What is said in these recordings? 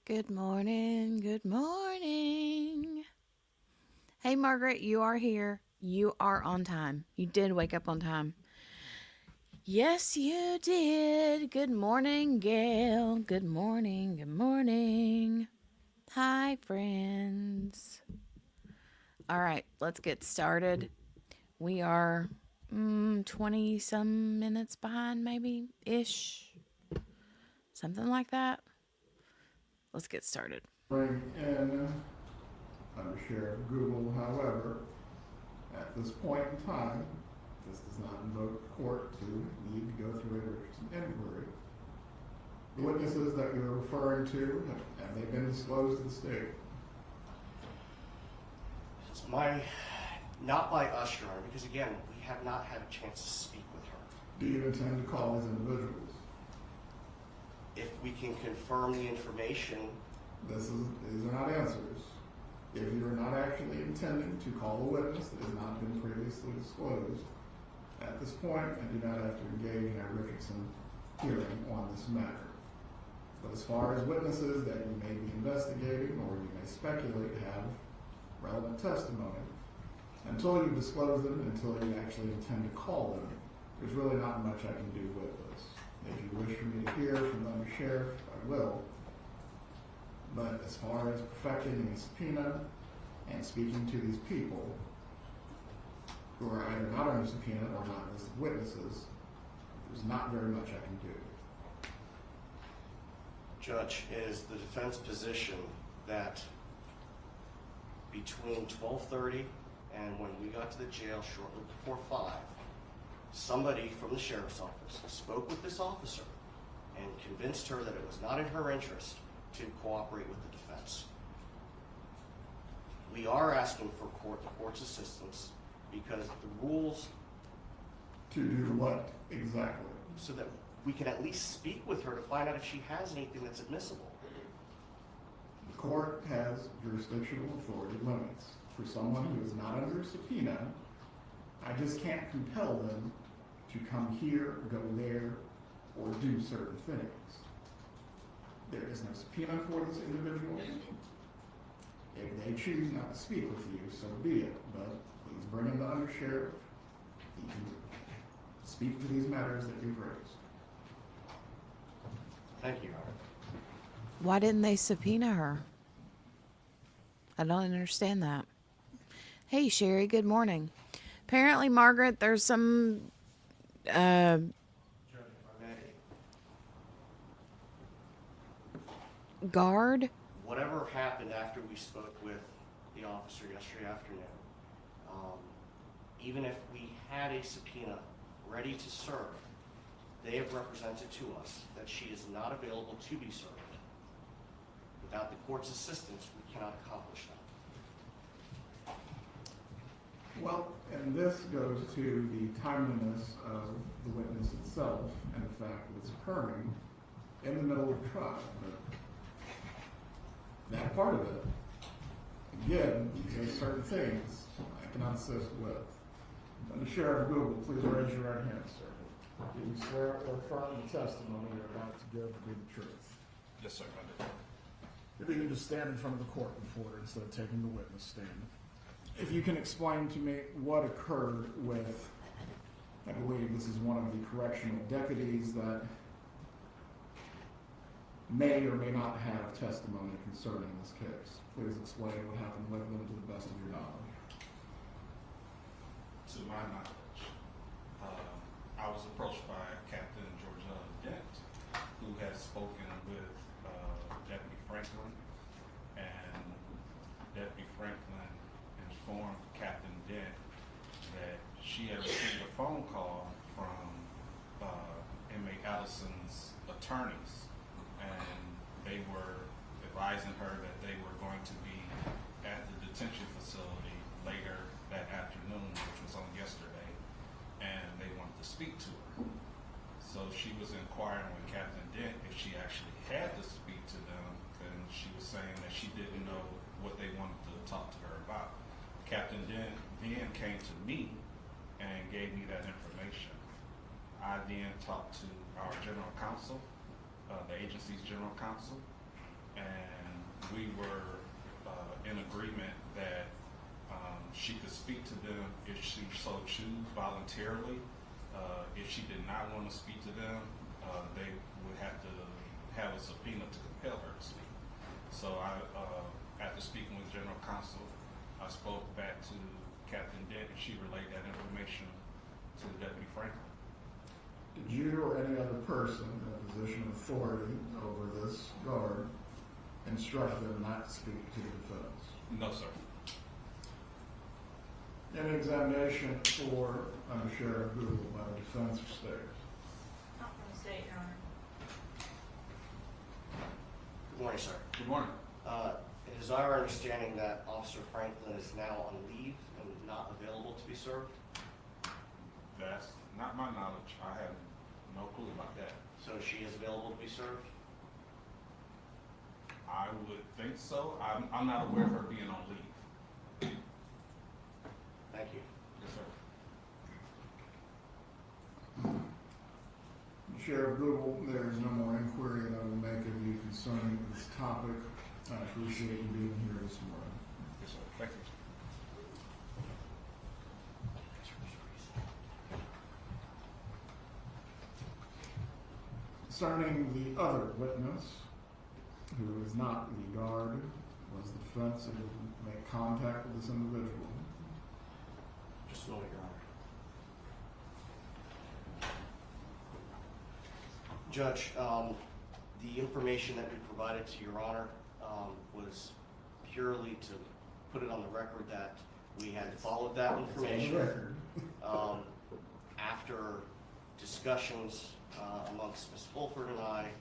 Good morning. Good morning. Hey, Margaret, you are here. You are on time. You did wake up on time. Yes, you did. Good morning, Gail. Good morning. Good morning. Hi, friends. All right, let's get started. We are 20 some minutes behind, maybe ish. Something like that. Let's get started. Bring in under Sheriff Google, however, at this point in time, this does not invoke the court to need to go through a Richardson inquiry. The witnesses that you're referring to, have they been disclosed to the state? It's not by us, Your Honor, because again, we have not had a chance to speak with her. Do you intend to call these individuals? If we can confirm the information. These are not answers. If you are not actually intending to call a witness that has not been previously disclosed, at this point, I do not have to engage in a Richardson hearing on this matter. But as far as witnesses that you may be investigating or you may speculate have relevant testimony, until you disclose them, until you actually intend to call them, there's really not much I can do with this. If you wish for me to hear from the under sheriff, I will. But as far as perfecting a subpoena and speaking to these people who are either not under subpoena or not listed witnesses, there's not very much I can do. Judge, it is the defense position that between 12:30 and when we got to the jail shortly before 5, somebody from the sheriff's office spoke with this officer and convinced her that it was not in her interest to cooperate with the defense. We are asking for the court's assistance because the rules. To do what exactly? So that we can at least speak with her to find out if she has anything that's admissible. The court has jurisdictional authority limits. For someone who is not under a subpoena, I just can't compel them to come here, go there, or do certain things. There is no subpoena for this individual. If they choose not to speak with you, so be it. But please bring in the undersheriff. He can speak to these matters that you've raised. Thank you, Your Honor. Why didn't they subpoena her? I don't understand that. Hey, Sherry, good morning. Apparently, Margaret, there's some Judge, if I may. guard. Whatever happened after we spoke with the officer yesterday afternoon, even if we had a subpoena ready to serve, they have represented to us that she is not available to be served. Without the court's assistance, we cannot accomplish that. Well, and this goes to the timeliness of the witness itself and the fact that it's occurring in the middle of trial. But that part of it, again, there's certain things I cannot assist with. And the Sheriff Google, please raise your right hand, sir. Do you swear or affirm the testimony you're about to give to be the truth? Yes, sir, I do. If you can just stand in front of the court reporter instead of taking the witness stand. If you can explain to me what occurred with, I believe this is one of the correctional deputies that may or may not have testimony concerning this case. Please explain what happened with them to the best of your knowledge. To my knowledge, I was approached by Captain Georgia Dent, who has spoken with Deputy Franklin, and Deputy Franklin informed Captain Dent that she had received a phone call from inmate Addison's attorneys, and they were advising her that they were going to be at the detention facility later that afternoon, which was on yesterday, and they wanted to speak to her. So she was inquiring with Captain Dent if she actually had to speak to them, and she was saying that she didn't know what they wanted to talk to her about. Captain Dent then came to me and gave me that information. I then talked to our general counsel, the agency's general counsel, and we were in agreement that she could speak to them if she so choose voluntarily. If she did not want to speak to them, they would have to have a subpoena to compel her to speak. So after speaking with General Counsel, I spoke back to Captain Dent, and she relayed that information to Deputy Franklin. Did you or any other person in a position of authority over this guard instruct them not to speak to the defense? No, sir. Any examination for under Sheriff Google by the defense or state? Not from the state, Your Honor. Good morning, sir. Good morning. It is our understanding that Officer Franklin is now on leave and not available to be served. That's not my knowledge. I have no clue about that. So she is available to be served? I would think so. I'm not aware of her being on leave. Thank you. Yes, sir. Sheriff Google, there is no more inquiry that I will make of you concerning this topic. I appreciate you being here this morning. Yes, sir. Thank you. Concerning the other witness, who is not the guard, was the defense able to make contact with this individual? Just a moment, Your Honor. Judge, the information that we provided to Your Honor was purely to put it on the record that we had followed that It's on the information. record. After discussions amongst Ms. Fulford and I,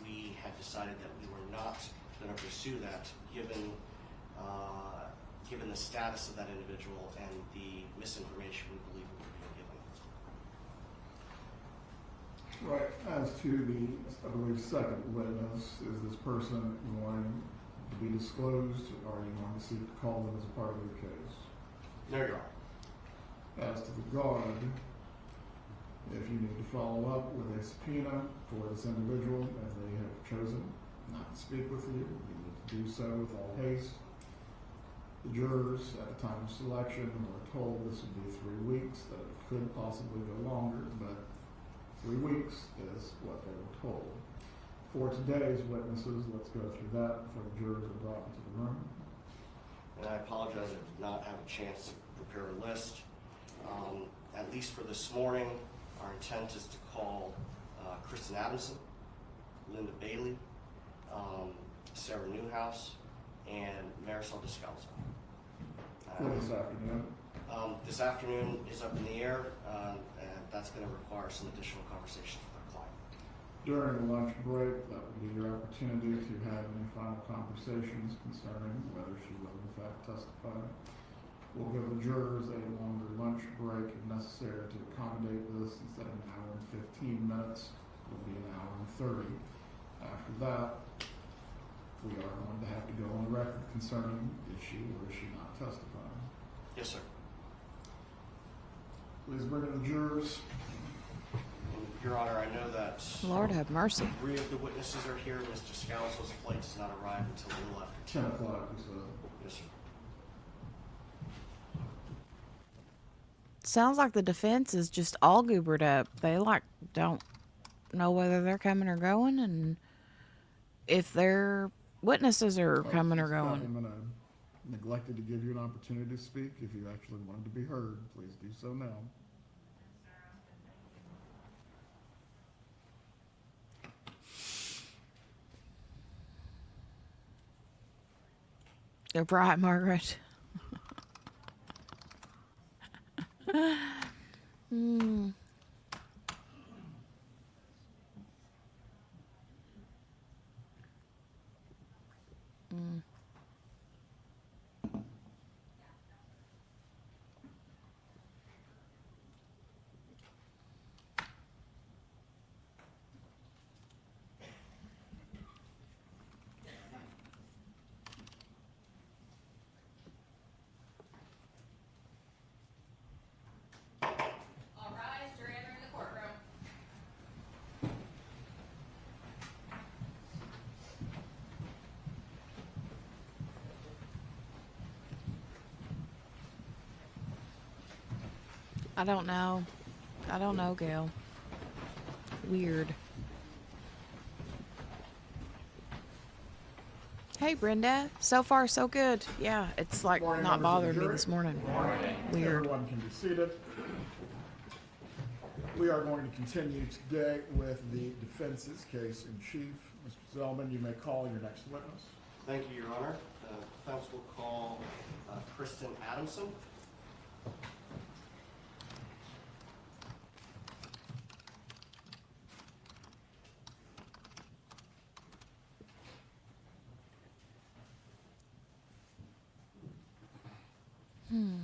we had decided that we were not going to pursue that given the status of that individual and the misinformation we believe we were being given. Right, as to the, I believe, second witness, is this person going to be disclosed, or are you going to seek to call them as a part of your case? No, Your Honor. As to the guard, if you need to follow up with a subpoena for this individual, as they have chosen not to speak with you, you need to do so with all haste. The jurors at the time of selection were told this would be 3 weeks, that it could possibly go longer, but 3 weeks is what they were told. For today's witnesses, let's go through that before the jurors are brought into the room. And I apologize, I did not have a chance to prepare a list. At least for this morning, our intent is to call Kristen Adelson, Linda Bailey, Sarah Newhouse, and Marisol Descalzo. For this afternoon, This afternoon is up in the air, and that's going to require some additional conversations with our client. during the lunch break, that would be your opportunity to have any final conversations concerning whether she will in fact testify. We'll give the jurors a longer lunch break if necessary to accommodate this. Instead of an hour and 15 minutes, it will be an hour and 30. After that, we are going to have to go on the record concerning is she or is she not testifying. Yes, sir. Please bring in the jurors. Your Honor, I know that Lord have mercy. 3 of the witnesses are here. Mr. Scalzo's flight does not arrive until a little after 10 o'clock, we said. Yes, sir. Sounds like the defense is just all goobered up. They don't know whether they're coming or going, and if their witnesses are coming or going. I'm gonna neglected to give you an opportunity to speak. If you actually wanted to be heard, please do so now. They're bright, Margaret. mm. Mm. I don't know. I don't know, Gail. Weird. Hey, Brenda. So far, so good. Yeah, it's like Morning, not members of the bothered me jury. this morning. Weird. Everyone can be seated. We are going to continue today with the defense's case in chief. Mr. Zellman, you may call your next witness. Thank you, Your Honor. The defense will call Kristen Adamson. Mm,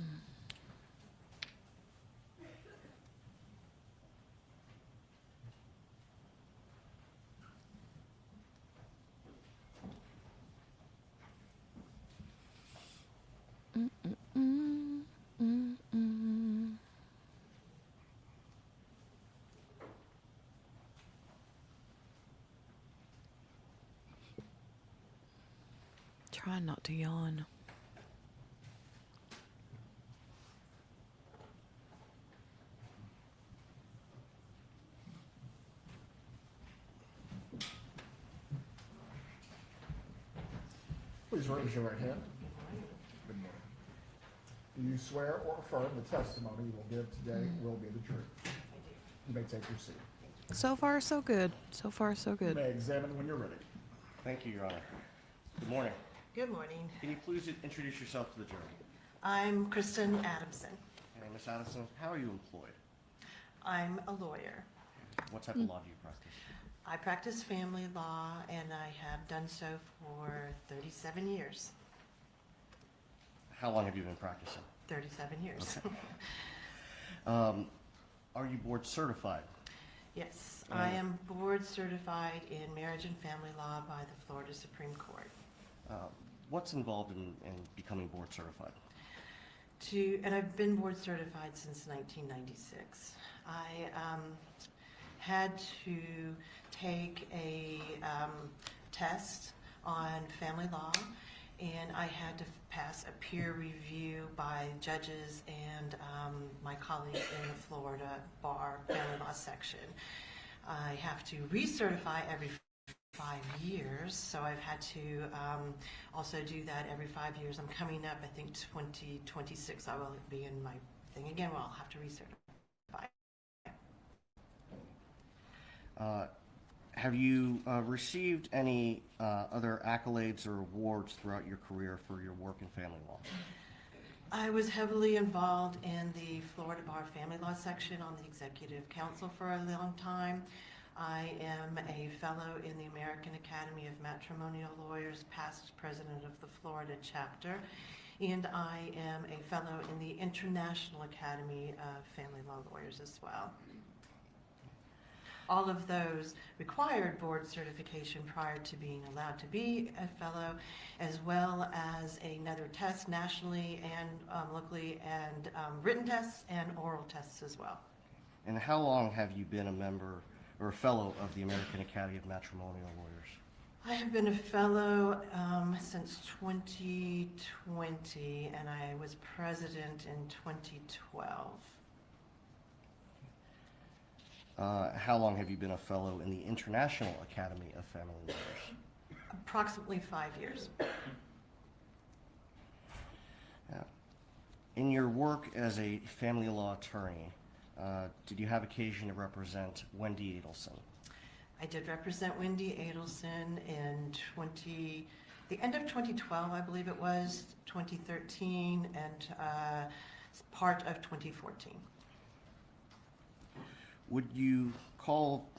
mm, mm. Try not to yawn. Please raise your right hand. Good morning. Do you swear or affirm the testimony you will give today will be the truth? You may take your seat. So far, so good. So far, so You good. may examine when you're ready. Thank you, Your Honor. Good morning. Good morning. Can you please introduce yourself to the jury? I'm Kristen Adamson. And Ms. Addison, how are you employed? I'm a lawyer. What type of law do you practice? I practice family law and I have done so for 37 years. How long have you been practicing? 37 years. Okay. Are you board certified? Yes, I am board certified in marriage and family law by the Florida Supreme Court. What's involved in becoming board certified? And I've been board certified since 1996. I had to take a test on family law, and I had to pass a peer review by judges and my colleagues in the Florida Bar Family Law section. I have to recertify every 5 years, so I've had to also do that every 5 years. I'm coming up, I think 2026, I will be in my thing again, well, I'll have to recertify. Have you received any other accolades or awards throughout your career for your work in family law? I was heavily involved in the Florida Bar Family Law section on the Executive Council for a long time. I am a fellow in the American Academy of Matrimonial Lawyers, past president of the Florida chapter, and I am a fellow in the International Academy of Family Law Lawyers as well. All of those required board certification prior to being allowed to be a fellow, as well as another test nationally and locally, and written tests and oral tests as well. And how long have you been a member or a fellow of the American Academy of Matrimonial Lawyers? I have been a fellow since 2020, and I was president in 2012. How long have you been a fellow in the International Academy of Family Lawyers? Approximately 5 years. In your work as a family law attorney, did you have occasion to represent Wendy Adelson? I did represent Wendy Adelson in the end of 2012, I believe it was, 2013, and part of 2014. Would you call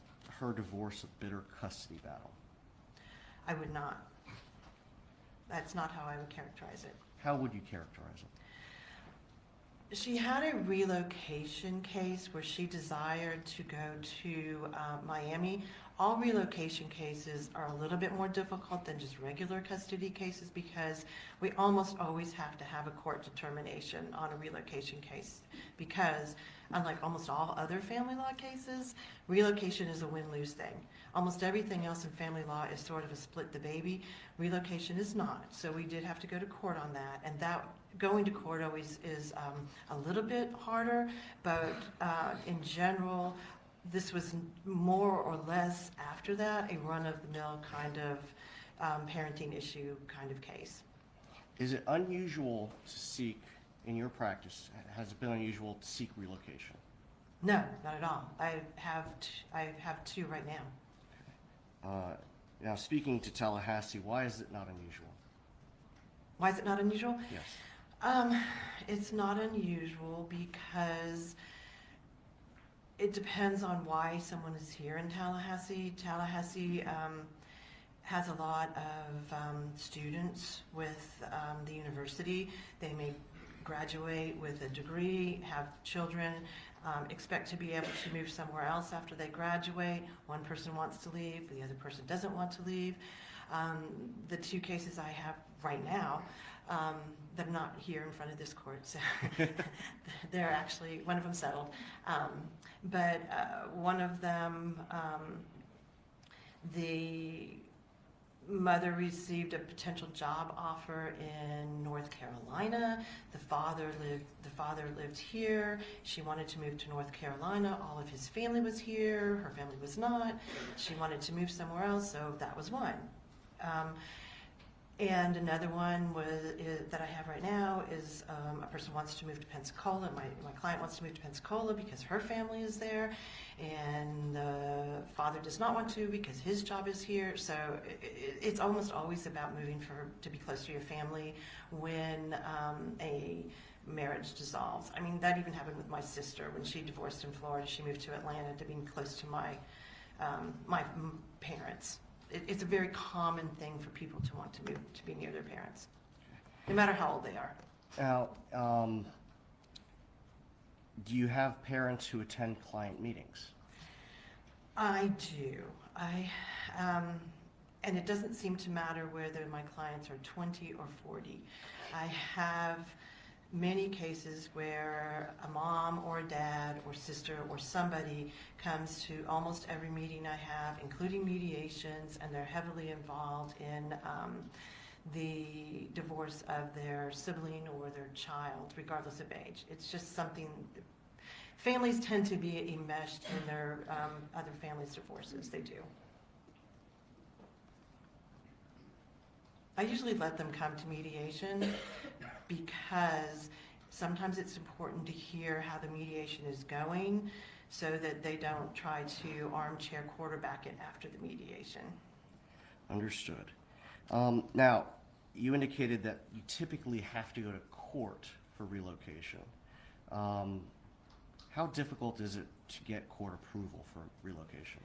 her divorce a bitter custody battle? I would not. That's not how I would characterize it. How would you characterize it? She had a relocation case where she desired to go to Miami. All relocation cases are a little bit more difficult than just regular custody cases because we almost always have to have a court determination on a relocation case because unlike almost all other family law cases, relocation is a win-lose thing. Almost everything else in family law is sort of a split the baby. Relocation is not. So we did have to go to court on that, and that going to court always is a little bit harder, but in general, this was more or less after that a run-of-the-mill kind of parenting issue kind of case. Is it unusual to seek, in your practice, has it been unusual to seek relocation? No, not at all. I have two right now. Now, speaking to Tallahassee, why is it not unusual? Why is it not unusual? Yes. It's not unusual because it depends on why someone is here in Tallahassee. Tallahassee has a lot of students with the university. They may graduate with a degree, have children, expect to be able to move somewhere else after they graduate. One person wants to leave, the other person doesn't want to leave. The two cases I have right now, they're not here in front of this court, so they're actually, one of them settled. But one of them, the mother received a potential job offer in North Carolina. The father lived here. She wanted to move to North Carolina. All of his family was here. Her family was not. She wanted to move somewhere else, so that was one. And another one that I have right now is a person wants to move to Pensacola. My client wants to move to Pensacola because her family is there, and the father does not want to because his job is here. So it's almost always about moving to be close to your family when a marriage dissolves. I mean, that even happened with my sister when she divorced in Florida. She moved to Atlanta to being close to my parents. It's a very common thing for people to want to move to be near their parents, no matter how old they are. Now, do you have parents who attend client meetings? I do. And it doesn't seem to matter whether my clients are 20 or 40. I have many cases where a mom or a dad or sister or somebody comes to almost every meeting I have, including mediations, and they're heavily involved in the divorce of their sibling or their child, regardless of age. It's just something, families tend to be enmeshed in their other families' divorces. They do. I usually let them come to mediation because sometimes it's important to hear how the mediation is going so that they don't try to armchair quarterback it after the mediation. Understood. Now, you indicated that you typically have to go to court for relocation. How difficult is it to get court approval for relocation?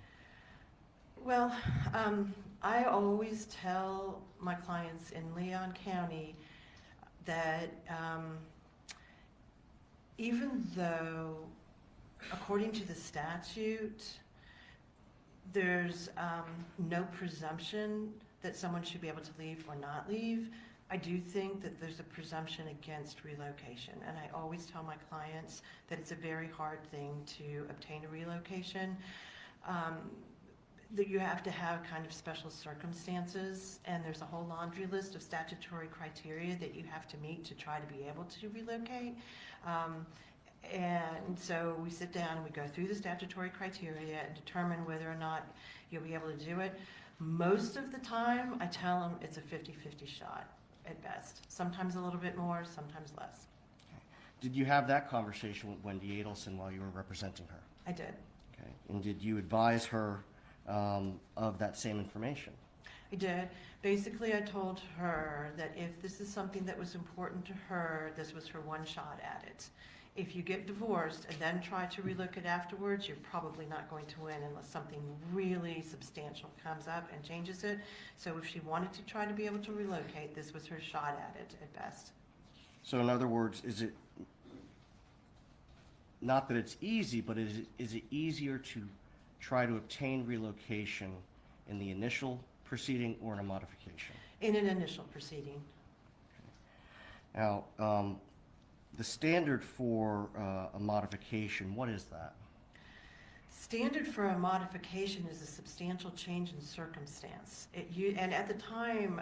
Well, I always tell my clients in Leon County that even though, according to the statute, there's no presumption that someone should be able to leave or not leave, I do think that there's a presumption against relocation. And I always tell my clients that it's a very hard thing to obtain a relocation. That you have to have kind of special circumstances, and there's a whole laundry list of statutory criteria that you have to meet to try to be able to relocate. And so we sit down and we go through the statutory criteria and determine whether or not you'll be able to do it. Most of the time, I tell them it's a 50-50 shot at best. Sometimes a little bit more, sometimes less. Did you have that conversation with Wendy Adelson while you were representing her? I did. Okay. And did you advise her of that same information? I did. Basically, I told her that if this is something that was important to her, this was her one shot at it. If you get divorced and then try to relocate afterwards, you're probably not going to win unless something really substantial comes up and changes it. So if she wanted to try to be able to relocate, this was her shot at it at best. So in other words, is it, not that it's easy, but is it easier to try to obtain relocation in the initial proceeding or in a modification? In an initial proceeding. Now, the standard for a modification, what is that? Standard for a modification is a substantial change in circumstance. And at the time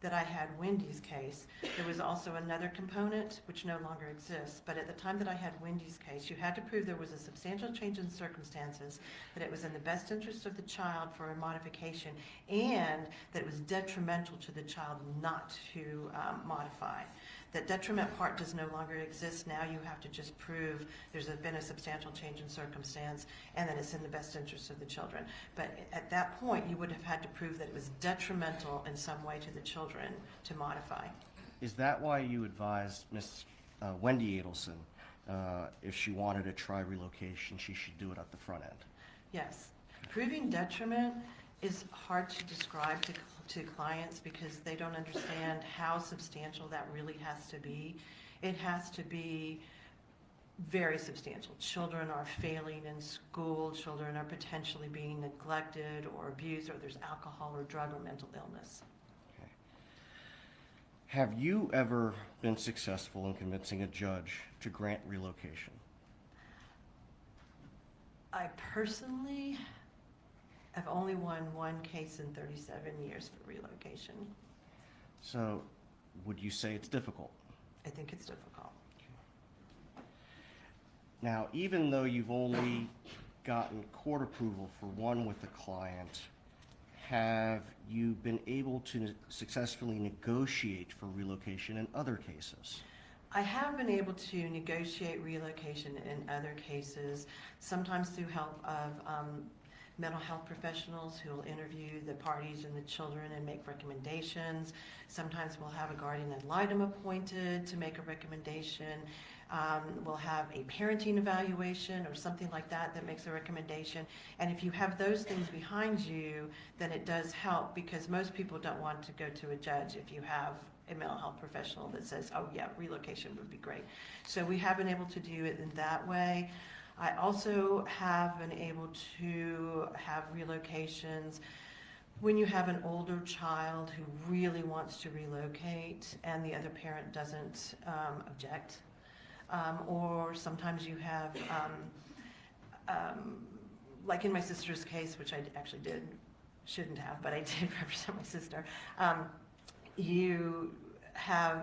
that I had Wendy's case, there was also another component which no longer exists. But at the time that I had Wendy's case, you had to prove there was a substantial change in circumstances, that it was in the best interest of the child for a modification, and that it was detrimental to the child not to modify. That detriment part does no longer exist. Now you have to just prove there's been a substantial change in circumstance and that it's in the best interest of the children. But at that point, you would have had to prove that it was detrimental in some way to the children to modify. Is that why you advised Miss Wendy Adelson, if she wanted to try relocation, she should do it at the front end? Yes. Proving detriment is hard to describe to clients because they don't understand how substantial that really has to be. It has to be very substantial. Children are failing in school, children are potentially being neglected or abused, or there's alcohol or drug or mental illness. Okay. Have you ever been successful in convincing a judge to grant relocation? I personally have only won one case in 37 years for relocation. So, would you say it's difficult? I think it's difficult. Now, even though you've only gotten court approval for one with the client, have you been able to successfully negotiate for relocation in other cases? I have been able to negotiate relocation in other cases, sometimes through help of mental health professionals who will interview the parties and the children and make recommendations. Sometimes we'll have a guardian ad litem appointed to make a recommendation. We'll have a parenting evaluation or something like that that makes a recommendation. And if you have those things behind you, then it does help, because most people don't want to go to a judge if you have a mental health professional that says, oh yeah, relocation would be great. So we have been able to do it in that way. I also have been able to have relocations when you have an older child who really wants to relocate and the other parent doesn't object. Or sometimes you have, like in my sister's case, which I actually shouldn't have, but I did represent my sister.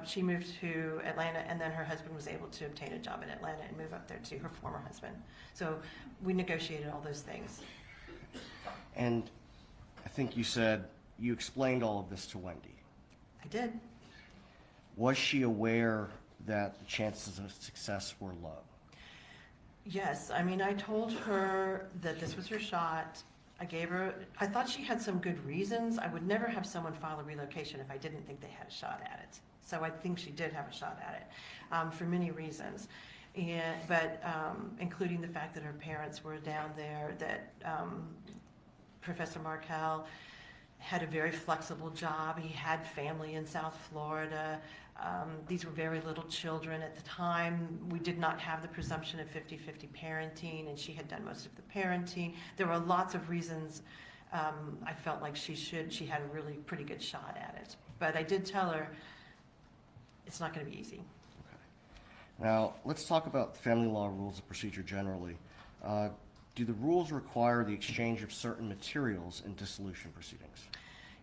She moved to Atlanta, and then her husband was able to obtain a job in Atlanta and move up there to her former husband. So we negotiated all those things. And I think you said you explained all of this to Wendy. I did. Was she aware that the chances of success were low? Yes, I mean, I told her that this was her shot. I thought she had some good reasons. I would never have someone file a relocation if I didn't think they had a shot at it. So I think she did have a shot at it for many reasons. But including the fact that her parents were down there, that Professor Markel had a very flexible job. He had family in South Florida. These were very little children at the time. We did not have the presumption of 50-50 parenting, and she had done most of the parenting. There were lots of reasons I felt like she had a really pretty good shot at it. But I did tell her it's not going to be easy. Okay. Now, let's talk about family law rules of procedure generally. Do the rules require the exchange of certain materials in dissolution proceedings?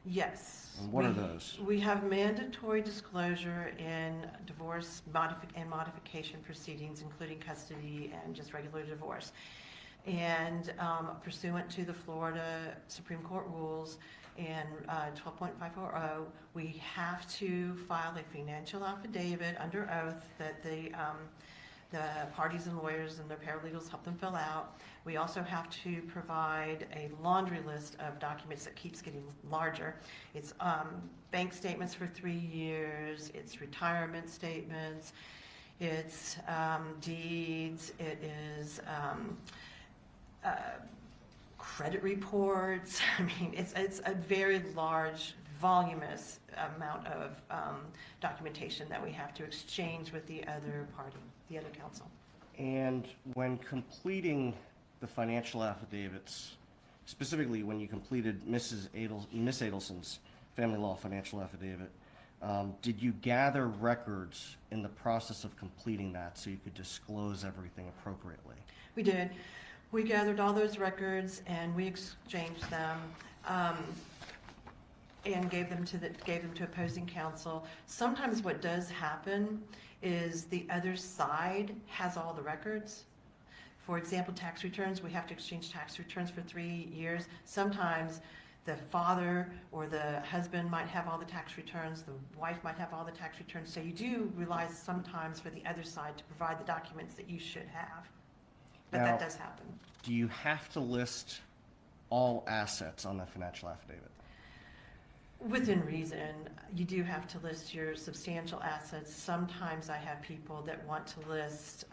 Yes. And what are those? We have mandatory disclosure in divorce and modification proceedings, including custody and just regular divorce. And pursuant to the Florida Supreme Court rules in 12.540, we have to file a financial affidavit under oath that the parties and lawyers and their paralegals help them fill out. We also have to provide a laundry list of documents that keeps getting larger. It's bank statements for 3 years, it's retirement statements, it's deeds, it is credit reports. I mean, it's a very large, voluminous amount of documentation that we have to exchange with the other party, the other counsel. And when completing the financial affidavits, specifically when you completed Miss Adelson's family law financial affidavit, did you gather records in the process of completing that so you could disclose everything appropriately? We did. We gathered all those records and we exchanged them. and gave them to opposing counsel. Sometimes what does happen is the other side has all the records. For example, tax returns, we have to exchange tax returns for 3 years. Sometimes the father or the husband might have all the tax returns, the wife might have all the tax returns, so you do rely sometimes for the other side to provide the documents that you should have. But Now, that does happen. Do you have to list all assets on the financial affidavit? Within reason, you do have to list your substantial assets. Sometimes I have people that want to list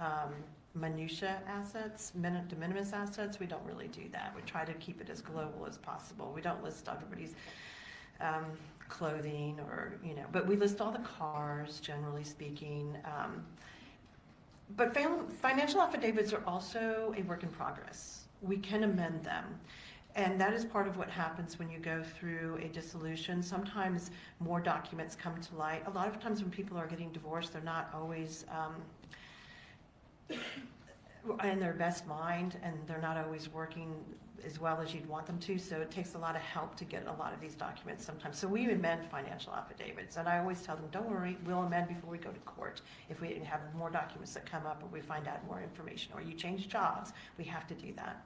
minutia assets, de minimis assets. We don't really do that. We try to keep it as global as possible. We don't list everybody's clothing or, but we list all the cars, generally speaking. But financial affidavits are also a work in progress. We can amend them. And that is part of what happens when you go through a dissolution. Sometimes more documents come to light. A lot of times when people are getting divorced, they're not always in their best mind, and they're not always working as well as you'd want them to. So it takes a lot of help to get a lot of these documents sometimes. So we amend financial affidavits, and I always tell them, don't worry, we'll amend before we go to court. If we have more documents that come up or we find out more information, or you change jobs, we have to do that.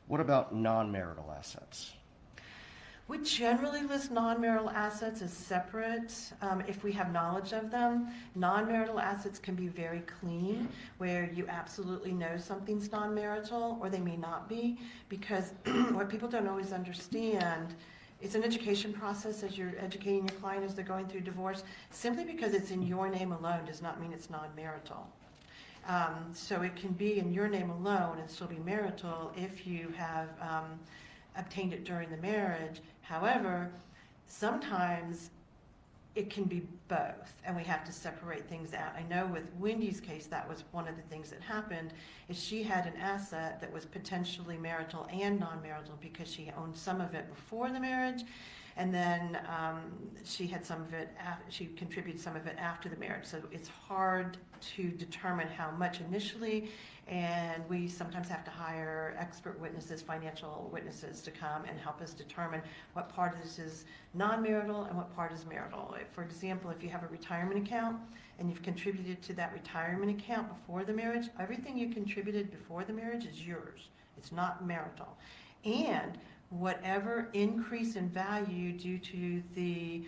What about non-marital assets? We generally list non-marital assets as separate if we have knowledge of them. Non-marital assets can be very clean, where you absolutely know something's non-marital, or they may not be, because what people don't always understand, it's an education process as you're educating your client as they're going through divorce. Simply because it's in your name alone does not mean it's non-marital. So it can be in your name alone and still be marital if you have obtained it during the marriage. However, sometimes it can be both, and we have to separate things out. I know with Wendy's case, that was one of the things that happened, is she had an asset that was potentially marital and non-marital because she owned some of it before the marriage, and then she had some of it, she contributed some of it after the marriage. So it's hard to determine how much initially, and we sometimes have to hire expert witnesses, financial witnesses, to come and help us determine what part of this is non-marital and what part is marital. For example, if you have a retirement account and you've contributed to that retirement account before the marriage, everything you contributed before the marriage is yours. It's not marital. And whatever increase in value due to the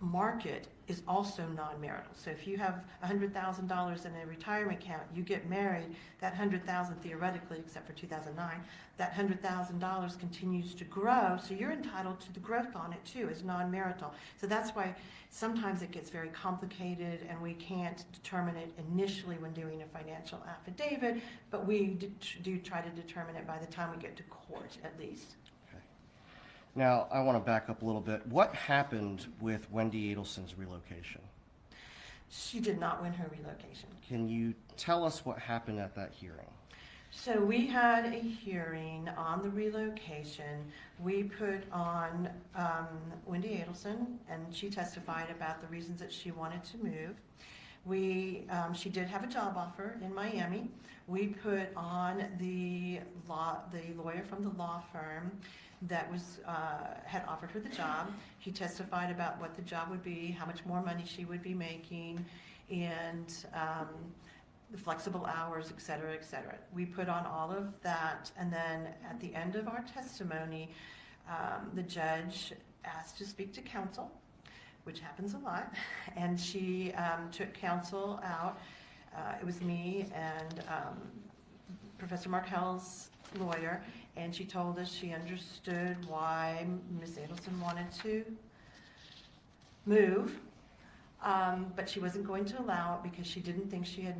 market is also non-marital. So if you have $100,000 in a retirement account, you get married, that $100,000 theoretically, except for 2009, that $100,000 continues to grow, so you're entitled to the growth on it too as non-marital. So that's why sometimes it gets very complicated and we can't determine it initially when doing a financial affidavit, but we do try to determine it by the time we get to court at least. Now, I want to back up a little bit. What happened with Wendy Adelson's relocation? She did not win her relocation. Can you tell us what happened at that hearing? So we had a hearing on the relocation. We put on Wendy Adelson, and she testified about the reasons that she wanted to move. She did have a job offer in Miami. We put on the lawyer from the law firm that had offered her the job. He testified about what the job would be, how much more money she would be making, and the flexible hours, et cetera, et cetera. We put on all of that, and then at the end of our testimony, the judge asked to speak to counsel, which happens a lot, and she took counsel out. It was me and Professor Markel's lawyer, and she told us she understood why Ms. Adelson wanted to move, but she wasn't going to allow it because she didn't think she had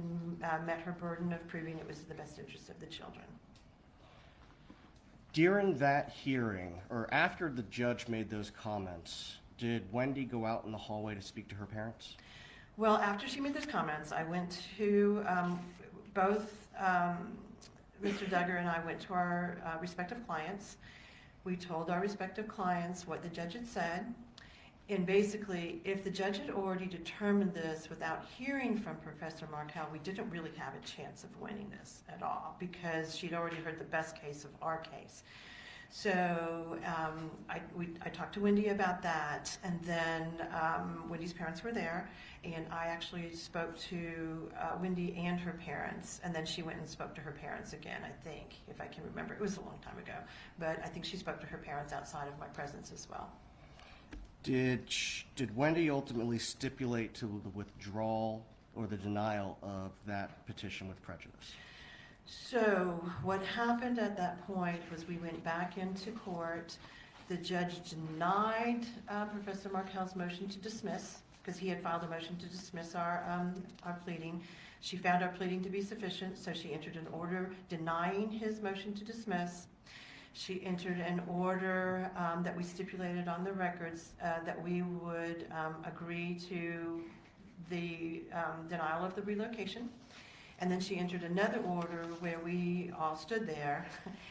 met her burden of proving it was in the best interest of the children. During that hearing, or after the judge made those comments, did Wendy go out in the hallway to speak to her parents? Well, after she made those comments, I went to both Mr. Duggar and I went to our respective clients. We told our respective clients what the judge had said. And basically, if the judge had already determined this without hearing from Professor Markel, we didn't really have a chance of winning this at all because she'd already heard the best case of our case. So I talked to Wendy about that, and then Wendy's parents were there, and I actually spoke to Wendy and her parents, and then she went and spoke to her parents again, I think, if I can remember. It was a long time ago, but I think she spoke to her parents outside of my presence as well. Did Wendy ultimately stipulate to the withdrawal or the denial of that petition with prejudice? So what happened at that point was we went back into court. The judge denied Professor Markell's motion to dismiss, because he had filed a motion to dismiss our pleading. She found our pleading to be sufficient, so she entered an order denying his motion to dismiss. She entered an order that we stipulated on the records that we would agree to the denial of the relocation. And then she entered another order where we all stood there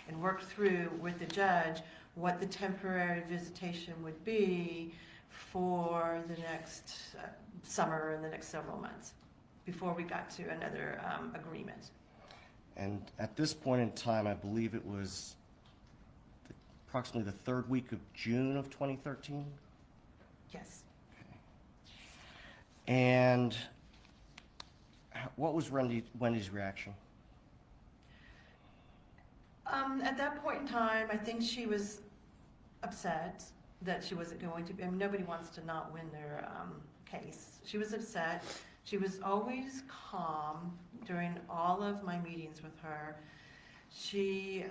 and worked through with the judge what the temporary visitation would be for the next summer and the next several months before we got to another agreement. And at this point in time, I believe it was approximately the third week of June of 2013? Yes. And what was Wendy's reaction? At that point in time, I think she was upset that she wasn't going to. I mean, nobody wants to not win their case. She was upset. She was always calm during all of my meetings with her. She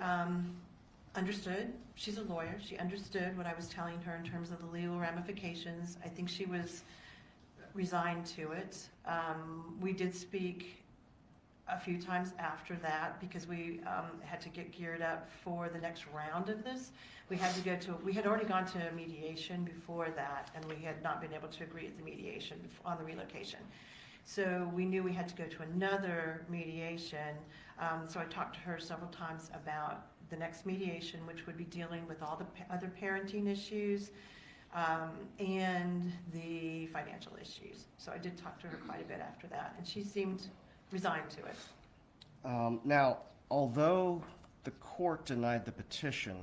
understood. She's a lawyer. She understood what I was telling her in terms of the legal ramifications. I think she was resigned to it. We did speak a few times after that because we had to get geared up for the next round of this. We had already gone to mediation before that, and we had not been able to agree at the mediation on the relocation. So we knew we had to go to another mediation. So I talked to her several times about the next mediation, which would be dealing with all the other parenting issues, and the financial issues. So I did talk to her quite a bit after that, and she seemed resigned to it. Now, although the court denied the petition,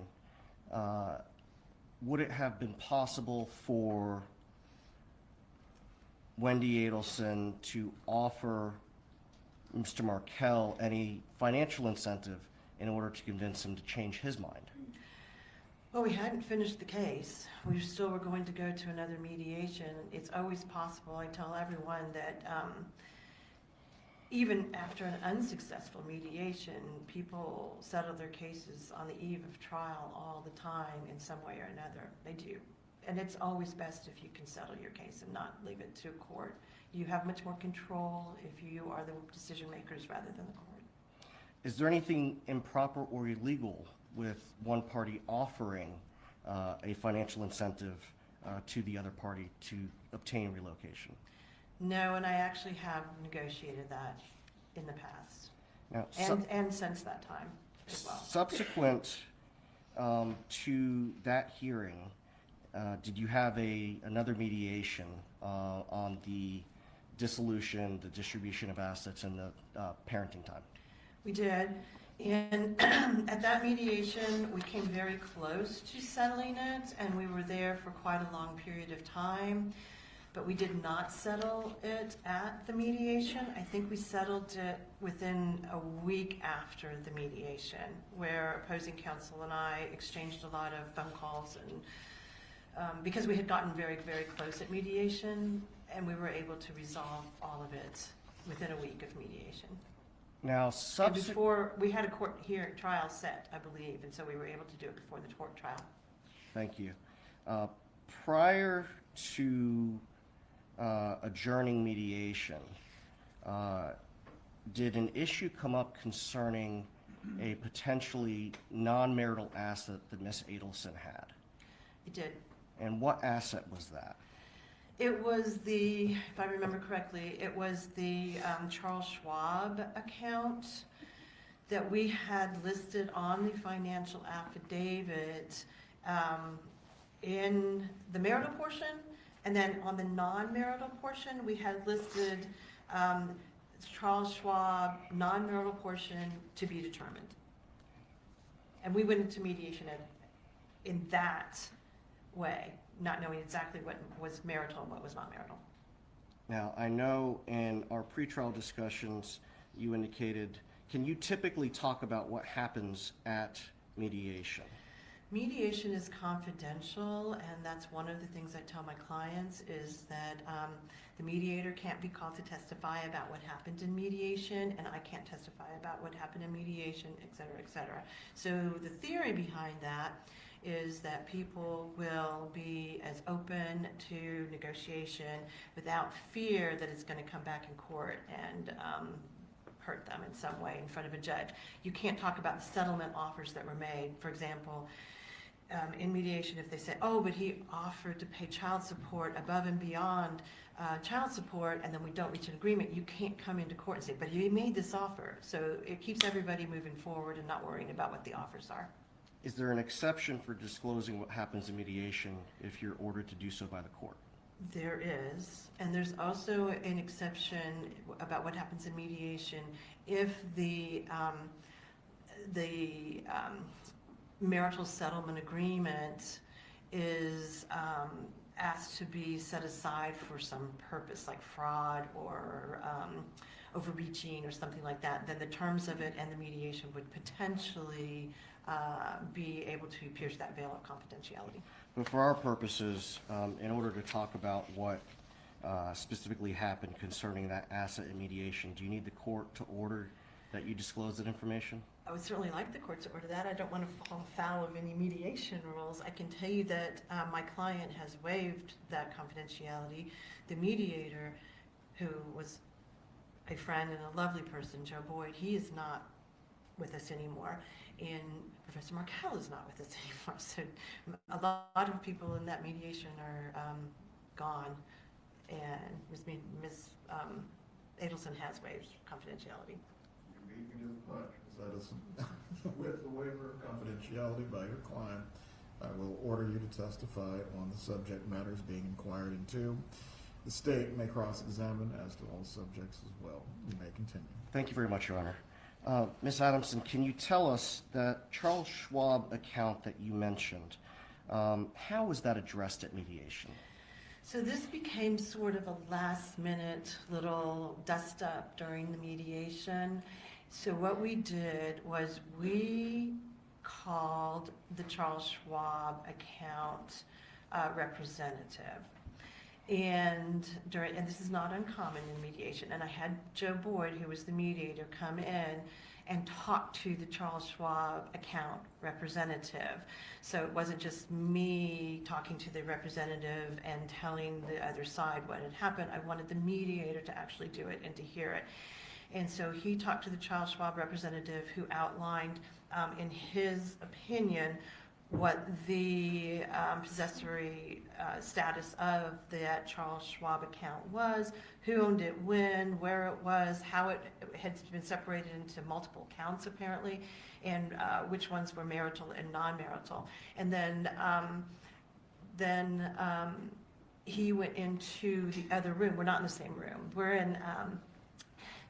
would it have been possible for Wendy Adelson to offer Mr. Markell any financial incentive in order to convince him to change his mind? Well, we hadn't finished the case. We still were going to go to another mediation. It's always possible. I tell everyone that even after an unsuccessful mediation, people settle their cases on the eve of trial all the time in some way or another. They do. And it's always best if you can settle your case and not leave it to court. You have much more control if you are the decision makers rather than the court. Is there anything improper or illegal with one party offering a financial incentive to the other party to obtain relocation? No, and I actually have negotiated that in the past, Now, and since that time as well. subsequent to that hearing, did you have another mediation on the dissolution, the distribution of assets, and the parenting time? We did, and at that mediation, we came very close to settling it, and we were there for quite a long period of time, but we did not settle it at the mediation. I think we settled it within a week after the mediation, where opposing counsel and I exchanged a lot of phone calls, and because we had gotten very, very close at mediation, and we were able to resolve all of it within a week of mediation. Now, And before, we had a court trial set, I believe, and so we were able to do it before the court trial. Thank you. Prior to adjourning mediation, did an issue come up concerning a potentially non-marital asset that Miss Adelson had? It did. And what asset was that? It was if I remember correctly, it was the Charles Schwab account that we had listed on the financial affidavit in the marital portion, and then on the non-marital portion, we had listed Charles Schwab non-marital portion to be determined. And we went into mediation in that way, not knowing exactly what was marital and what was not marital. Now, I know in our pretrial discussions, you indicated, can you typically talk about what happens at mediation? Mediation is confidential, and that's one of the things I tell my clients is that the mediator can't be called to testify about what happened in mediation, and I can't testify about what happened in mediation, et cetera, et cetera. So the theory behind that is that people will be as open to negotiation without fear that it's going to come back in court and hurt them in some way in front of a judge. You can't talk about the settlement offers that were made. For example, in mediation, if they say, oh, but he offered to pay child support above and beyond child support, and then we don't reach an agreement, you can't come into court and say, but he made this offer. So it keeps everybody moving forward and not worrying about what the offers are. Is there an exception for disclosing what happens in mediation if you're ordered to do so by the court? There is, and there's also an exception about what happens in mediation if the marital settlement agreement is asked to be set aside for some purpose, like fraud or overreaching or something like that. Then the terms of it and the mediation would potentially be able to pierce that veil of confidentiality. But for our purposes, in order to talk about what specifically happened concerning that asset in mediation, do you need the court to order that you disclose that information? I would certainly like the court to order that. I don't want to fall foul of any mediation rules. I can tell you that my client has waived that confidentiality. The mediator, who was a friend and a lovely person, Joe Boyd, he is not with us anymore. And Professor Markell is not with us anymore. So a lot of people in that mediation are gone. And Ms. Adelson has waived confidentiality. You beat me to the punch, Ms. Edison. With the waiver of confidentiality by your client, I will order you to testify on the subject matters being inquired into. The state may cross-examine as to all subjects as well. You may continue. Thank you very much, Your Honor. Ms. Adamson, can you tell us that Charles Schwab account that you mentioned, how was that addressed at mediation? So this became sort of a last-minute little dust-up during the mediation. So what we did was we called the Charles Schwab account representative. And this is not uncommon in mediation. And I had Joe Boyd, who was the mediator, come in and talk to the Charles Schwab account representative. So it wasn't just me talking to the representative and telling the other side what had happened. I wanted the mediator to actually do it and to hear it. And so he talked to the Charles Schwab representative, who outlined, in his opinion, what the possessory status of that Charles Schwab account was, who owned it when, where it was, how it had been separated into multiple accounts apparently, and which ones were marital and non-marital. And then he went into the other room. We're not in the same room. We're in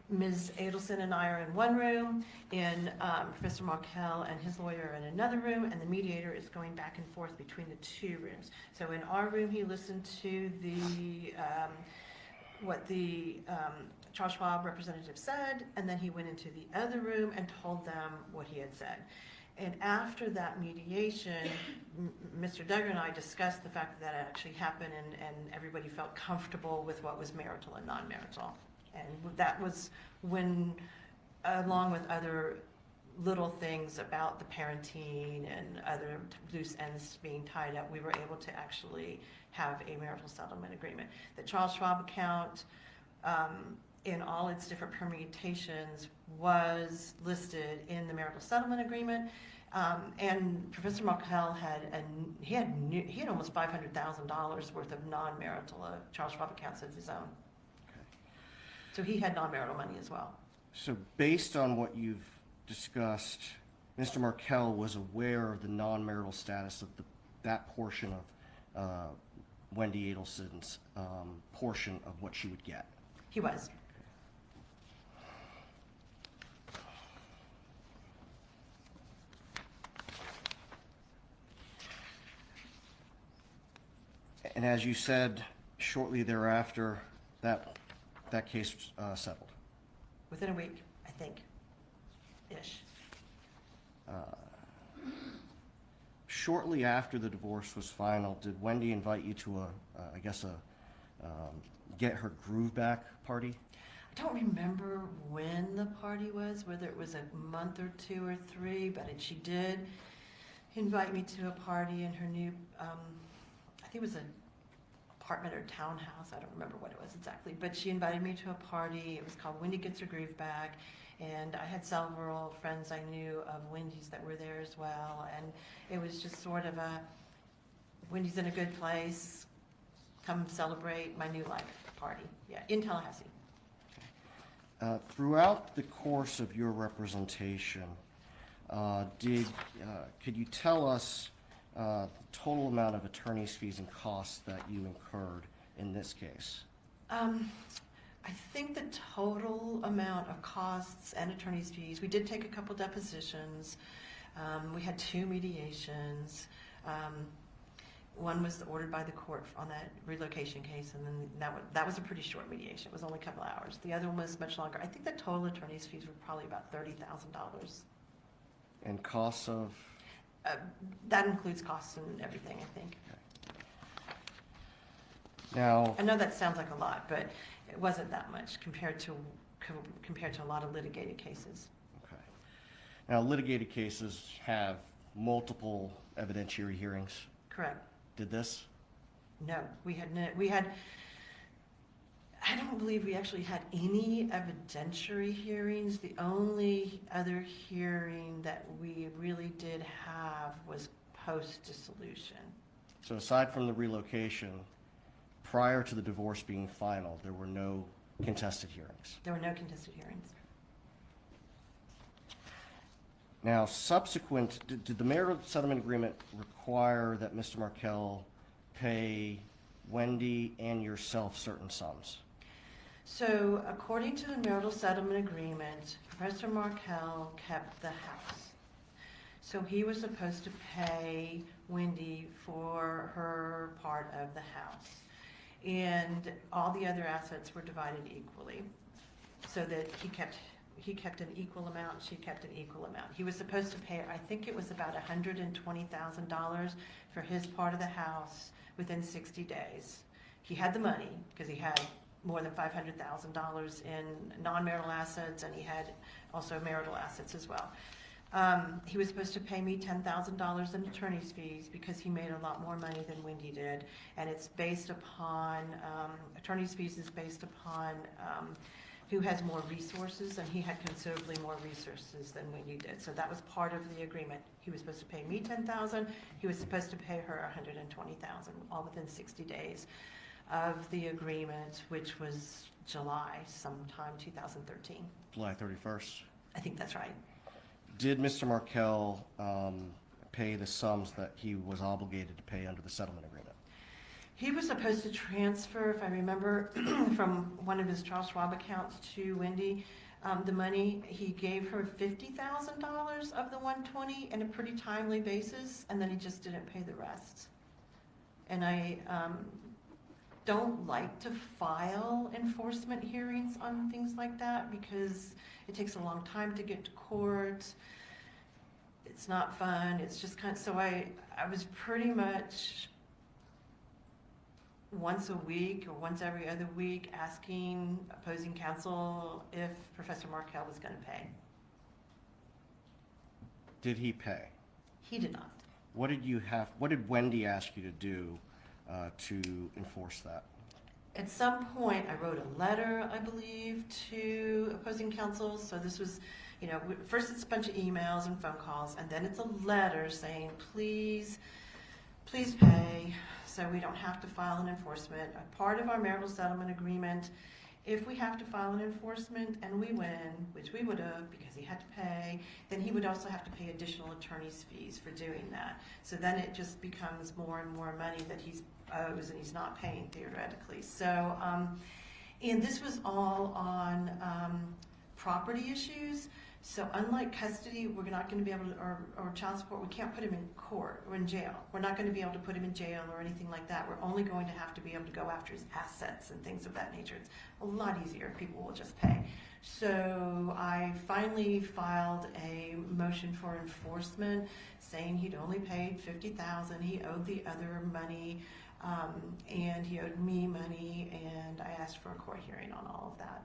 Ms. Adelson and I are in one room, and Professor Markell and his lawyer are in another room, and the mediator is going back and forth between the two rooms. So in our room, he listened to what the Charles Schwab representative said, and then he went into the other room and told them what he had said. And after that mediation, Mr. Duggar and I discussed the fact that it actually happened, and everybody felt comfortable with what was marital and non-marital. And that was when, along with other little things about the parenting and other loose ends being tied up, we were able to actually have a marital settlement agreement. The Charles Schwab account, in all its different permutations, was listed in the marital settlement agreement. And Professor Markell had almost $500,000 worth of non-marital Charles Schwab accounts of his own. So he had non-marital money as well. So based on what you've discussed, Mr. Markell was aware of the non-marital status of that portion of Wendy Adelson's portion of what she would get. He was. And as you said, shortly thereafter, that case settled. Within a week, I think, ish. Shortly after the divorce was final, did Wendy invite you to get her groove back party? I don't remember when the party was, whether it was a month or 2 or 3, but she did invite me to a party in her new, I think it was an apartment or townhouse. I don't remember what it was exactly, but she invited me to a party. It was called Wendy Gets Her Groove Back, and I had several friends I knew of Wendy's that were there as well, and it was just sort of a Wendy's in a good place, come celebrate my new life party. Yeah, in Tallahassee. Throughout the course of your representation, could you tell us the total amount of attorney's fees and costs that you incurred in this case? I think the total amount of costs and attorney's fees, we did take a couple depositions. We had 2 mediations. One was ordered by the court on that relocation case, and then that was a pretty short mediation. It was only a couple hours. The other one was much longer. I think the total attorney's fees were probably about $30,000. And costs of? That includes costs and everything, I think. Now, I know that sounds like a lot, but it wasn't that much compared to a lot of litigated cases. okay. Now, litigated cases have multiple evidentiary hearings. Correct. Did this? No, we had, I don't believe we actually had any evidentiary hearings. The only other hearing that we really did have was post-dissolution. So aside from the relocation, prior to the divorce being final, there were no contested hearings. There were no contested hearings. Now, did the marital settlement agreement require that Mr. Markell pay Wendy and yourself certain sums? So according to the marital settlement agreement, Professor Markell kept the house. So he was supposed to pay Wendy for her part of the house. And all the other assets were divided equally, so that he kept an equal amount, she kept an equal amount. He was supposed to pay, I think it was about $120,000 for his part of the house within 60 days. He had the money, because he had more than $500,000 in non-marital assets, and he had also marital assets as well. He was supposed to pay me $10,000 in attorney's fees because he made a lot more money than Wendy did, and it's based upon, attorney's fees is based upon who has more resources, and he had considerably more resources than Wendy did. So that was part of the agreement. He was supposed to pay me $10,000, he was supposed to pay her $120,000, all within 60 days of the agreement, which was July, sometime 2013. July 31st? I think that's right. Did Mr. Markell pay the sums that he was obligated to pay under the settlement agreement? He was supposed to transfer, if I remember, from one of his Charles Schwab accounts to Wendy, the money. He gave her $50,000 of the $120 in a pretty timely basis, and then he just didn't pay the rest. And I don't like to file enforcement hearings on things like that because it takes a long time to get to court. It's not fun. It's just kind of, so I was pretty much once a week or once every other week asking opposing counsel if Professor Markell was going to pay. Did he pay? He did not. What did Wendy ask you to do to enforce that? At some point, I wrote a letter, I believe, to opposing counsel. So this was, first it's a bunch of emails and phone calls, and then it's a letter saying, please pay, so we don't have to file an enforcement. A part of our marital settlement agreement, if we have to file an enforcement and we win, which we would have because he had to pay, then he would also have to pay additional attorney's fees for doing that. So then it just becomes more and more money that he's owes and he's not paying theoretically. So, and this was all on property issues. So unlike custody, we're not going to be able to, or child support, we can't put him in court or in jail. We're not going to be able to put him in jail or anything like that. We're only going to have to be able to go after his assets and things of that nature. It's a lot easier if people will just pay. So I finally filed a motion for enforcement saying he'd only paid $50,000. He owed the other money, and he owed me money, and I asked for a court hearing on all of that.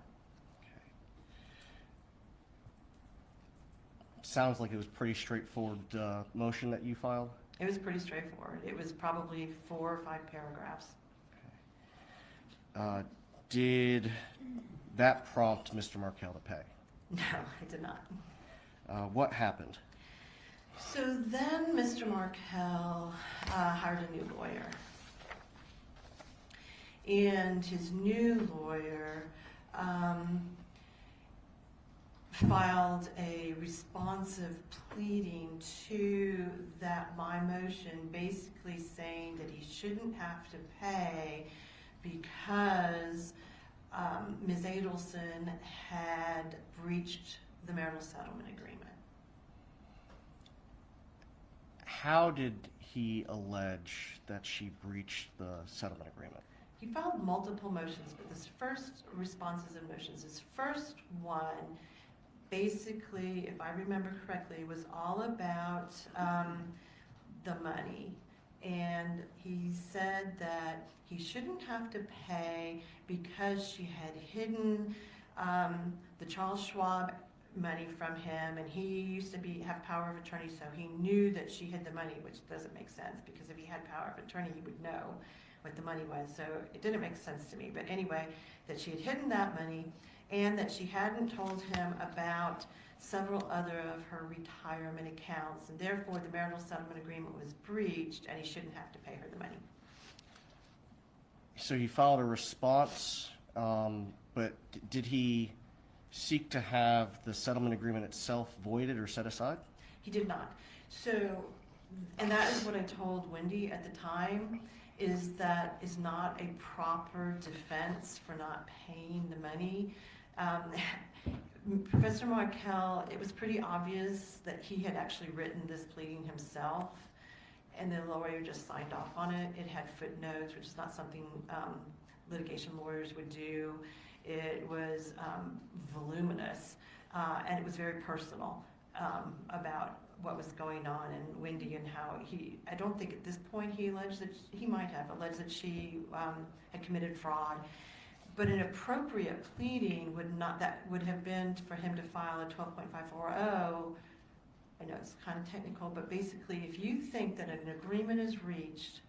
Sounds like it was pretty straightforward motion that you filed. It was pretty straightforward. It was probably 4 or 5 paragraphs. Did that prompt Mr. Markell to pay? No, I did not. What happened? So then Mr. Markell hired a new lawyer. And his new lawyer filed a responsive pleading to that my motion, basically saying that he shouldn't have to pay because Ms. Adelson had breached the marital settlement agreement. How did he allege that she breached the settlement agreement? He filed multiple motions, but this first responses and motions, his first one, basically, if I remember correctly, was all about the money. And he said that he shouldn't have to pay because she had hidden the Charles Schwab money from him, and he used to have power of attorney, so he knew that she hid the money, which doesn't make sense because if he had power of attorney, he would know what the money was. So it didn't make sense to me. But anyway, that she had hidden that money, and that she hadn't told him about several other of her retirement accounts, and therefore the marital settlement agreement was breached, and he shouldn't have to pay her the money. So he filed a response, but did he seek to have the settlement agreement itself voided or set aside? He did not. So, and that is what I told Wendy at the time, is that is not a proper defense for not paying the money. Professor Markell, it was pretty obvious that he had actually written this pleading himself, and the lawyer just signed off on it. It had footnotes, which is not something litigation lawyers would do. It was voluminous, and it was very personal about what was going on, and Wendy and how I don't think at this point he alleged that, he might have alleged that she had committed fraud. But an appropriate pleading would have been for him to file a 12.540. I know it's kind of technical, but basically if you think that an agreement is reached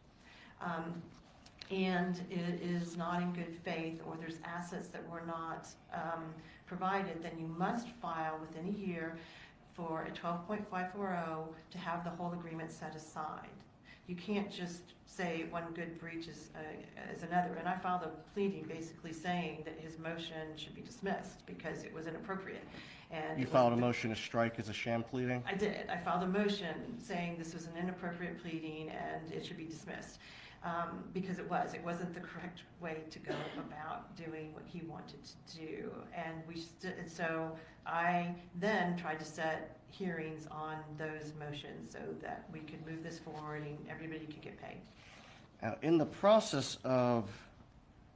and it is not in good faith, or there's assets that were not provided, then you must file within a year for a 12.540 to have the whole agreement set aside. You can't just say one good breach is another. And I filed a pleading basically saying that his motion should be dismissed because it was inappropriate. And You filed a motion to strike as a sham pleading? I did. I filed a motion saying this was an inappropriate pleading and it should be dismissed. Because it wasn't the correct way to go about doing what he wanted to do. And so I then tried to set hearings on those motions so that we could move this forward and everybody could get paid. Now, in the process of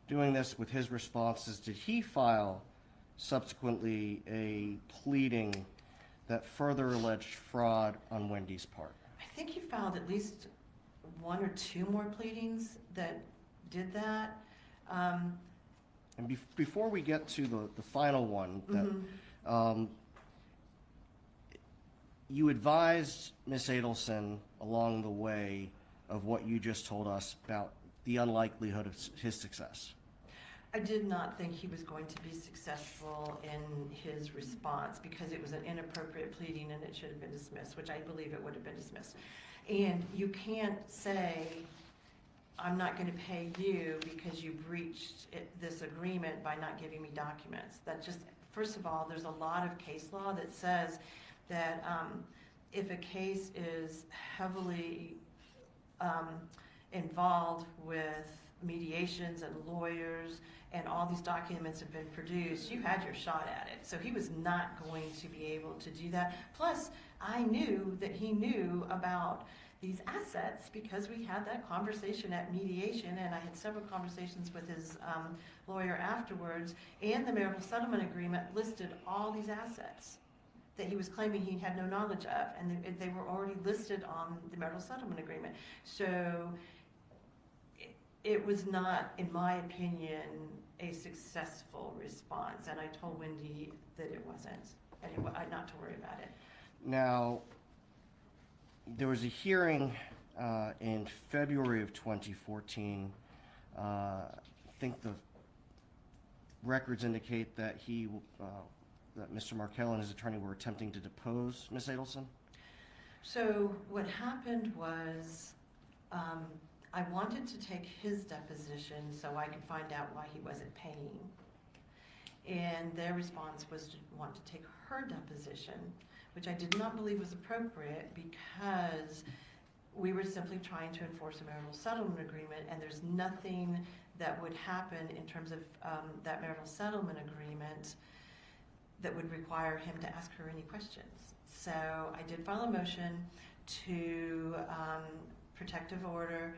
doing this with his responses, did he file subsequently a pleading that further alleged fraud on Wendy's part? I think he filed at least 1 or 2 more pleadings that did that. And before we get to the final one, that you advised Ms. Adelson along the way of what you just told us about the unlikelihood of his success. I did not think he was going to be successful in his response because it was an inappropriate pleading and it should have been dismissed, which I believe it would have been dismissed. And you can't say, I'm not going to pay you because you breached this agreement by not giving me documents. That just, first of all, there's a lot of case law that says that if a case is heavily involved with mediations and lawyers and all these documents have been produced, you had your shot at it. So he was not going to be able to do that. Plus, I knew that he knew about these assets because we had that conversation at mediation, and I had several conversations with his lawyer afterwards, and the marital settlement agreement listed all these assets that he was claiming he had no knowledge of, and they were already listed on the marital settlement agreement. So it was not, in my opinion, a successful response, and I told Wendy that it wasn't, and not to worry about it. Now, there was a hearing in February of 2014. I think the records indicate that that Mr. Markell and his attorney were attempting to depose Ms. Adelson. So what happened was, I wanted to take his deposition so I could find out why he wasn't paying. And their response was to want to take her deposition, which I did not believe was appropriate because we were simply trying to enforce a marital settlement agreement, and there's nothing that would happen in terms of that marital settlement agreement that would require him to ask her any questions. So I did file a motion to protective order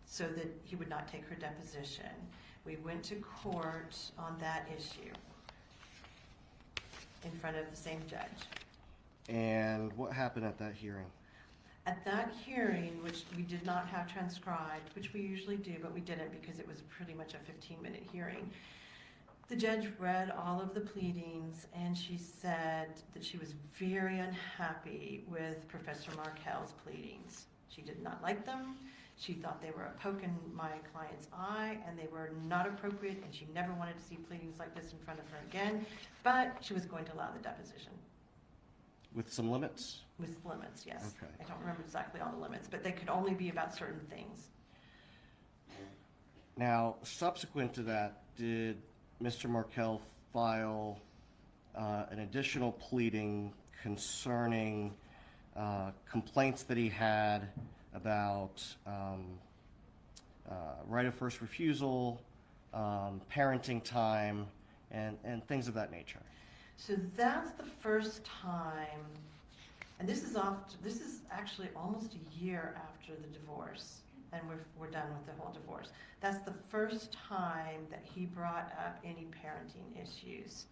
so that he would not take her deposition. We went to court on that issue in front of the same judge. And what happened at that hearing? At that hearing, which we did not have transcribed, which we usually do, but we didn't because it was pretty much a 15-minute hearing, the judge read all of the pleadings, and she said that she was very unhappy with Professor Markell's pleadings. She did not like them. She thought they were a poke in my client's eye, and they were not appropriate, and she never wanted to see pleadings like this in front of her again, but she was going to allow the deposition. With some limits? With limits, yes. Okay. I don't remember exactly all the limits, but they could only be about certain things. Now, subsequent to that, did Mr. Markell file an additional pleading concerning complaints that he had about right of first refusal, parenting time, and things of that nature? So that's the first time, and this is actually almost a year after the divorce, and we're done with the whole divorce. That's the first time that he brought up any parenting issues.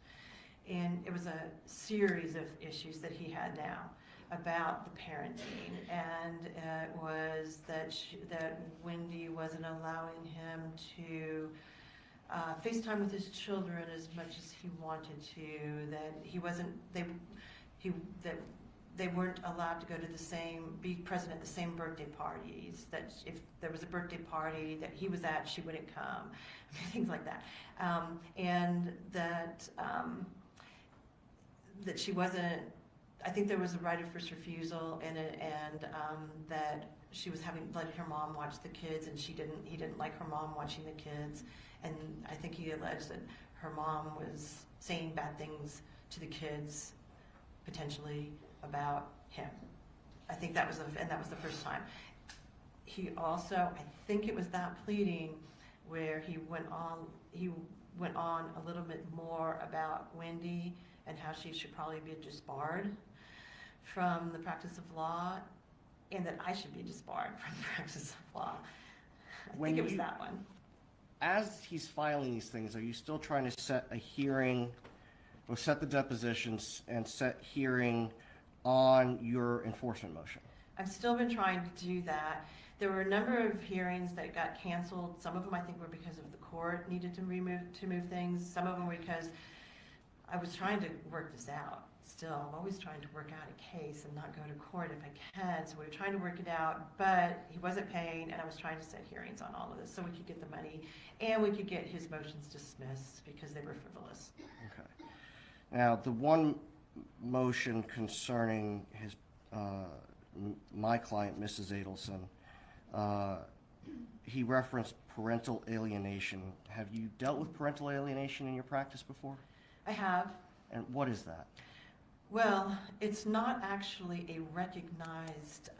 And it was a series of issues that he had now about the parenting, and it was that Wendy wasn't allowing him to FaceTime with his children as much as he wanted to, that they weren't allowed to go to be present at the same birthday parties, that if there was a birthday party that he was at, she wouldn't come, things like that. And that she wasn't, I think there was a right of first refusal in it, and that she was letting her mom watch the kids, and he didn't like her mom watching the kids. And I think he alleged that her mom was saying bad things to the kids, potentially, about him. I think that was the first time. He also, I think it was that pleading where he went on a little bit more about Wendy and how she should probably be disbarred from the practice of law, and that I should be disbarred from the practice of law. I think it was that one. As he's filing these things, are you still trying to set a hearing, or set the depositions and set hearing on your enforcement motion? I've still been trying to do that. There were a number of hearings that got canceled. Some of them I think were because of the court needed to move things. Some of them were because I was trying to work this out. Still, I'm always trying to work out a case and not go to court if I can. So we were trying to work it out, but he wasn't paying, and I was trying to set hearings on all of this so we could get the money and we could get his motions dismissed because they were frivolous. Okay. Now, the one motion concerning his my client, Mrs. Adelson, he referenced parental alienation. Have you dealt with parental alienation in your practice before? I have. And what is that? Well, it's not actually a recognized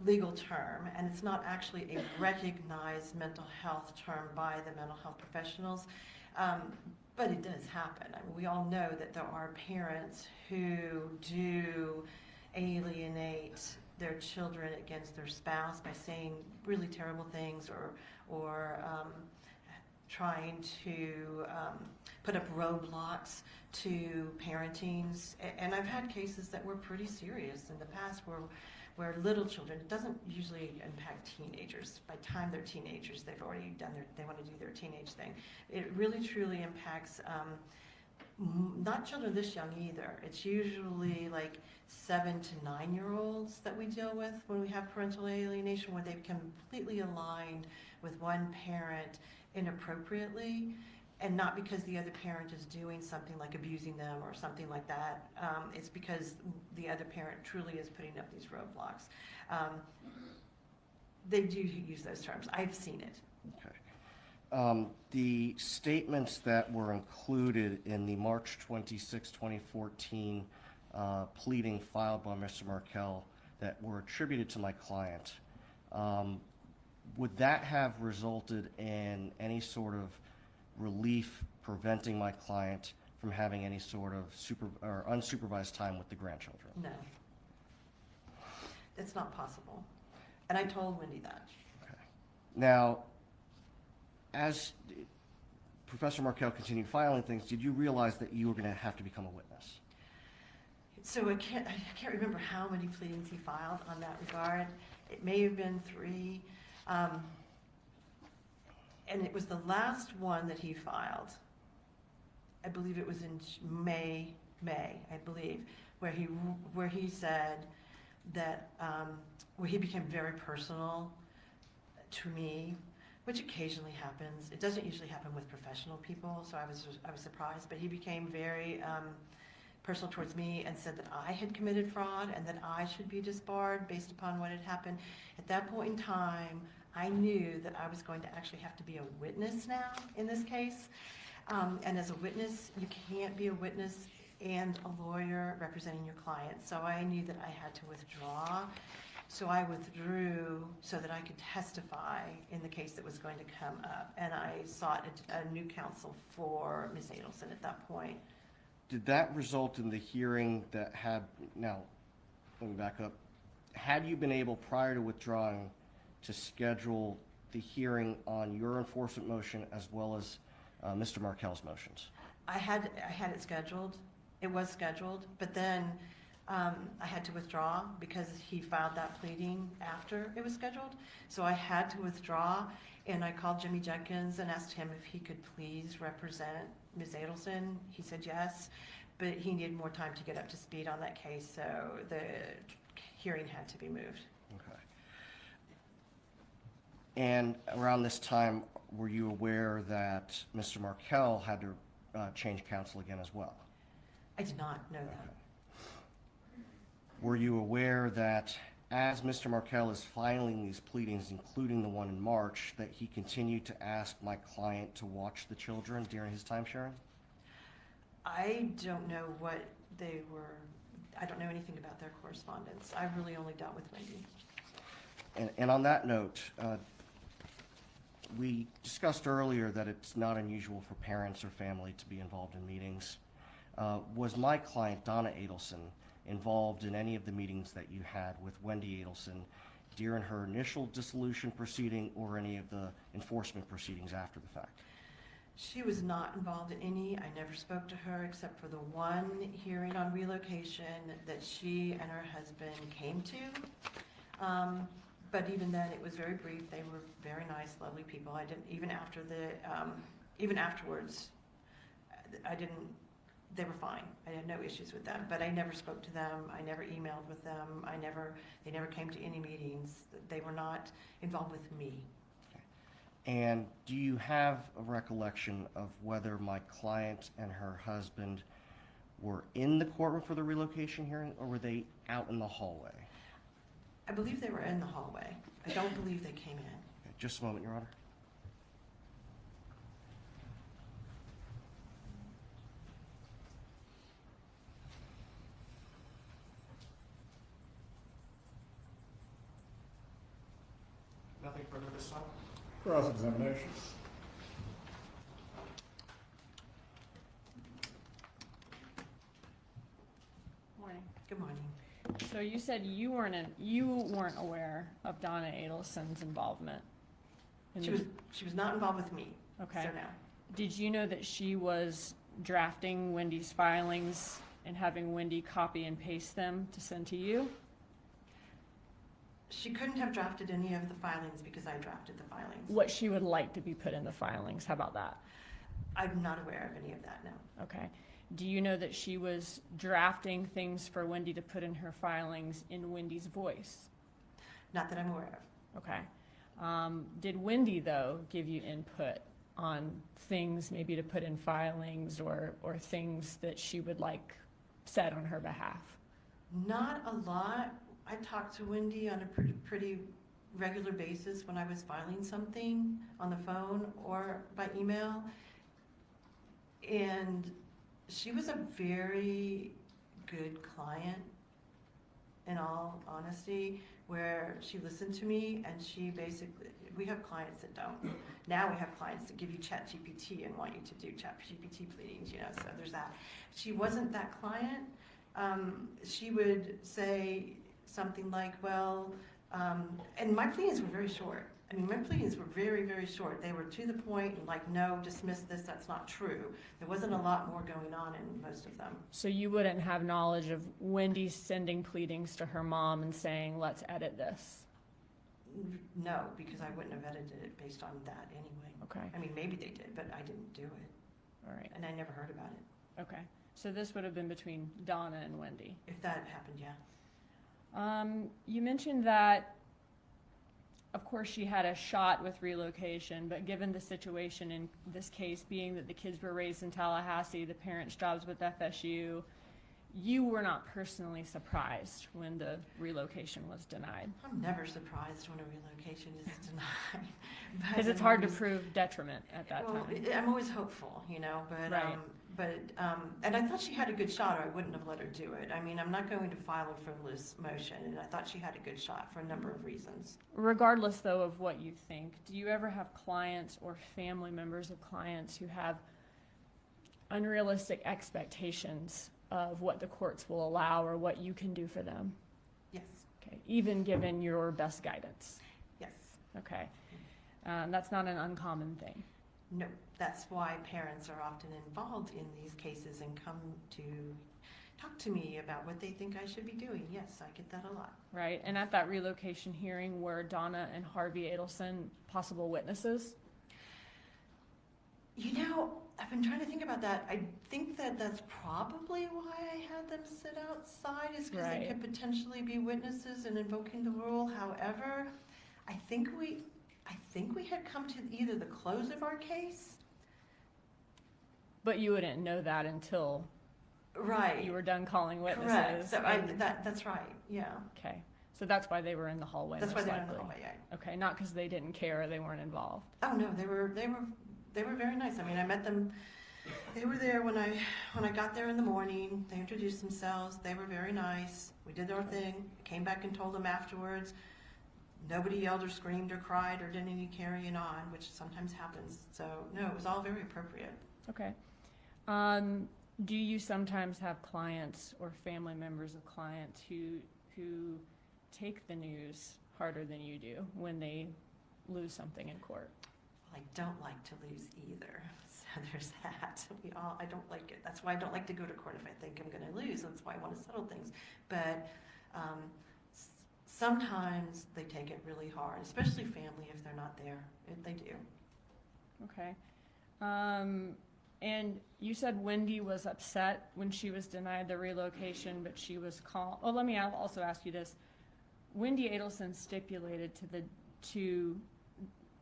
legal term, and it's not actually a recognized mental health term by the mental health professionals, but it does happen. I mean, we all know that there are parents who do alienate their children against their spouse by saying really terrible things or trying to put up roadblocks to parentings. And I've had cases that were pretty serious in the past where little children, it doesn't usually impact teenagers. By the time they're teenagers, they've already done they want to do their teenage thing. It really truly impacts not children this young either. It's usually like 7 to 9-year-olds that we deal with when we have parental alienation, where they become completely aligned with one parent inappropriately, and not because the other parent is doing something like abusing them or something like that. It's because the other parent truly is putting up these roadblocks. They do use those terms. I've seen it. Okay. The statements that were included in the March 26, 2014 pleading filed by Mr. Markell that were attributed to my client, would that have resulted in any sort of relief preventing my client from having any sort of unsupervised time with the grandchildren? No. It's not possible. And I told Wendy that. Okay. Now, as Professor Markell continued filing things, did you realize that you were going to have to become a witness? So I can't remember how many pleadings he filed on that regard. It may have been 3. And it was the last one that he filed. I believe it was in May, I believe, where he said that, where he became very personal to me, which occasionally happens. It doesn't usually happen with professional people, so I was surprised, but he became very personal towards me and said that I had committed fraud and that I should be disbarred based upon what had happened. At that point in time, I knew that I was going to actually have to be a witness now in this case. And as a witness, you can't be a witness and a lawyer representing your client. So I knew that I had to withdraw. So I withdrew so that I could testify in the case that was going to come up. And I sought a new counsel for Ms. Adelson at that point. Did that result in the hearing that had, now, let me back up. Had you been able, prior to withdrawing, to schedule the hearing on your enforcement motion as well as Mr. Markell's motions? I had it scheduled. It was scheduled, but then I had to withdraw because he filed that pleading after it was scheduled. So I had to withdraw, and I called Jimmy Jenkins and asked him if he could please represent Ms. Adelson. He said yes, but he needed more time to get up to speed on that case, so the hearing had to be moved. Okay. And around this time, were you aware that Mr. Markell had to change counsel again as well? I did not know that. Were you aware that as Mr. Markell is filing these pleadings, including the one in March, that he continued to ask my client to watch the children during his time sharing? I don't know what they were. I don't know anything about their correspondence. I really only dealt with Wendy. And on that note, we discussed earlier that it's not unusual for parents or family to be involved in meetings. Was my client, Donna Adelson, involved in any of the meetings that you had with Wendy Adelson during her initial dissolution proceeding or any of the enforcement proceedings after the fact? She was not involved in any. I never spoke to her except for the one hearing on relocation that she and her husband came to. But even then, it was very brief. They were very nice, lovely people. I didn't, even after even afterwards, they were fine. I had no issues with them, but I never spoke to them. I never emailed with them. They never came to any meetings. They were not involved with me. And do you have a recollection of whether my client and her husband were in the courtroom for the relocation hearing, or were they out in the hallway? I believe they were in the hallway. I don't believe they came in. Okay, just a moment, Your Honor. further this time? Cross-examination. Morning. Good morning. So you said you weren't aware of Donna Adelson's involvement. in She the- was not involved with me. Okay. So no. Did you know that she was drafting Wendy's filings and having Wendy copy and paste them to send to you? She couldn't have drafted any of the filings because I drafted the filings. What she would like to be put in the filings, how about that? I'm not aware of any of that, no. Okay. Do you know that she was drafting things for Wendy to put in her filings in Wendy's voice? Not that I'm aware of. Okay. Did Wendy, though, give you input on things maybe to put in filings or things that she would like said on her behalf? Not a lot. I talked to Wendy on a pretty regular basis when I was filing something on the phone or by email. And she was a very good client, in all honesty, where she listened to me and she basically, we have clients that don't. Now we have clients that give you ChatGPT and want you to do ChatGPT pleadings, so there's that. She wasn't that client. She would say something like, well, and my pleadings were very short. I mean, my pleadings were very, very short. They were to the point and like, no, dismiss this, that's not true. There wasn't a lot more going on in most of them. So you wouldn't have knowledge of Wendy sending pleadings to her mom and saying, let's edit this? No, because I wouldn't have edited it based on that anyway. Okay, I mean, maybe they did, but I didn't do it, all right, and I never heard about it. okay. So this would have been between Donna and Wendy. If that happened, yeah. You mentioned that, of course, she had a shot with relocation, but given the situation in this case being that the kids were raised in Tallahassee, the parents' jobs with FSU, you were not personally surprised when the relocation was denied. I'm never surprised when a relocation is denied. Because it's hard to prove detriment at that Well, time. I'm always hopeful, Right. And I thought she had a good shot, or I wouldn't have let her do it. I mean, I'm not going to file a frivolous motion, and I thought she had a good shot for a number of reasons. Regardless, though, of what you think, do you ever have clients or family members of clients who have unrealistic expectations of what the courts will allow or what you can do for them? Yes, Okay, even given your best guidance? yes. Okay. That's not an uncommon thing. No, that's why parents are often involved in these cases and come to talk to me about what they think I should be doing. Yes, I get that a lot. Right, and at that relocation hearing, were Donna and Harvey Adelson possible witnesses? I've been trying to think about that. I think that that's probably why I had them sit outside, is because Right. they could potentially be witnesses in invoking the rule. However, I think we had come to either the close of our case. But you wouldn't know that until Right. you were done calling witnesses. Correct. So and- that's right. Yeah. Okay, so that's why they were in the hallway, That's why most they're in the likely. hallway. Yeah. Okay, not because they didn't care or they weren't involved. Oh no, they were very nice. I mean, I met them. They were there when I got there in the morning. They introduced themselves. They were very nice. We did our thing. I came back and told them afterwards. Nobody yelled or screamed or cried or did any carrying on, which sometimes happens. So no, it was all very appropriate. Okay. Do you sometimes have clients or family members of clients who take the news harder than you do when they lose something in court? Well, I don't like to lose either. So there's that. I don't like it. That's why I don't like to go to court if I think I'm going to lose. That's why I want to settle things. But sometimes they take it really hard, especially family if they're not there. They do. Okay. And you said Wendy was upset when she was denied the relocation, but she was calm. Oh, let me also ask you this. Wendy Adelson stipulated to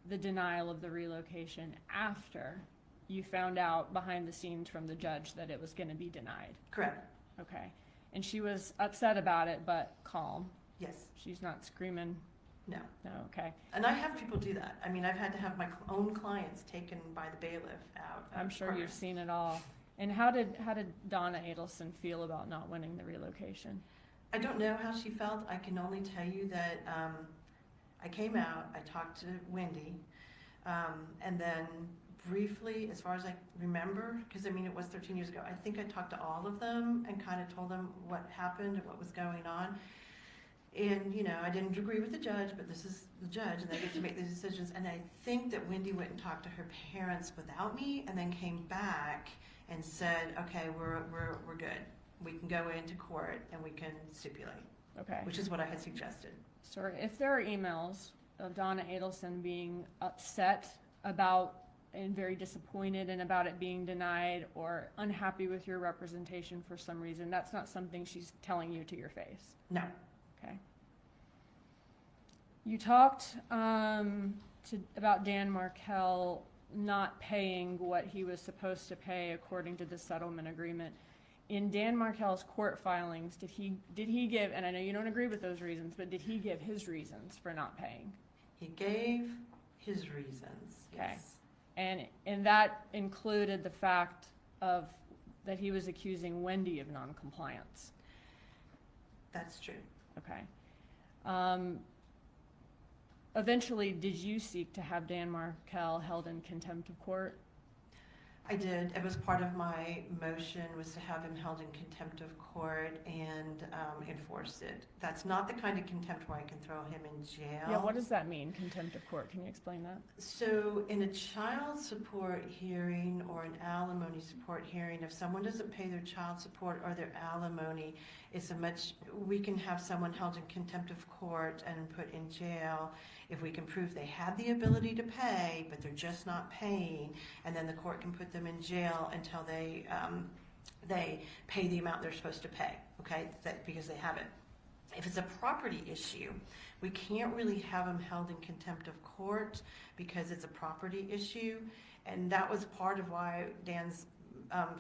the denial of the relocation after you found out behind the scenes from the judge that it was going to be denied. Correct. Okay. And she was upset about it, but calm. Yes. She's not screaming. No. No, okay. And I have people do that. I mean, I've had to have my own clients taken by the bailiff out. I'm sure court. you've seen it all. And how did Donna Adelson feel about not winning the relocation? I don't know how she felt. I can only tell you that I came out, I talked to Wendy, and then briefly, as far as I remember, because I mean, it was 13 years ago, I think I talked to all of them and kind of told them what happened and what was going on. And, you know, I didn't agree with the judge, but this is the judge, and they get to make these decisions. And I think that Wendy went and talked to her parents without me, and then came back and said, okay, we're good. We can go into court and we can stipulate, Okay. which is what I had suggested. So if there are emails of Donna Adelson being upset about and very disappointed and about it being denied or unhappy with your representation for some reason, that's not something she's telling you to your face. No. Okay. You talked about Dan Markell not paying what he was supposed to pay according to the settlement agreement. In Dan Markell's court filings, did he give, and I know you don't agree with those reasons, but did he give his reasons for not paying? He gave his reasons, Okay. yes. And that included the fact of that he was accusing Wendy of noncompliance. That's true. Okay. Eventually, did you seek to have Dan Markell held in contempt of court? I did. It was part of my motion, was to have him held in contempt of court and enforce it. That's not the kind of contempt where I can throw him in jail. Yeah, what does that mean, contempt of court? Can you explain that? So in a child support hearing or an alimony support hearing, if someone doesn't pay their child support or their alimony, we can have someone held in contempt of court and put in jail if we can prove they have the ability to pay, but they're just not paying, and then the court can put them in jail until they pay the amount they're supposed to pay, okay, because they haven't. If it's a property issue, we can't really have them held in contempt of court because it's a property issue, and that was part of why Dan's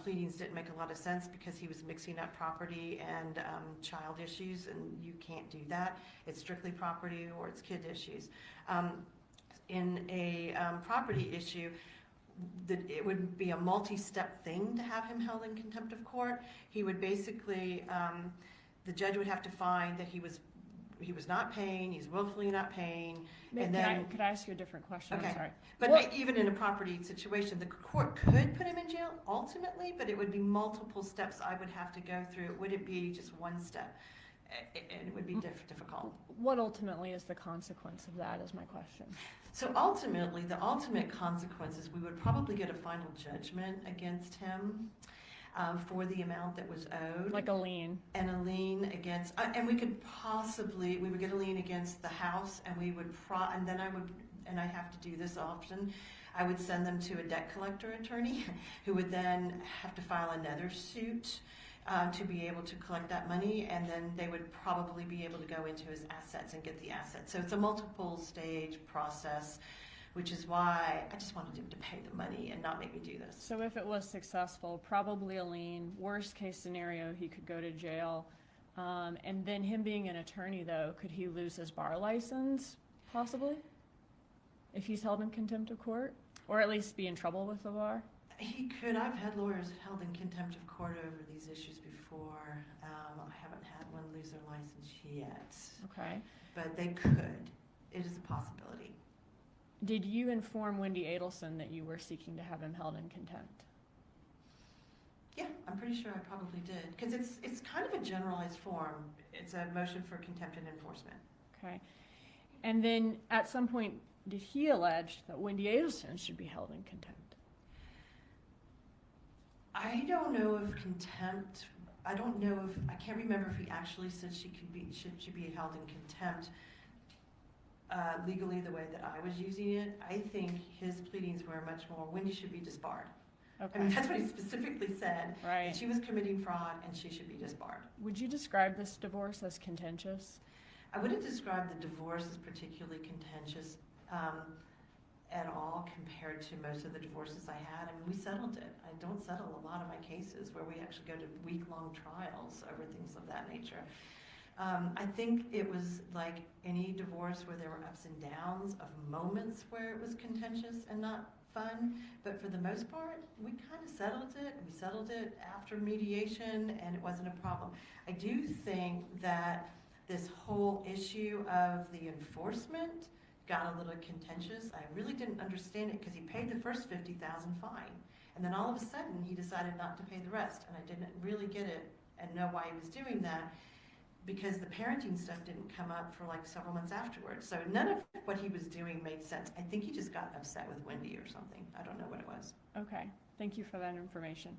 pleadings didn't make a lot of sense, because he was mixing up property and child issues, and you can't do that. It's strictly property or it's kid issues. In a property issue, it would be a multi-step thing to have him held in contempt of court. He would basically, the judge would have to find that he was not paying, he's willfully not paying, and then. Could I ask you a different question? Okay. I'm sorry. But even in a property situation, the court could put him in jail ultimately, but it would be multiple steps I would have to go through. It wouldn't be just one step, and it would be difficult. What ultimately is the consequence of that is my question. So ultimately, the ultimate consequences, we would probably get a final judgment against him for the amount that was owed. Like a lien. And a lien against, and we would get a lien against the house, and and I have to do this often, I would send them to a debt collector attorney who would then have to file another suit to be able to collect that money, and then they would probably be able to go into his assets and get the assets. So it's a multiple stage process, which is why I just wanted him to pay the money and not make me do this. So if it was successful, probably a lien, worst case scenario, he could go to jail. And then him being an attorney, though, could he lose his bar license, possibly? If he's held in contempt of court? Or at least be in trouble with the bar? He could. I've had lawyers held in contempt of court over these issues before. I haven't had one lose their license yet. Okay. But they could. It is a possibility. Did you inform Wendy Adelson that you were seeking to have him held in contempt? Yeah, I'm pretty sure I probably did. Because it's kind of a generalized form. It's a motion for contempt and enforcement. Okay. And then at some point, did he allege that Wendy Adelson should be held in contempt? I don't know if contempt, I can't remember if he actually said she be held in contempt legally the way that I was using it. I think his pleadings were much more, Wendy should be disbarred. Okay. I mean, that's what he specifically said. Right. That she was committing fraud and she should be disbarred. Would you describe this divorce as contentious? I wouldn't describe the divorce as particularly contentious at all compared to most of the divorces I had. I mean, we settled it. I don't settle a lot of my cases where we actually go to week-long trials over things of that nature. I think it was like any divorce where there were ups and downs of moments where it was contentious and not fun, but for the most part, we kind of settled it. We settled it after mediation, and it wasn't a problem. I do think that this whole issue of the enforcement got a little contentious. I really didn't understand it because he paid the first $50,000 fine. And then all of a sudden, he decided not to pay the rest. And I didn't really get it and know why he was doing that, because the parenting stuff didn't come up for like several months afterwards. So none of what he was doing made sense. I think he just got upset with Wendy or something. I don't know what it was. Okay, thank you for that information.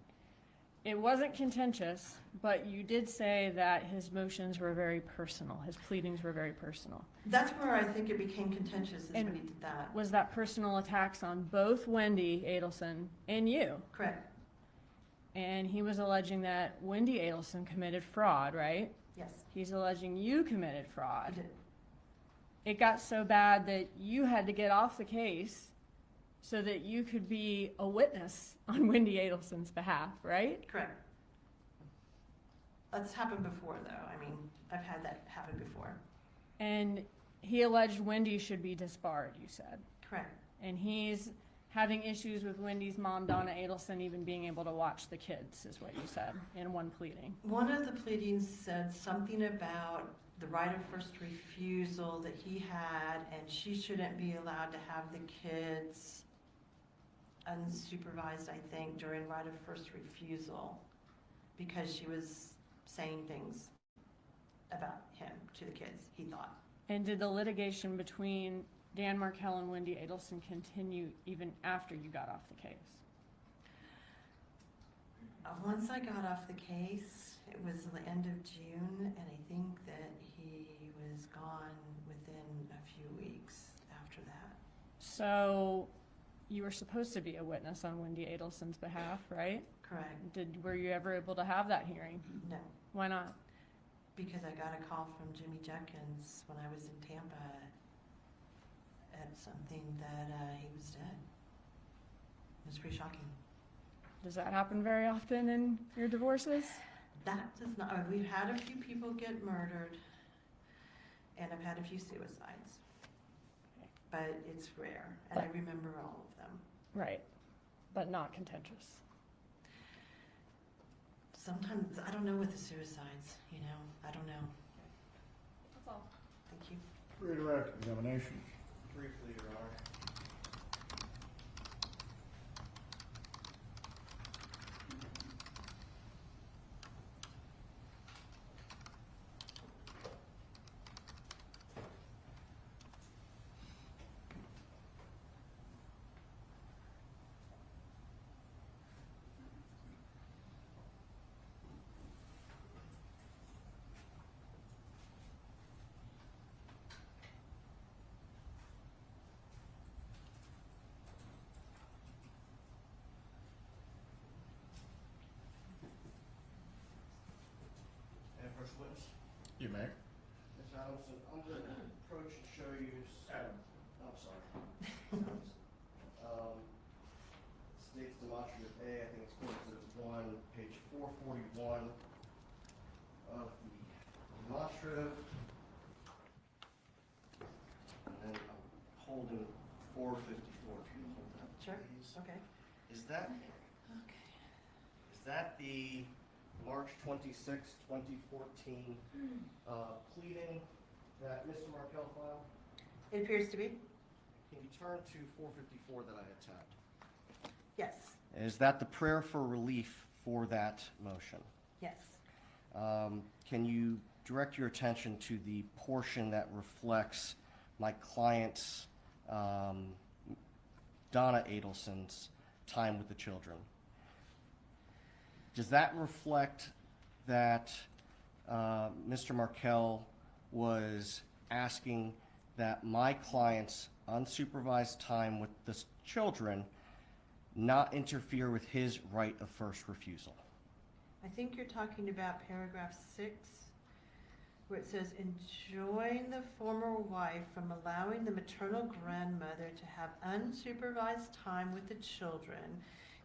It wasn't contentious, but you did say that his motions were very personal, his pleadings were very personal. That's where I think it became contentious, is And when he did that. Was that personal attacks on both Wendy Adelson and you? Correct. And he was alleging that Wendy Adelson committed fraud, right? Yes, He's alleging you committed he fraud. did. It got so bad that you had to get off the case so that you could be a witness on Wendy Adelson's behalf, right? Correct. That's happened before, though. I mean, I've had that happen before. And he alleged Wendy should be disbarred, you said. Correct. And he's having issues with Wendy's mom, Donna Adelson, even being able to watch the kids, is what you said in one pleading. One of the pleadings said something about the right of first refusal that he had, and she shouldn't be allowed to have the kids unsupervised, I think, during right of first refusal, because she was saying things about him to the kids, he thought. And did the litigation between Dan Markell and Wendy Adelson continue even after you got off the case? Once I got off the case, it was the end of June, and I think that he was gone within a few weeks after that. So you were supposed to be a witness on Wendy Adelson's behalf, right? Correct. Were you ever able to have that hearing? No, Why not? because I got a call from Jimmy Jenkins when I was in Tampa at something that he was dead. It was pretty shocking. Does that happen very often in your divorces? That does not, we've had a few people get murdered, and I've had a few suicides. But it's rare, and I remember all of them. Right, but not contentious. Sometimes, I don't know with the suicides, you know, I don't know. That's all. Thank you. Redirect examination. Briefly, Your Honor. And first witness. You may. Ms. Adelson, I'm going to approach and show you, I'm sorry. States demonstrative A, I think it's Court Exhibit 1, page 441 of the demonstrative. And then I'm holding 454, if you can hold that, Sure. please. Okay. Is that the March 26, 2014 pleading that Mr. Markell filed? It appears to be. Can you turn to 454 that I had tabbed? Yes, Is that the prayer for relief for that motion? yes. Can you direct your attention to the portion that reflects my client's, Donna Adelson's, time with the children? Does that reflect that Mr. Markell was asking that my client's unsupervised time with the children not interfere with his right of first refusal? I think you're talking about paragraph 6, where it says, enjoin the former wife from allowing the maternal grandmother to have unsupervised time with the children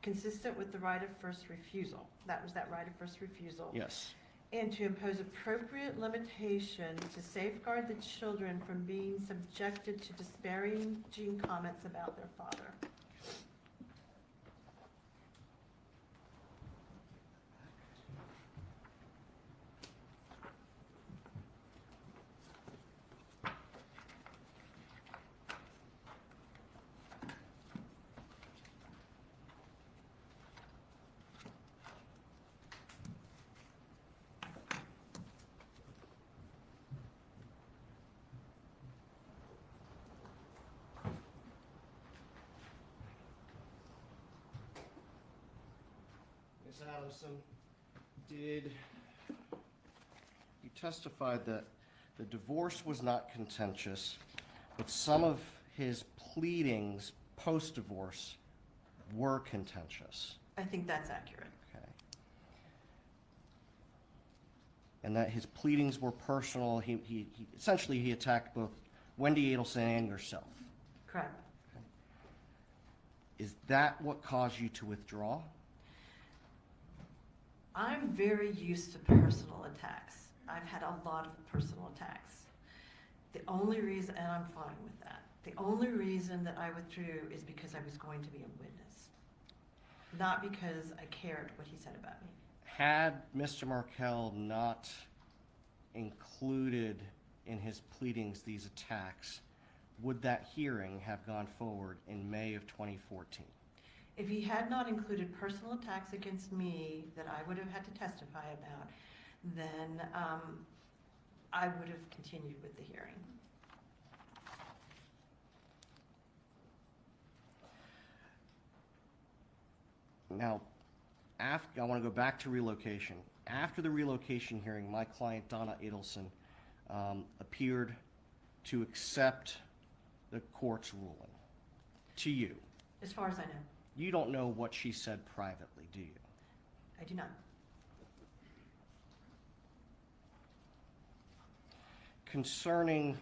consistent with the right of first refusal. That was that right of first refusal. Yes. And to impose appropriate limitations to safeguard the children from being subjected to disparaging comments about their father. Ms. Adamson, did you testified that the divorce was not contentious, but some of his pleadings post-divorce were contentious? I think that's accurate. Okay. And that his pleadings were personal. He essentially he attacked both Wendy Adelson and yourself. Correct. Is that what caused you to withdraw? I'm very used to personal attacks. I've had a lot of personal attacks. The only reason, and I'm fine with that, the only reason that I withdrew is because I was going to be a witness, not because I cared what he said about me. Had Mr. Markell not included in his pleadings these attacks, would that hearing have gone forward in May of 2014? If he had not included personal attacks against me that I would have had to testify about, then I would have continued with the hearing. Now, I want to go back to relocation. After the relocation hearing, my client, Donna Adelson, appeared to accept the court's ruling. To you. As far as I know, You don't know what she said privately, do you? I do not. Concerning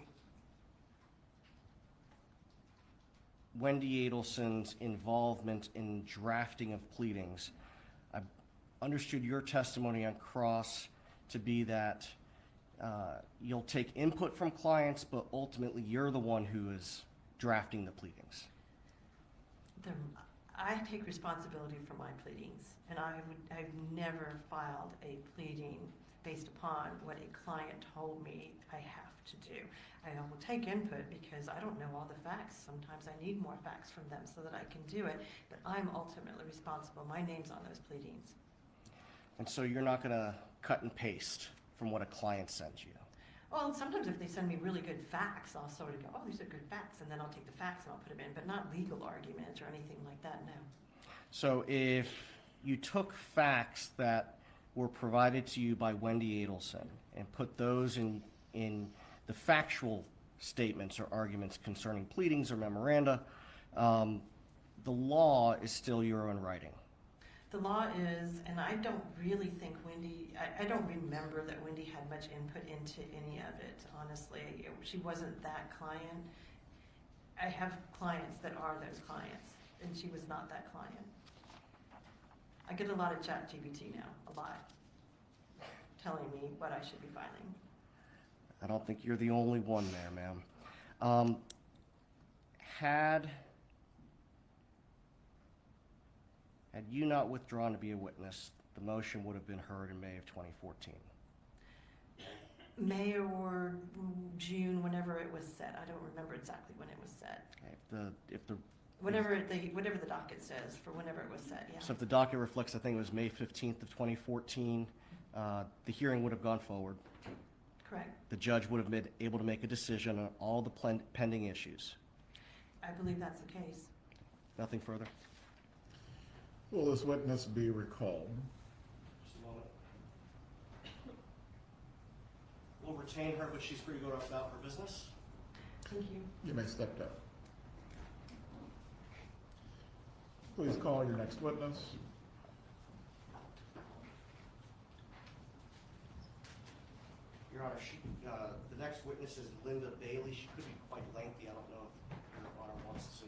Wendy Adelson's involvement in drafting of pleadings, I understood your testimony on cross to be that you'll take input from clients, but ultimately you're the one who is drafting the pleadings. I take responsibility for my pleadings, and I've never filed a pleading based upon what a client told me I have to do. I will take input because I don't know all the facts. Sometimes I need more facts from them so that I can do it, but I'm ultimately responsible. My name's on those pleadings. And so you're not going to cut and paste from what a client sends you. Well, sometimes if they send me really good facts, I'll sort of go, oh, these are good facts, and then I'll take the facts and I'll put them in, but not legal arguments or anything like that, no. So if you took facts that were provided to you by Wendy Adelson and put those in the factual statements or arguments concerning pleadings or memoranda, the law is still your own writing. The law is, and I don't really think Wendy, I don't remember that Wendy had much input into any of it, honestly. She wasn't that client. I have clients that are those clients, and she was not that client. I get a lot of ChatGPT now, a lot, telling me what I should be filing. I don't think you're the only one there, ma'am. Had you not withdrawn to be a witness, the motion would have been heard in May of 2014. May or June, whenever it was set. I don't remember exactly when it was set. Okay, Whatever the docket says for whenever it was set, yeah. So if the docket reflects, I think it was May 15th of 2014, the hearing would have gone forward. Correct. The judge would have been able to make a decision on all the pending issues. I believe that's the case. Nothing further? Will this witness be recalled? Just a moment. We'll retain her, but she's free to go about her business. Thank you. You may step down. Please call your next witness. Your Honor, the next witness is Linda Bailey. She could be quite lengthy. I don't know if Your Honor wants to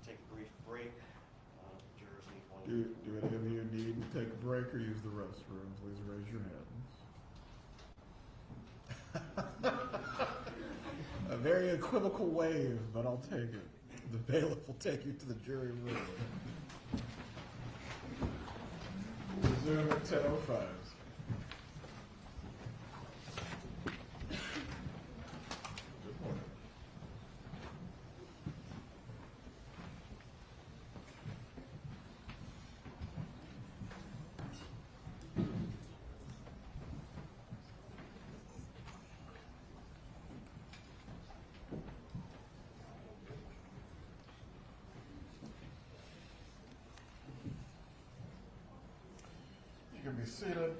take a brief break. Jurors need one. Do any of you need to take a break or use the restroom? Please raise your hands. A very equivocal wave, but I'll take it. The bailiff will take you to the jury room. Resume at 10:05. Good morning. seated.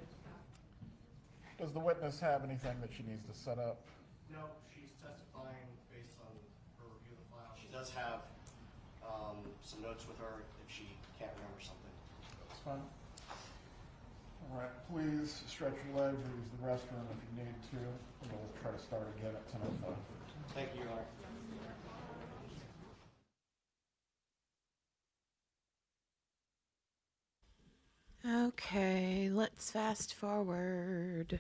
Does the witness have anything that she needs to set up? No, she's testifying based on her review of the file. She does have some notes with her if she can't remember something. That's fine. All right, please stretch your legs or use the restroom if you need to. And we'll try to start again at 10:05. Thank you, Your Honor. Okay, let's fast forward.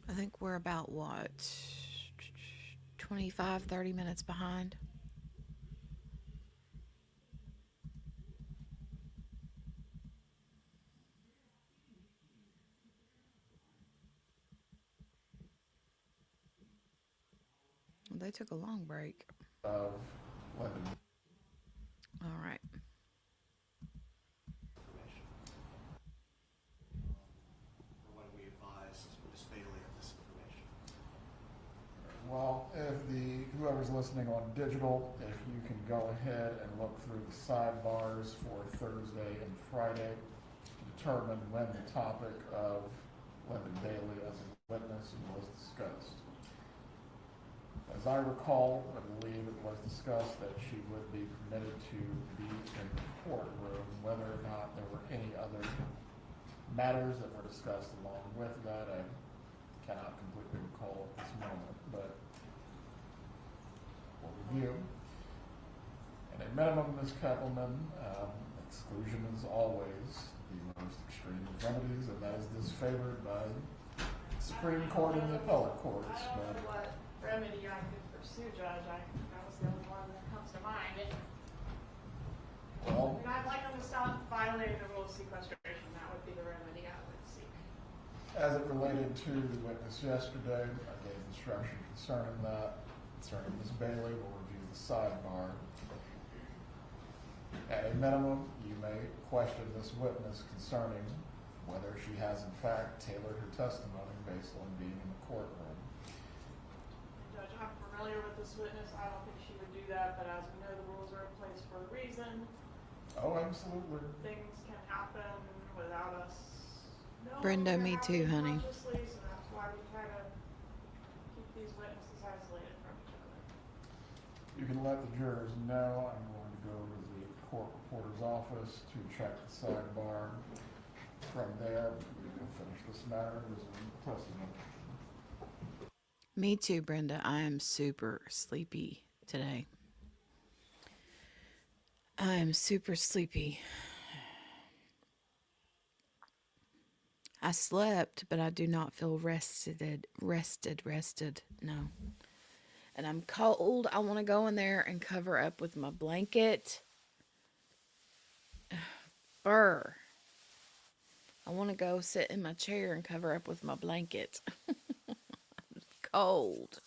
I think we're about what? 25, 30 minutes behind. They took a long break. Of London. All right. Information. Or when we advise Ms. Bailey of this information. Well, if whoever's listening on digital, if you can go ahead and look through the sidebars for Thursday and Friday to determine when the topic of Lyndon Bailey as a witness was discussed. As I recall, I believe it was discussed that she would be permitted to be in the courtroom, whether or not there were any other matters that were discussed along with that. I cannot completely recall at this moment, but we'll review. And at minimum, Ms. Keppelman, exclusion is always the most extreme of remedies, and that is disfavored by the Supreme Court and the appellate courts. I don't know what remedy I could pursue, Judge. That was the only one that comes to mind. Well, And I'd like them to stop violating the rule of sequestration. That would be the remedy I would seek. as it related to the witness yesterday, I gave instruction concerning that. Concerning Ms. Bailey, we'll review the sidebar. At a minimum, you may question this witness concerning whether she has in fact tailored her testimony based on being in the courtroom. Judge, I'm familiar with this witness. I don't think she would do that, but as we know, the rules are in place for a reason. Oh, absolutely. Things can happen without us knowing. Brenda, they're me too, happening honey. consciously, so that's why we try to keep these witnesses isolated from each other. You can let the jurors know I'm going to go to the court reporter's office to check the sidebar. From there, we will finish this matter and resume testimony. Me too, Brenda. I am super sleepy today. I am super sleepy. I slept, but I do not feel rested. No. And I'm cold. I want to go in there and cover up with my blanket. Brr. I want to go sit in my chair and cover up with my blanket. Cold.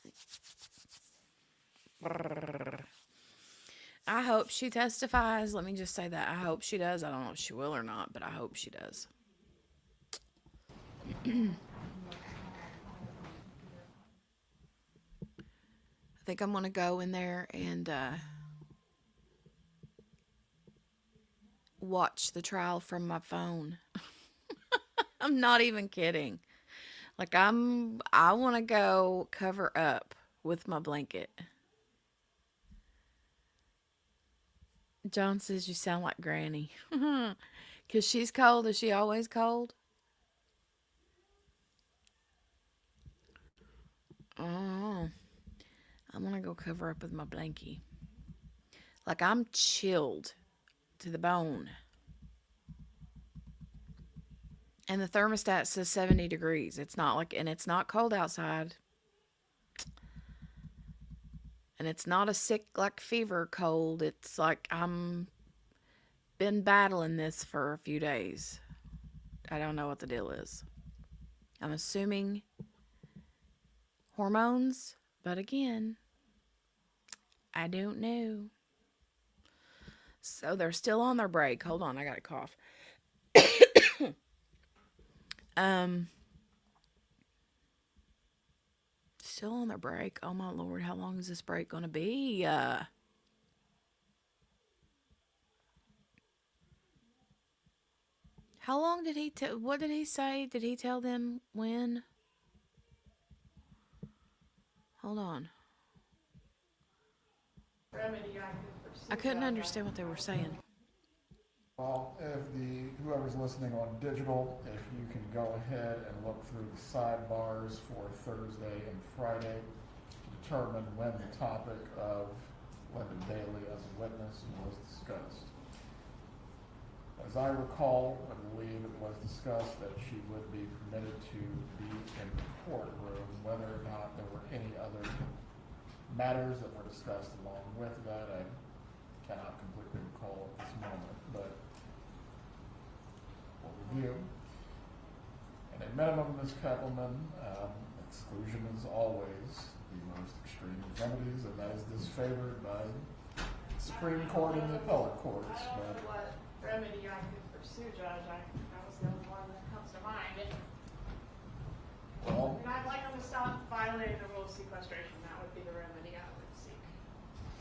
Brr. I hope she testifies. Let me just say that. I hope she does. I don't know if she will or not, but I hope she does. I think I'm going to go in there and watch the trial from my phone. I'm not even kidding. Like I want to go cover up with my blanket. John says you sound like Granny. Because she's cold. Is she always cold? Oh. I'm going to go cover up with my blankie. Like I'm chilled to the bone. And the thermostat says 70 degrees. It's not like, and it's not cold outside. And it's not a sick, like fever cold. It's like I'm been battling this for a few days. I don't know what the deal is. I'm assuming hormones, but again, I don't know. So they're still on their break. Hold on, I got a cough. Still on their break. Oh my Lord, how long is this break gonna be? How long did he tell? What did he say? Did he tell them when? Hold on. Remedy I could pursue. I couldn't Judge. understand what they were saying. Well, if whoever's listening on digital, if you can go ahead and look through the sidebars for Thursday and Friday to determine when the topic of Linda Bailey as a witness was discussed. As I recall, I believe it was discussed that she would be permitted to be in the courtroom, whether or not there were any other matters that were discussed along with that. I cannot completely recall at this moment, but we'll review. And at minimum, Ms. Keppelman, exclusion is always the most extreme of remedies, and that is disfavored by the Supreme Court and the appellate courts. I don't know what remedy I could pursue, Judge. That was the only one that comes to mind. Well, And I'd like them to stop violating the rule of sequestration. That would be the remedy I would seek.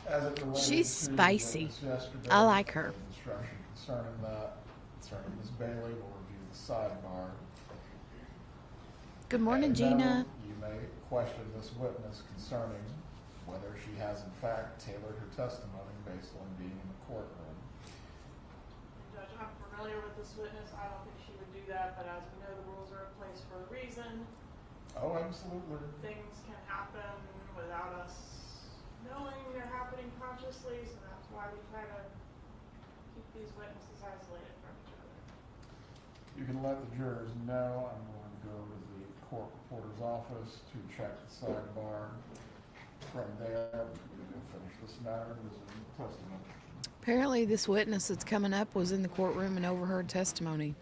as it related She's to the spicy. witness yesterday, I like her. there was instruction concerning that, concerning Ms. Bailey, we'll review the sidebar. Good morning, At a minimum, Gina. you may question this witness concerning whether she has in fact tailored her testimony based on being in the courtroom. Judge, I'm familiar with this witness. I don't think she would do that, but as we know, the rules are in place for a reason. Oh, absolutely. Things can happen without us knowing they're happening consciously, so that's why we try to keep these witnesses isolated from each other. You can let the jurors know. I'm going to go to the court reporter's office to check the sidebar. From there, we will finish this matter and resume testimony. Apparently, this witness that's coming up was in the courtroom and overheard testimony.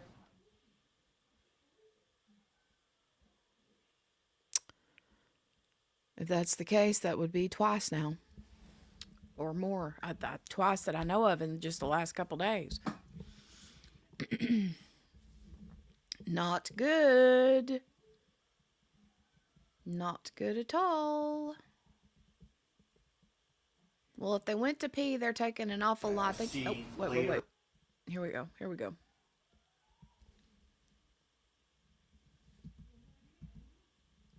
If that's the case, that would be twice now. Or more. Twice that I know of in just the last couple days. Not good. Not good at all. Well, if they went to pee, they're taking an awful lot. See Wait. later. Here we go.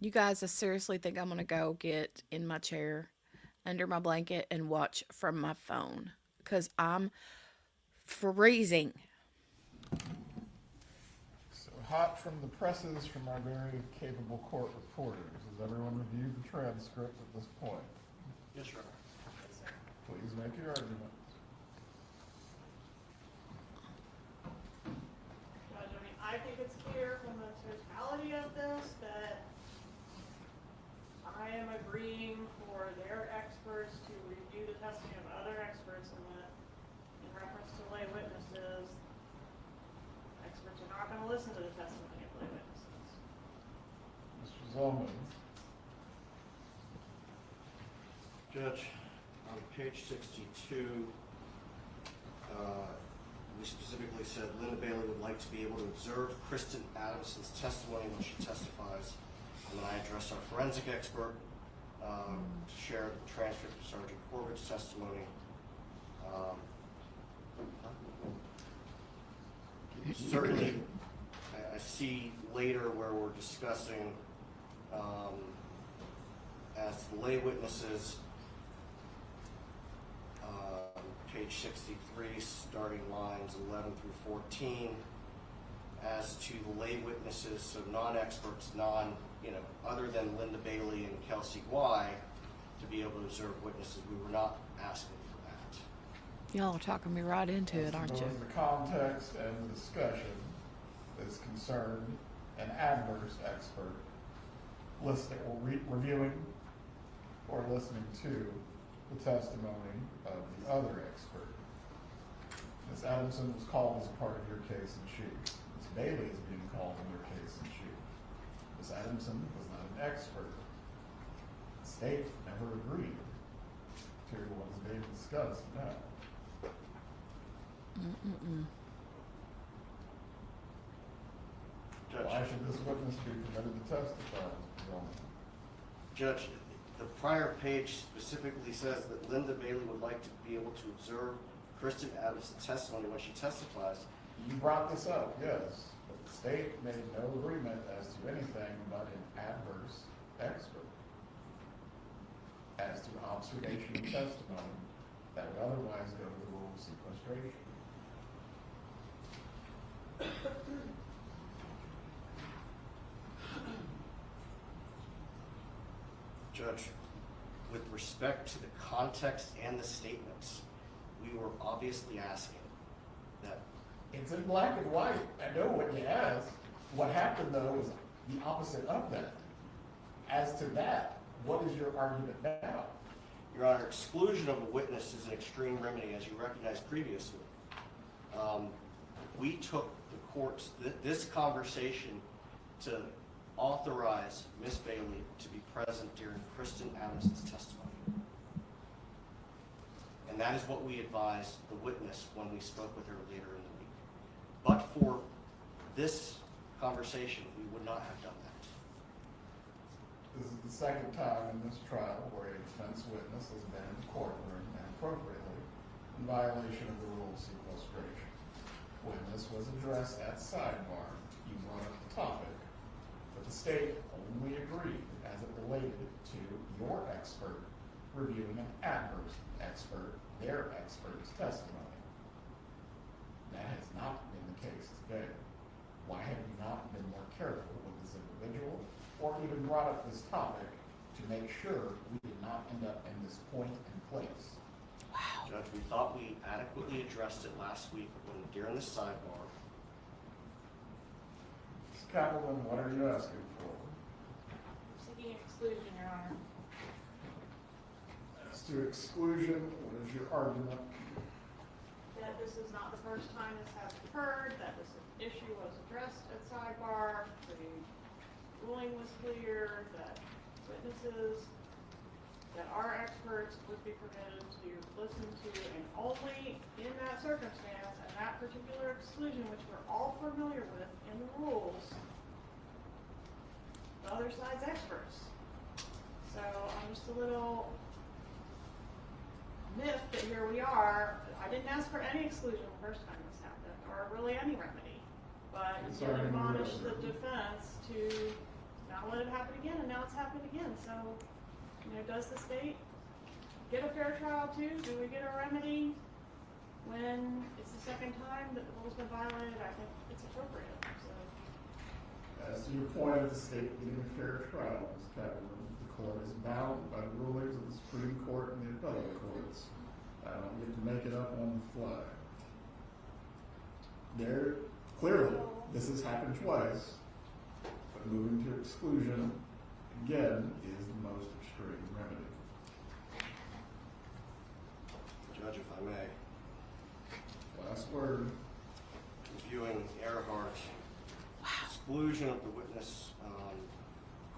You guys, I seriously think I'm going to go get in my chair, under my blanket, and watch from my phone. Because I'm freezing. So hot from the presses from our very capable court reporters. Has everyone reviewed the transcript at this point? Yes, Your Honor. Please make your argument. Judge, I mean, I think it's clear from the totality of this that I am agreeing for their experts to review the testimony of other experts, and that in reference to lay witnesses, experts are not going to listen to the testimony of lay witnesses. Mr. Zolman. Judge, on page 62, we specifically said Linda Bailey would like to be able to observe Kristen Adamson's testimony when she testifies. And then I addressed our forensic expert to share the transcript of Sergeant Corbett's testimony. Certainly, I see later where we're discussing as the lay witnesses, page 63, starting lines 11 through 14, as to the lay witnesses, so non-experts, other than Linda Bailey and Kelsey Y, to be able to observe witnesses. We were not asking for that. Y'all are talking me right into it, aren't you? Suppose the context and the discussion is concerned an adverse expert listening or reviewing or listening to the testimony of the other expert. Ms. Adamson was called as a part of your case in chief. Ms. Bailey is being called in your case in chief. Ms. Adamson was not an expert. The state never agreed to what is being discussed now. Why should this witness be permitted to testify, Mr. Zolman? Judge, the prior page specifically says that Linda Bailey would like to be able to observe Kristen Adamson's testimony when she testifies. You brought this up, yes, but the state made no agreement as to anything but an adverse expert as to observation and testimony that would otherwise go to the rule of sequestration. Judge, with respect to the context and the statements, we were obviously asking that It's in black and white. I know what you asked. What happened though was the opposite of that. As to that, what is your argument now? Your Honor, exclusion of a witness is an extreme remedy, as you recognized previously. We took the court's, this conversation to authorize Ms. Bailey to be present during Kristen Adamson's testimony. And that is what we advised the witness when we spoke with her later in the week. But for this conversation, we would not have done that. This is the second time in this trial where a defense witness has been in the courtroom and appropriately in violation of the rule of sequestration. Witness was addressed at sidebar. You brought up the topic, but the state only agreed as it related to your expert reviewing an adverse expert, their expert's testimony. That has not been the case today. Why have you not been more careful with this individual or even brought up this topic to make sure we did not end up in this point and place? Judge, we thought we adequately addressed it last week during the sidebar. Ms. Kaplan, what are you asking for? Seeking exclusion, Your Honor. As to exclusion, what is your argument? That this is not the first time this has occurred, that this issue was addressed at sidebar, the ruling was clear, that witnesses, that our experts would be permitted to listen to, and only in that circumstance, and that particular exclusion, which we're all familiar with in the rules, the other side's experts. So I'm just a little miffed that here we are. I didn't ask for any exclusion the first time this happened, or really any remedy, but It's you already been admonished the read. defense to not let it happen again, and now it's happened again. So, you know, does the state get a fair trial too? Do we get a remedy when it's the second time that the rule's been violated? I think it's appropriate. So, As to your point of the state getting a fair trial, Ms. Kaplan, the court is bound by the rulings of the Supreme Court and the appellate courts. I don't get to make it up on the fly. Clearly, this has happened twice, but moving to exclusion, again, is the most extreme remedy. Judge, if I may, Last word. reviewing Earhart, exclusion of the witness,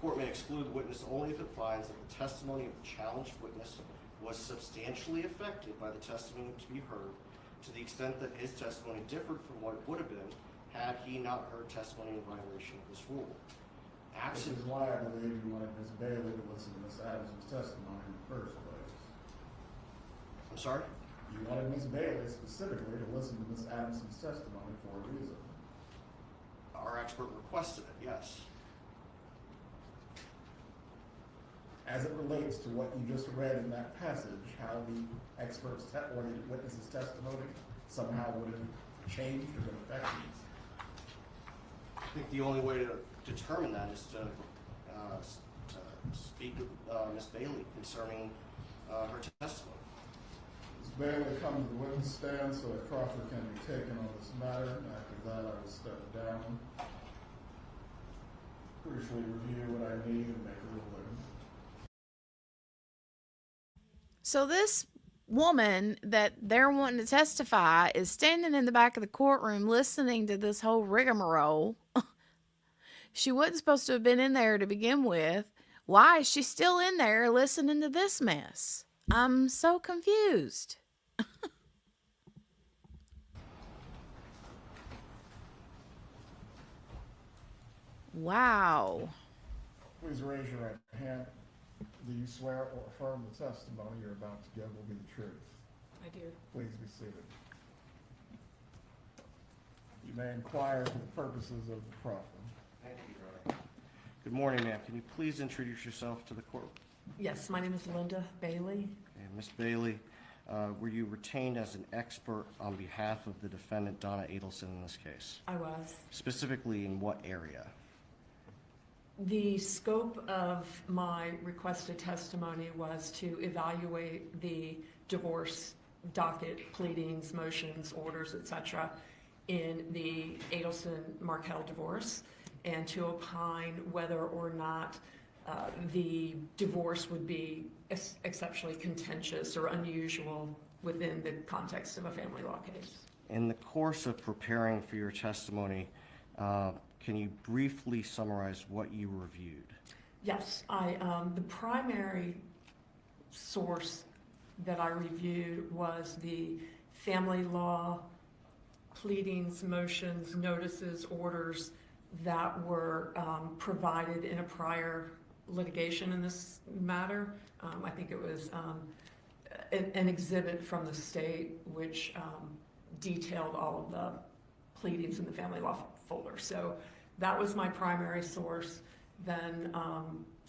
court may exclude the witness only if it finds that the testimony of the challenged witness was substantially affected by the testimony to be heard, to the extent that his testimony differed from what it would have been had he not heard testimony in violation of this rule. Which Absent, is why I believe you wanted Ms. Bailey to listen to Ms. Adamson's testimony in the first place. I'm sorry? You wanted Ms. Bailey specifically to listen to Ms. Adamson's testimony for a reason. Our expert requested it, yes. As it relates to what you just read in that passage, how the expert's or the witness's testimony somehow would have changed or been affected. I think the only way to determine that is to speak with Ms. Bailey concerning her testimony. Ms. Bailey, come to the witness stand so that Crawford can be taken on this matter. After that, I will step down, briefly review what I need, and make a ruling. So this woman that they're wanting to testify is standing in the back of the courtroom listening to this whole rigmarole. She wasn't supposed to have been in there to begin with. Why is she still in there listening to this mess? I'm so confused. Wow. Please raise your right hand. Do you swear or affirm the testimony you're about to give will be the truth? I do. Please be seated. You may inquire for the purposes of the proffer. Thank you, Your Honor. Good morning, ma'am. Can you please introduce yourself to the court? Yes, my name is Linda Bailey. And Ms. Bailey, were you retained as an expert on behalf of the defendant, Donna Adelson, in this case? I was. Specifically in what area? The scope of my requested testimony was to evaluate the divorce docket, pleadings, motions, orders, etc., in the Adelson-Markell divorce, and to opine whether or not the divorce would be exceptionally contentious or unusual within the context of a family law case. In the course of preparing for your testimony, can you briefly summarize what you reviewed? Yes, the primary source that I reviewed was the family law pleadings, motions, notices, orders that were provided in a prior litigation in this matter. I think it was an exhibit from the state which detailed all of the pleadings in the family law folder. So that was my primary source. Then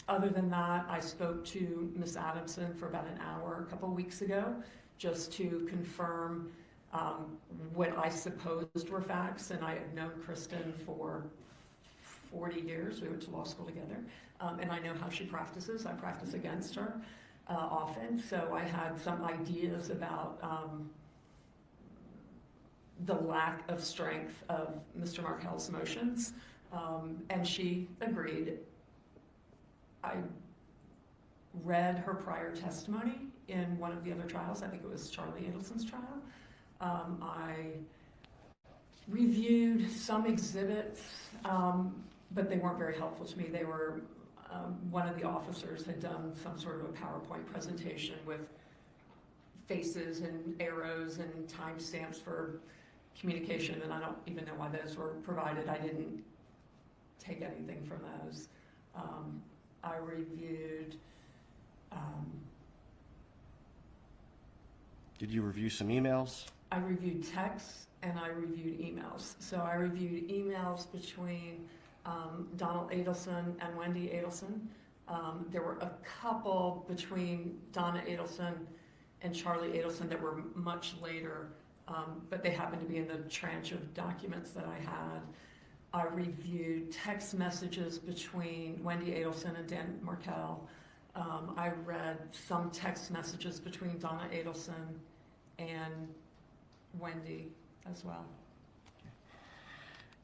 other than that, I spoke to Ms. Adamson for about an hour a couple of weeks ago just to confirm what I supposed were facts, and I had known Kristen for 40 years. We went to law school together, and I know how she practices. I practice against her often, so I had some ideas about the lack of strength of Mr. Markell's motions, and she agreed. I read her prior testimony in one of the other trials. I think it was Charlie Adelson's trial. I reviewed some exhibits, but they weren't very helpful to me. They were, one of the officers had done some sort of a PowerPoint presentation with faces and arrows and timestamps for communication, and I don't even know why those were provided. I didn't take anything from those. I reviewed. Did you review some emails? I reviewed texts and I reviewed emails. So I reviewed emails between Donald Adelson and Wendy Adelson. There were a couple between Donna Adelson and Charlie Adelson that were much later, but they happened to be in the tranche of documents that I had. I reviewed text messages between Wendy Adelson and Dan Markell. I read some text messages between Donna Adelson and Wendy as well.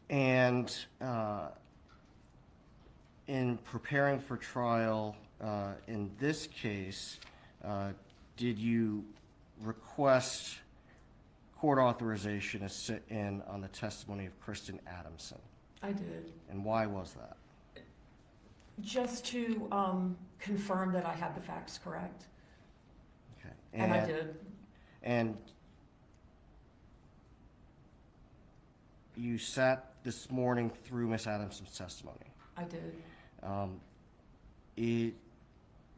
And in preparing for trial, in this case, did you request court authorization to sit in on the testimony of Kristen Adamson? I did. And why was that? Just to confirm that I had the facts correct. Okay. And I did. And you sat this morning through Ms. Adamson's testimony. I did.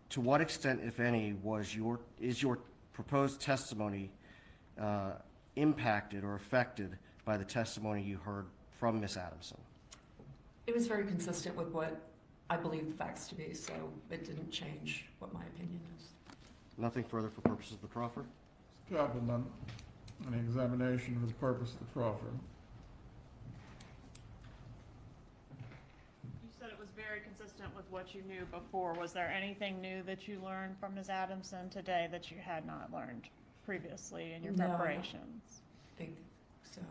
To what extent, if any, is your proposed testimony impacted or affected by the testimony you heard from Ms. Adamson? It was very consistent with what I believe the facts to be, so it didn't change what my opinion is. Nothing further for purposes of the proffer? Job well done. Any examination for the purpose of the proffer? You said it was very consistent with what you knew before. Was there anything new that you learned from Ms. Adamson today that you had not learned previously in your No. preparations? I think so.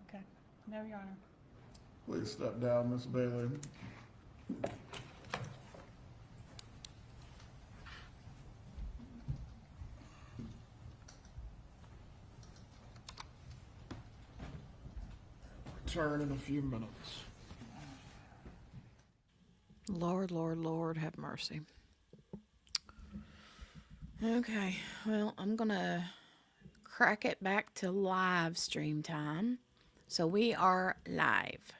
Okay. No, Your Honor. Please step down, Ms. Bailey. Return in a few minutes. Lord, Lord, Lord, have mercy. Okay, well, I'm gonna crack it back to live stream time. So we are live.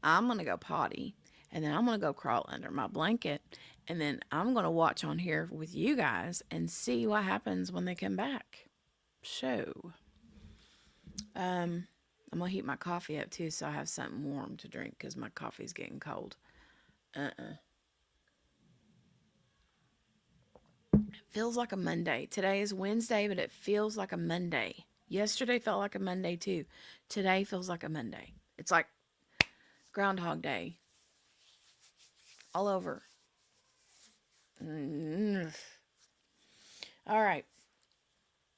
I'm gonna go potty, and then I'm gonna go crawl under my blanket, and then I'm gonna watch on here with you guys and see what happens when they come back. So, I'm gonna heat my coffee up too, so I have something warm to drink because my coffee's getting cold. It feels like a Monday. Today is Wednesday, but it feels like a Monday. Yesterday felt like a Monday too. Today feels like a Monday. It's like Groundhog Day all over. All right.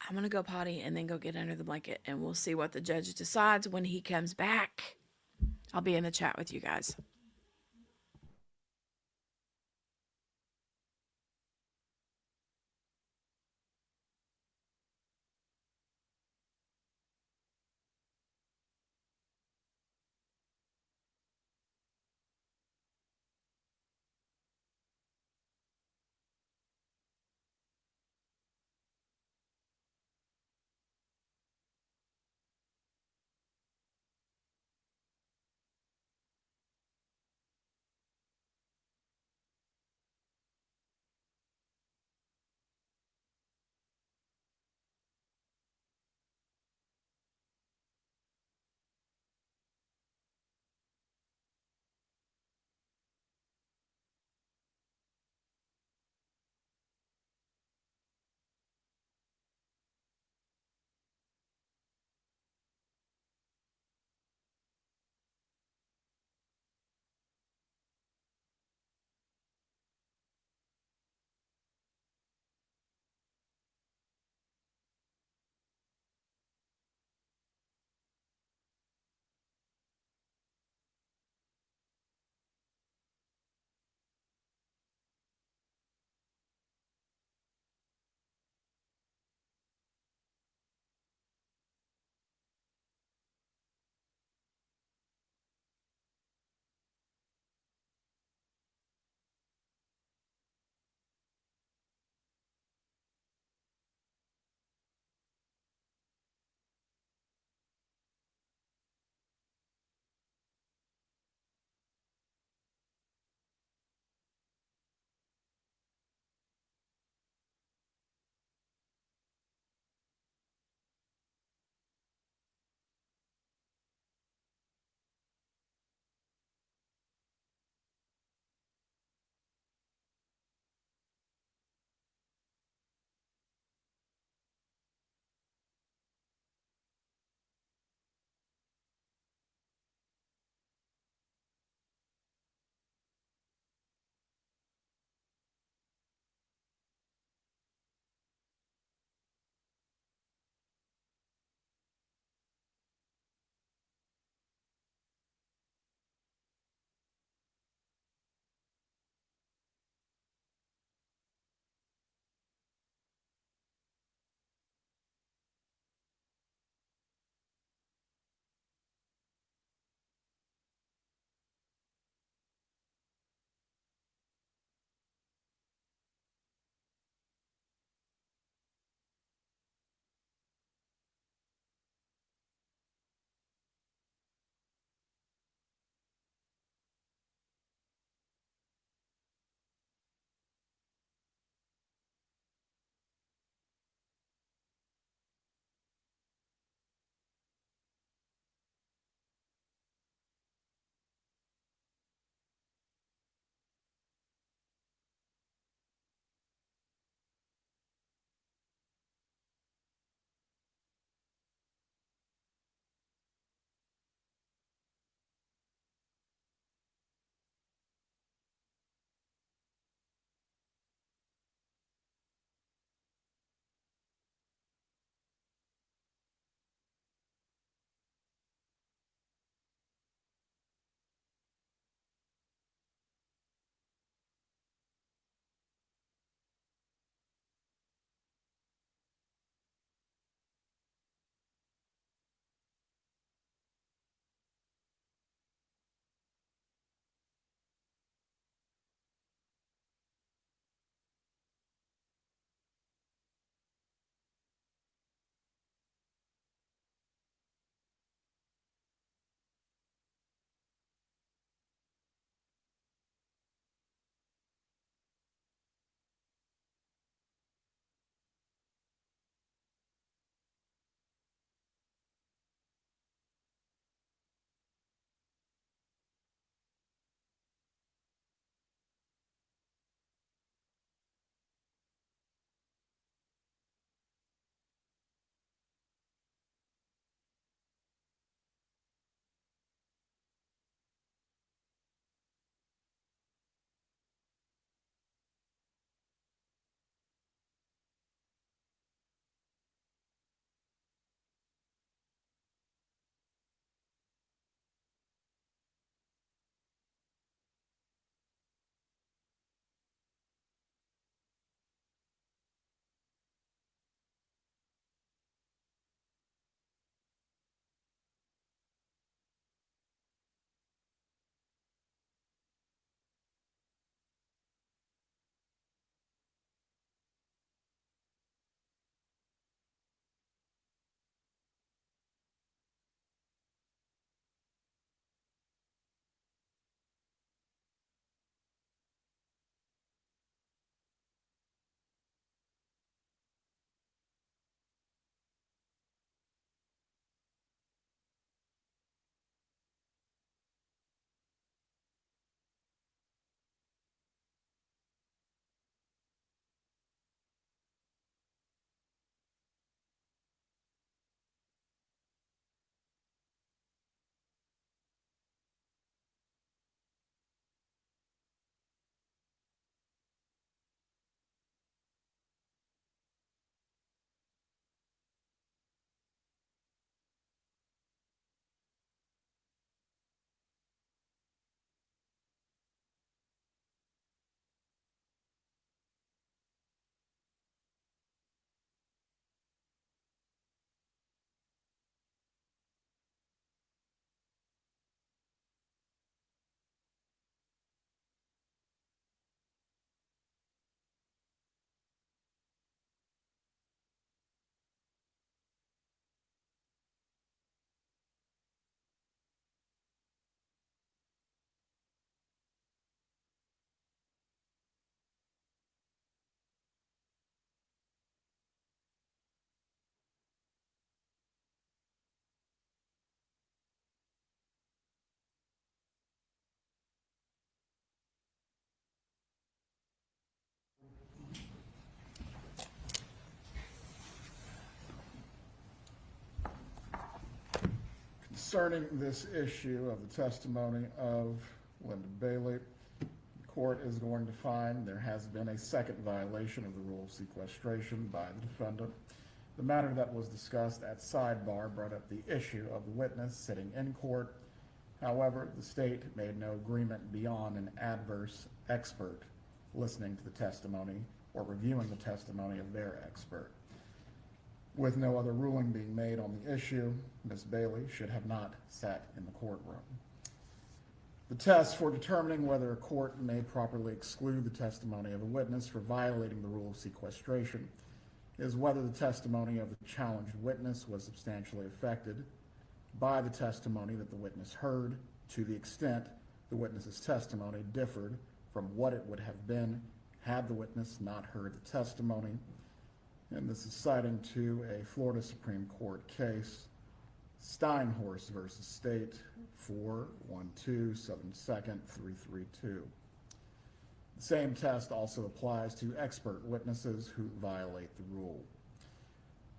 I'm going to go potty and then go get under the blanket, and we'll see what the judge decides when he comes back. I'll be in the chat with you guys. Concerning this issue of the testimony of Linda Bailey, the court is going to find there has been a second violation of the rule of sequestration by the defendant. The matter that was discussed at sidebar brought up the issue of the witness sitting in court. However, the state made no agreement beyond an adverse expert listening to the testimony or reviewing the testimony of their expert. With no other ruling being made on the issue, Ms. Bailey should have not sat in the courtroom. The test for determining whether a court may properly exclude the testimony of a witness for violating the rule of sequestration is whether the testimony of the challenged witness was substantially affected by the testimony that the witness heard, to the extent the witness's testimony differed from what it would have been had the witness not heard the testimony. And this is citing to a Florida Supreme Court case, Steinhorst versus State, 4-1-2-7-2-332. The same test also applies to expert witnesses who violate the rule.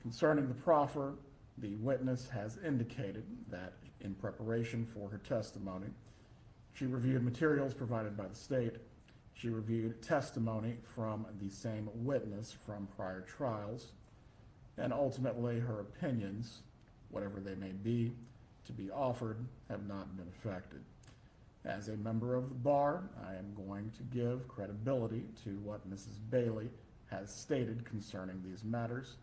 Concerning the proffer, the witness has indicated that in preparation for her testimony, she reviewed materials provided by the state. She reviewed testimony from the same witness from prior trials, and ultimately her opinions, whatever they may be, to be offered, have not been affected. As a member of the bar, I am going to give credibility to what Mrs. Bailey has stated concerning these matters,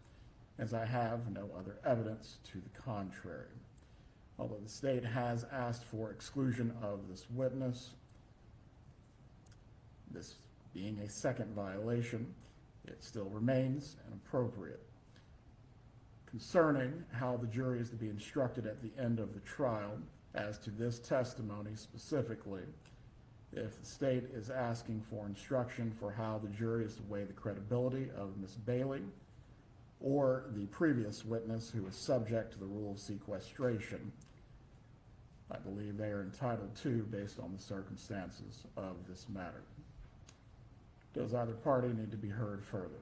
as I have no other evidence to the contrary. Although the state has asked for exclusion of this witness, this being a second violation, it still remains inappropriate. Concerning how the jury is to be instructed at the end of the trial as to this testimony specifically, if the state is asking for instruction for how the jury is to weigh the credibility of Ms. Bailey or the previous witness who is subject to the rule of sequestration, I believe they are entitled to based on the circumstances of this matter. Does either party need to be heard further?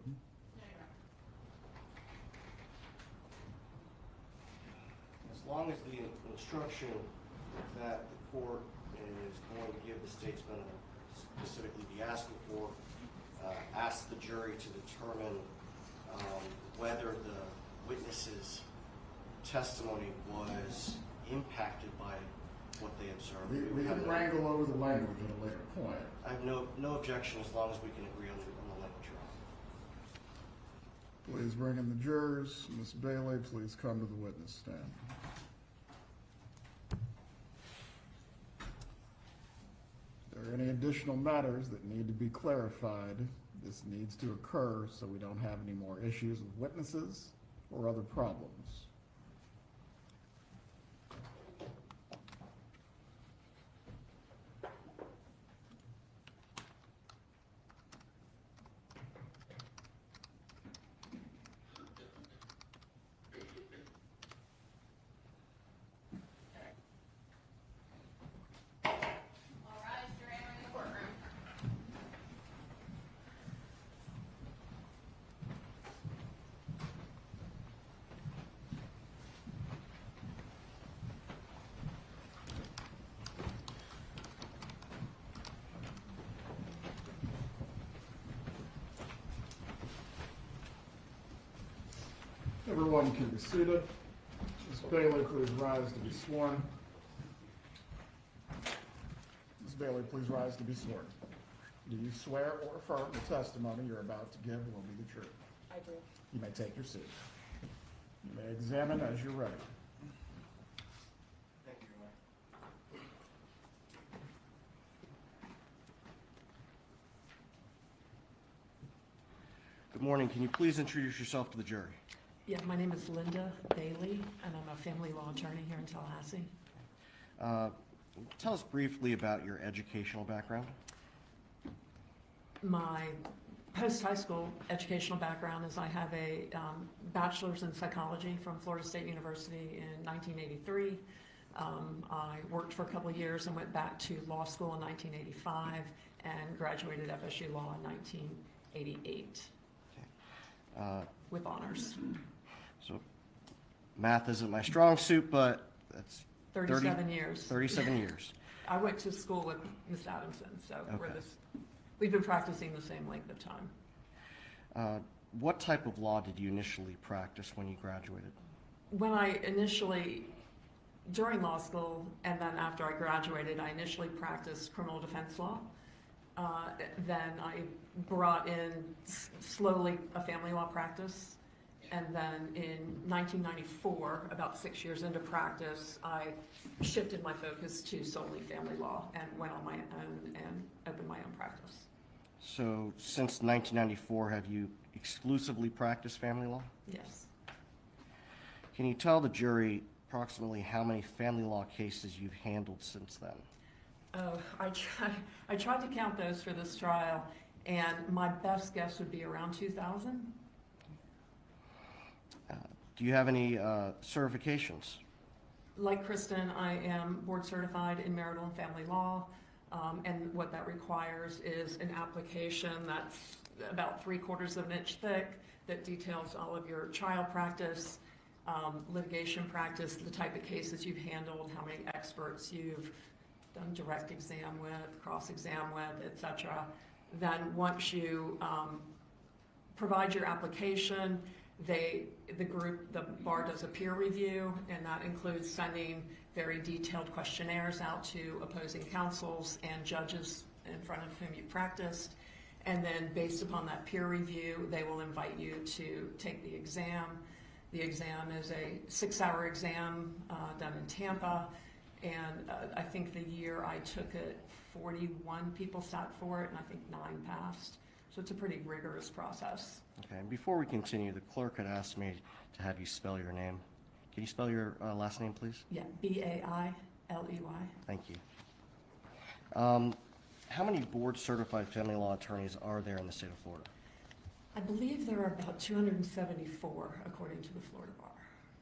As long as the instruction that the court is going to give the state's going to specifically be asking for, ask the jury to determine whether the witness's testimony was impacted by what they observed. We can wrangle over the language at a later point. I have no objection as long as we can agree on the language. Please bring in the jurors. Ms. Bailey, please come to the witness stand. If there are any additional matters that need to be clarified, this needs to occur so we don't have any more issues with witnesses or other problems. Everyone can be seated. Ms. Bailey, please rise to be sworn. Ms. Bailey, please rise to be sworn. Do you swear or affirm the testimony you're about to give will be the truth? I do. You may take your seat. You may examine as you're ready. Thank you, Your Honor. Good morning. Can you please introduce yourself to the jury? Yeah, my name is Linda Bailey, and I'm a family law attorney here in Tallahassee. Tell us briefly about your educational background. My post-high school educational background is I have a bachelor's in psychology from Florida State University in 1983. I worked for a couple of years and went back to law school in 1985 and graduated FSU Law in 1988 with honors. So math isn't my strong suit, but that's 37 years. 37 years. I went to school with Miss Adamson, so Okay. we've been practicing the same length of time. What type of law did you initially practice when you graduated? When I initially, during law school and then after I graduated, I initially practiced criminal defense law. Then I brought in slowly a family law practice. And then in 1994, about 6 years into practice, I shifted my focus to solely family law and went on my own and opened my own practice. So since 1994, have you exclusively practiced family law? Yes. Can you tell the jury approximately how many family law cases you've handled since then? Oh, I tried to count those for this trial, and my best guess would be around 2,000. Do you have any certifications? Like Kristen, I am board certified in marital and family law, and what that requires is an application that's about 3/4 of an inch thick that details all of your trial practice, litigation practice, the type of cases you've handled, how many experts you've done direct exam with, cross-exam with, etc. Then once you provide your application, the bar does a peer review, and that includes sending very detailed questionnaires out to opposing counsels and judges in front of whom you practiced. And then based upon that peer review, they will invite you to take the exam. The exam is a 6-hour exam done in Tampa. And I think the year I took it, 41 people sat for it, and I think 9 passed. So it's a pretty rigorous process. Okay, and before we continue, the clerk had asked me to have you spell your name. Can you spell your last name, please? Yeah, Bailey. Thank you. How many board-certified family law attorneys are there in the state of Florida? I believe there are about 274, according to the Florida Bar.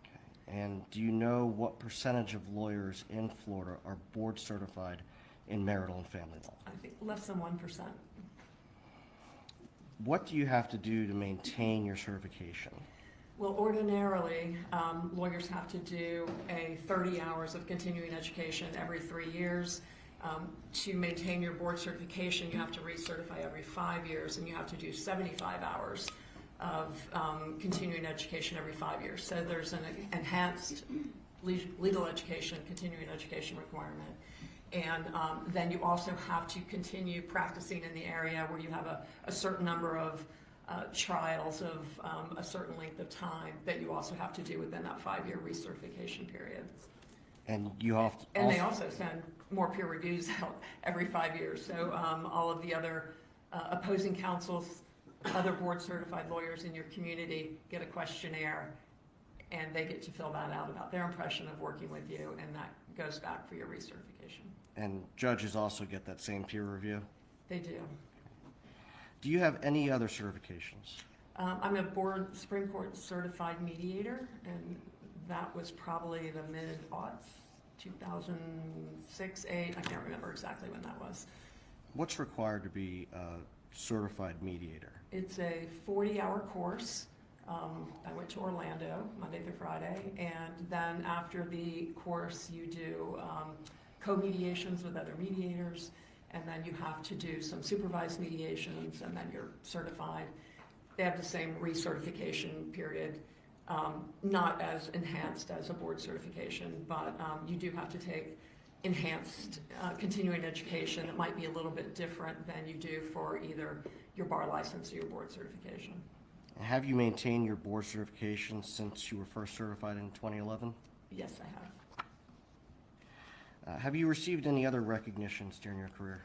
Okay. And do you know what percentage of lawyers in Florida are board-certified in marital and family law? I think less than 1%. What do you have to do to maintain your certification? Well, ordinarily, lawyers have to do a 30 hours of continuing education every 3 years. To maintain your board certification, you have to recertify every 5 years, and you have to do 75 hours of continuing education every 5 years. So there's an enhanced legal education, continuing education requirement. And then you also have to continue practicing in the area where you have a certain number of trials of a certain length of time that you also have to do within that 5-year recertification period. And you have to And they also send more peer reviews out every 5 years. So all of the other opposing counsels, other board certified lawyers in your community get a questionnaire, and they get to fill that out about their impression of working with you, and that goes back for your recertification. And judges also get that same peer review? They do. Do you have any other certifications? I'm a board Supreme Court certified mediator, and that was probably the mid-aughts, 2006, 8. I can't remember exactly when that was. What's required to be a certified mediator? It's a 40-hour course. I went to Orlando Monday through Friday, and then after the course you do co-mediations with other mediators, and then you have to do some supervised mediations, and then you're certified. They have the same recertification period, not as enhanced as a board certification, but you do have to take enhanced continuing education. It might be a little bit different than you do for either your bar license or your board certification. Have you maintained your board certification since you were first certified in 2011? Yes, I have. Have you received any other recognitions during your career?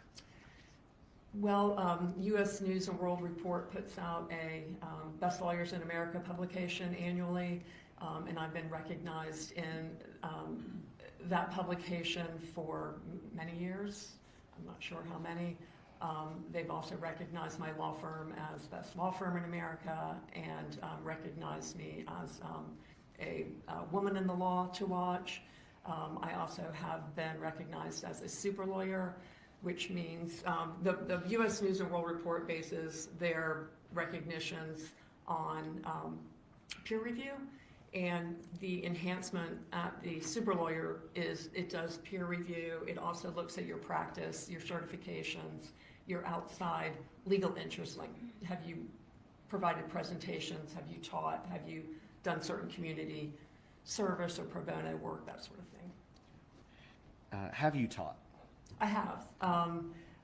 Well, U.S. News and World Report puts out a Best Lawyers in America publication annually, and I've been recognized in that publication for many years. I'm not sure how many. They've also recognized my law firm as Best Law Firm in America, and recognized me as a woman in the law to watch. I also have been recognized as a super lawyer, which means the U.S. News and World Report bases their recognitions on peer review, And the enhancement at the super lawyer is it does peer review. It also looks at your practice, your certifications, your outside legal interests, like have you provided presentations, have you taught, have you done certain community service or pro bono work, that sort of thing. Have you taught? I have.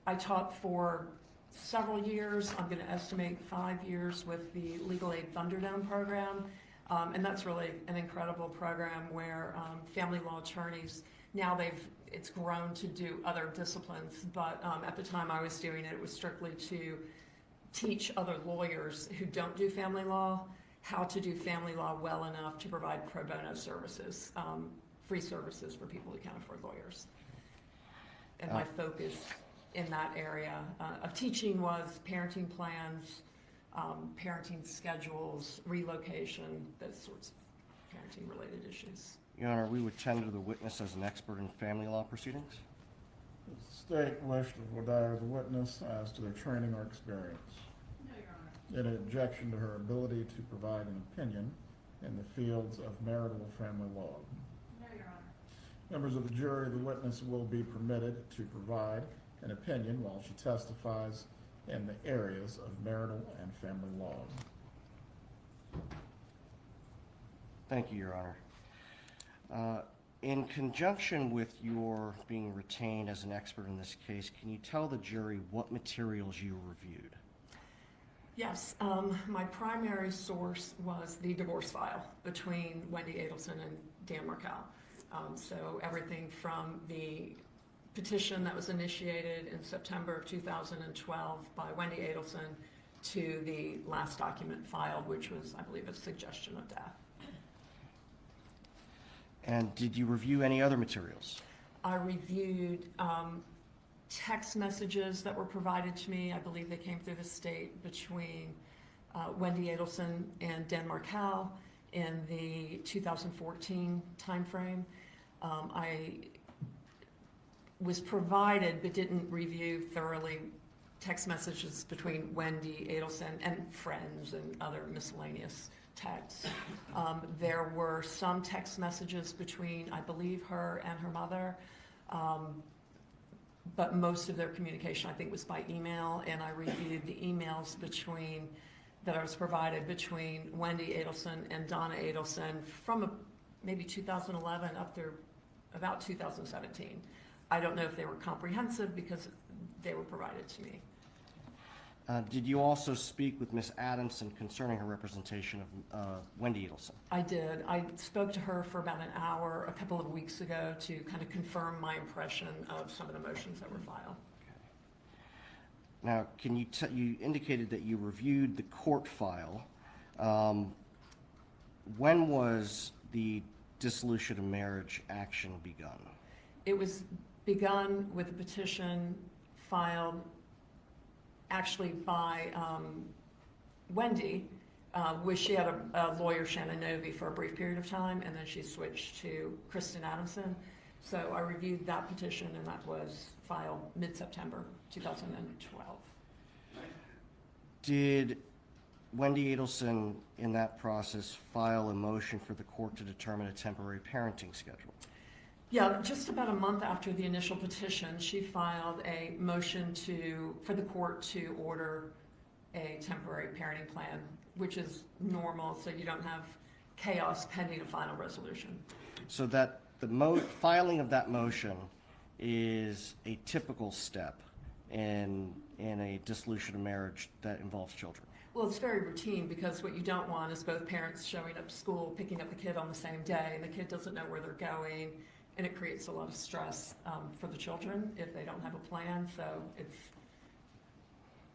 I taught for several years. I'm going to estimate 5 years with the Legal Aid Thunderdome program. And that's really an incredible program where family law attorneys, now it's grown to do other disciplines, but at the time I was doing it, it was strictly to teach other lawyers who don't do family law how to do family law well enough to provide pro bono services, free services for people who can't afford lawyers. And my focus in that area of teaching was parenting plans, parenting schedules, relocation, those sorts of parenting related issues. Your Honor, we would tender the witness as an expert in family law proceedings. The state wished to voir dire the witness as to their training or experience. No, Your Honor. In objection to her ability to provide an opinion in the fields of marital family law. No, Your Honor. Members of the jury, the witness will be permitted to provide an opinion while she testifies in the areas of marital and family law. Thank you, Your Honor. In conjunction with your being retained as an expert in this case, can you tell the jury what materials you reviewed? Yes, my primary source was the divorce file between Wendy Adelson and Dan Markel. So everything from the petition that was initiated in September of 2012 by Wendy Adelson to the last document filed, which was, I believe, a suggestion of death. And did you review any other materials? I reviewed text messages that were provided to me. I believe they came through the state between Wendy Adelson and Dan Markel in the 2014 timeframe. I was provided but didn't review thoroughly text messages between Wendy Adelson and friends and other miscellaneous texts. There were some text messages between, I believe, her and her mother, but most of their communication, I think, was by email, and I reviewed the emails that I was provided between Wendy Adelson and Donna Adelson from maybe 2011 up through about 2017. I don't know if they were comprehensive because they were provided to me. Did you also speak with Ms. Adamson concerning her representation of Wendy Adelson? I did. I spoke to her for about an hour a couple of weeks ago to kind of confirm my impression of some of the motions that were filed. Okay. Now, can you you indicated that you reviewed the court file. When was the dissolution of marriage action begun? It was begun with a petition filed actually by Wendy, which she had a lawyer, Shannon Novi, for a brief period of time, and then she switched to Kristen Adamson. So I reviewed that petition, and that was filed mid-September 2012. Did Wendy Adelson, in that process, file a motion for the court to determine a temporary parenting schedule? Yeah, just about a month after the initial petition, she filed a motion for the court to order a temporary parenting plan, which is normal, so you don't have chaos pending a final resolution. So that the filing of that motion is a typical step in a dissolution of marriage that involves children. Well, it's very routine because what you don't want is both parents showing up to school, picking up the kid on the same day, and the kid doesn't know where they're going, and it creates a lot of stress for the children if they don't have a plan. So it's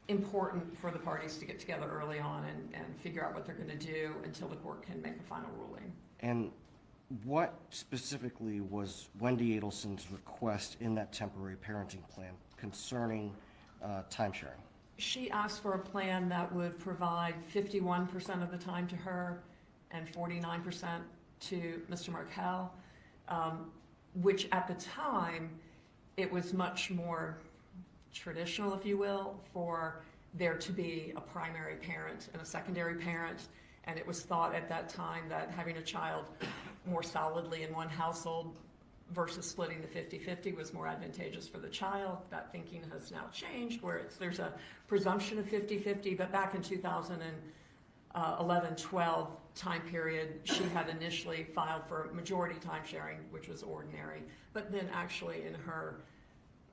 important for the parties to get together early on and figure out what they're going to do until the court can make a final ruling. And what specifically was Wendy Adelson's request in that temporary parenting plan concerning time sharing? She asked for a plan that would provide 51% of the time to her and 49% to Mr. Markel, which at the time, it was much more traditional, if you will, for there to be a primary parent and a secondary parent, And it was thought at that time that having a child more solidly in one household versus splitting the 50-50 was more advantageous for the child. That thinking has now changed, where there's a presumption of 50-50, but back in 2011-12 time period, she had initially filed for majority time sharing, which was ordinary, but then actually in her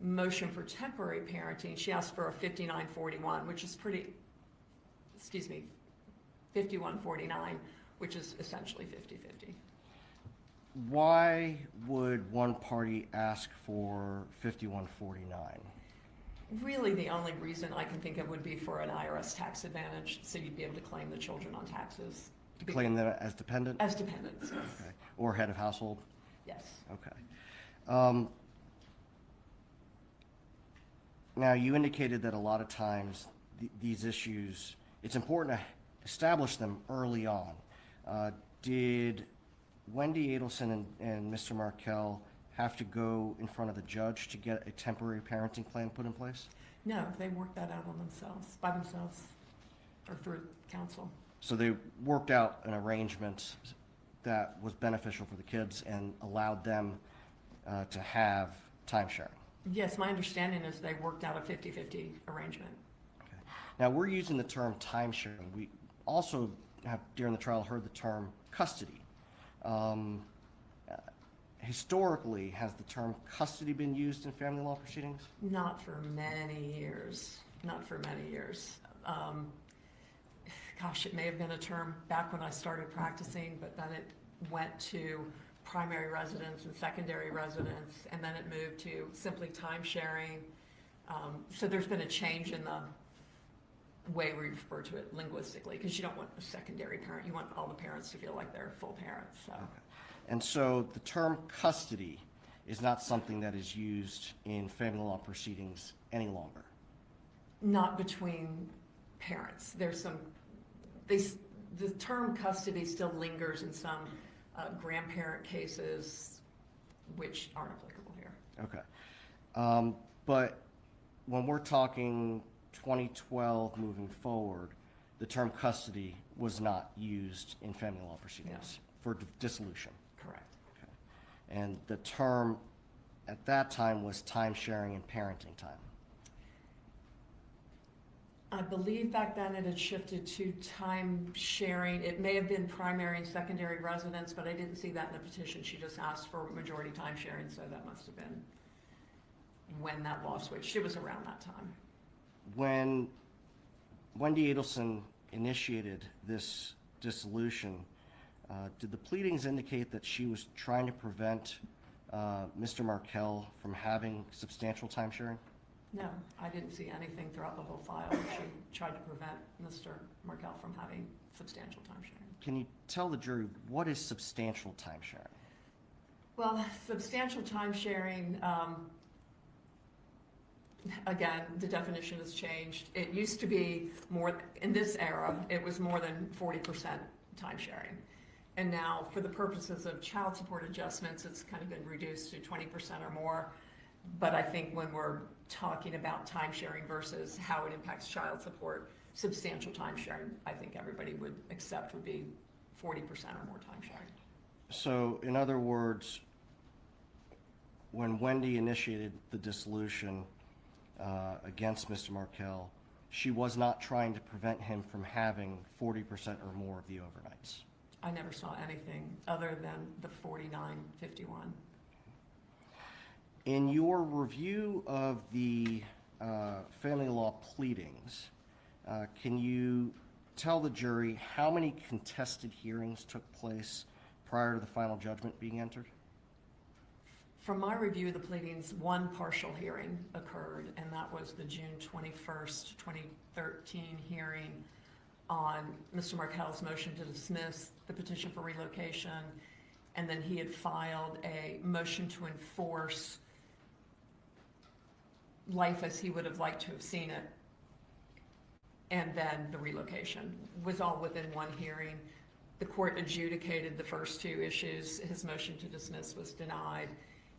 motion for temporary parenting, she asked for a 59-41, which is 51-49, which is essentially 50-50. Why would one party ask for 5149? Really, the only reason I can think of would be for an IRS tax advantage, so you'd be able to claim the children on taxes. To claim them as dependent? As dependents, yes. Okay. Or head of household? Yes. Okay. Now, you indicated that a lot of times these issues, it's important to establish them early on. Did Wendy Adelson and Mr. Markell have to go in front of the judge to get a temporary parenting plan put in place? No, they worked that out on themselves, by themselves, or through counsel. So they worked out an arrangement that was beneficial for the kids and allowed them to have time sharing? Yes, my understanding is they worked out a 50-50 arrangement. Okay. Now, we're using the term time sharing. We also have, during the trial, heard the term custody. Historically, has the term custody been used in family law proceedings? Not for many years, not for many years. Gosh, it may have been a term back when I started practicing, but then it went to primary residence and secondary residence, and then it moved to simply time sharing. So there's been a change in the way we refer to it linguistically, because you don't want a secondary parent. You want all the parents to feel like they're full parents. So. Okay. And so the term custody is not something that is used in family law proceedings any longer? Not between parents. There's some, the term custody still lingers in some grandparent cases, which aren't applicable here. Okay. But when we're talking 2012 moving forward, the term custody was not used in family law proceedings for dissolution. Correct. Okay. And the term at that time was time sharing and parenting time. I believe back then it had shifted to time sharing. It may have been primary and secondary residence, but I didn't see that in the petition. She just asked for majority time sharing, so that must have been when that law switched. It was around that time. When Wendy Adelson initiated this dissolution, did the pleadings indicate that she was trying to prevent Mr. Markell from having substantial time sharing? No, I didn't see anything throughout the whole file. She tried to prevent Mr. Markell from having substantial time sharing. Can you tell the jury what is substantial time sharing? Well, substantial time sharing, again, the definition has changed. It used to be more, in this era, it was more than 40% time sharing. And now, for the purposes of child support adjustments, it's kind of been reduced to 20% or more. But I think when we're talking about time sharing versus how it impacts child support, substantial time sharing, I think everybody would accept would be 40% or more time sharing. So, in other words, when Wendy initiated the dissolution against Mr. Markell, she was not trying to prevent him from having 40% or more of the overnights. I never saw anything other than the 49-51. In your review of the family law pleadings, can you tell the jury how many contested hearings took place prior to the final judgment being entered? From my review of the pleadings, one partial hearing occurred, and that was the June 21st, 2013 hearing on Mr. Markell's motion to dismiss the petition for relocation, and then he had filed a motion to enforce life as he would have liked to have seen it, and then the relocation was all within one hearing. The court adjudicated the first two issues. His motion to dismiss was denied.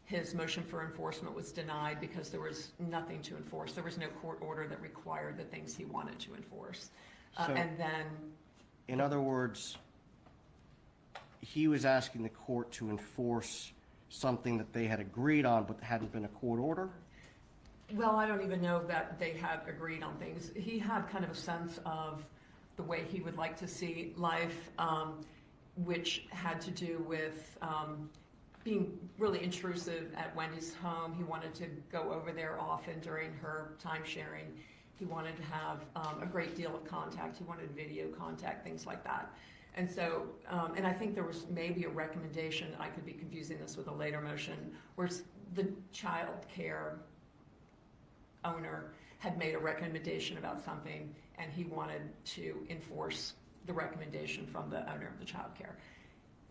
His motion for enforcement was denied because there was nothing to enforce. There was no court order that required the things he wanted to enforce. And then In other words, he was asking the court to enforce something that they had agreed on but hadn't been a court order? Well, I don't even know that they had agreed on things. He had kind of a sense of the way he would like to see life, which had to do with being really intrusive at Wendy's home. He wanted to go over there often during her time sharing. He wanted to have a great deal of contact. He wanted video contact, things like that. And so, and I think there was maybe a recommendation, I could be confusing this with a later motion, where the child care owner had made a recommendation about something, and he wanted to enforce the recommendation from the owner of the child care.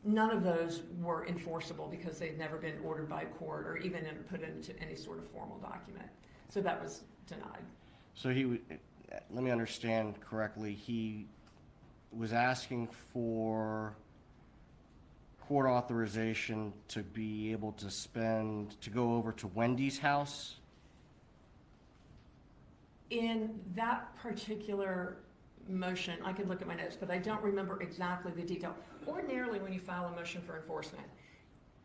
None of those were enforceable because they'd never been ordered by a court or even put into any sort of formal document. So that was denied. So let me understand correctly, he was asking for court authorization to be able to go over to Wendy's house? In that particular motion, I could look at my notes, but I don't remember exactly the detail. Ordinarily, when you file a motion for enforcement,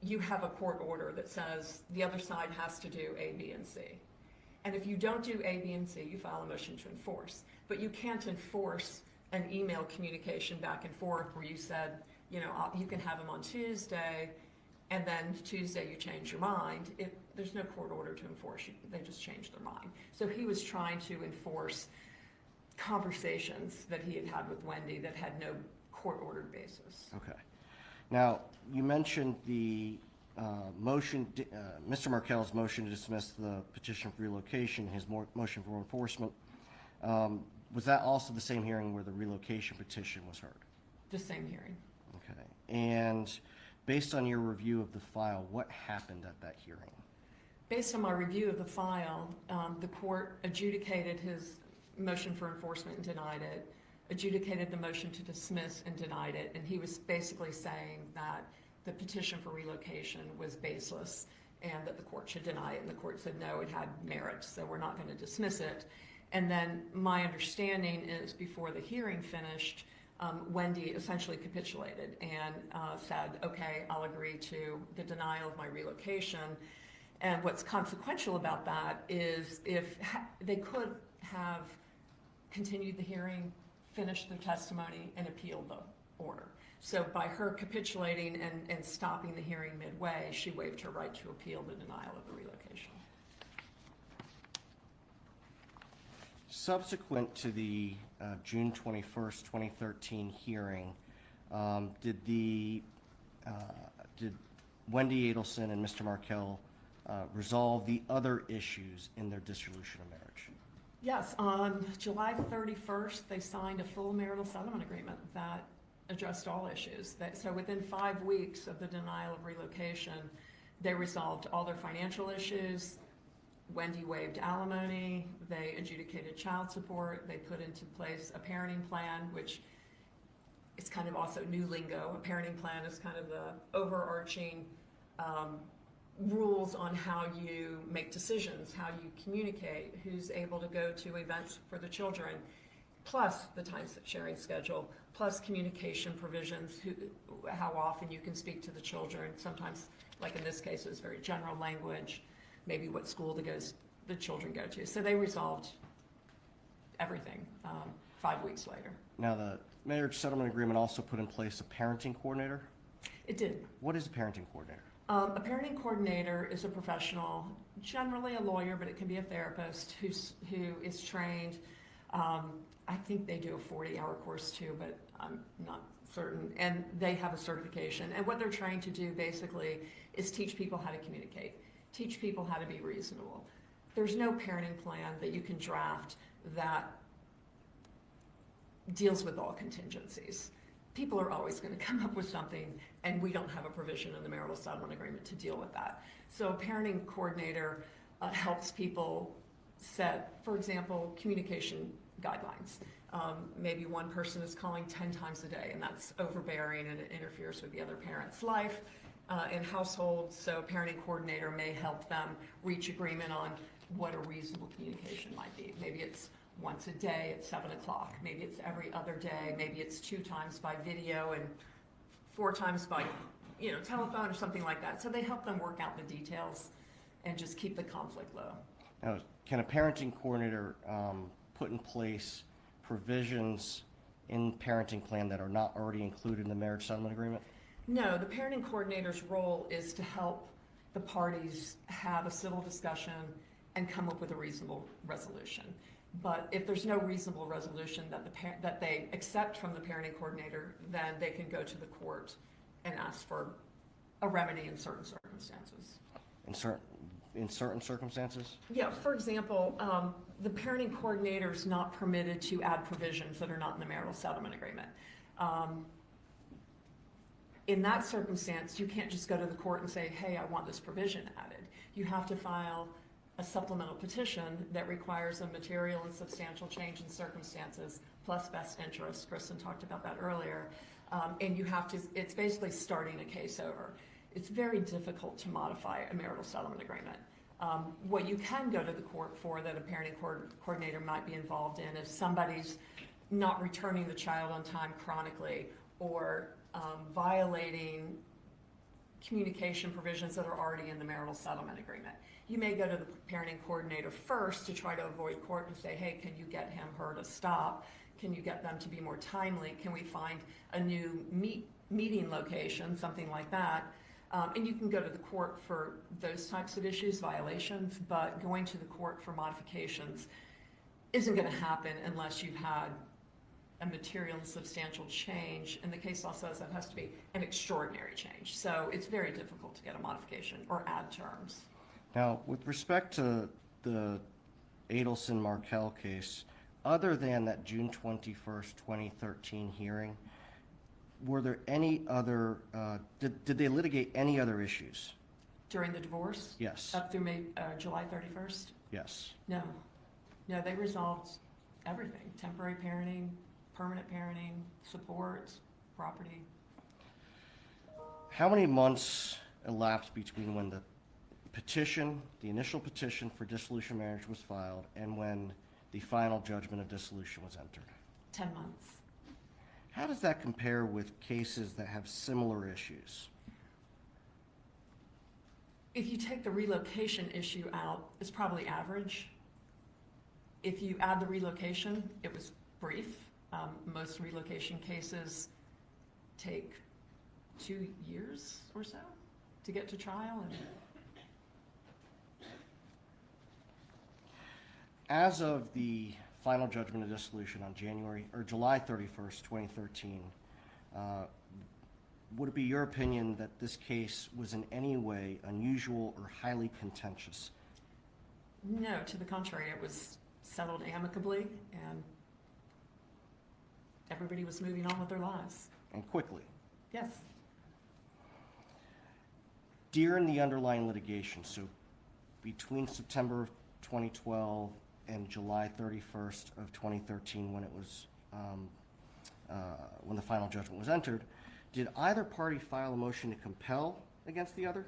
you have a court order that says the other side has to do A, B, and C. And if you don't do A, B, and C, you file a motion to enforce. But you can't enforce an email communication back and forth where you said, you know, you can have them on Tuesday, and then Tuesday you change your mind. There's no court order to enforce. They just changed their mind. So he was trying to enforce conversations that he had with Wendy that had no court-ordered basis. Okay. Now, you mentioned the motion, Mr. Markel's motion to dismiss the petition for relocation, his motion for enforcement. Was that also the same hearing where the relocation petition was heard? The same hearing. Okay. And based on your review of the file, what happened at that hearing? Based on my review of the file, the court adjudicated his motion for enforcement and denied it, adjudicated the motion to dismiss and denied it, and he was basically saying that the petition for relocation was baseless and that the court should deny it, and the court said no, it had merit, so we're not going to dismiss it. And then my understanding is before the hearing finished, Wendy essentially capitulated and said, okay, I'll agree to the denial of my relocation. And what's consequential about that is if they could have continued the hearing, finished their testimony, and appealed the order. So by her capitulating and stopping the hearing midway, she waived her right to appeal the denial of the relocation. Subsequent to the June 21st, 2013 hearing, did Wendy Adelson and Mr. Markel resolve the other issues in their dissolution of marriage? Yes, on July 31st, they signed a full marital settlement agreement that addressed all issues. So within 5 weeks of the denial of relocation, they resolved all their financial issues. Wendy waived alimony, they adjudicated child support, they put into place a parenting plan, which is kind of also new lingo. A parenting plan is kind of the overarching rules on how you make decisions, how you communicate, who's able to go to events for the children, plus the time sharing schedule, plus communication provisions, how often you can speak to the children. Sometimes, like in this case, it was very general language, maybe what school the children go to. So they resolved everything 5 weeks later. Now, the marriage settlement agreement also put in place a parenting coordinator? It did. What is a parenting coordinator? A parenting coordinator is a professional, generally a lawyer, but it can be a therapist who is trained. I think they do a 40-hour course too, but I'm not certain. And they have a certification. And what they're trying to do basically is teach people how to communicate, teach people how to be reasonable. There's no parenting plan that you can draft that deals with all contingencies. People are always going to come up with something, and we don't have a provision in the marital settlement agreement to deal with that. So a parenting coordinator helps people set, for example, communication guidelines. Maybe one person is calling 10 times a day, and that's overbearing and it interferes with the other parent's life in households. So a parenting coordinator may help them reach agreement on what a reasonable communication might be. Maybe it's once a day at 7 o'clock. Maybe it's every other day, maybe it's 2 times by video and 4 times by, telephone or something like that. So they help them work out the details and just keep the conflict low. Now, can a parenting coordinator put in place provisions in parenting plan that are not already included in the marriage settlement agreement? No, the parenting coordinator's role is to help the parties have a civil discussion and come up with a reasonable resolution. But if there's no reasonable resolution that they accept from the parenting coordinator, then they can go to the court and ask for a remedy in certain circumstances. In certain circumstances? Yeah, for example, the parenting coordinator is not permitted to add provisions that are not in the marital settlement agreement. In that circumstance, you can't just go to the court and say, hey, I want this provision added. You have to file a supplemental petition that requires a material and substantial change in circumstances plus best interest. Kristen talked about that earlier. And you have to, it's basically starting a case over. It's very difficult to modify a marital settlement agreement. What you can go to the court for that a parenting coordinator might be involved in is somebody's not returning the child on time chronically, or violating communication provisions that are already in the marital settlement agreement. You may go to the parenting coordinator first to try to avoid court and say, hey, can you get him, her to stop? Can you get them to be more timely? Can we find a new meeting location, something like that? And you can go to the court for those types of issues, violations, but going to the court for modifications isn't going to happen unless you've had a material and substantial change, and the case law says that has to be an extraordinary change. So it's very difficult to get a modification or add terms. Now, with respect to the Adelson-Markell case, other than that June 21st, 2013 hearing, were there any other, did they litigate any other issues? During the divorce? Yes. Up through July 31st? Yes. No, they resolved everything: temporary parenting, permanent parenting, support, property. How many months elapsed between when the petition, the initial petition for dissolution of marriage was filed, and when the final judgment of dissolution was entered? 10 months. How does that compare with cases that have similar issues? If you take the relocation issue out, it's probably average. If you add the relocation, it was brief. Most relocation cases take 2 years or so to get to trial. As of the final judgment of dissolution on July 31st, 2013, would it be your opinion that this case was in any way unusual or highly contentious? No, to the contrary, it was settled amicably, and everybody was moving on with their lives. And quickly? Yes. During the underlying litigation, so between September of 2012 and July 31st of 2013, when it was when the final judgment was entered, did either party file a motion to compel against the other?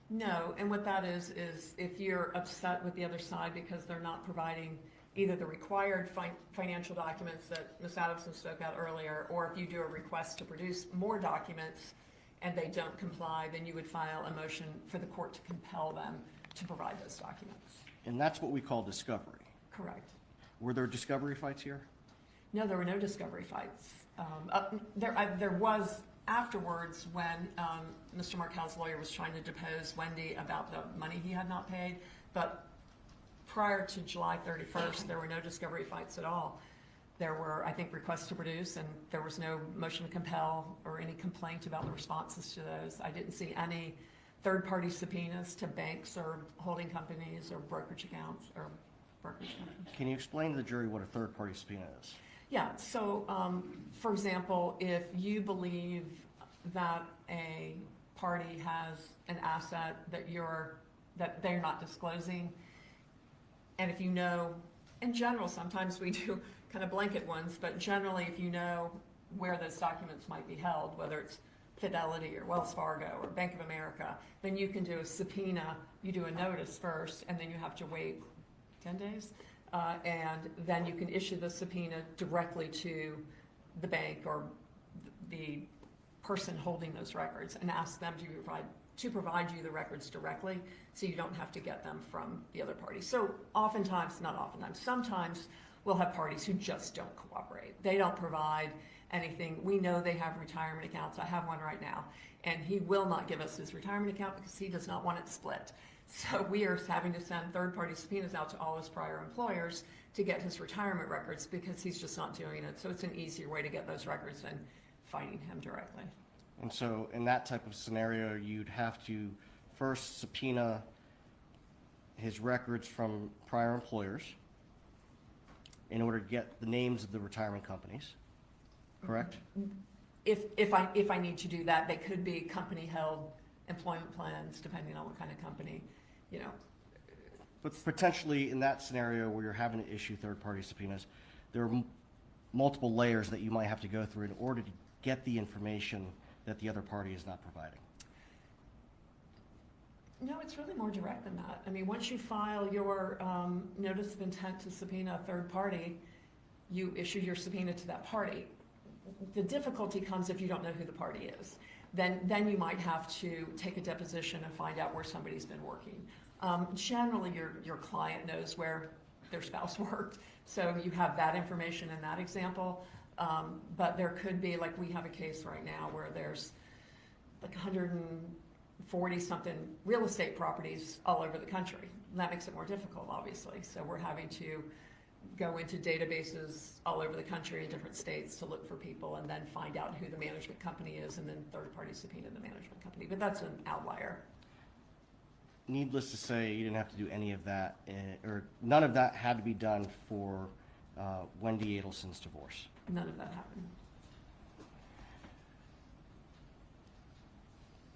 No, and what that is if you're upset with the other side because they're not providing either the required financial documents that Ms. Adelson spoke out earlier, or if you do a request to produce more documents and they don't comply, then you would file a motion for the court to compel them to provide those documents. And that's what we call discovery. Correct. Were there discovery fights here? No, there were no discovery fights. There was afterwards when Mr. Markell's lawyer was trying to depose Wendy about the money he had not paid, but prior to July 31st, there were no discovery fights at all. There were, I think, requests to produce, and there was no motion to compel or any complaint about the responses to those. I didn't see any third-party subpoenas to banks or holding companies or brokerage accounts or brokerage companies. Can you explain to the jury what a third-party subpoena is? Yeah, so for example, if you believe that a party has an asset that they're not disclosing, and if you know, in general, sometimes we do kind of blanket ones, but generally if you know where those documents might be held, whether it's Fidelity or Wells Fargo or Bank of America, then you can do a subpoena. You do a notice first, and then you have to wait 10 days And then you can issue the subpoena directly to the bank or the person holding those records and ask them to provide you the records directly, so you don't have to get them from the other party. So oftentimes, not oftentimes, sometimes we'll have parties who just don't cooperate. They don't provide anything. We know they have retirement accounts. I have one right now, and he will not give us his retirement account because he does not want it split. So we are having to send third-party subpoenas out to all his prior employers to get his retirement records because he's just not doing it. So it's an easier way to get those records than fighting him directly. And so in that type of scenario, you'd have to first subpoena his records from prior employers in order to get the names of the retirement companies, correct? If I need to do that, they could be company-held employment plans, depending on what kind of company, you know. But potentially in that scenario where you're having to issue third-party subpoenas, there are multiple layers that you might have to go through in order to get the information that the other party is not providing. No, it's really more direct than that. I mean, once you file your notice of intent to subpoena a third party, you issue your subpoena to that party. The difficulty comes if you don't know who the party is. Then you might have to take a deposition and find out where somebody's been working. Generally, your client knows where their spouse worked, so you have that information in that example. But there could be, like we have a case right now where there's like 140 something real estate properties all over the country. And that makes it more difficult, obviously. So we're having to go into databases all over the country in different states to look for people and then find out who the management company is and then third party subpoena the management company. But that's an outlier. Needless to say, you didn't have to do any of that, or none of that had to be done for Wendy Adelson's divorce. None of that happened.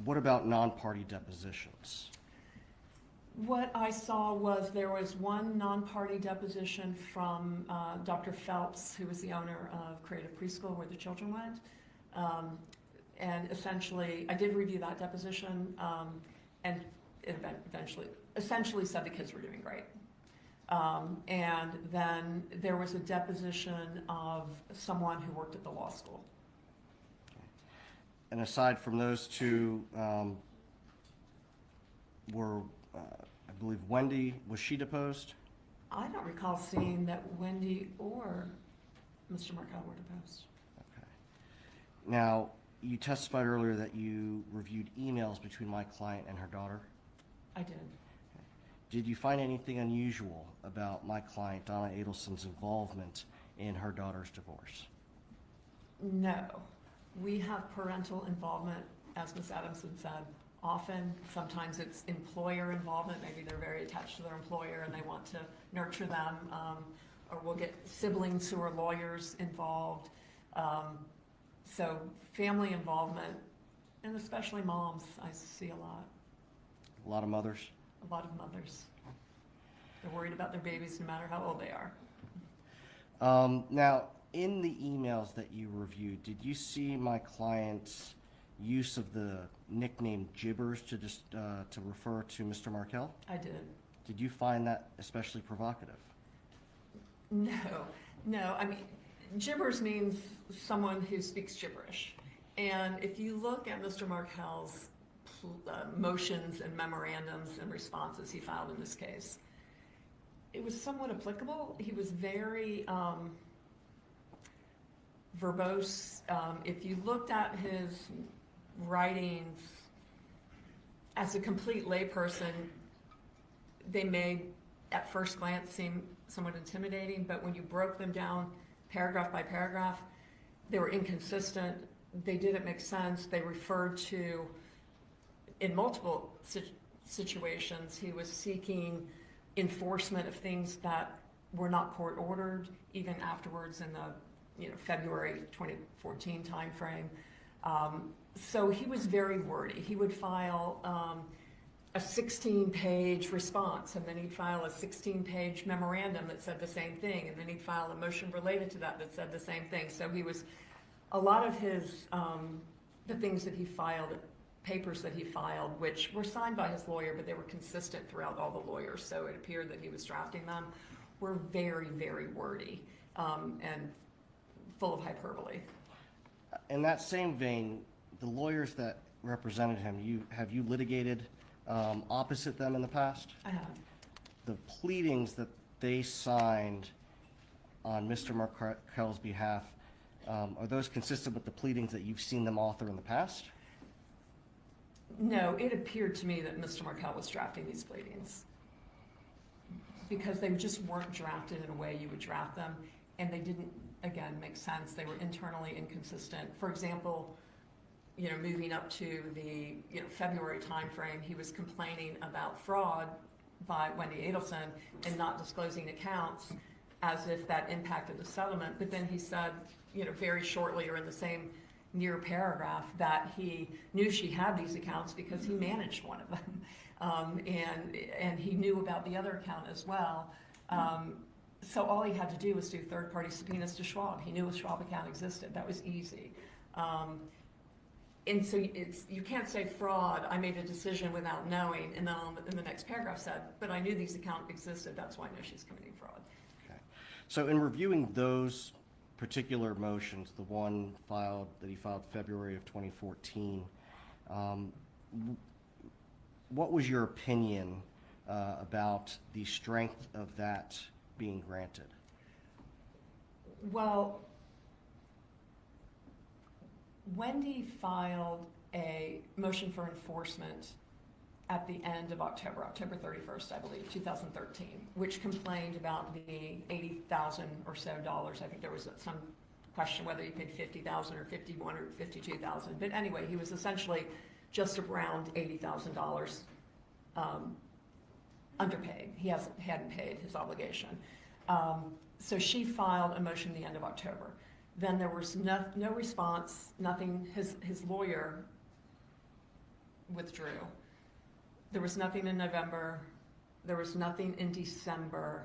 What about non-party depositions? What I saw was there was one non-party deposition from Dr. Phelps, who was the owner of Creative Preschool where the children went. And essentially, I did review that deposition, and it essentially said the kids were doing great. And then there was a deposition of someone who worked at the law school. And aside from those two, I believe Wendy, was she deposed? I don't recall seeing that Wendy or Mr. Markel were deposed. Okay. Now, you testified earlier that you reviewed emails between my client and her daughter. I did. Did you find anything unusual about my client, Donna Adelson's involvement in her daughter's divorce? No. We have parental involvement, as Ms. Adamson said, often. Sometimes it's employer involvement. Maybe they're very attached to their employer and they want to nurture them. Or we'll get siblings who are lawyers involved. So family involvement, and especially moms, I see a lot. A lot of mothers? A lot of mothers. They're worried about their babies no matter how old they are. Now, in the emails that you reviewed, did you see my client's use of the nickname Jibbers to just to refer to Mr. Markel? I did. Did you find that especially provocative? No. I mean, gibbers means someone who speaks gibberish. And if you look at Mr. Markel's motions and memorandums and responses he filed in this case, it was somewhat applicable. He was very verbose. If you looked at his writings as a complete layperson, they may at first glance seem somewhat intimidating, but when you broke them down paragraph by paragraph, they were inconsistent. They didn't make sense. They referred to, in multiple situations, he was seeking enforcement of things that were not court ordered, even afterwards in the February 2014 timeframe. So he was very wordy. He would file a 16-page response, and then he'd file a 16-page memorandum that said the same thing, and then he'd file a motion related to that that said the same thing. So he was, a lot of his, the things that he filed, papers that he filed, which were signed by his lawyer, but they were consistent throughout all the lawyers, so it appeared that he was drafting them, were very, very wordy and full of hyperbole. In that same vein, the lawyers that represented him, have you litigated opposite them in the past? I have. The pleadings that they signed on Mr. Markel's behalf, are those consistent with the pleadings that you've seen them author in the past? No, it appeared to me that Mr. Markel was drafting these pleadings because they just weren't drafted in a way you would draft them, and they didn't, again, make sense. They were internally inconsistent. For example, moving up to the February timeframe, he was complaining about fraud by Wendy Adelson and not disclosing accounts as if that impacted the settlement. But then he said, very shortly or in the same near paragraph that he knew she had these accounts because he managed one of them. And he knew about the other account as well. So all he had to do was do third-party subpoenas to Schwab. He knew a Schwab account existed. That was easy. And so you can't say fraud, I made a decision without knowing, and then in the next paragraph said, but I knew these accounts existed, that's why I know she's committing fraud. Okay. So in reviewing those particular motions, the one that he filed February of 2014, what was your opinion about the strength of that being granted? Well, Wendy filed a motion for enforcement at the end of October 31st, I believe, 2013, which complained about the $80,000 or so. I think there was some question whether he paid $50,000 or $51,000 or $52,000. But anyway, he was essentially just around $80,000 underpaid. He hadn't paid his obligation. So she filed a motion at the end of October. Then there was no response, nothing. His lawyer withdrew. There was nothing in November. There was nothing in December.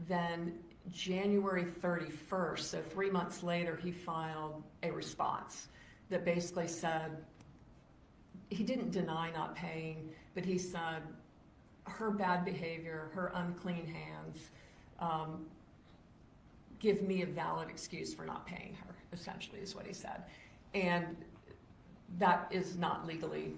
Then January 31st, so 3 months later, he filed a response that basically said, he didn't deny not paying, but he said her bad behavior, her unclean hands, give me a valid excuse for not paying her, essentially is what he said. And that is not legally,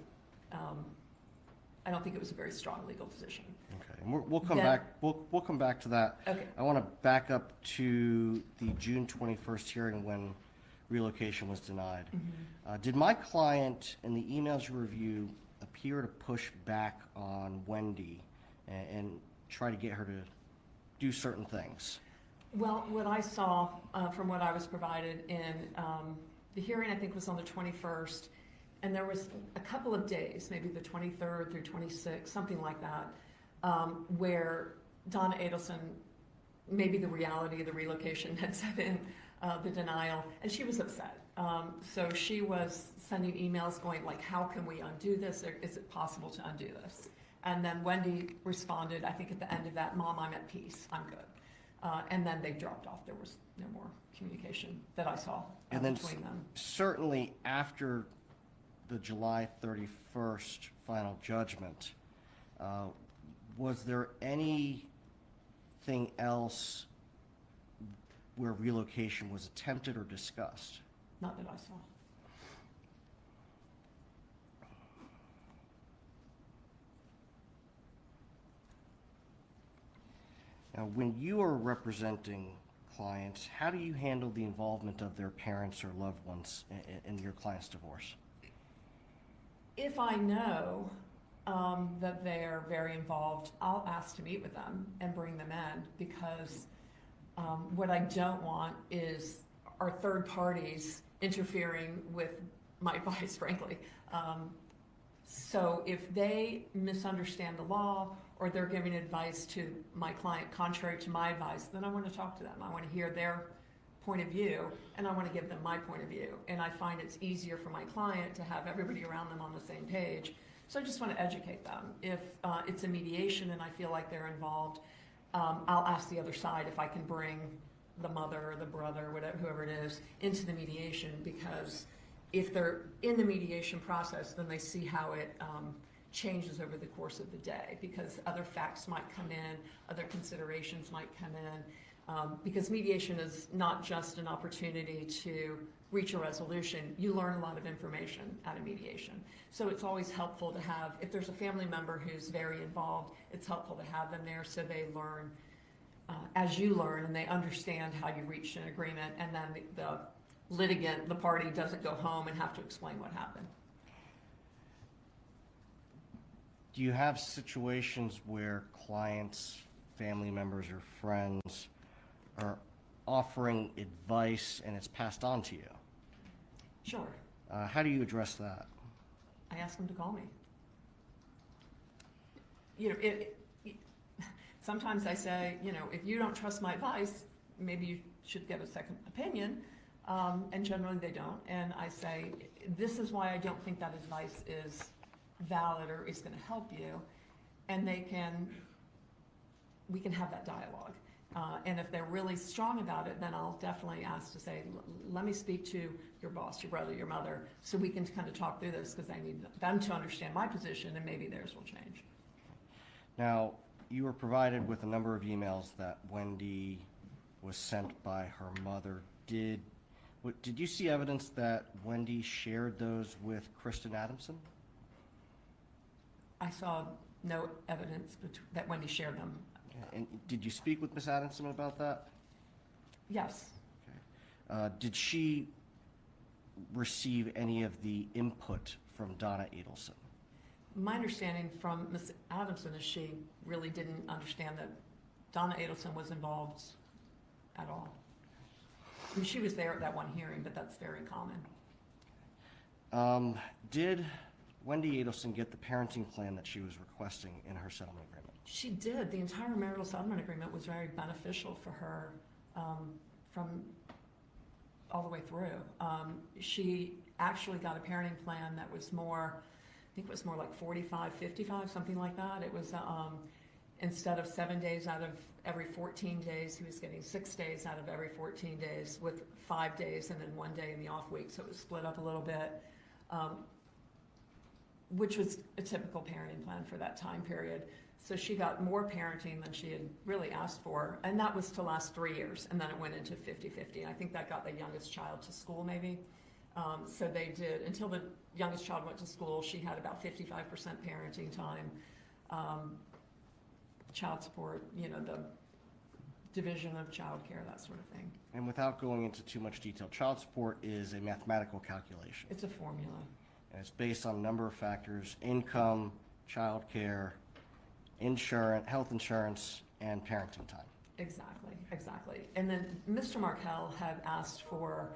I don't think it was a very strong legal position. Okay, and we'll come back. We'll come back to that. Okay. I want to back up to the June 21st hearing when relocation was denied. Mm-hmm. Did my client, in the emails you review, appear to push back on Wendy and try to get her to do certain things? Well, what I saw from what I was provided in the hearing, I think was on the 21st, and there was a couple of days, maybe the 23rd through 26th, something like that, where Donna Adelson, maybe the reality of the relocation had set in, the denial, and she was upset. So she was sending emails going like, how can we undo this? Is it possible to undo this? And then Wendy responded, I think at the end of that, Mom, I'm at peace, I'm good. And then they dropped off. There was no more communication that I saw between them. Certainly after the July 31st final judgment, was there anything else where relocation was attempted or discussed? Not that I saw. Now, when you are representing clients, how do you handle the involvement of their parents or loved ones in your client's divorce? If I know that they're very involved, I'll ask to meet with them and bring them in, because what I don't want is our third parties interfering with my advice, frankly. So if they misunderstand the law or they're giving advice to my client contrary to my advice, then I want to talk to them. I want to hear their point of view, and I want to give them my point of view. And I find it's easier for my client to have everybody around them on the same page. So I just want to educate them. If it's a mediation and I feel like they're involved, I'll ask the other side if I can bring the mother or the brother, whatever, whoever it is, into the mediation, because if they're in the mediation process, then they see how it changes over the course of the day, because other facts might come in, other considerations might come in, because mediation is not just an opportunity to reach a resolution. You learn a lot of information out of mediation. So it's always helpful to have, if there's a family member who's very involved, it's helpful to have them there so they learn as you learn, and they understand how you reached an agreement, and then the litigant, the party, doesn't go home and have to explain what happened. Do you have situations where clients, family members, or friends are offering advice and it's passed on to you? Sure, How do you address that? I ask them to call me. You know, sometimes I say, you know, if you don't trust my advice, maybe you should get a second opinion, and generally they don't. And I say, this is why I don't think that advice is valid or is going to help you, and we can have that dialogue. And if they're really strong about it, then I'll definitely ask to say, let me speak to your boss, your brother, your mother, so we can kind of talk through this, because I need them to understand my position, and maybe theirs will change. Now, you were provided with a number of emails that Wendy was sent by her mother. Did you see evidence that Wendy shared those with Kristen Adamson? I saw no evidence that Wendy shared them. And did you speak with Ms. Adamson about that? Yes, Did she receive any of the input from Donna Adelson? my understanding from Ms. Adamson is she really didn't understand that Donna Adelson was involved at all. I mean, she was there at that one hearing, but that's very common. Did Wendy Adelson get the parenting plan that she was requesting in her settlement agreement? She did. The entire marital settlement agreement was very beneficial for her from all the way through. She actually got a parenting plan that was more, I think it was more like 45, 55, something like that. It was, instead of 7 days out of every 14 days, he was getting 6 days out of every 14 days, with 5 days and then 1 day in the off week. So it was split up a little bit, which was a typical parenting plan for that time period. So she got more parenting than she had really asked for, and that was to last 3 years, and then it went into 50-50. I think that got the youngest child to school, maybe. So they did, until the youngest child went to school, she had about 55% parenting time. Child support, you know, the division of child care, that sort of thing. And without going into too much detail, child support is a mathematical calculation. It's a formula. And it's based on a number of factors: income, child care, insurance, health insurance, and parenting time. Exactly, exactly. And then Mr. Markel had asked for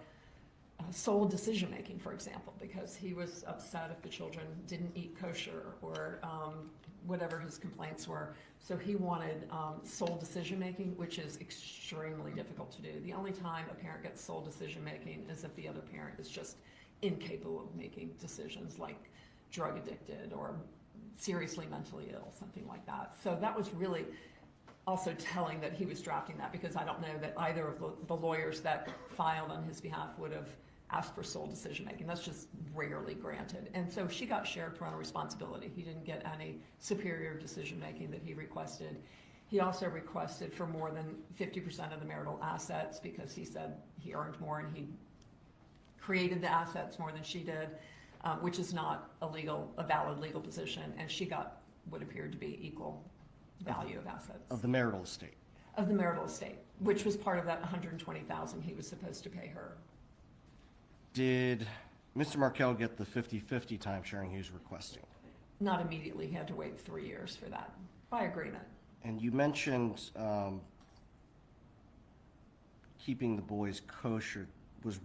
sole decision-making, for example, because he was upset if the children didn't eat kosher or whatever his complaints were. So he wanted sole decision-making, which is extremely difficult to do. The only time a parent gets sole decision-making is if the other parent is just incapable of making decisions, like drug addicted or seriously mentally ill, something like that. So that was really also telling that he was drafting that, because I don't know that either of the lawyers that filed on his behalf would have asked for sole decision-making. That's just rarely granted. And so she got shared parental responsibility. He didn't get any superior decision-making that he requested. He also requested for more than 50% of the marital assets, because he said he earned more and he created the assets more than she did, which is not a valid legal position. And she got what appeared to be equal value of assets. Of the marital estate. Of the marital estate, which was part of that $120,000 he was supposed to pay her. Did Mr. Markel get the 50-50 time sharing he was requesting? Not immediately. He had to wait 3 years for that, by agreement. And you mentioned keeping the boys kosher. Was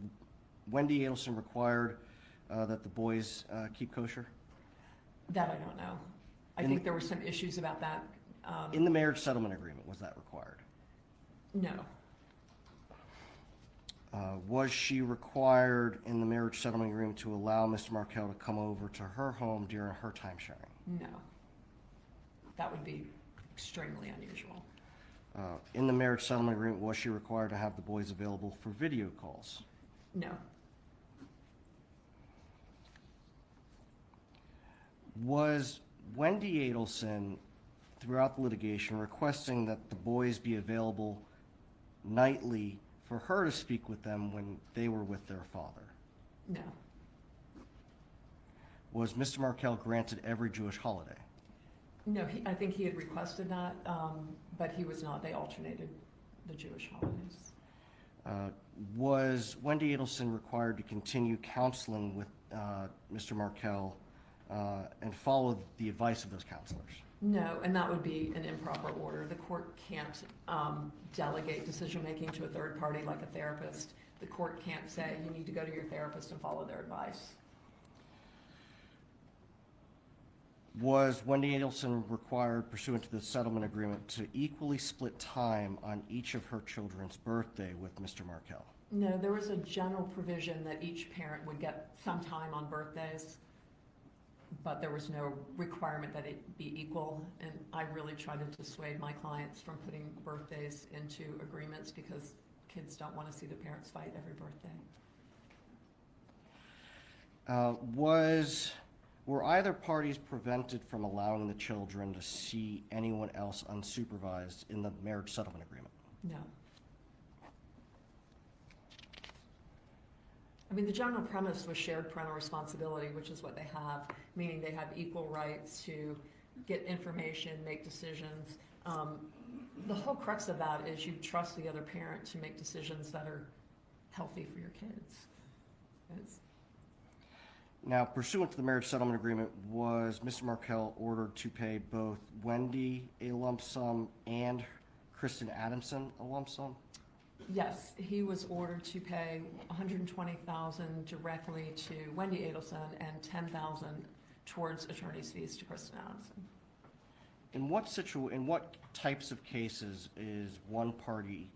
Wendy Adelson required that the boys keep kosher? That I don't know. I think there were some issues about that. In the marriage settlement agreement, was that required? No. Was she required in the marriage settlement agreement to allow Mr. Markel to come over to her home during her time sharing? No. That would be extremely unusual. In the marriage settlement agreement, was she required to have the boys available for video calls? No. Was Wendy Adelson, throughout the litigation, requesting that the boys be available nightly for her to speak with them when they were with their father. No. Was Mr. Markell granted every Jewish holiday? No, I think he had requested that, but he was not. They alternated the Jewish holidays. Was Wendy Adelson required to continue counseling with Mr. Markell and follow the advice of those counselors? No, and that would be an improper order. The court can't delegate decision-making to a third party like a therapist. The court can't say, you need to go to your therapist and follow their advice. Was Wendy Adelson required, pursuant to the settlement agreement, to equally split time on each of her children's birthday with Mr. Markell? No, there was a general provision that each parent would get some time on birthdays, but there was no requirement that it be equal. And I really try to dissuade my clients from putting birthdays into agreements because kids don't want to see the parents fight every birthday. Were either parties prevented from allowing the children to see anyone else unsupervised in the marriage settlement agreement? No. I mean, the general premise was shared parental responsibility, which is what they have, meaning they have equal rights to get information, make decisions. The whole crux of that is you trust the other parent to make decisions that are healthy for your kids. Now, pursuant to the marriage settlement agreement, was Mr. Markell ordered to pay both Wendy a lump sum and Kristen Adamson a lump sum? Yes, he was ordered to pay $120,000 directly to Wendy Adelson and $10,000 towards attorney's fees to Kristen Adamson. In what types of cases is one party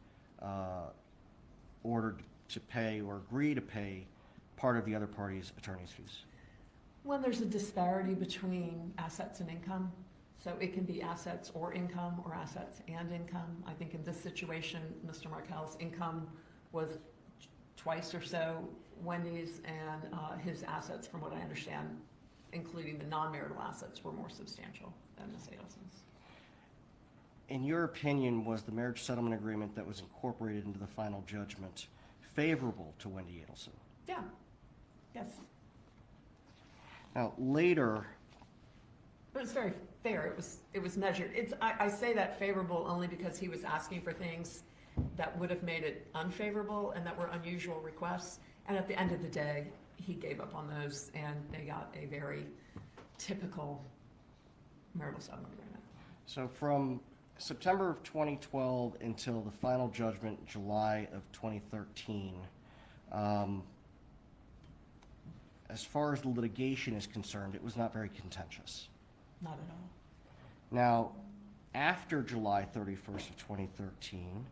ordered to pay or agree to pay part of the other party's attorney's fees? When there's a disparity between assets and income, so it can be assets or income or assets and income. I think in this situation, Mr. Markell's income was twice or so Wendy's, and his assets, from what I understand, including the non-marital assets, were more substantial than Ms. Adelson's. In your opinion, was the marriage settlement agreement that was incorporated into the final judgment favorable to Wendy Adelson? Yeah, yes. Now, later, But it's very fair. It was measured. I say that favorable only because he was asking for things that would have made it unfavorable and that were unusual requests. And at the end of the day, he gave up on those, and they got a very typical marital settlement agreement. so from September of 2012 until the final judgment, July of 2013, as far as the litigation is concerned, it was not very contentious. Not at all. Now, after July 31st of 2013,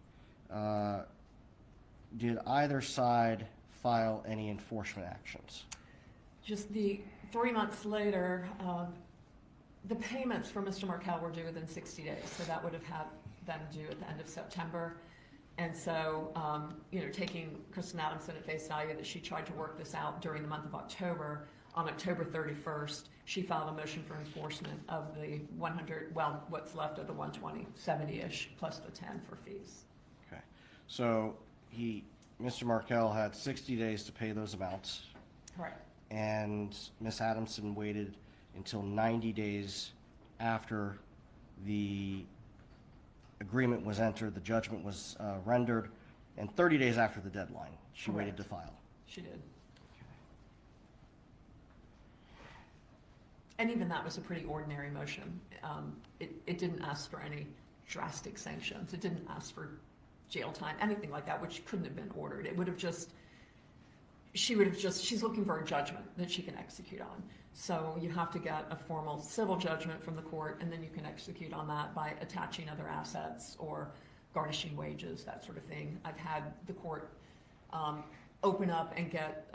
did either side file any enforcement actions? Just the 3 months later, the payments for Mr. Markell were due within 60 days, so that would have had them due at the end of September. And so, taking Kristen Adamson at face value that she tried to work this out during the month of October, on October 31st, she filed a motion for enforcement of the 100, well, what's left of the 120, 70-ish, plus the 10 for fees. Okay, so Mr. Markell had 60 days to pay those amounts, Correct. and Ms. Adamson waited until 90 days after the agreement was entered, the judgment was rendered, and 30 days after the deadline, she waited to file. She did. And even that was a pretty ordinary motion. It didn't ask for any drastic sanctions. It didn't ask for jail time, anything like that, which couldn't have been ordered. It would have she's looking for a judgment that she can execute on. So you have to get a formal civil judgment from the court, and then you can execute on that by attaching other assets or garnishing wages, that sort of thing. I've had the court open up and get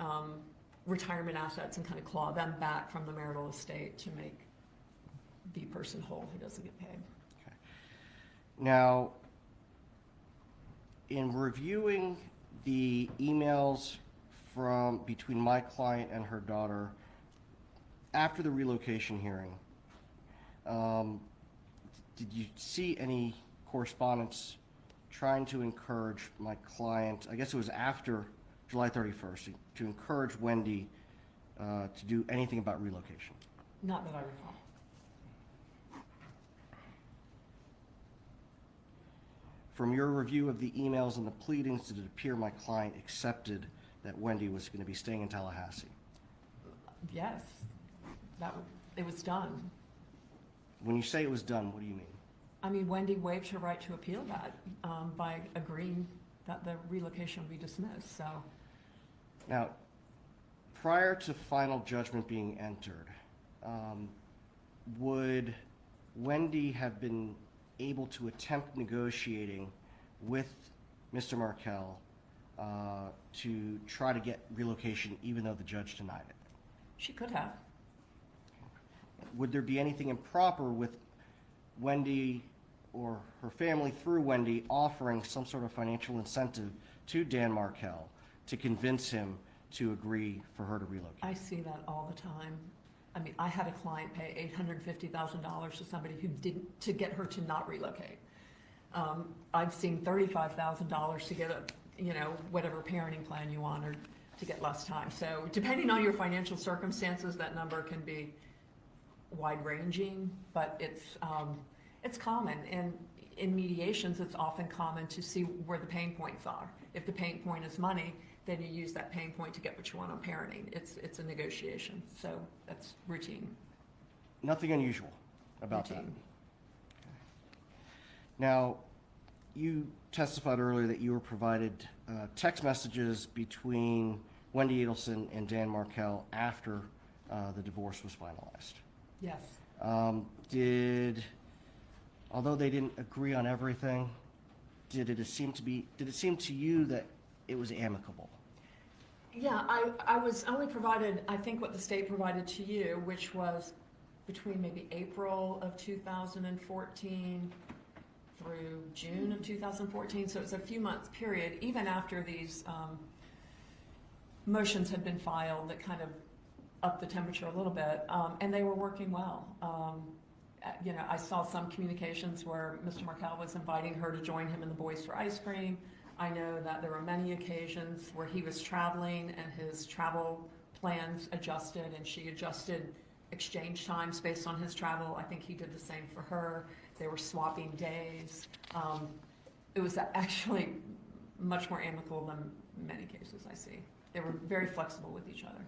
retirement assets and kind of claw them back from the marital estate to make the person whole who doesn't get paid. Okay. Now, in reviewing the emails between my client and her daughter after the relocation hearing, did you see any correspondence trying to encourage my client, I guess it was after July 31st, to encourage Wendy to do anything about relocation? Not that I recall. From your review of the emails and the pleadings, did it appear my client accepted that Wendy was going to be staying in Tallahassee? Yes, it was done. When you say it was done, what do you mean? I mean, Wendy waived her right to appeal that by agreeing that the relocation would be dismissed, so. Now, prior to final judgment being entered, would Wendy have been able to attempt negotiating with Mr. Markel to try to get relocation even though the judge denied it? She could have. Would there be anything improper with Wendy or her family through Wendy offering some sort of financial incentive to Dan Markel to convince him to agree for her to relocate? I see that all the time. I mean, I had a client pay $850,000 to somebody who didn't, to get her to not relocate. I've seen $35,000 to get whatever parenting plan you want, or to get less time. So depending on your financial circumstances, that number can be wide-ranging, but it's common. And in mediations, it's often common to see where the pain points are. If the pain point is money, then you use that pain point to get what you want on parenting. It's a negotiation, so that's routine. Nothing unusual about Routine. that. Now, you testified earlier that you were provided text messages between Wendy Adelson and Dan Markel after the divorce was finalized. Yes. Although they didn't agree on everything, did it seem to you that it was amicable? Yeah, I was only provided, I think, what the state provided to you, which was between maybe April of 2014 through June of 2014, so it's a few months period, even after these motions had been filed that kind of upped the temperature a little bit, and they were working well. I saw some communications where Mr. Markel was inviting her to join him in the Boys for Ice Cream. I know that there were many occasions where he was traveling and his travel plans adjusted, and she adjusted exchange times based on his travel. I think he did the same for her. They were swapping days. It was actually much more amicable than many cases I see. They were very flexible with each other.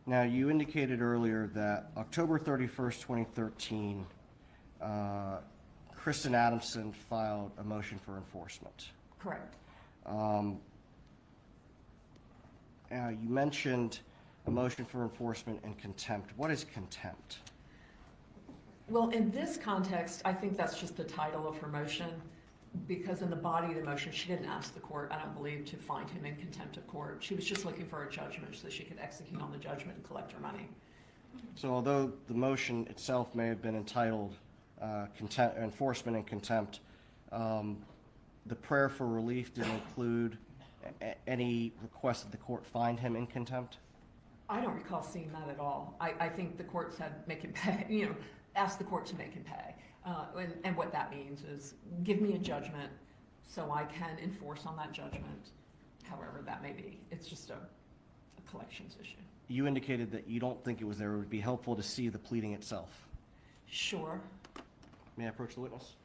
Now, you indicated earlier that October 31st, 2013, Kristen Adamson filed a motion for enforcement. Correct. You mentioned a motion for enforcement and contempt. What is contempt? Well, in this context, I think that's just the title of her motion, because in the body of the motion, she didn't ask the court, I don't believe, to find him in contempt of court. She was just looking for a judgment so that she could execute on the judgment and collect her money. So although the motion itself may have been entitled enforcement and contempt, the prayer for relief didn't include any request that the court find him in contempt? I don't recall seeing that at all. I think the court said make him pay, ask the court to make him pay. And what that means is give me a judgment so I can enforce on that judgment, however that may be. It's just a collections issue. You indicated that you don't think it was there. It would be helpful to see the pleading itself. Sure. May I approach the witness?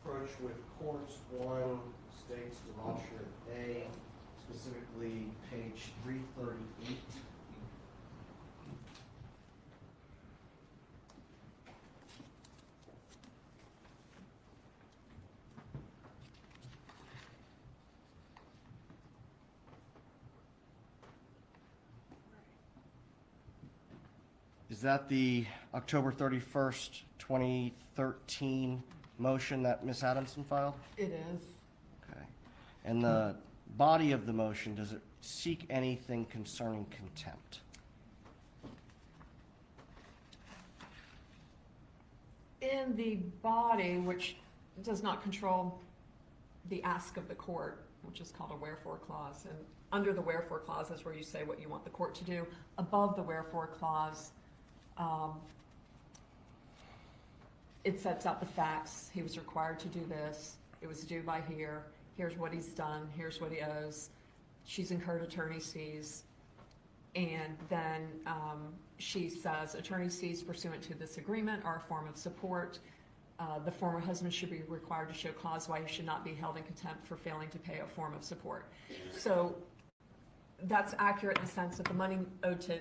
Approach with courts 1, states demonstrative A, specifically page 338. Is that the October 31st, 2013 motion that Ms. Adamson filed? It is. Okay. And the body of the motion, does it seek anything concerning contempt? In the body, which does not control the ask of the court, which is called a wherefore clause. And under the wherefore clause is where you say what you want the court to do. Above the wherefore clause, it sets out the facts. He was required to do this. It was due by here. Here's what he's done. Here's what he owes. She's incurred attorney's fees. And then she says attorney's fees pursuant to this agreement are a form of support. The former husband should be required to show cause why he should not be held in contempt for failing to pay a form of support. So that's accurate in the sense that the money owed to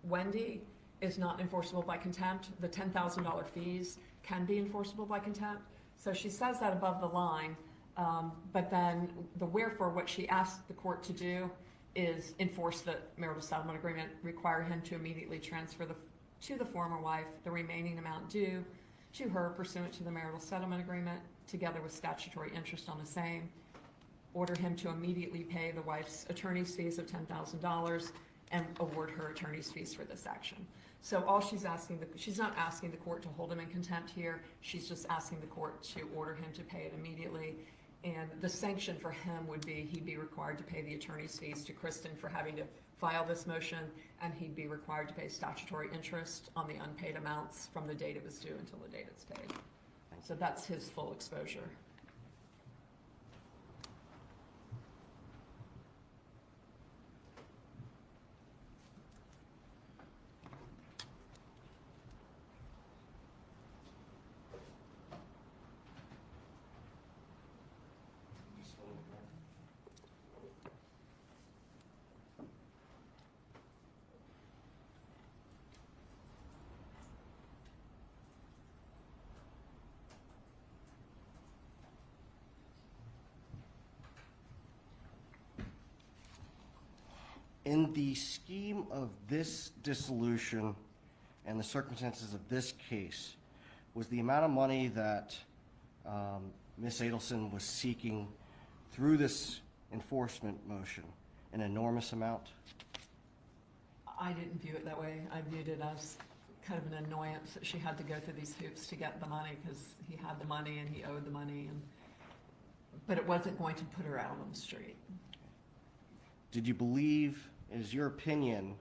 Wendy is not enforceable by contempt. The $10,000 fees can be enforceable by contempt. So she says that above the line, but then the wherefore, what she asked the court to do is enforce the marital settlement agreement, require him to immediately transfer to the former wife the remaining amount due to her pursuant to the marital settlement agreement, together with statutory interest on the same, order him to immediately pay the wife's attorney's fees of $10,000 and award her attorney's fees for this action. So all she's asking, she's not asking the court to hold him in contempt here, she's just asking the court to order him to pay it immediately. And the sanction for him would be he'd be required to pay the attorney's fees to Kristen for having to file this motion, and he'd be required to pay statutory interest on the unpaid amounts from the date it was due until the date it's paid. So that's his full exposure. In the scheme of this dissolution and the circumstances of this case, was the amount of money that Ms. Adelson was seeking through this enforcement motion an enormous amount? I didn't view it that way. I viewed it as kind of an annoyance that she had to go through these hoops to get the money because he had the money and he owed the money, but it wasn't going to put her out on the street. Did you believe, is your opinion,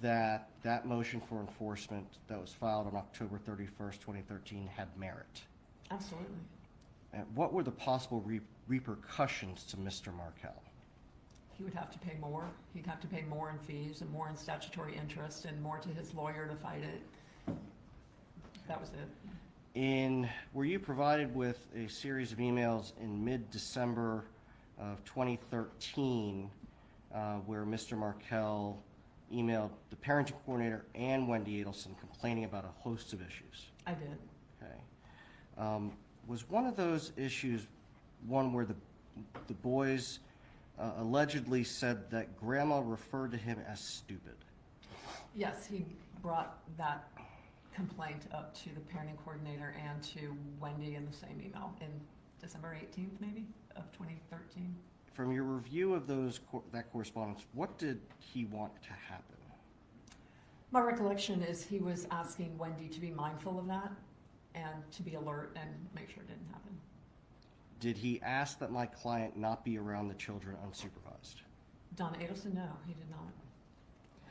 that that motion for enforcement that was filed on October 31st, 2013 had merit? Absolutely. And what were the possible repercussions to Mr. Markell? He would have to pay more. He'd have to pay more in fees and more in statutory interest and more to his lawyer to fight it. That was it. Were you provided with a series of emails in mid-December of 2013 where Mr. Markell emailed the parenting coordinator and Wendy Adelson complaining about a host of issues? I did. Okay. Was one of those issues one where the boys allegedly said that Grandma referred to him as stupid? Yes, he brought that complaint up to the parenting coordinator and to Wendy in the same email in December 18th, maybe, of 2013. From your review of that correspondence, what did he want to happen? My recollection is he was asking Wendy to be mindful of that and to be alert and make sure it didn't happen. Did he ask that my client not be around the children unsupervised? Donna Adelson, no, he did not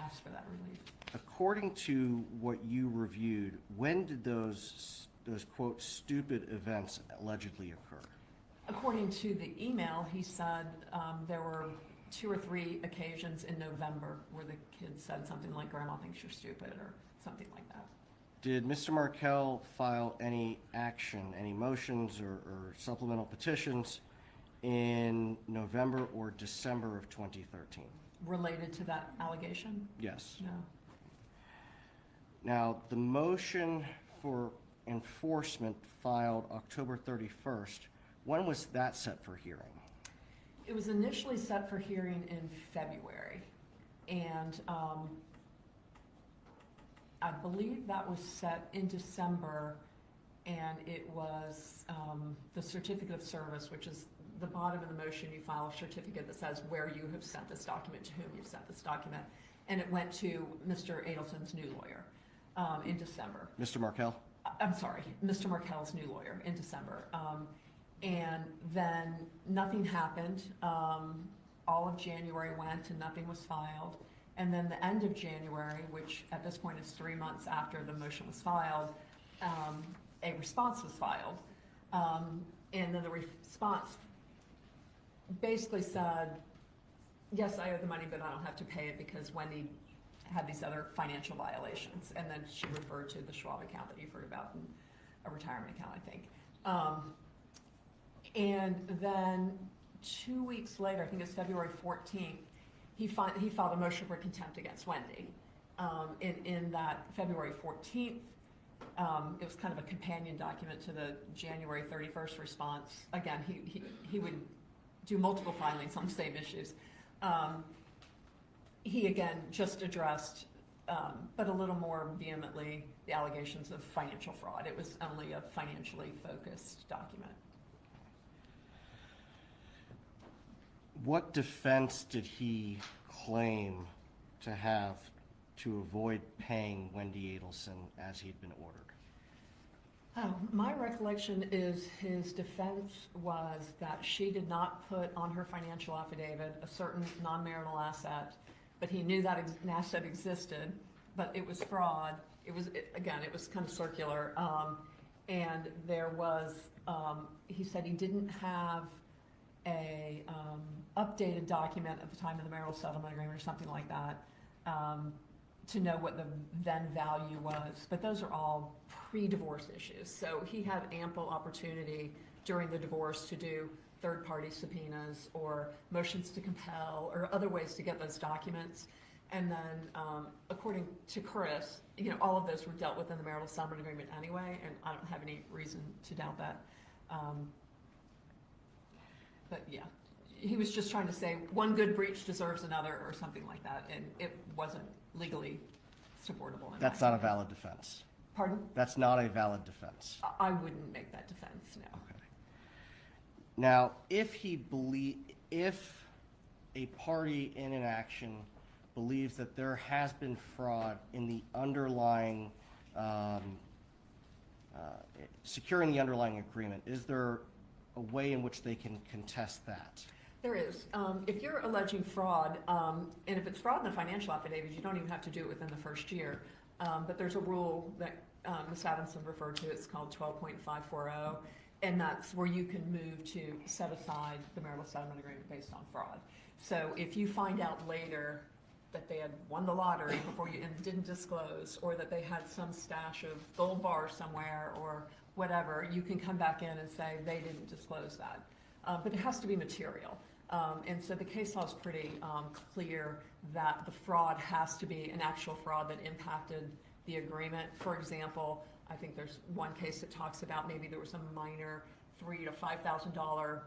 ask for that relief. According to what you reviewed, when did those quote stupid events allegedly occur? According to the email, he said there were 2 or 3 occasions in November where the kid said something like, "Grandma thinks you're stupid," or something like that. Did Mr. Markell file any action, any motions or supplemental petitions in November or December of 2013? Related to that allegation? Yes. No. Now, the motion for enforcement filed October 31st, when was that set for hearing? It was initially set for hearing in February, and I believe that was set in December, and it was the certificate of service, which is the bottom of the motion. You file a certificate that says where you have sent this document, to whom you've sent this document, and it went to Mr. Adelson's new lawyer in December. Mr. Markell? I'm sorry, Mr. Markel's new lawyer in December. And then nothing happened. All of January went and nothing was filed. And then the end of January, which at this point is 3 months after the motion was filed, a response was filed. And then the response basically said, yes, I owe the money, but I don't have to pay it because Wendy had these other financial violations. And then she referred to the Schwab account that you've heard about, and a retirement account, I think. And then 2 weeks later, I think it's February 14th, he filed a motion for contempt against Wendy. In that February 14th, it was kind of a companion document to the January 31st response. Again, he would do multiple filings on the same issues. He again just addressed, but a little more vehemently, the allegations of financial fraud. It was only a financially focused document. What defense did he claim to have to avoid paying Wendy Adelson as he'd been ordered? My recollection is his defense was that she did not put on her financial affidavit a certain non-marital asset, but he knew that an asset existed, but it was fraud. It was kind of circular. And there was, he said he didn't have a updated document at the time of the marital settlement agreement or something like that, to know what the then value was. But those are all pre-divorce issues. So he had ample opportunity during the divorce to do third-party subpoenas or motions to compel or other ways to get those documents. And then, according to Chris, all of those were dealt with in the marital settlement agreement anyway, and I don't have any reason to doubt that. But yeah, he was just trying to say one good breach deserves another or something like that, and it wasn't legally supportable. That's not a valid defense. Pardon? That's not a valid defense. I wouldn't make that defense, no. Okay. Now, if a party in an action believes that there has been fraud in the underlying, securing the underlying agreement, is there a way in which they can contest that? There is. If you're alleging fraud, and if it's fraud in the financial affidavit, you don't even have to do it within the first year. But there's a rule that Ms. Adamson referred to. It's called 12.540, and that's where you can move to set aside the marital settlement agreement based on fraud. So if you find out later that they had won the lottery before you and didn't disclose, or that they had some stash of gold bars somewhere or whatever, you can come back in and say they didn't disclose that. But it has to be material. And so the case law is pretty clear that the fraud has to be an actual fraud that impacted the agreement. For example, I think there's one case that talks about maybe there was a minor $3,000 to $5,000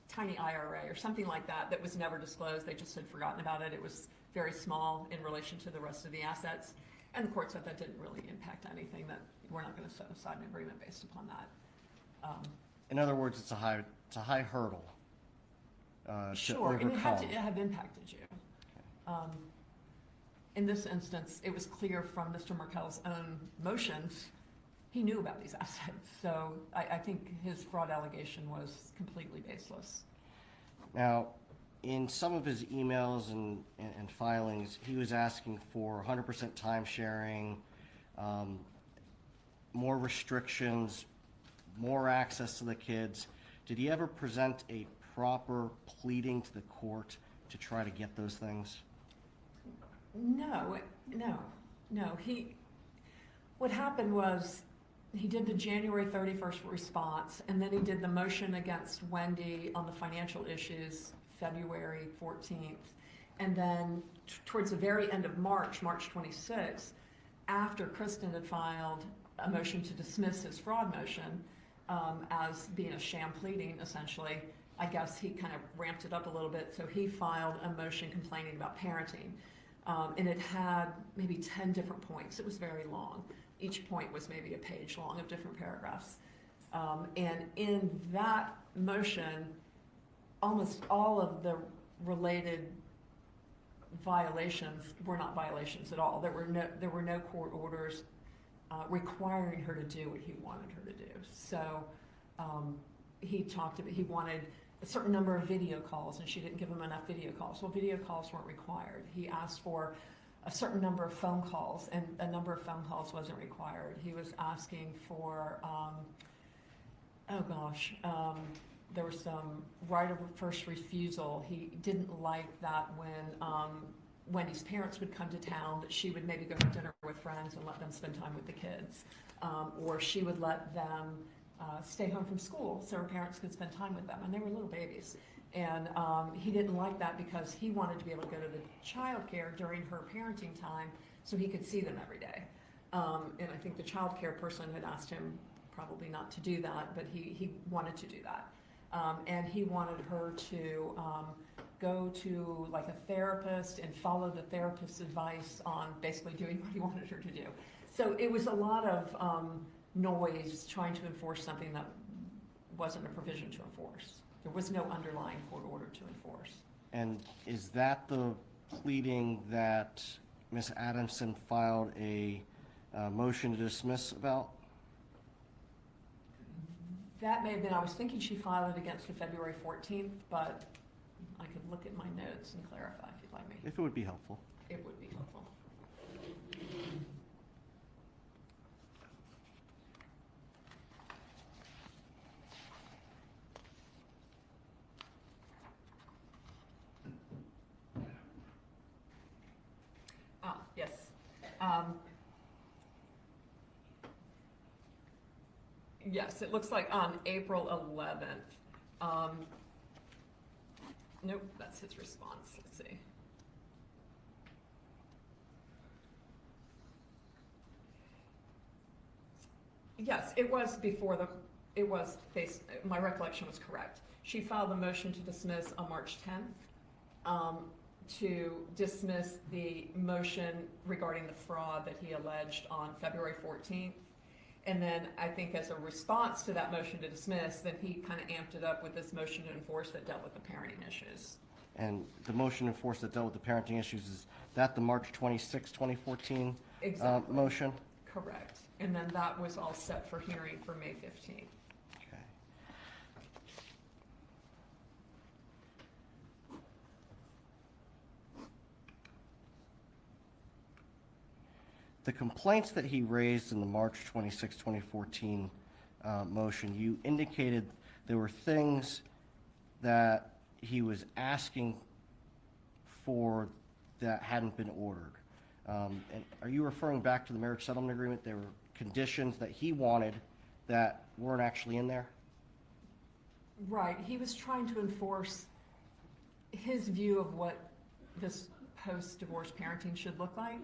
tiny IRA or something like that that was never disclosed. They just had forgotten about it. It was very small in relation to the rest of the assets. And the court said that didn't really impact anything, that we're not going to set aside an agreement based upon that. In other words, it's a high hurdle to overcome. And it had to have impacted you. In this instance, it was clear from Mr. Markel's own motions, he knew about these assets. So I think his fraud allegation was completely baseless. Now, in some of his emails and filings, he was asking for 100% time sharing, more restrictions, more access to the kids. Did he ever present a proper pleading to the court to try to get those things? No. What happened was he did the January 31st response, and then he did the motion against Wendy on the financial issues February 14th. And then towards the very end of March 26th, after Kristen had filed a motion to dismiss his fraud motion as being a sham pleading, essentially, I guess he kind of ramped it up a little bit. So he filed a motion complaining about parenting. And it had maybe 10 different points. It was very long. Each point was maybe a page long of different paragraphs. And in that motion, almost all of the related violations were not violations at all. There were no court orders. requiring her to do what he wanted her to do. So he wanted a certain number of video calls, and she didn't give him enough video calls. Well, video calls weren't required. He asked for a certain number of phone calls, and a number of phone calls wasn't required. He was asking for, there was some right of first refusal. He didn't like that when Wendy's parents would come to town, that she would maybe go to dinner with friends and let them spend time with the kids. Or she would let them stay home from school so her parents could spend time with them, and they were little babies. And he didn't like that because he wanted to be able to go to the child care during her parenting time so he could see them every day. And I think the child care person had asked him probably not to do that, but he wanted to do that. And he wanted her to go to like a therapist and follow the therapist's advice on basically doing what he wanted her to do. So it was a lot of noise trying to enforce something that wasn't a provision to enforce. There was no underlying court order to enforce. And is that the pleading that Ms. Adamson filed a motion to dismiss about? That may have been, I was thinking she filed it against the February 14th, but I could look at my notes and clarify if you'd like me. If it would be helpful. It would be helpful. Yes. Yes, it looks like on April 11th. Nope, that's his response. Let's see. Yes, it was before my recollection was correct. She filed a motion to dismiss on March 10th. To dismiss the motion regarding the fraud that he alleged on February 14th. And then I think as a response to that motion to dismiss, then he kind of amped it up with this motion to enforce that dealt with the parenting issues. And the motion to enforce that dealt with the parenting issues, is that the March 26, 2014 Exactly. motion? Correct. And then that was all set for hearing for May 15th. Okay. The complaints that he raised in the March 26, 2014 motion, you indicated there were things that he was asking for that hadn't been ordered. And are you referring back to the marriage settlement agreement? There were conditions that he wanted that weren't actually in there? Right. He was trying to enforce his view of what this post-divorce parenting should look like.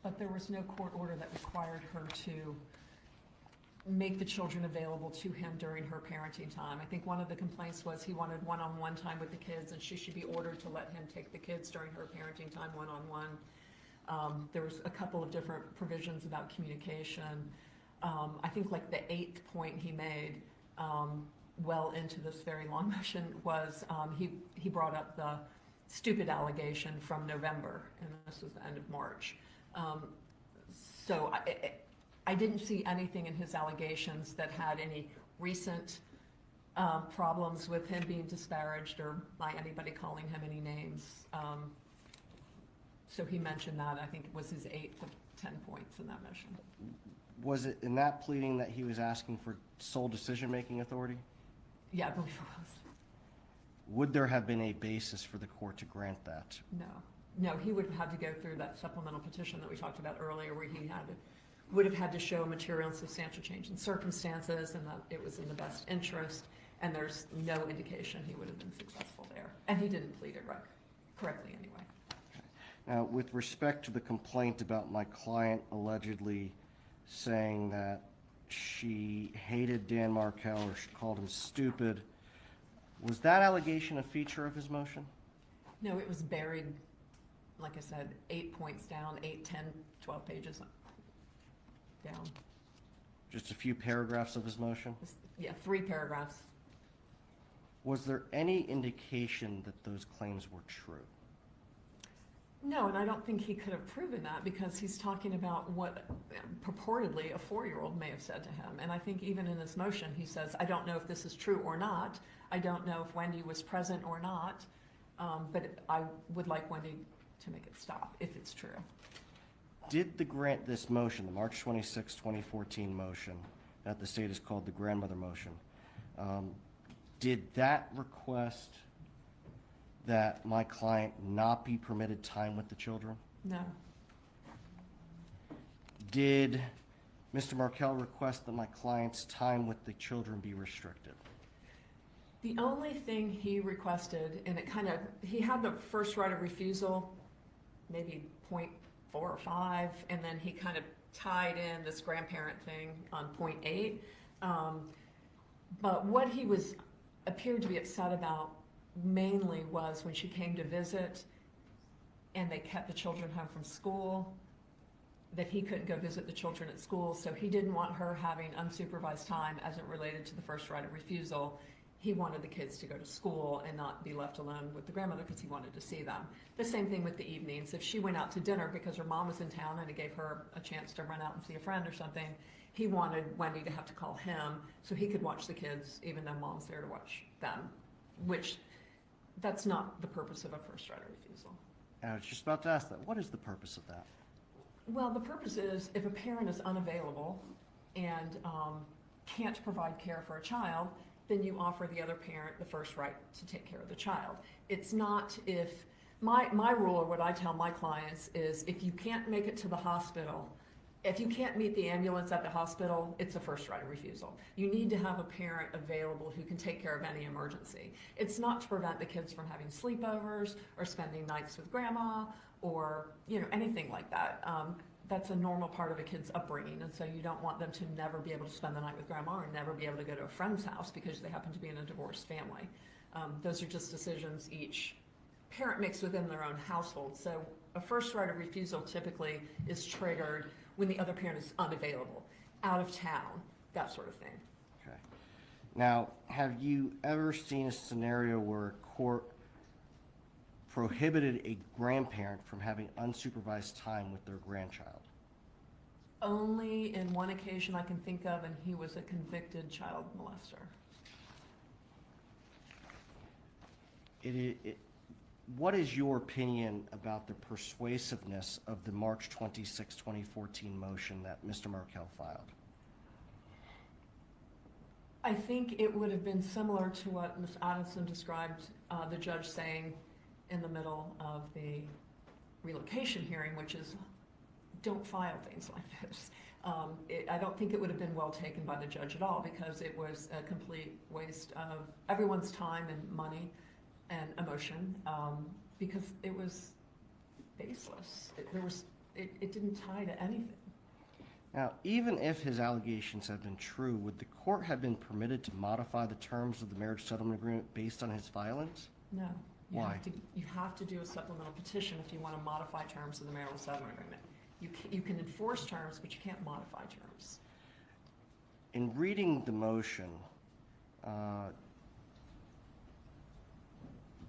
But there was no court order that required her to make the children available to him during her parenting time. I think one of the complaints was he wanted one-on-one time with the kids, and she should be ordered to let him take the kids during her parenting time one-on-one. There was a couple of different provisions about communication. I think like the 8th point he made, well into this very long motion, was he brought up the stupid allegation from November, and this was the end of March. So I didn't see anything in his allegations that had any recent problems with him being disparaged or by anybody calling him any names. So he mentioned that. I think it was his 8th of 10 points in that motion. Was it in that pleading that he was asking for sole decision-making authority? Yeah, I believe it was. Would there have been a basis for the court to grant that? No, he would have had to go through that supplemental petition that we talked about earlier, where he would have had to show material and substantial change in circumstances, and that it was in the best interest, and there's no indication he would have been successful there. And he didn't plead it correctly anyway. Okay. Now, with respect to the complaint about my client allegedly saying that she hated Dan Markel or she called him stupid, was that allegation a feature of his motion? No, it was buried, like I said, 8 points down, 8, 10, 12 pages down. Just a few paragraphs of his motion? Yeah, 3 paragraphs. Was there any indication that those claims were true? No, and I don't think he could have proven that because he's talking about what purportedly a 4-year-old may have said to him. And I think even in this motion, he says, I don't know if this is true or not. I don't know if Wendy was present or not, but I would like Wendy to make it stop if it's true. Did this motion, the March 26, 2014 motion, that the state has called the grandmother motion, did that request that my client not be permitted time with the children? No. Did Mr. Markell request that my client's time with the children be restricted? The only thing he requested, and he had the first right of refusal, maybe 0.4 or 5, and then he kind of tied in this grandparent thing on 0.8. But what he appeared to be upset about mainly was when she came to visit and they kept the children home from school, that he couldn't go visit the children at school, so he didn't want her having unsupervised time as it related to the first right of refusal. He wanted the kids to go to school and not be left alone with the grandmother because he wanted to see them. The same thing with the evenings. If she went out to dinner because her mom was in town and it gave her a chance to run out and see a friend or something, he wanted Wendy to have to call him so he could watch the kids even though mom's there to watch them, which that's not the purpose of a first right of refusal. I was just about to ask that. What is the purpose of that? Well, the purpose is if a parent is unavailable and can't provide care for a child, then you offer the other parent the first right to take care of the child. It's not if, my rule, or what I tell my clients is if you can't make it to the hospital, if you can't meet the ambulance at the hospital, it's a first right of refusal. You need to have a parent available who can take care of any emergency. It's not to prevent the kids from having sleepovers or spending nights with grandma or anything like that. That's a normal part of a kid's upbringing, and so you don't want them to never be able to spend the night with grandma or never be able to go to a friend's house because they happen to be in a divorced family. Those are just decisions each parent makes within their own household. So a first right of refusal typically is triggered when the other parent is unavailable, out of town, that sort of thing. Okay. Now, have you ever seen a scenario where a court prohibited a grandparent from having unsupervised time with their grandchild? Only in one occasion I can think of, and he was a convicted child molester. What is your opinion about the persuasiveness of the March 26, 2014 motion that Mr. Markell filed? I think it would have been similar to what Ms. Adelson described the judge saying in the middle of the relocation hearing, which is, don't file things like this. I don't think it would have been well taken by the judge at all because it was a complete waste of everyone's time and money and emotion because it was baseless. It didn't tie to anything. Now, even if his allegations had been true, would the court have been permitted to modify the terms of the marriage settlement agreement based on his filings? No. Why? You have to do a supplemental petition if you want to modify terms of the marital settlement agreement. You can enforce terms, but you can't modify terms. In reading the motion,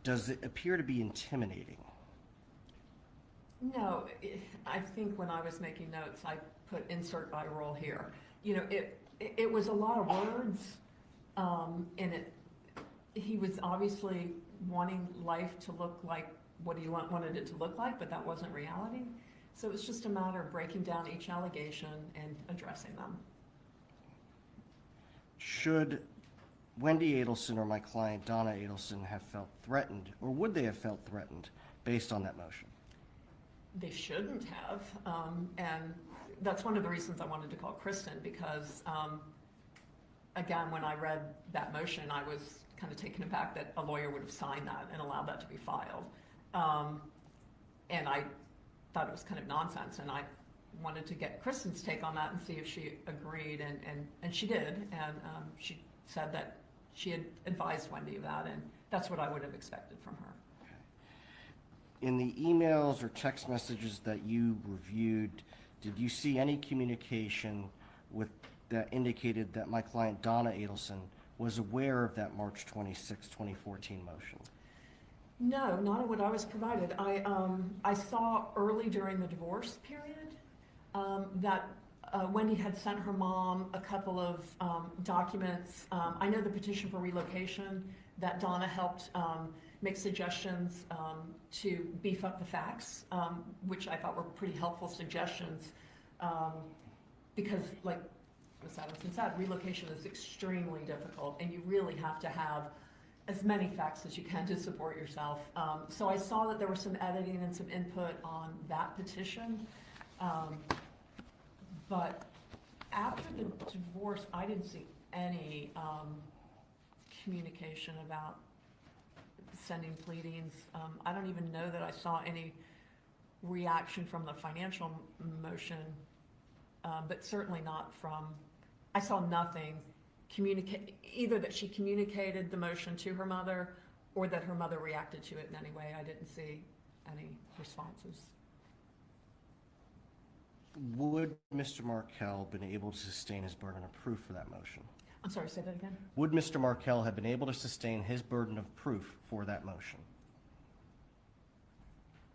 does it appear to be intimidating? No, I think when I was making notes, I put insert eye roll here. It was a lot of words, and he was obviously wanting life to look like what he wanted it to look like, but that wasn't reality. So it's just a matter of breaking down each allegation and addressing them. Should Wendy Adelson or my client Donna Adelson have felt threatened, or would they have felt threatened based on that motion? They shouldn't have, and that's one of the reasons I wanted to call Kristen because, again, when I read that motion, I was kind of taken aback that a lawyer would have signed that and allowed that to be filed. And I thought it was kind of nonsense, and I wanted to get Kristen's take on that and see if she agreed, and she did, and she said that she had advised Wendy of that, and that's what I would have expected from her. In the emails or text messages that you reviewed, did you see any communication that indicated that my client Donna Adelson was aware of that March 26, 2014 motion? No, not what I was provided. I saw early during the divorce period that Wendy had sent her mom a couple of documents. I know the petition for relocation that Donna helped make suggestions to beef up the facts, which I thought were pretty helpful suggestions because, like Ms. Adelson said, relocation is extremely difficult and you really have to have as many facts as you can to support yourself. So I saw that there was some editing and some input on that petition. But after the divorce, I didn't see any communication about sending pleadings. I don't even know that I saw any reaction from the financial motion, but certainly not from, I saw nothing either that she communicated the motion to her mother or that her mother reacted to it in any way. I didn't see any responses. Would Mr. Markell been able to sustain his burden of proof for that motion? I'm sorry, say that again? Would Mr. Markell have been able to sustain his burden of proof for that motion?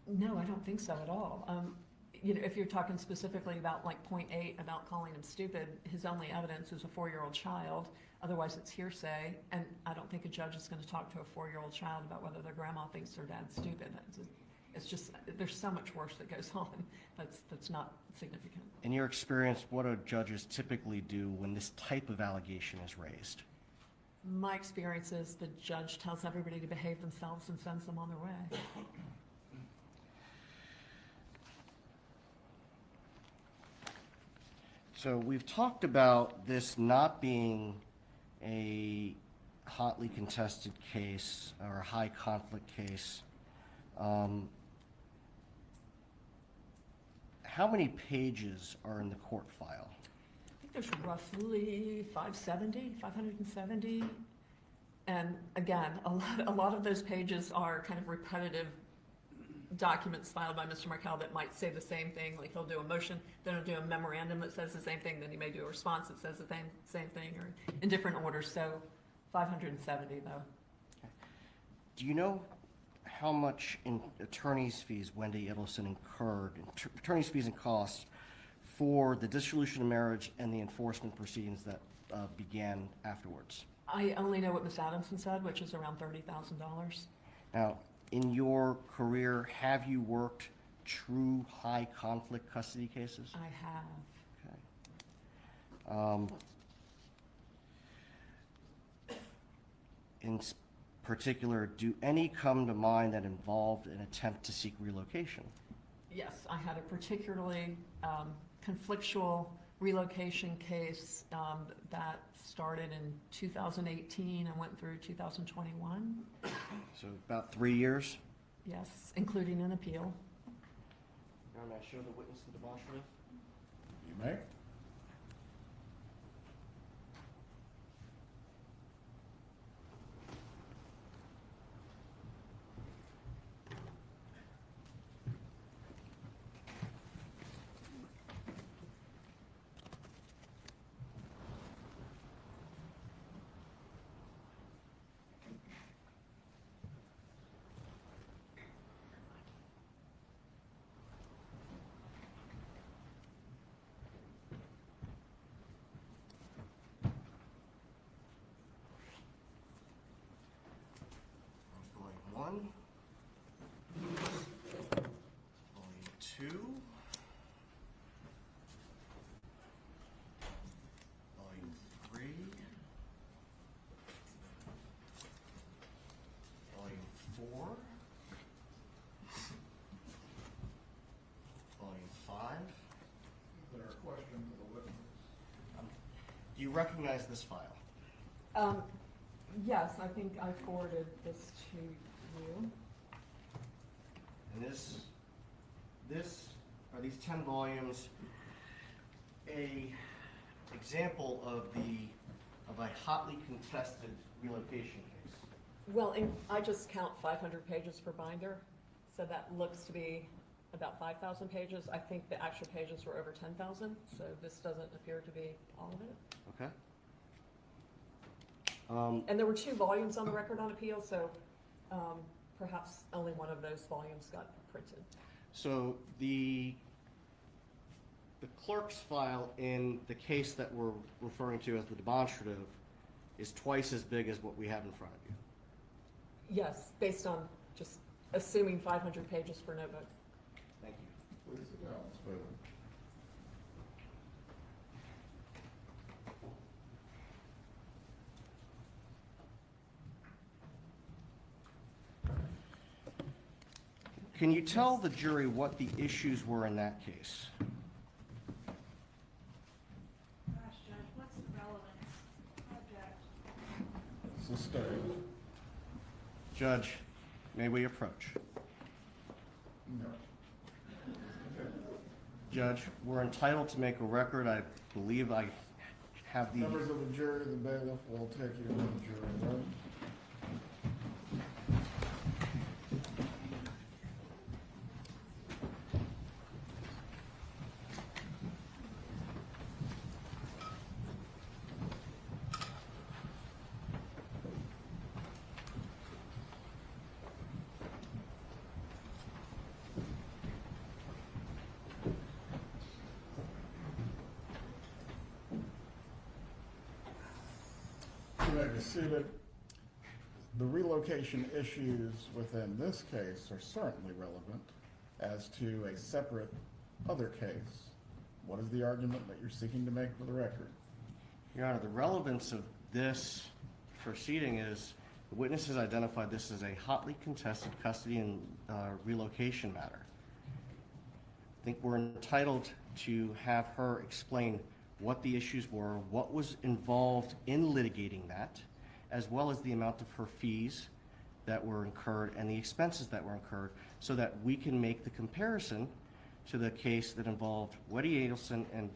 No, I don't think so at all. You know, if you're talking specifically about like point 8 about calling him stupid, his only evidence is a 4-year-old child. Otherwise, it's hearsay, and I don't think a judge is going to talk to a 4-year-old child about whether their grandma thinks their dad's stupid. It's just, there's so much worse that goes on that's not significant. In your experience, what do judges typically do when this type of allegation is raised? My experience is the judge tells everybody to behave themselves and sends them on their way. So we've talked about this not being a hotly contested case or a high conflict case. How many pages are in the court file? I think there's roughly 570. And again, a lot of those pages are kind of repetitive documents filed by Mr. Markell that might say the same thing. Like he'll do a motion, then he'll do a memorandum that says the same thing, then he may do a response that says the same thing, or in different orders. So 570 though. Okay. Do you know how much in attorney's fees Wendy Adelson incurred, attorney's fees and costs for the dissolution of marriage and the enforcement proceedings that began afterwards? I only know what Ms. Adamson said, which is around $30,000. Now, in your career, have you worked true high conflict custody cases? I have. Okay. In particular, do any come to mind that involved an attempt to seek relocation? Yes, I had a particularly conflictual relocation case that started in 2018 and went through 2021. So about 3 years? Yes, including an appeal. Now, may I show the witness the demonstrative? You may. Volume 1, Volume 2, Volume 3, Volume 4, Volume 5. Is there a question to the witness? Do you recognize this file? Yes, I think I forwarded this to you. And are these 10 volumes a example of a hotly contested relocation case? Well, I just count 500 pages per binder, so that looks to be about 5,000 pages. I think the actual pages were over 10,000, so this doesn't appear to be all of it. Okay. And there were 2 volumes on the record on appeal, so perhaps only one of those volumes got printed. So the clerk's file in the case that we're referring to as the demonstrative is twice as big as what we have in front of you. Yes, based on just assuming 500 pages per notebook. Thank you. Please sit down, Ms. Bailey. Can you tell the jury what the issues were in that case? Gosh, Judge, what's the relevant subject? Sustained. Judge, may we approach? No. Judge, we're entitled to make a record. I believe I have the... Members of the jury, the bailiff will take you into the jury room. You may be seated. The relocation issues within this case are certainly relevant as to a separate other case. What is the argument that you're seeking to make for the record? Your Honor, the relevance of this proceeding is the witness has identified this as a hotly contested custody and relocation matter. I think we're entitled to have her explain what the issues were, what was involved in litigating that, as well as the amount of her fees that were incurred and the expenses that were incurred, so that we can make the comparison to the case that involved Weddy Adelson and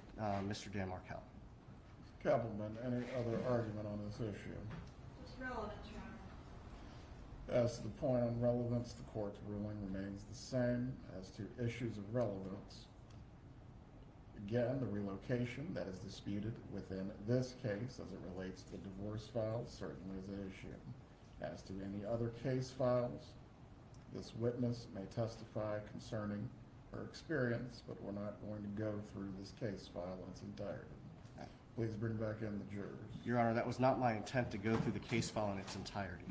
Mr. Dan Markel. Kappelman, any other argument on this issue? What's relevant, Your Honor? As to the point on relevance, the court's ruling remains the same. As to issues of relevance, again, the relocation that is disputed within this case as it relates to the divorce file certainly is an issue. As to any other case files, this witness may testify concerning her experience, but we're not going to go through this case file in its entirety. Please bring back in the jurors. Your Honor, that was not my intent to go through the case file in its entirety.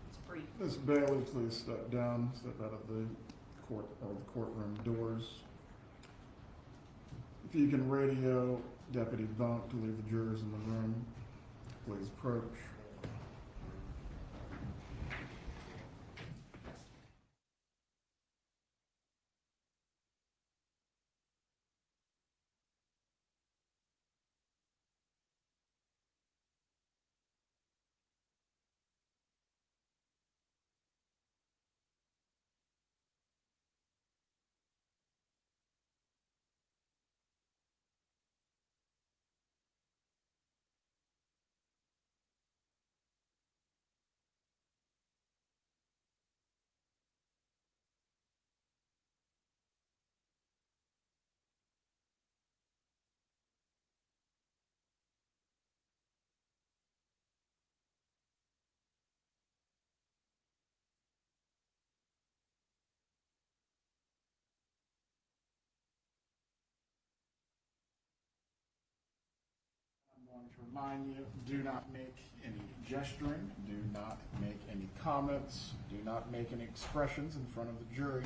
It's brief. Ms. Bailey, please step down, step out of the court or the courtroom doors. If you can radio Deputy Bunk to leave the jurors in the room, please approach. I'm going to remind you, do not make any gesturing, do not make any comments, do not make any expressions in front of the jury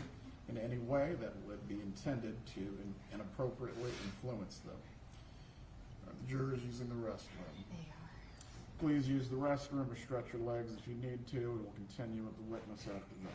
in any way that would be intended to inappropriately influence them. The jurors using the restroom. Please use the restroom or stretch your legs if you need to. We will continue with the witness after that.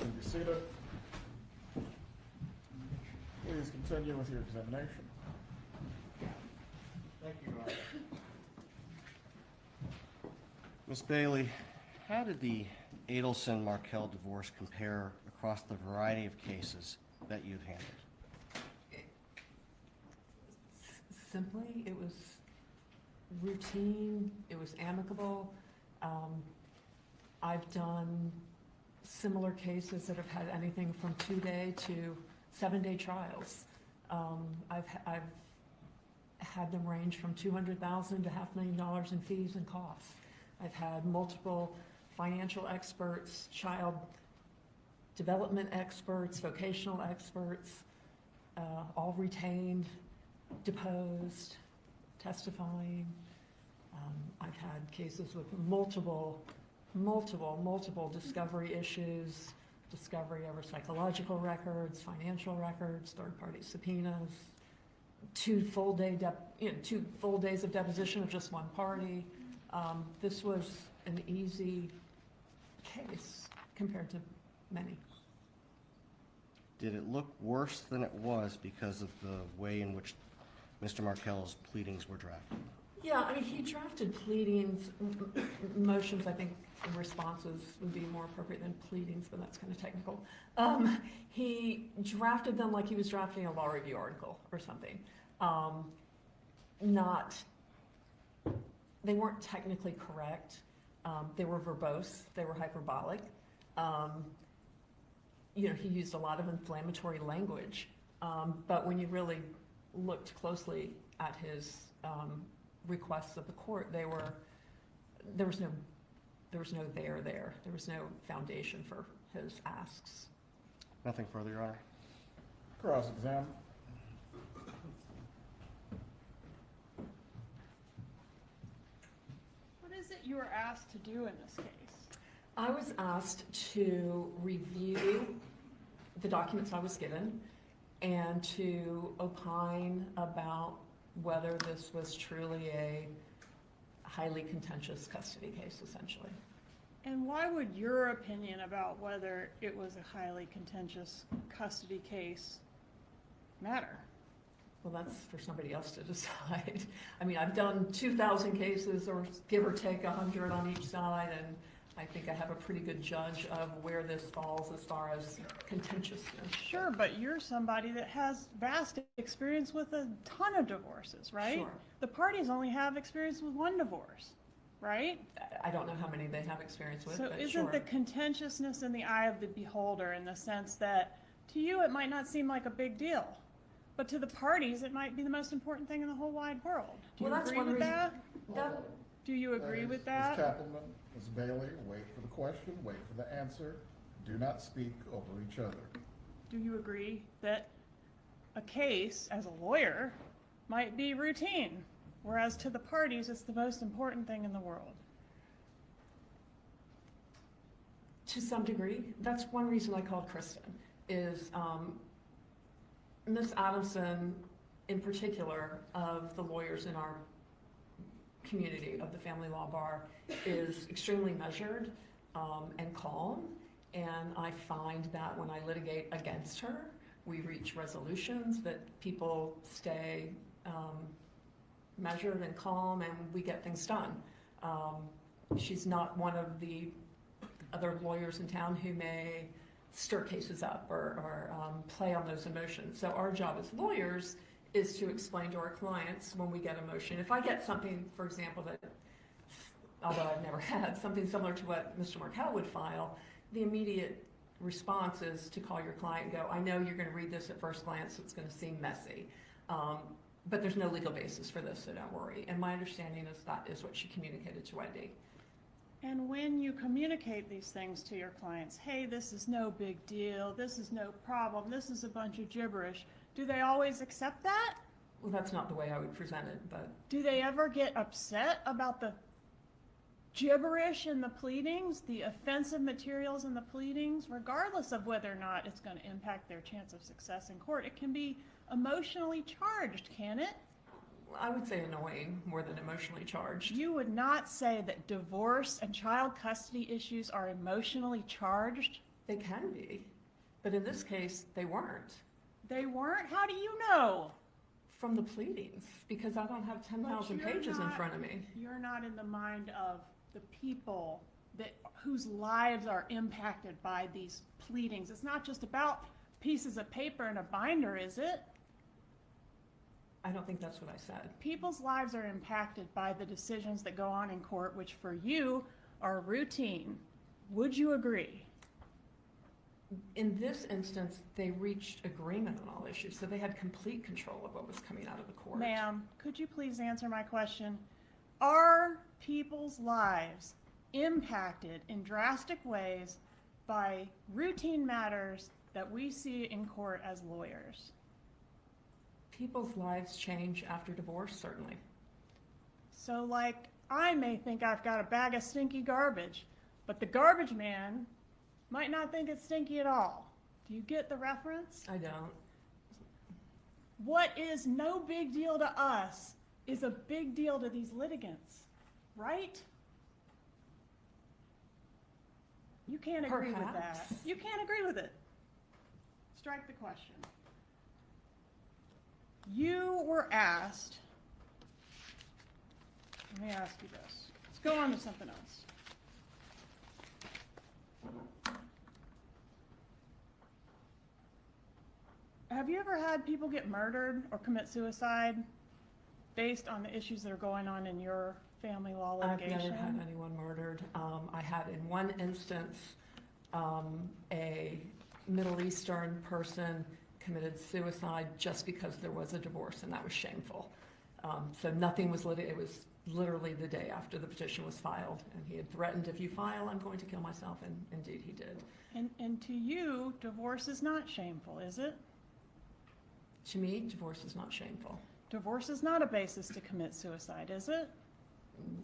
can be seated. Please continue with your examination. Thank you, Your Honor. Ms. Bailey, how did the Adelson-Markell divorce compare across the variety of cases that you've handled? Simply, it was routine, it was amicable. I've done similar cases that have had anything from 2-day to 7-day trials. I've had them range from $200,000 to $500,000 in fees and costs. I've had multiple financial experts, child development experts, vocational experts, all retained, deposed, testifying. I've had cases with multiple discovery issues, discovery over psychological records, financial records, third-party subpoenas, 2 full days of deposition of just one party. This was an easy case compared to many. Did it look worse than it was because of the way in which Mr. Markell's pleadings were drafted? Yeah, I mean, he drafted pleadings, motions, I think responses would be more appropriate than pleadings, but that's kind of technical. He drafted them like he was drafting a law review article or something. They weren't technically correct. They were verbose, they were hyperbolic. He used a lot of inflammatory language, but when you really looked closely at his requests of the court, there was no foundation for his asks. Nothing further, Your Honor. Cross-exam. What is it you were asked to do in this case? I was asked to review the documents I was given and to opine about whether this was truly a highly contentious custody case, essentially. And why would your opinion about whether it was a highly contentious custody case matter? Well, that's for somebody else to decide. I mean, I've done 2,000 cases, or give or take 100 on each side, and I think I have a pretty good judge of where this falls as far as contentiousness. Sure, but you're somebody that has vast experience with a ton of divorces, right? Sure. The parties only have experience with one divorce, right? I don't know how many they have experience with, So but isn't sure. the contentiousness in the eye of the beholder, in the sense that to you it might not seem like a big deal, but to the parties it might be the most important thing in the whole wide world? Do you Well, that's agree one with reason- that? Do you agree with Ms. that? Kappelman, Ms. Bailey, wait for the question, wait for the answer. Do not speak over each other. Do you agree that a case, as a lawyer, might be routine, whereas to the parties it's the most important thing in the world? To some degree. That's one reason I called Kristen, is Ms. Adelson, in particular, of the lawyers in our community of the family law bar, is extremely measured and calm, and I find that when I litigate against her, we reach resolutions, that people stay measured and calm, and we get things done. She's not one of the other lawyers in town who may stir cases up or play on those emotions. So our job as lawyers is to explain to our clients when we get a motion. If I get something, for example, that, although I've never had, something similar to what Mr. Markell would file, the immediate response is to call your client and go, I know you're gonna read this at first glance, it's gonna seem messy, but there's no legal basis for this, so don't worry. And my understanding is that is what she communicated to Wendy. And when you communicate these things to your clients, hey, this is no big deal, this is no problem, this is a bunch of gibberish, do they always accept that? Well, that's not the way I would present it, but Do they ever get upset about the gibberish in the pleadings, the offensive materials in the pleadings, regardless of whether or not it's going to impact their chance of success in court? It can be emotionally charged, can it? I would say annoying more than emotionally charged. You would not say that divorce and child custody issues are emotionally charged? They can be, but in this case, they weren't. They weren't? How do you know? From the pleadings, because I don't have 10,000 But you're pages in not- front of me. You're not in the mind of the people whose lives are impacted by these pleadings. It's not just about pieces of paper and a binder, is it? I don't think that's what I said. People's lives are impacted by the decisions that go on in court, which for you are routine. Would you agree? In this instance, they reached agreement on all issues, so they had complete control of what was coming out of the court. Ma'am, could you please answer my question? Are people's lives impacted in drastic ways by routine matters that we see in court as lawyers? People's lives change after divorce, certainly. So, like, I may think I've got a bag of stinky garbage, but the garbage man might not think it's stinky at all. Do you get the reference? I don't. What is no big deal to us is a big deal to these litigants, right? You can't agree with that. Perhaps. You can't agree with it. Strike the question. You were asked, let me ask you this. Let's go on to something else. Have you ever had people get murdered or commit suicide based on the issues that are going on in your family law litigation? I've never had anyone murdered. I had in one instance, a Middle Eastern person committed suicide just because there was a divorce, and that was shameful. So nothing was it was literally the day after the petition was filed, and he had threatened, if you file, I'm going to kill myself, and indeed he did. And to you, divorce is not shameful, is it? To me, divorce is not shameful. Divorce is not a basis to commit suicide, is it?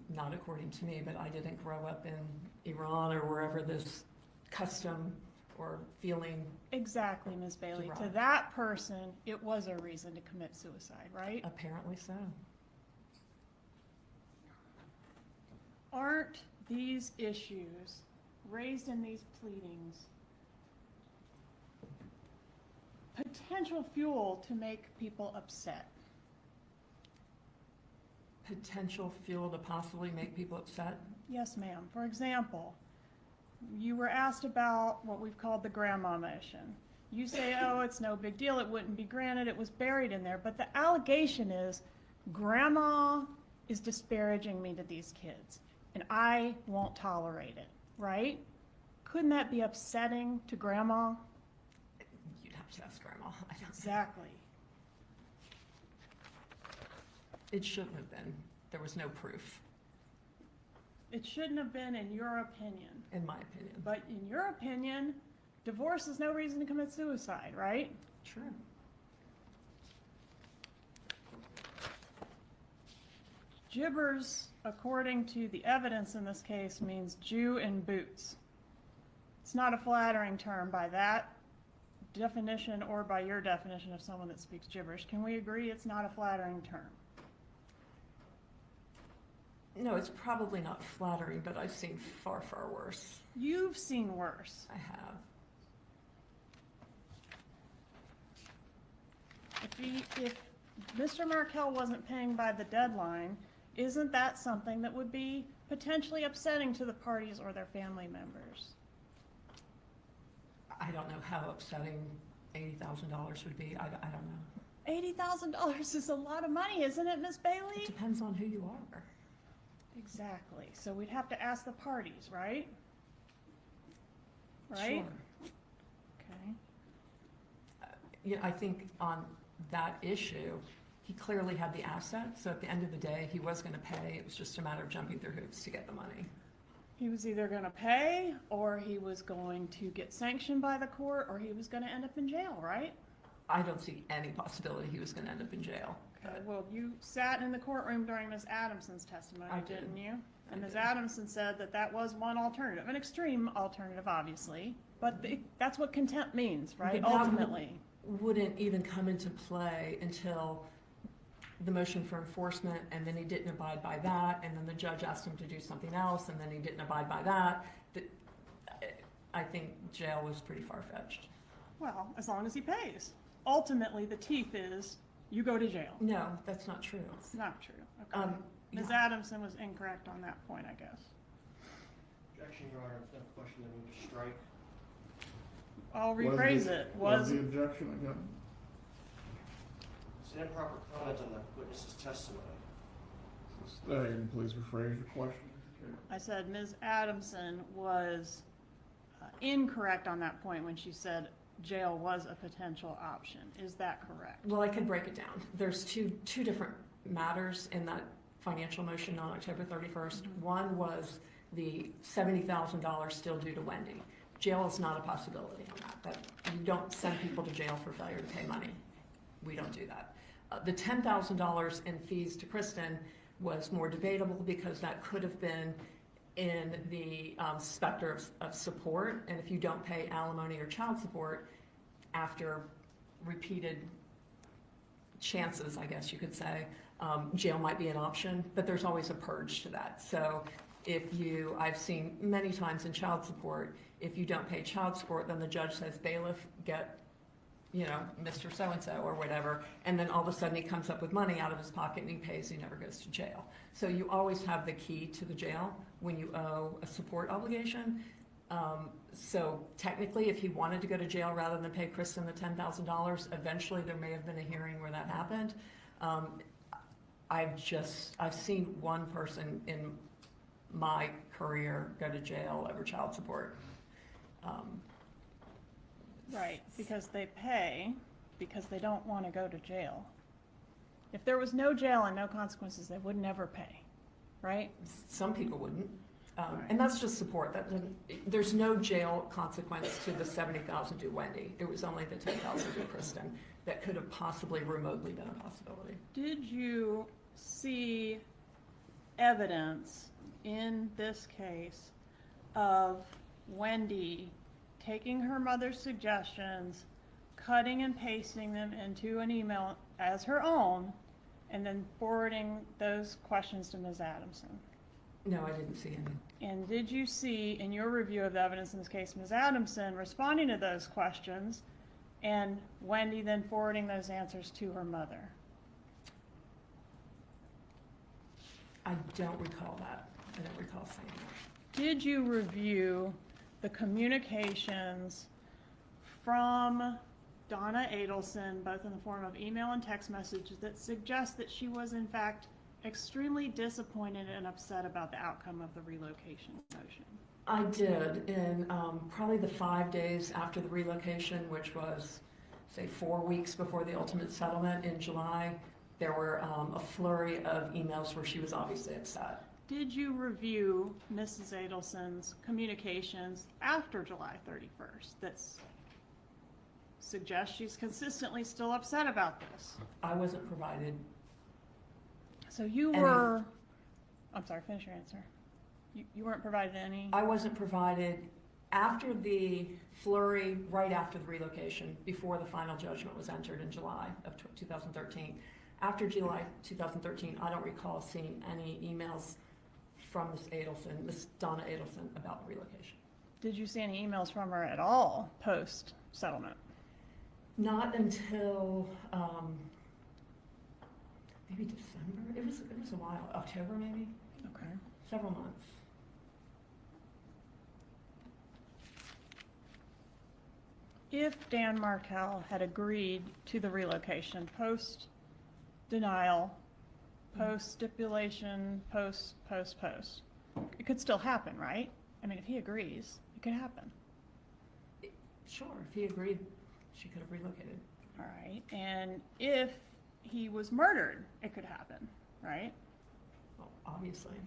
Not according to me, but I didn't grow up in Iran or wherever this custom or feeling. Exactly, Ms. Bailey. To Derived. that person, it was a reason to commit suicide, right? Apparently so. Aren't these issues raised in these pleadings potential fuel to make people upset? Potential fuel to possibly make people upset? Yes, ma'am. For example, you were asked about what we've called the grandma motion. You say, oh, it's no big deal, it wouldn't be granted, it was buried in there. But the allegation is, grandma is disparaging me to these kids, and I won't tolerate it, right? Couldn't that be upsetting to grandma? You'd have to ask grandma. I don't know. Exactly. It shouldn't have been. There was no proof, It shouldn't have been, in your opinion. in my opinion. But in your opinion, divorce is no reason to commit suicide, right? True. Gibbers, according to the evidence in this case, means Jew in boots. It's not a flattering term by that definition or by your definition of someone that speaks gibberish. Can we agree it's not a flattering term? No, it's probably not flattering, but I've seen far, far worse. You've seen worse. I have. If Mr. Markell wasn't paying by the deadline, isn't that something that would be potentially upsetting to the parties or their family members? I don't know how upsetting $80,000 would be. I don't know. $80,000 is a lot of money, isn't it, Ms. Bailey? It depends on who you are. Exactly. So we'd have to ask the parties, right? Right? Sure. Okay. Yeah, I think on that issue, he clearly had the asset, so at the end of the day, he was going to pay. It was just a matter of jumping through hoops to get the money. He was either going to pay, or he was going to get sanctioned by the court, or he was going to end up in jail, right? I don't see any possibility he was going to end up in jail. Okay. Well, you sat in the courtroom during Ms. Adamson's testimony, I did. didn't you? And I Ms. did. Adamson said that that was one alternative, an extreme alternative, obviously, but that's what contempt means, right? But that Ultimately. wouldn't even come into play until the motion for enforcement, and then he didn't abide by that, and then the judge asked him to do something else, and then he didn't abide by that. I think jail was pretty far-fetched. Well, as long as he pays. Ultimately, the teeth is, you go to jail. No, that's not true. It's not true. Okay. Ms. Yeah. Adamson was incorrect on that point, I guess. Objection, Your Honor. If that question, then we can strike. I'll Was rephrase the- it. Was the objection again? It's an improper comment on the witness's testimony. Stay and please rephrase your question. I said Ms. Adamson was incorrect on that point when she said jail was a potential option. Is that correct? Well, I could break it down. There's two different matters in that financial motion on October 31st. One was the $70,000 still due to Wendy. Jail is not a possibility on that. You don't send people to jail for failure to pay money. We don't do that. The $10,000 in fees to Kristen was more debatable because that could have been in the specter of support. And if you don't pay alimony or child support after repeated chances, I guess you could say, jail might be an option, but there's always a purge to that. So I've seen many times in child support, if you don't pay child support, then the judge says, bailiff, get, Mr. So-and-so or whatever, and then all of a sudden he comes up with money out of his pocket and he pays, he never goes to jail. So you always have the key to the jail when you owe a support obligation. So technically, if he wanted to go to jail rather than pay Kristen the $10,000, eventually there may have been a hearing where that happened. I've seen one person in my career go to jail over child support. Right, because they pay because they don't want to go to jail. If there was no jail and no consequences, they would never pay, right? Some people wouldn't. And that's just support. There's no jail consequence to the $70,000 due Wendy. It was only the $10,000 due Kristen that could have possibly remotely been a possibility. Did you see evidence in this case of Wendy taking her mother's suggestions, cutting and pasting them into an email as her own, and then forwarding those questions to Ms. Adamson? No, I didn't see any. And did you see, in your review of the evidence in this case, Ms. Adamson responding to those questions and Wendy then forwarding those answers to her mother? I don't recall that. I don't recall seeing that. Did you review the communications from Donna Adelson, both in the form of email and text messages, that suggest that she was in fact extremely disappointed and upset about the outcome of the relocation motion? I did. In probably the 5 days after the relocation, which was, say, 4 weeks before the ultimate settlement in July, there were a flurry of emails where she was obviously upset. Did you review Mrs. Adelson's communications after July 31st that suggest she's consistently still upset about this? I wasn't provided. So you were, I'm sorry, finish your answer. You weren't provided any? I wasn't provided after the flurry, right after the relocation, before the final judgment was entered in July of 2013. After July 2013, I don't recall seeing any emails from Miss Donna Adelson, about the relocation. Did you see any emails from her at all post-settlement? Not until maybe December. It was a while. October maybe. Okay. Several months. If Dan Markel had agreed to the relocation post-denial, post-stipulation, post, it could still happen, right? I mean, if he agrees, it could happen. Sure, if he agreed, she could have relocated. All right, and if he was murdered, it could happen, right? Well, obviously.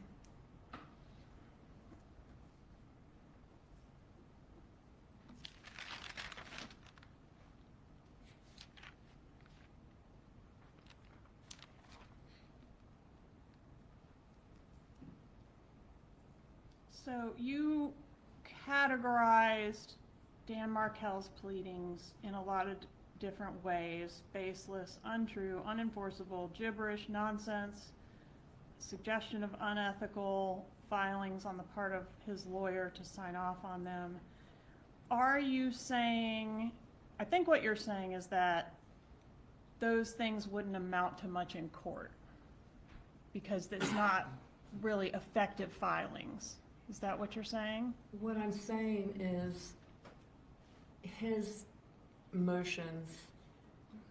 So you categorized Dan Markel's pleadings in a lot of different ways: baseless, untrue, unenforceable, gibberish, nonsense, suggestion of unethical filings on the part of his lawyer to sign off on them. are you saying, I think what you're saying is that those things wouldn't amount to much in court because it's not really effective filings. Is that what you're saying? What I'm saying is his motions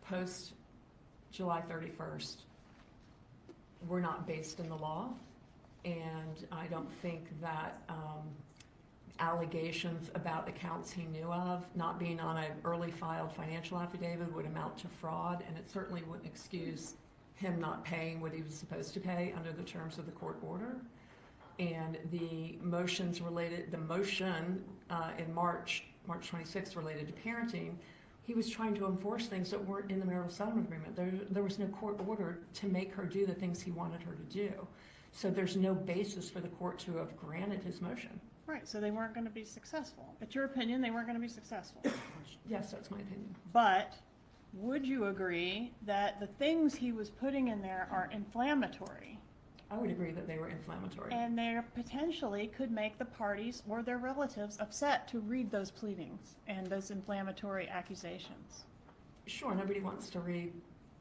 post July 31st were not based in the law, and I don't think that allegations about accounts he knew of not being on an early filed financial affidavit would amount to fraud, and it certainly wouldn't excuse him not paying what he was supposed to pay under the terms of the court order. And the motions related, the motion in March 26th related to parenting, he was trying to enforce things that weren't in the marital settlement agreement. There was no court order to make her do the things he wanted her to do. So there's no basis for the court to have granted his motion. Right, so they weren't going to be successful. It's your opinion they weren't going to be successful. Yes, that's my opinion. But would you agree that the things he was putting in there are inflammatory? I would agree that they were inflammatory. And they potentially could make the parties or their relatives upset to read those pleadings and those inflammatory accusations. Sure, nobody wants to read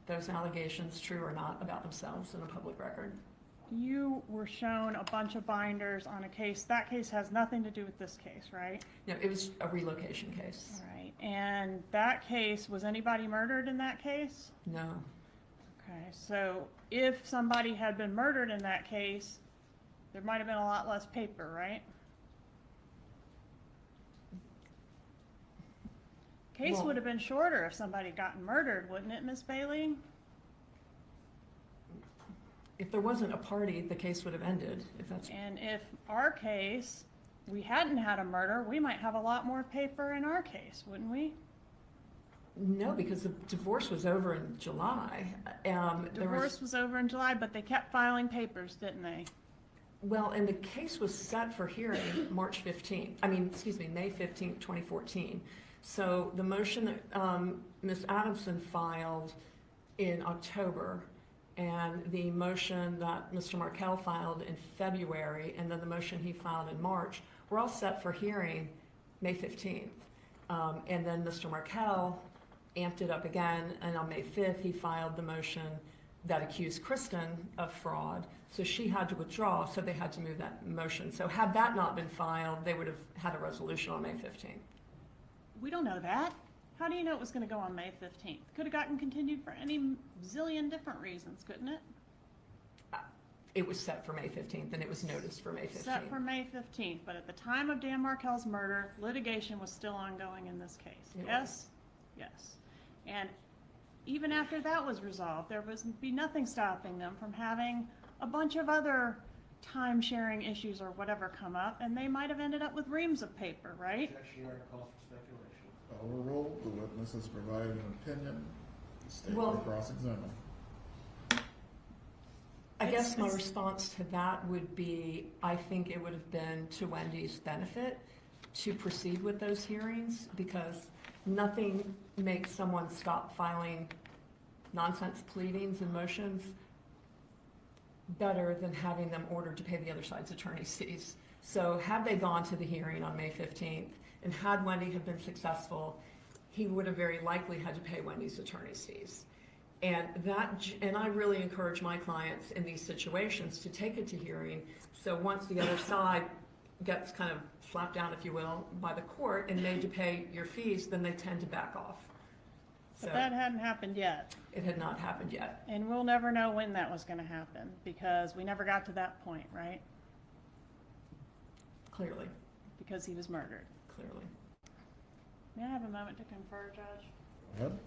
those allegations, true or not, about themselves in a public record. You were shown a bunch of binders on a case. That case has nothing to do with this case, right? No, it was a relocation case. All right. And that case, was anybody murdered in that case? No. Okay, so if somebody had been murdered in that case, there might have been a lot less paper, right? Case Well- would have been shorter if somebody gotten murdered, wouldn't it, Miss Bailey? If there wasn't a party, the case would have ended, if that's... And if our case, we hadn't had a murder, we might have a lot more paper in our case, wouldn't we? No, because the divorce was over in July. Divorce was over in July, but they kept filing papers, didn't they? Well, and the case was set for hearing May 15th, 2014. So the motion that Ms. Adamson filed in October, and the motion that Mr. Markell filed in February, and then the motion he filed in March, were all set for hearing May 15th. And then Mr. Markell amped it up again, and on May 5th, he filed the motion that accused Kristen of fraud. So she had to withdraw, so they had to move that motion. So had that not been filed, they would have had a resolution on May 15th. We don't know that. How do you know it was going to go on May 15th? Could have gotten continued for any zillion different reasons, couldn't it? It was set for May 15th, and it was noticed for May 15th. Set for May 15th, but at the time of Dan Markell's murder, litigation was still ongoing in this case. It Yes? Yes. And even after that was resolved, there would be nothing stopping them from having a bunch of other time-sharing issues or whatever come up, and they might have ended up with reams of paper, right? Objection, Your Honor, calls for speculation. Overruled, the witness has provided an opinion, the state Well- will cross-examine. I guess my It's- response to that would be, I think it would have been to Wendy's benefit to proceed with those hearings, because nothing makes someone stop filing nonsense pleadings and motions better than having them ordered to pay the other side's attorney's fees. So had they gone to the hearing on May 15th, and had Wendy have been successful, he would have very likely had to pay Wendy's attorney's fees. And I really encourage my clients in these situations to take it to hearing, so once the other side gets kind of slapped down, if you will, by the court and made to pay your fees, then they tend to back off. But So that hadn't happened yet. it had not happened yet. And we'll never know when that was going to happen, because we never got to that point, right? Clearly, Because he was murdered. clearly. May I have a moment to confer, Judge? Go ahead.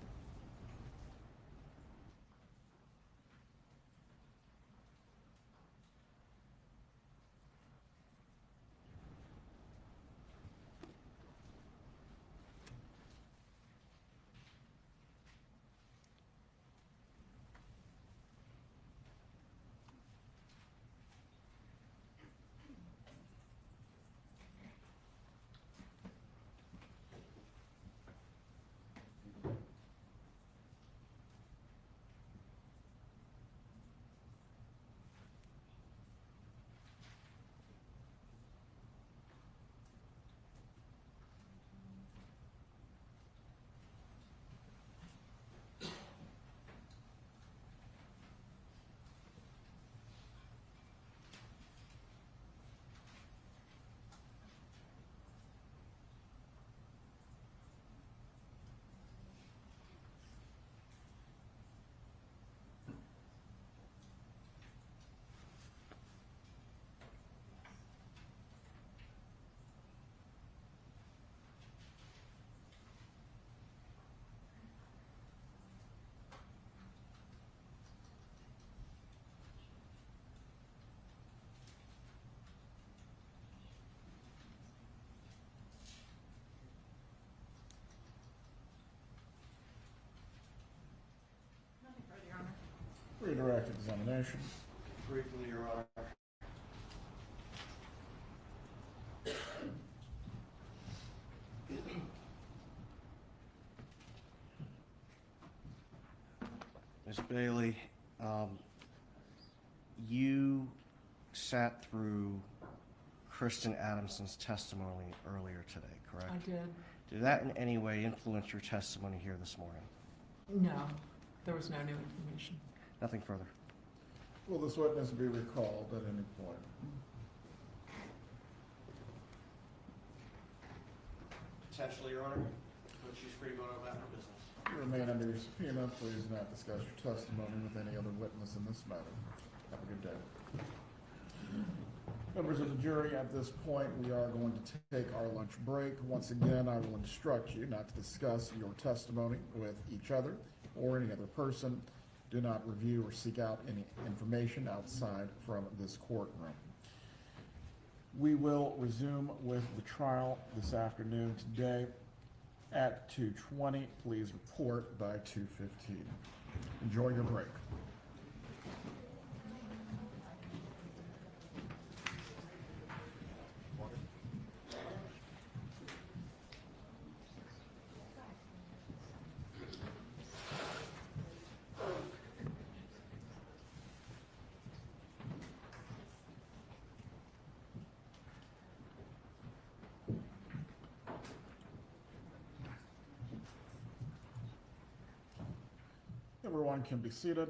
cross-examination. Briefly, Your Honor. Ms. Bailey, you sat through Kristen Adamson's testimony earlier today, correct? I did. Did that in any way influence your testimony here this morning? No, there was no new information. Nothing further. Will this witness be recalled at any point? Potentially, Your Honor, but she's free to go about her business. You remain under your subpoena. Please do not discuss your testimony with any other witness in this matter. Have a good day. Members of the jury, at this point, we are going to take our lunch break. Once again, I will instruct you not to discuss your testimony with each other or any other person. Do not review or seek out any information outside from this courtroom. We will resume with the trial this afternoon today at 2:20. Please report by 2:15. Enjoy your break. Everyone can be seated.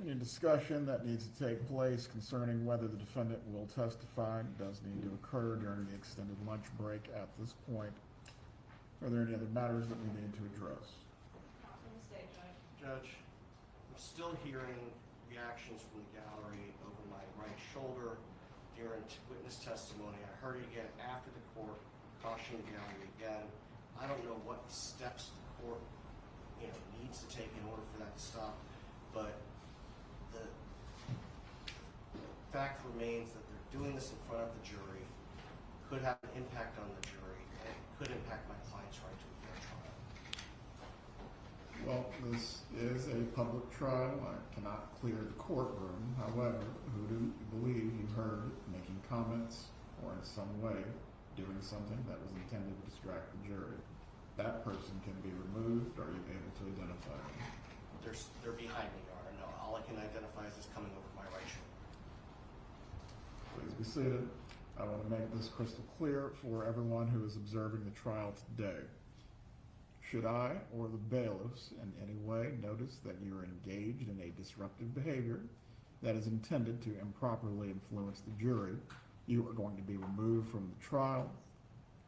Any discussion that needs to take place concerning whether the defendant will testify does need to occur during the extended lunch break at this point. Are there any other matters that we need to address? Judge, I'm still hearing reactions from the gallery over my right shoulder during witness testimony. I heard it again after the court, cautioning the gallery again. I don't know what steps the court needs to take in order for that to stop, but the fact remains that they're doing this in front of the jury, could have an impact on the jury, and it could impact my client's right to a fair trial. Well, this is a public trial. I cannot clear the courtroom. However, who do you believe you heard making comments or in some way doing something that was intended to distract the jury? That person can be removed. Are you able to identify them? They're behind me, Your Honor. No, all I can identify is this coming over my right shoulder. Please be seated. I want to make this crystal clear for everyone who is observing the trial today. Should I or the bailiffs in any way notice that you are engaged in a disruptive behavior that is intended to improperly influence the jury, you are going to be removed from the trial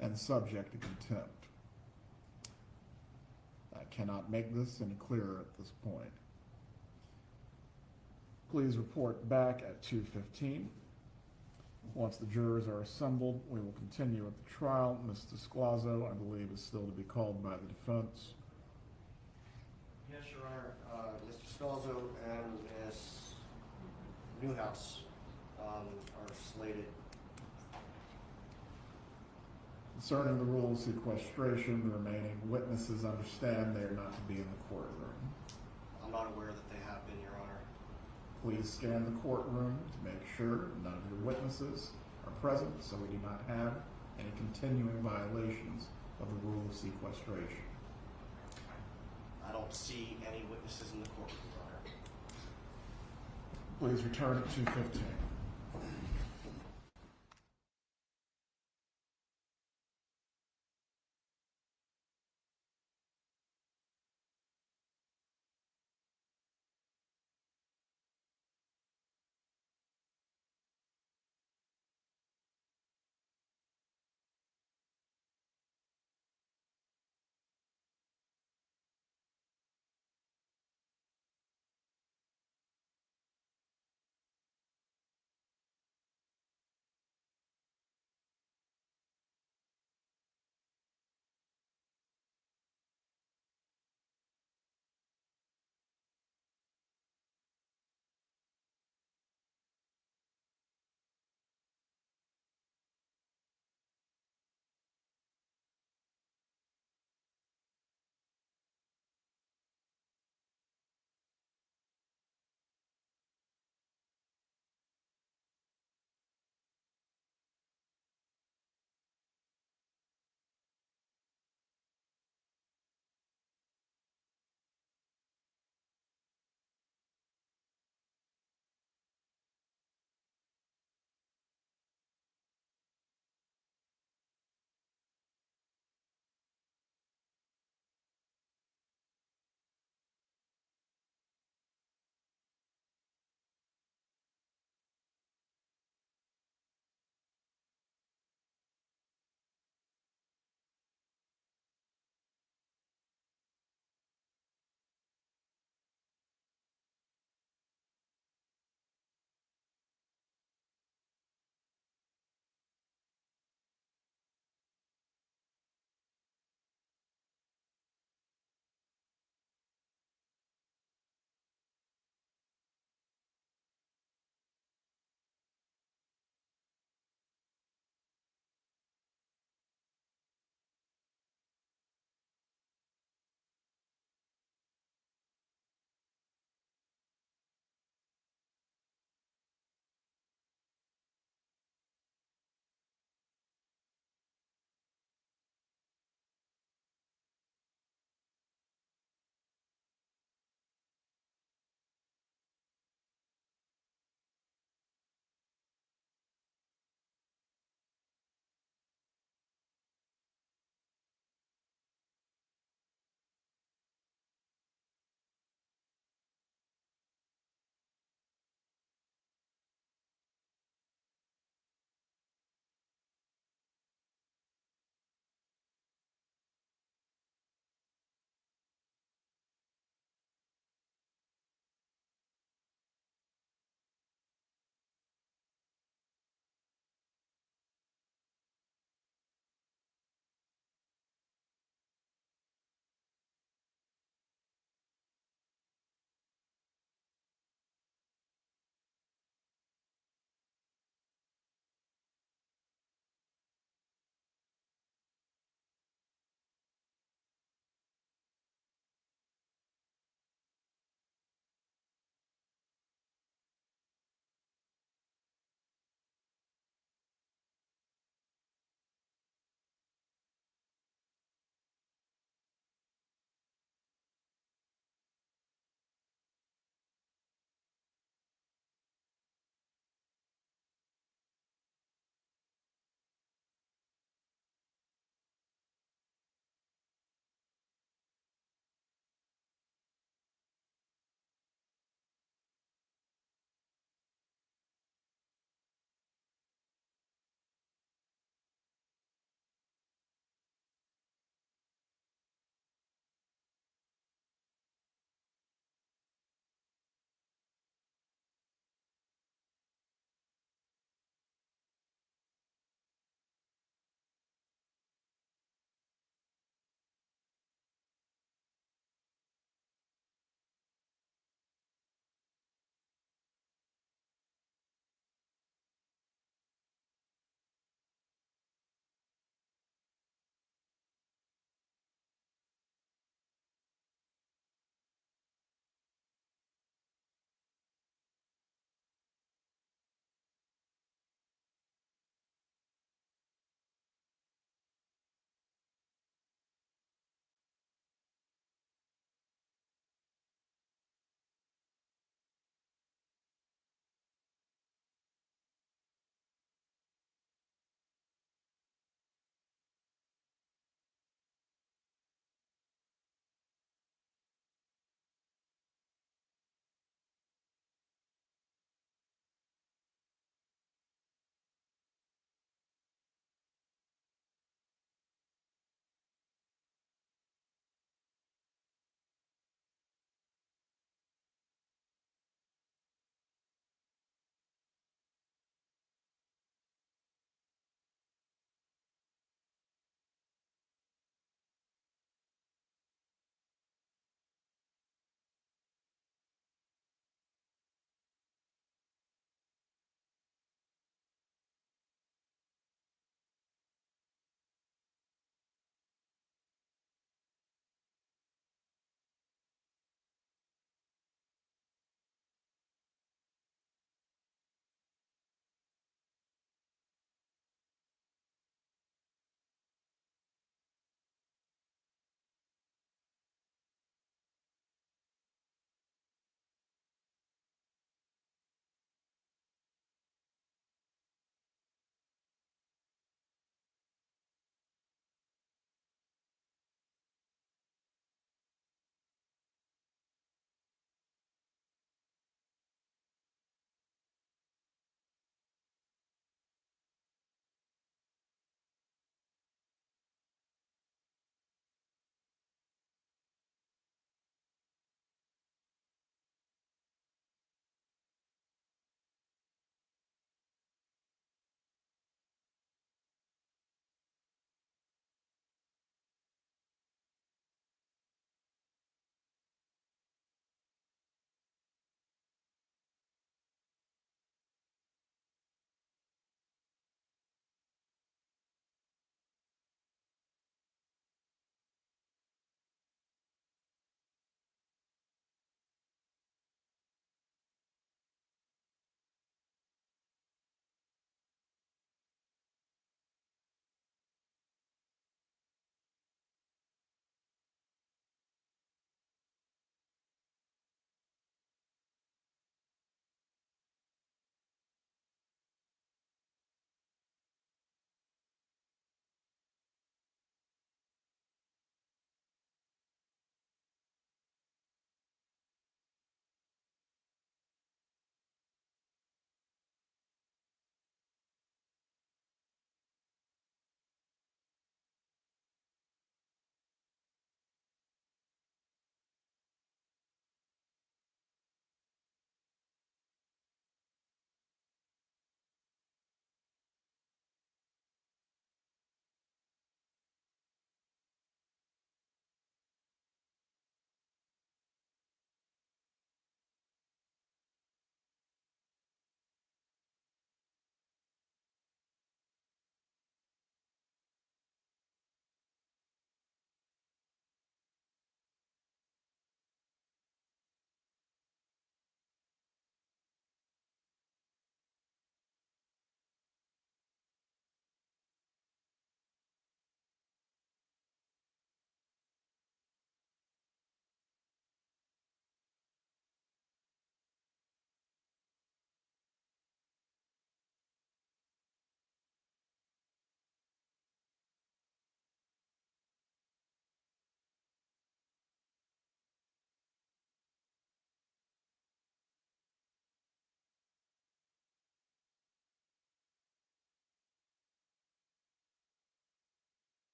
and subject to contempt. I cannot make this any clearer at this point. Please report back at 2:15. Once the jurors are assembled, we will continue with the trial. Mr. Scalzo, I believe, is still to be called by the defense. Yes, Your Honor. Mr. Scalzo and Ms. Newhouse are slated. Concerning the rule of sequestration, the remaining witnesses understand they are not to be in the courtroom. I'm not aware that they have been, Your Honor. Please scan the courtroom to make sure none of your witnesses are present, so we do not have any continuing violations of the rule of sequestration. I don't see any witnesses in the courtroom, Your Honor. Please return at 2:15.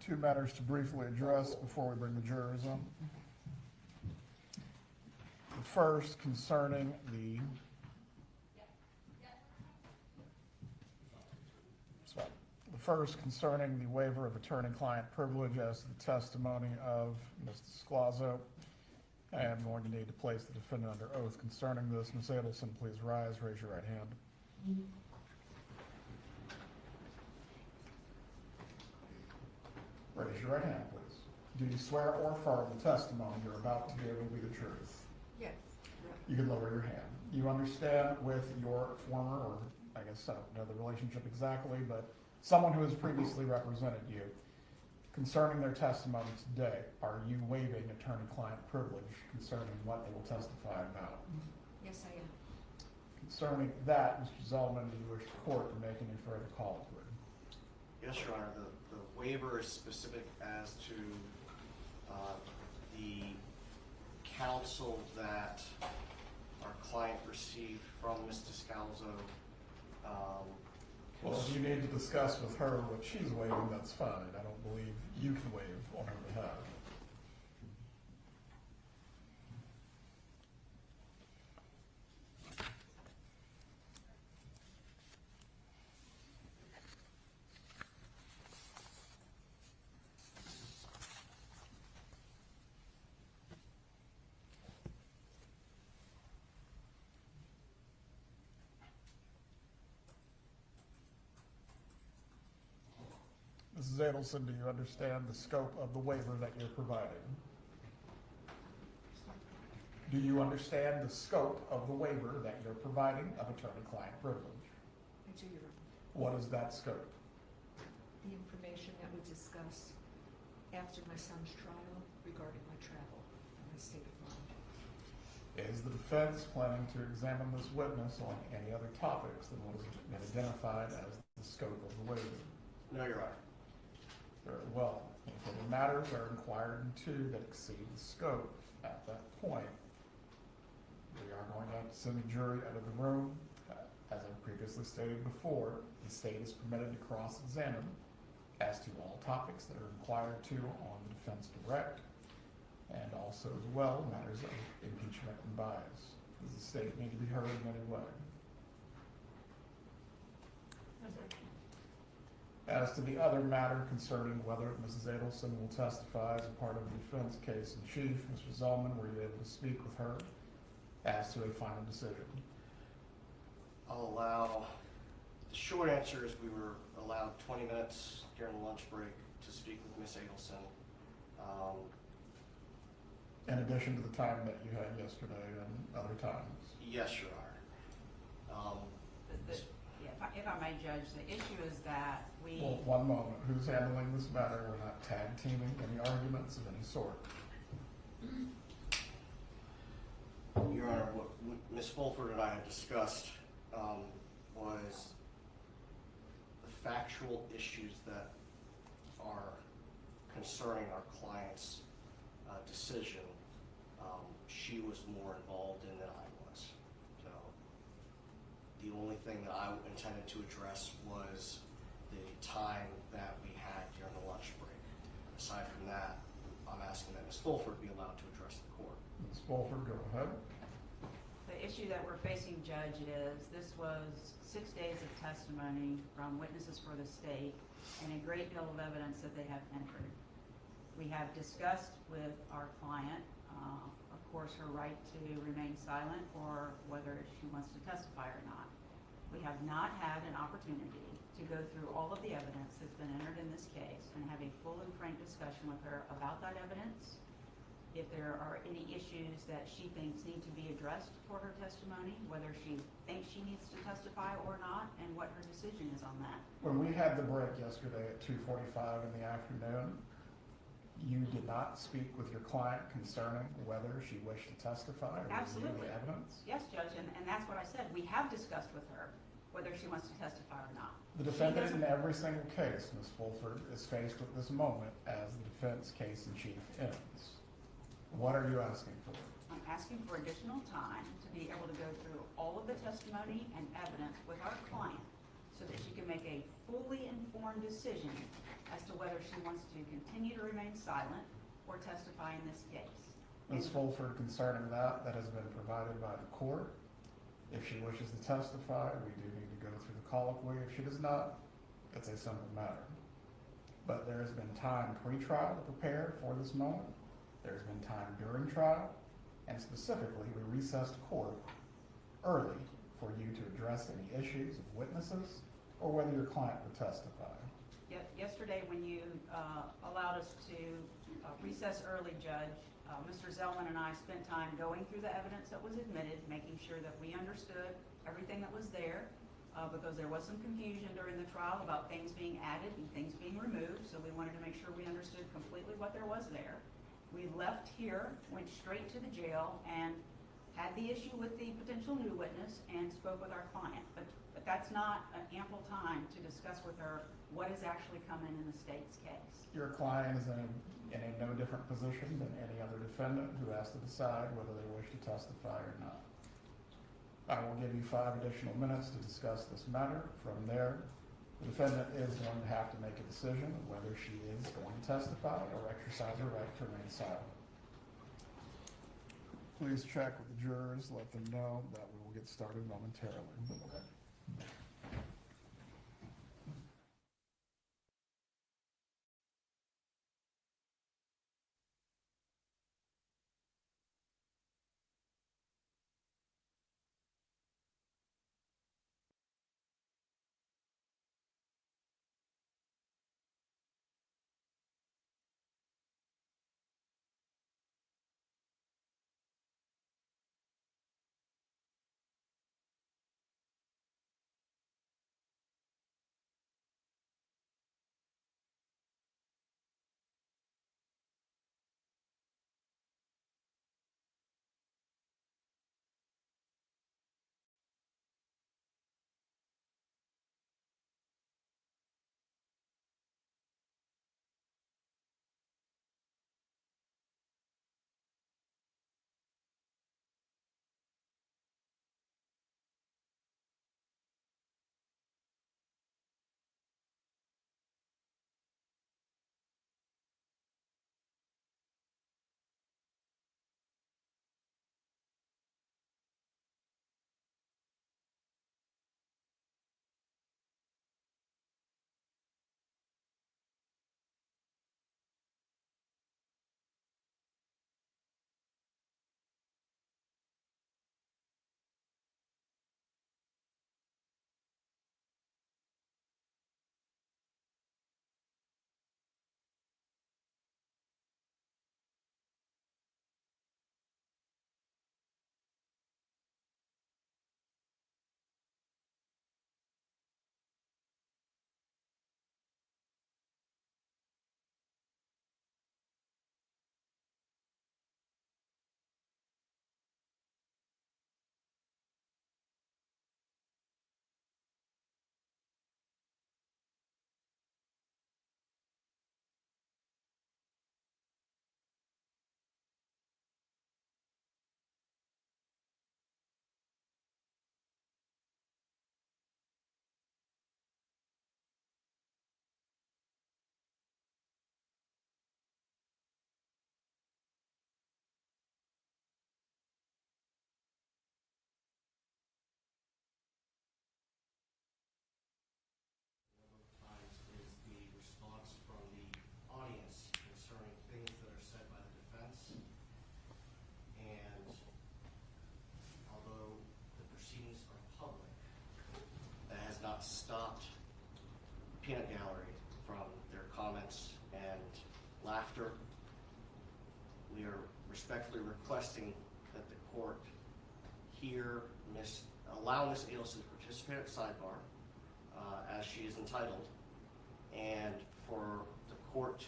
Two matters to briefly address before we bring the jurors in. The first concerning the waiver of attorney-client privilege as to the testimony of Mr. Scalzo. I am going to need to place the defendant under oath concerning this. Ms. Adelson, please rise, raise your right hand. Raise your right hand, please. Do you swear or affirm the testimony you're about to give will be the truth? Yes. You can lower your hand. You understand with your former, or I guess I don't know the relationship exactly, but someone who has previously represented you, concerning their testimony today, are you waiving attorney-client privilege concerning what they will testify about? Yes, I am. Concerning that, Mr. Zellman, do you wish the court to make any further call to it? Yes, Your Honor, the waiver is specific as to the counsel that our client received from Mr. Scalzo. Well, if you need to discuss with her what she's waiving, that's fine. I don't believe you can waive on her behalf. Mrs. Adelson, do you understand the scope of the waiver that you're providing? Do you understand the scope of the waiver that you're providing of attorney-client privilege? I do, Your Honor. What is that scope? The information that we discussed after my son's trial regarding my travel and my state of mind. Is the defense planning to examine this witness on any other topics than what has been identified as the scope of the waiver? No, Your Honor. Very well. If any matters are inquired into that exceed the scope, at that point, we are going to have to send the jury out of the room. As I previously stated before, the state is permitted to cross-examine as to all topics that are inquired to on the defense direct, and also as well matters of impeachment and bias. Does the state need to be heard in any way? As to the other matter concerning whether Mrs. Adelson will testify as a part of the defense case in chief, Mr. Zellman, were you able to speak with her as to a final decision? I'll allow, the short answer is we were allowed 20 minutes during the lunch break to speak with Ms. Adelson. In addition to the time that you had yesterday and other times? Yes, Your Honor. If I may, Judge, the issue is that Well, one moment. Who's handling this matter? We're not tag teaming any arguments of any sort. Your Honor, what Ms. Fulford and I had discussed was the factual issues that are concerning our client's decision. She was more involved in than I was. So the only thing that I intended to address was the time that we had during the lunch break. Aside from that, I'm asking that Ms. Fulford be allowed to address the court. Ms. Fulford, go ahead. the issue that we're facing, Judge, is this was 6 days of testimony from witnesses for the state and a great deal of evidence that they have entered. We have discussed with our client, of course, her right to remain silent or whether she wants to testify or not. We have not had an opportunity to go through all of the evidence that's been entered in this case and have a full and frank discussion with her about that evidence. If there are any issues that she thinks need to be addressed for her testimony, whether she thinks she needs to testify or not, and what her decision is on that. When we had the break yesterday at 2:45 in the afternoon, you did not speak with your client concerning whether she wished to testify or review Absolutely. the evidence? Yes, Judge, and that's what I said. We have discussed with her whether she wants to testify or not. The defendant in every single case, Ms. Fulford, is faced with this moment as the defense case in chief ends. What are you asking for? I'm asking for additional time to be able to go through all of the testimony and evidence with our client so that she can make a fully informed decision as to whether she wants to continue to remain silent or testify in this case. Ms. Fulford, concerning that has been provided by the court. If she wishes to testify, we do need to go through the colloquy. If she does not, it's a simple matter. But there has been time pre-trial to prepare for this moment. There's been time during trial, and specifically, we recessed court early for you to address any issues of witnesses or whether your client would testify. Yesterday, when you allowed us to recess early, Judge, Mr. Zellman and I spent time going through the evidence that was admitted, making sure that we understood everything that was there, because there was some confusion during the trial about things being added and things being removed, so we wanted to make sure we understood completely what there was there. We left here, went straight to the jail, and had the issue with the potential new witness and spoke with our client. But that's not an ample time to discuss with her what is actually coming in the state's case. Your client is in a no different position than any other defendant who has to decide whether they wish to testify or not. I will give you 5 additional minutes to discuss this matter. From there, the defendant is going to have to make a decision whether she is going to testify or exercise her right to remain silent. Please check with the jurors, let them know that we will get started momentarily. Times is the response from the audience concerning things that are said by the defense. And although the proceedings are public, that has not stopped peanut gallery from their comments and laughter. We are respectfully requesting that the court allow Ms. Adelson to participate at sidebar, as she is entitled, and for the court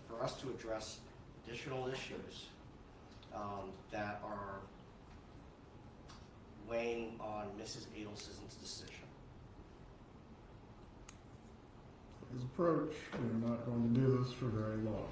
for us to address additional issues that are weighing on Mrs. Adelson's decision. Please approach. We are not going to do this for very long.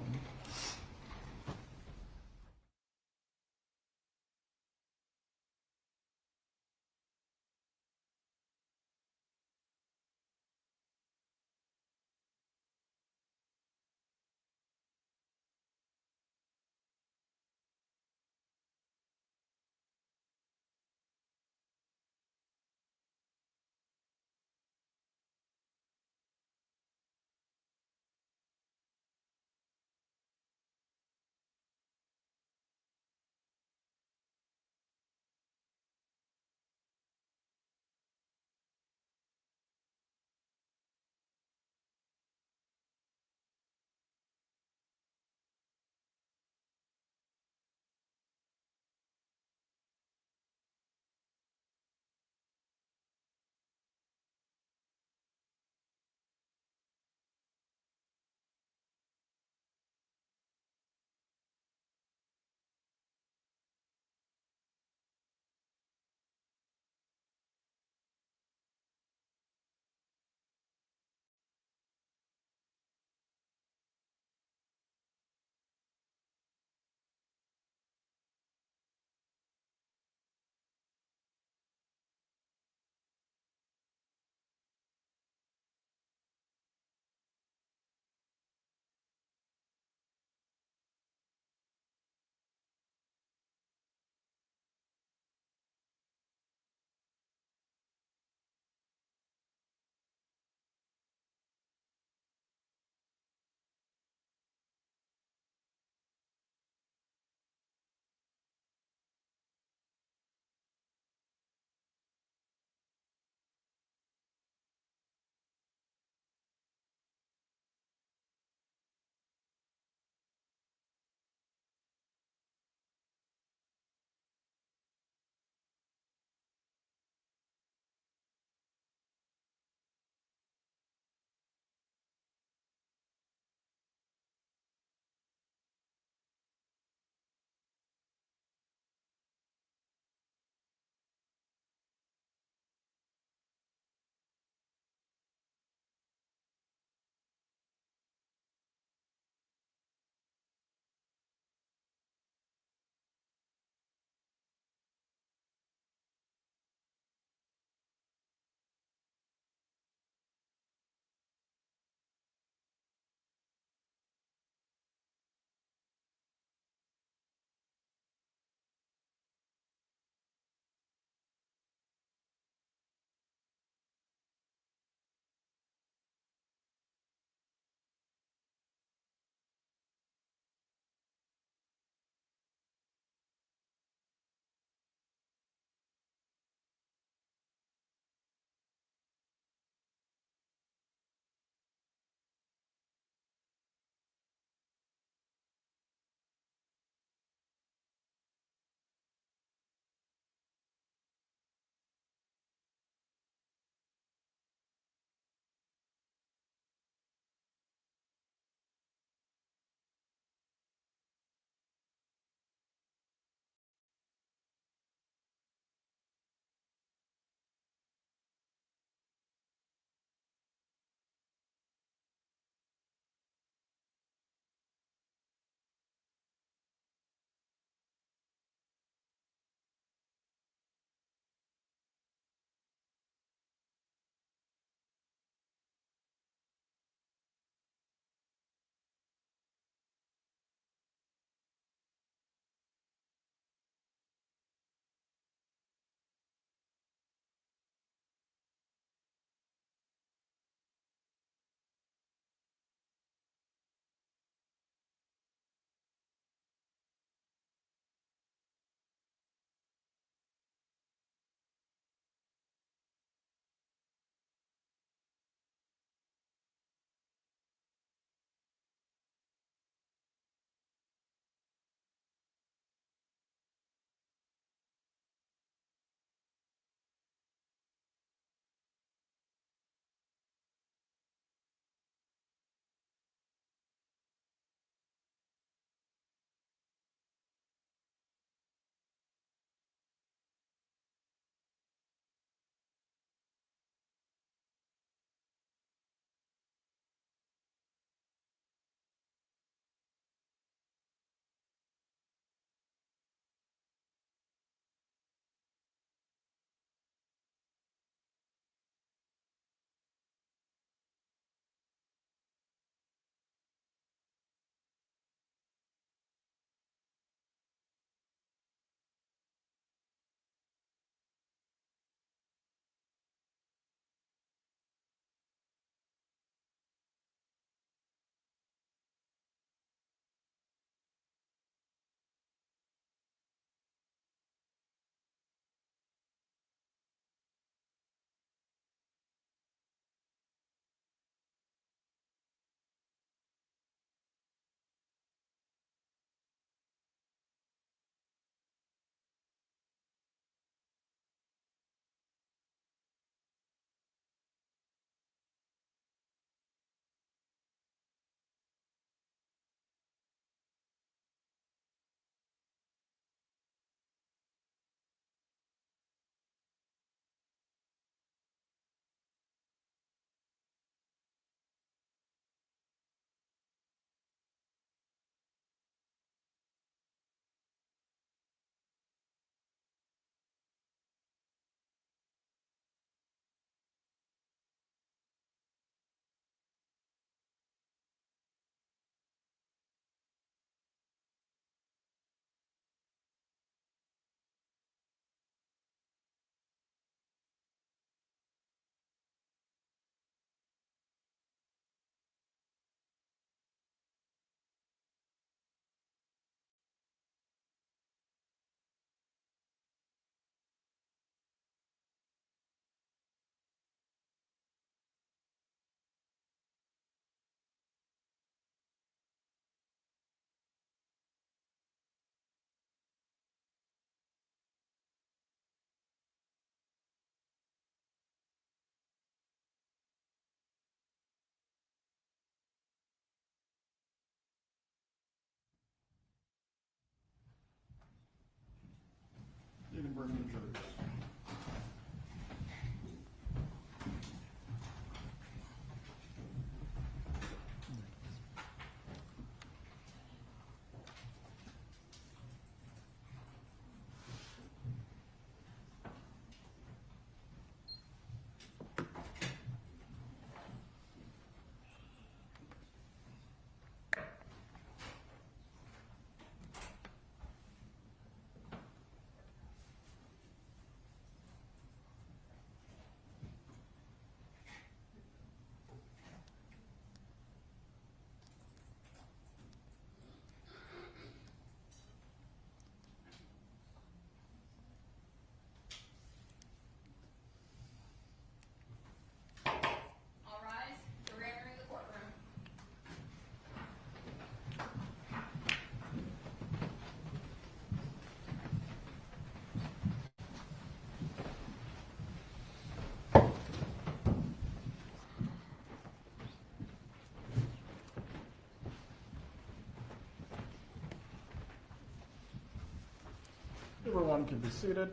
Everyone can be seated.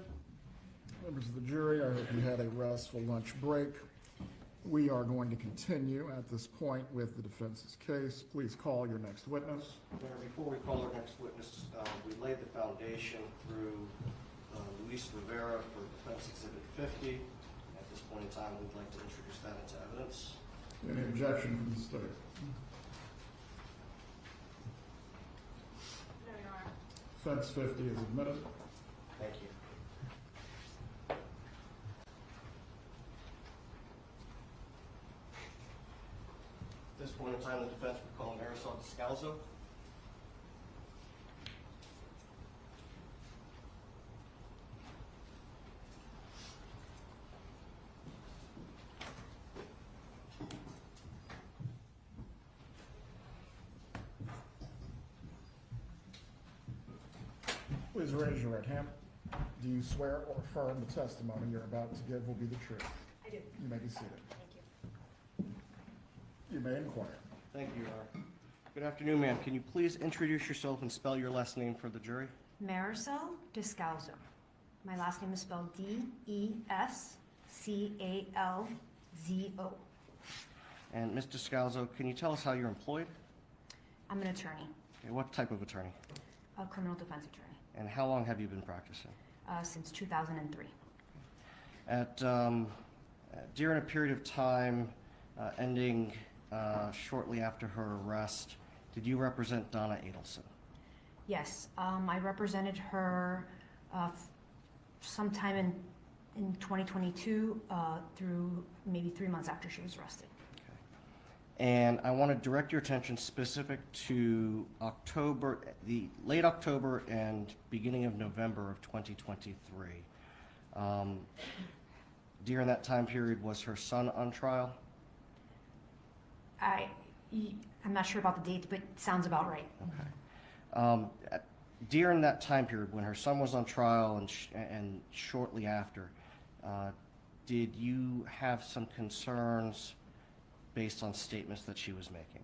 Members of the jury, I hope you had a restful lunch break. We are going to continue at this point with the defense's case. Please call your next witness. Mayor, before we call our next witness, we laid the foundation through Luis Rivera for Defense Exhibit 50. At this point in time, we'd like to introduce that into evidence. Any objection from the state? No, Your Honor. Defense 50 is admitted. Thank you. At this point in time, the defense would call Marisol Descalzo. Please raise your right hand. Do you swear or affirm the testimony you're about to give will be the truth? I do. You may be seated. Thank you. You may inquire. Thank you, Your Honor. Good afternoon, ma'am. Can you please introduce yourself and spell your last name for the jury? Marisol Descalzo. My last name is spelled D-E-S-C-A-L-Z-O. And Ms. Descalzo, can you tell us how you're employed? I'm an attorney, Okay, what type of attorney? a criminal defense attorney, And how long have you been practicing? since 2003. During a period of time ending shortly after her arrest, did you represent Donna Adelson? Yes, I represented her sometime in 2022 through maybe 3 months after she was arrested. And I want to direct your attention specific to the late October and beginning of November of 2023. During that time period, was her son on trial? I'm not sure about the dates, but it sounds about right. Okay. During that time period, when her son was on trial and shortly after, did you have some concerns based on statements that she was making?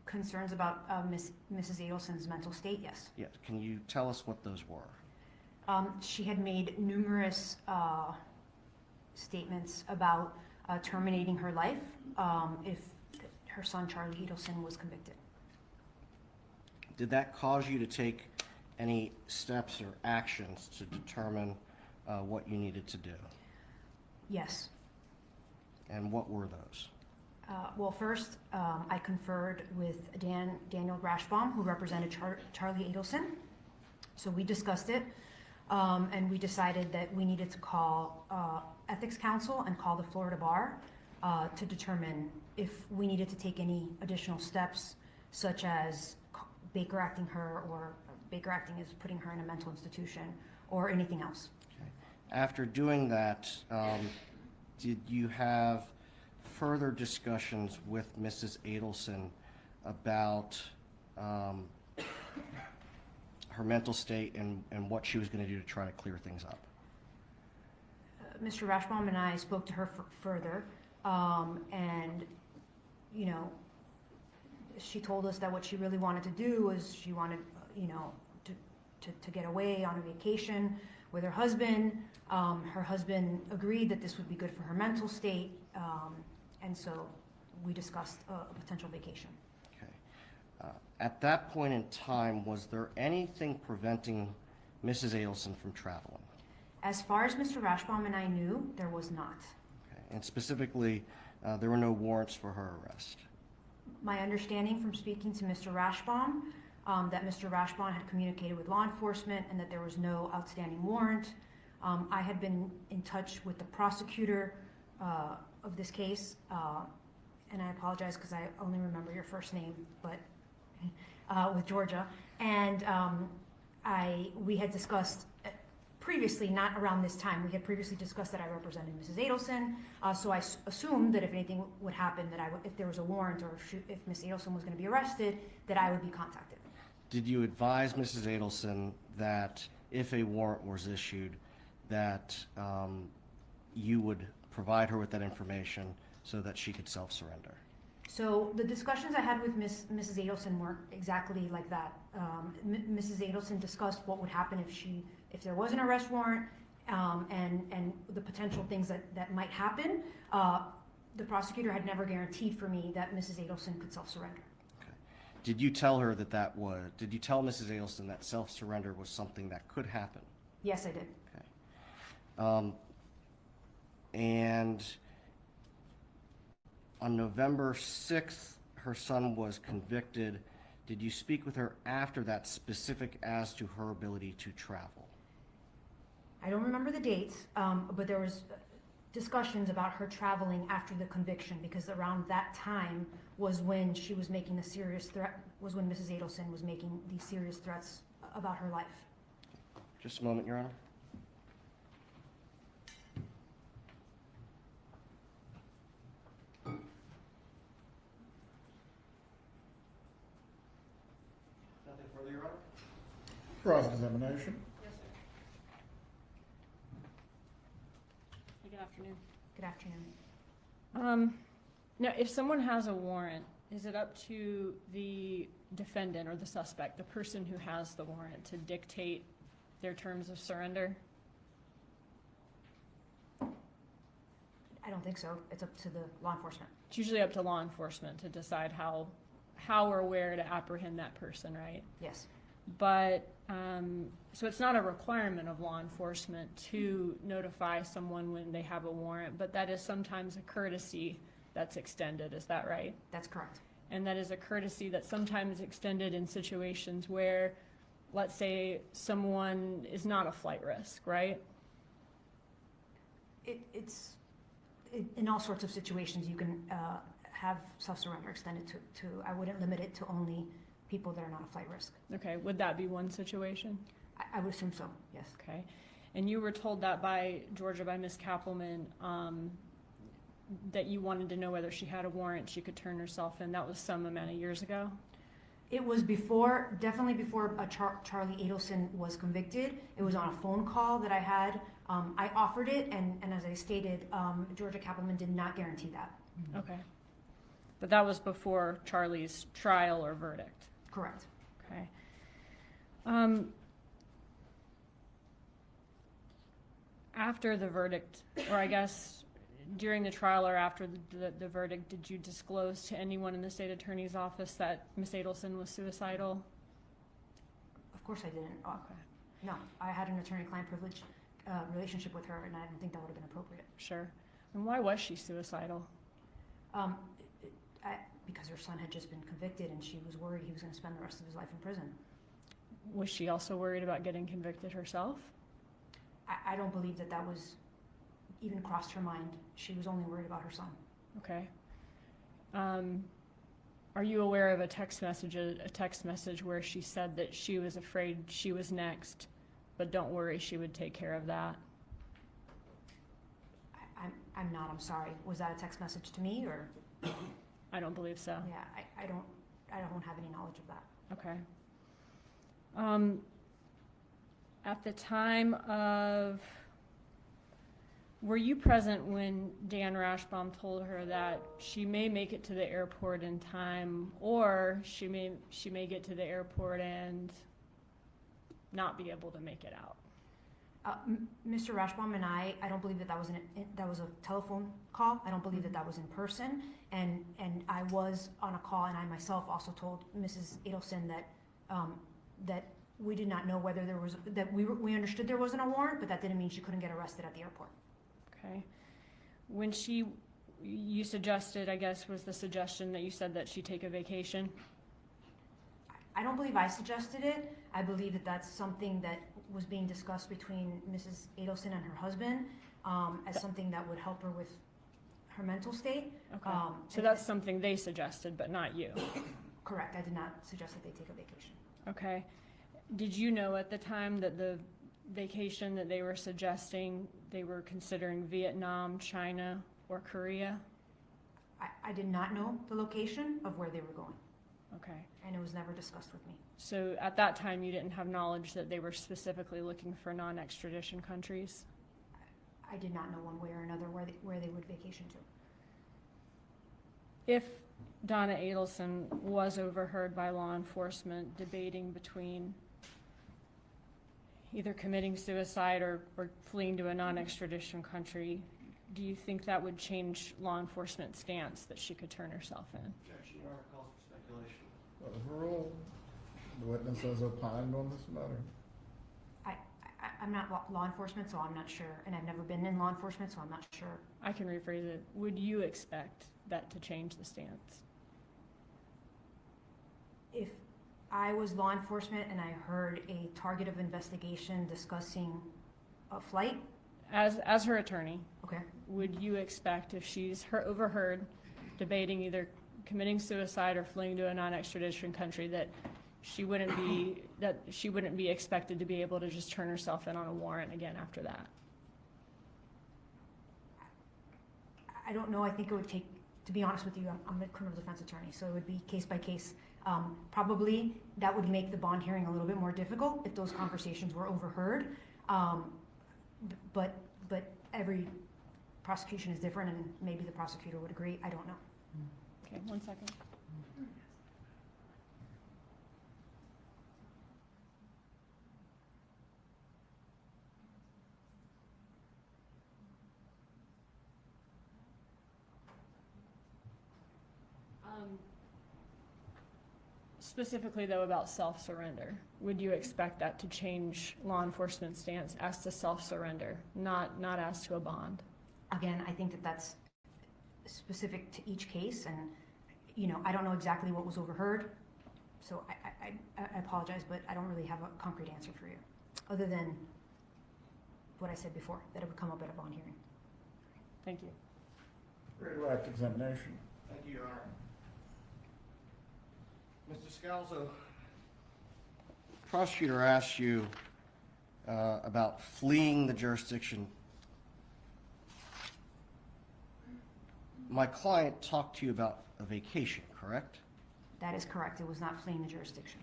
Concerns about Mrs. Adelson's mental state, yes. Yeah. Can you tell us what those were? She had made numerous statements about terminating her life if her son Charlie Adelson was convicted. Did that cause you to take any steps or actions to determine what you needed to do? Yes. And what were those? Well, first, I conferred with Daniel Grashbaum, who represented Charlie Adelson. So we discussed it, and we decided that we needed to call Ethics Council and call the Florida Bar to determine if we needed to take any additional steps, such as Baker acting her, or Baker acting is putting her in a mental institution, or anything else. Okay. After doing that, did you have further discussions with Mrs. Adelson about her mental state and what she was going to do to try to clear things up? Mr. Rashbaum and I spoke to her further, and, you know, she told us that what she really wanted to do was she wanted, you know, to get away on a vacation with her husband. Her husband agreed that this would be good for her mental state, and so we discussed a potential vacation. Okay. At that point in time, was there anything preventing Mrs. Adelson from traveling? As far as Mr. Rashbaum and I knew, there was not. Okay. And specifically, there were no warrants for her arrest? My understanding from speaking to Mr. Rashbaum, that Mr. Rashbaum had communicated with law enforcement and that there was no outstanding warrant. I had been in touch with the prosecutor of this case, and I apologize because I only remember your first name, but with Georgia. And we had discussed previously, not around this time, we had previously discussed that I represented Mrs. Adelson, so I assumed that if anything would happen, that if there was a warrant or if Ms. Adelson was going to be arrested, that I would be contacted. Did you advise Mrs. Adelson that if a warrant was issued, that you would provide her with that information so that she could self-surrender? So the discussions I had with Mrs. Adelson weren't exactly like that. Mrs. Adelson discussed what would happen if there was an arrest warrant, and the potential things that might happen. The prosecutor had never guaranteed for me that Mrs. Adelson could self-surrender. Did you tell her did you tell Mrs. Adelson that self-surrender was something that could happen? Yes, I did. Okay. And on November 6th, her son was convicted. Did you speak with her after that, specific as to her ability to travel? I don't remember the dates, but there was discussions about her traveling after the conviction, because around that time was when she was making a serious threat, was when Mrs. Adelson was making these serious threats about her life. Just a moment, Your Honor. Nothing further, Your Honor? Cross-examination. Yes, sir. Good afternoon. Good afternoon. Now, if someone has a warrant, is it up to the defendant or the suspect, the person who has the warrant, to dictate their terms of surrender? I don't think so. It's up to the law enforcement. It's usually up to law enforcement to decide how or where to apprehend that person, right? Yes. But, so it's not a requirement of law enforcement to notify someone when they have a warrant, but that is sometimes a courtesy that's extended, is that right? That's correct. And that is a courtesy that's sometimes extended in situations where, let's say, someone is not a flight risk, right? It's in all sorts of situations you can have self-surrender extended to. I wouldn't limit it to only people that are not a flight risk. Okay, would that be one situation? I would assume so, yes. Okay. And you were told that by Georgia, by Ms. Kappelman, that you wanted to know whether she had a warrant, she could turn herself in. That was some amount of years ago? It was definitely before Charlie Adelson was convicted. It was on a phone call that I had. I offered it, and as I stated, Georgia Kappelman did not guarantee that. Okay. But that was before Charlie's trial or verdict? Correct. Okay. After the verdict, or I guess during the trial or after the verdict, did you disclose to anyone in the state attorney's office that Ms. Adelson was suicidal? Of course I didn't. Okay. No, I had an attorney-client privilege relationship with her, and I didn't think that would have been appropriate. Sure. And why was she suicidal? Because her son had just been convicted, and she was worried he was going to spend the rest of his life in prison. Was she also worried about getting convicted herself? I don't believe that was even crossed her mind. She was only worried about her son. Okay. Are you aware of a text message where she said that she was afraid she was next, but don't worry, she would take care of that? I'm not, I'm sorry. Was that a text message to me, or? I don't believe so. Yeah, I don't have any knowledge of that. Okay. At the time of, were you present when Dan Rashbaum told her that she may make it to the airport in time, or she may get to the airport and not be able to make it out? Mr. Rashbaum and I don't believe that was a telephone call. I don't believe that was in person. And I was on a call, and I myself also told Mrs. Adelson that we did not know whether there was, that we understood there wasn't a warrant, but that didn't mean she couldn't get arrested at the airport. Okay. When you suggested, I guess, was the suggestion that you said that she take a vacation? I don't believe I suggested it. I believe that that's something that was being discussed between Mrs. Adelson and her husband as something that would help her with her mental state. Okay. So that's something they suggested, but not you? Correct. I did not suggest that they take a vacation. Okay. Did you know at the time that the vacation that they were suggesting, they were considering Vietnam, China, or Korea? I did not know the location of where they were going. Okay. And it was never discussed with me. So at that time, you didn't have knowledge that they were specifically looking for non-extradition countries? I did not know one way or another where they would vacation to. If Donna Adelson was overheard by law enforcement debating between either committing suicide or fleeing to a non-extradition country, do you think that would change law enforcement's stance that she could turn herself in? Objection, Your Honor, calls for speculation. Overruled. The witness has opined on this matter. I'm not law enforcement, so I'm not sure, and I've never been in law enforcement, so I'm not sure. I can rephrase it. Would you expect that to change the stance? If I was law enforcement and I heard a target of investigation discussing a flight, As her attorney, okay, would you expect if she's overheard debating either committing suicide or fleeing to a non-extradition country that she wouldn't be expected to be able to just turn herself in on a warrant again after that? I don't know, I think it would take, to be honest with you, I'm a criminal defense attorney, so it would be case by case. Probably that would make the bond hearing a little bit more difficult if those conversations were overheard. But every prosecution is different, and maybe the prosecutor would agree, I don't know. Okay, 1 second. Specifically though about self-surrender, would you expect that to change law enforcement's stance as to self-surrender, not as to a bond? Again, I think that that's specific to each case, and, you know, I don't know exactly what was overheard, so I apologize, but I don't really have a concrete answer for you, other than what I said before, that it would come up at a bond hearing. Thank you. Redirect examination. Thank you, Your Honor. Mr. Scalzo, Prosecutor asked you about fleeing the jurisdiction. My client talked to you about a vacation, correct? That is correct, it was not fleeing the jurisdiction.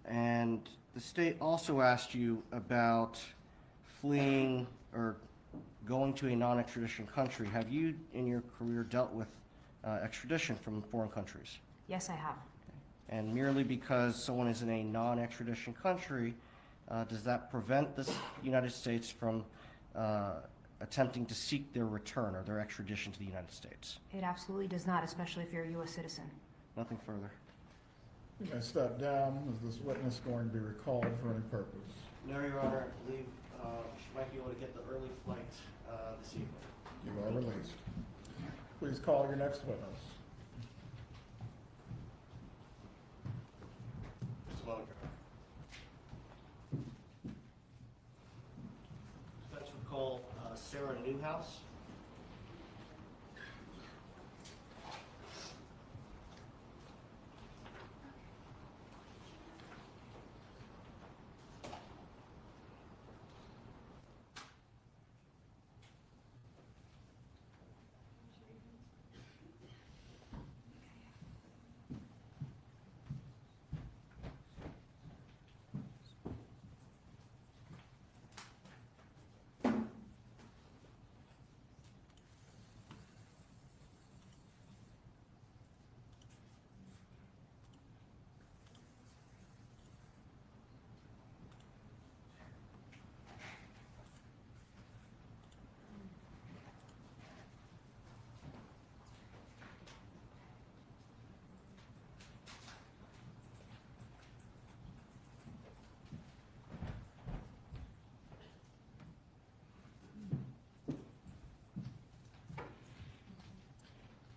And the state also asked you about fleeing or going to a non-extradition country. Have you, in your career, dealt with extradition from foreign countries? Yes, I have. And merely because someone is in a non-extradition country, does that prevent the United States from attempting to seek their return or their extradition to the United States? It absolutely does not, especially if you're a U.S. citizen. Nothing further. You may step down. Is this witness going to be recalled for any purpose? no, Your Honor, I believe she might be able to get the early flight this evening. You are released. Please call your next witness. Just a moment, Your Honor. Defense would call Sarah Newhouse.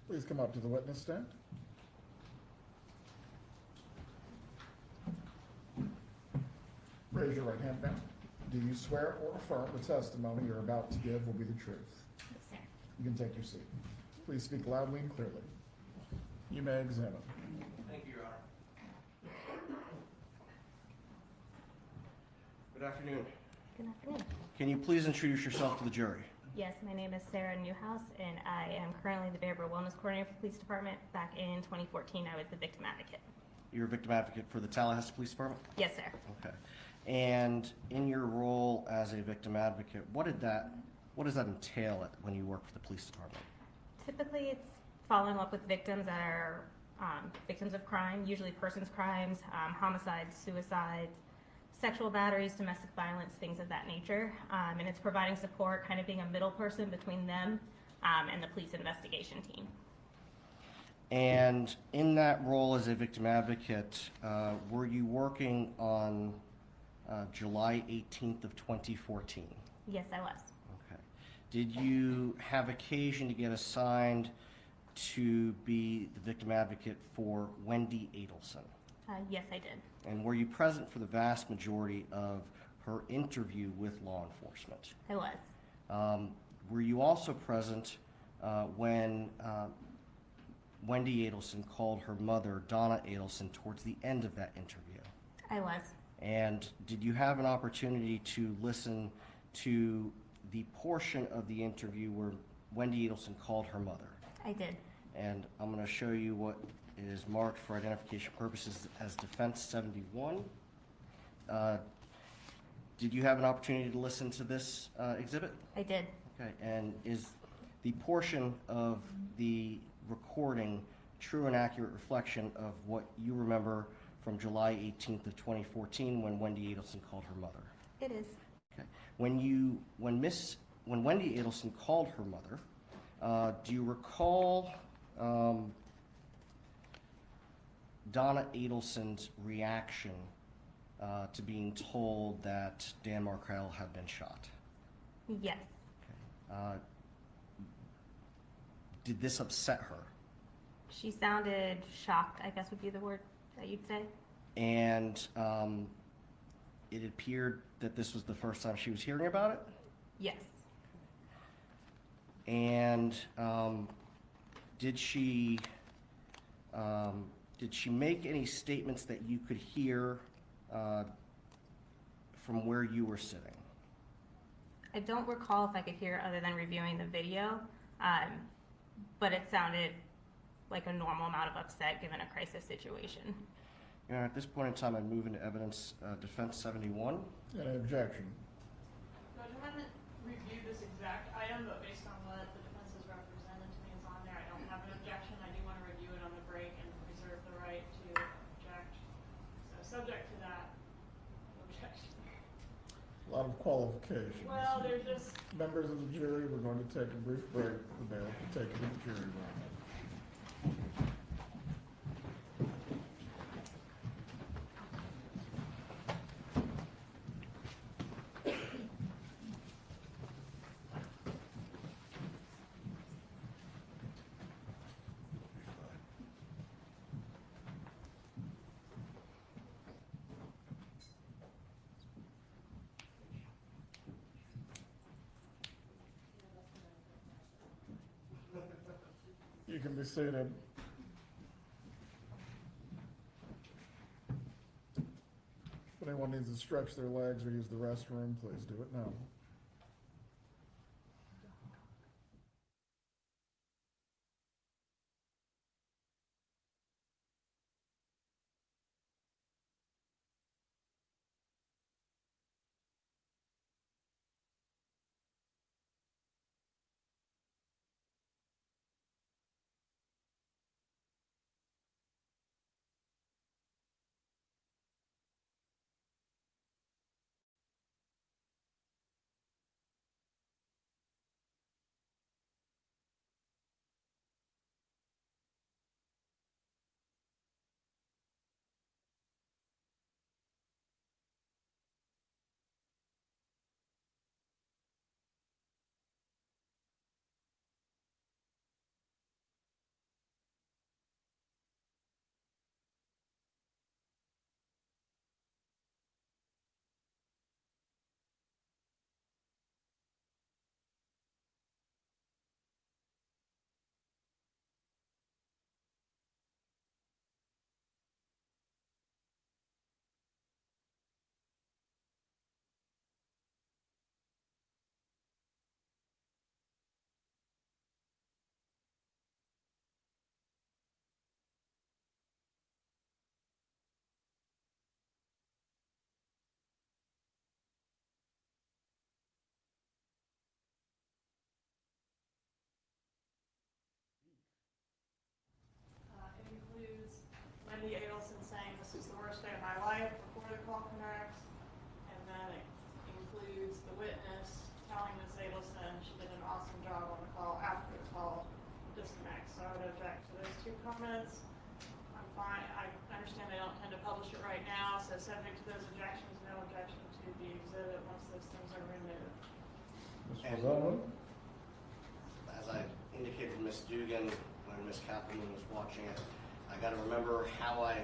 Please come up to the witness stand. Raise your right hand down. Do you swear or affirm the testimony you're about to give will be the truth? Yes, sir. You can take your seat. Please speak loudly and clearly. You may examine. Thank you, Your Honor. Good afternoon. Good afternoon. Can you please introduce yourself to the jury? Yes, my name is Sarah Newhouse, and I am currently the Behavioral Wellness Coordinator for the Police Department. Back in 2014, I was the victim advocate. You're a victim advocate for the Tallahassee Police Department? Yes, sir. Okay. And in your role as a victim advocate, what does that entail when you work for the police department? Typically, it's following up with victims that are victims of crime, usually persons crimes, homicides, suicides, sexual batteries, domestic violence, things of that nature. And it's providing support, kind of being a middle person between them and the police investigation team. And in that role as a victim advocate, were you working on July 18th of 2014? Yes, I was. Okay. Did you have occasion to get assigned to be the victim advocate for Wendy Adelson? Yes, I did. And were you present for the vast majority of her interview with law enforcement? I was. Were you also present when Wendy Adelson called her mother, Donna Adelson, towards the end of that interview? I was. And did you have an opportunity to listen to the portion of the interview where Wendy Adelson called her mother? I did. And I'm going to show you what is marked for identification purposes as Defense 71. Did you have an opportunity to listen to this exhibit? I did. Okay, and is the portion of the recording true and accurate reflection of what you remember from July 18th of 2014 when Wendy Adelson called her mother? It is. Okay. When Wendy Adelson called her mother, do you recall Donna Adelson's reaction to being told that Dan Markrell had been shot? Yes. Did this upset her? She sounded shocked, I guess would be the word that you'd say. And it appeared that this was the first time she was hearing about it? Yes. And did she make any statements that you could hear from where you were sitting? I don't recall if I could hear other than reviewing the video, but it sounded like a normal amount of upset given a crisis situation. At this point in time, I'm moving to evidence Defense 71. Any objection? Judge, I haven't reviewed this exact item, but based on what the defense has represented to me is on there, I don't have an objection. I do want to review it on the break and reserve the right to object. So subject to that, objection. A lot of qualifications. Well, there's just, Members of the jury, we're going to take a brief break. The bailiff will take it to the jury room. You can be seated. If anyone needs to stretch their legs or use the restroom, please do it now. And Gentlemen, as I indicated to Ms. Dugan when Ms. Kappelman was watching it, I got to remember how I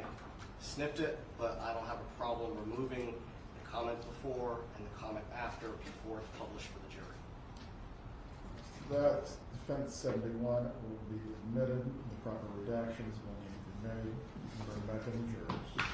snipped it, but I don't have a problem removing the comment before and the comment after before it's published for the jury. that defense 71 will be admitted. The proper redactions will need to be made. You can bring back in the jurors.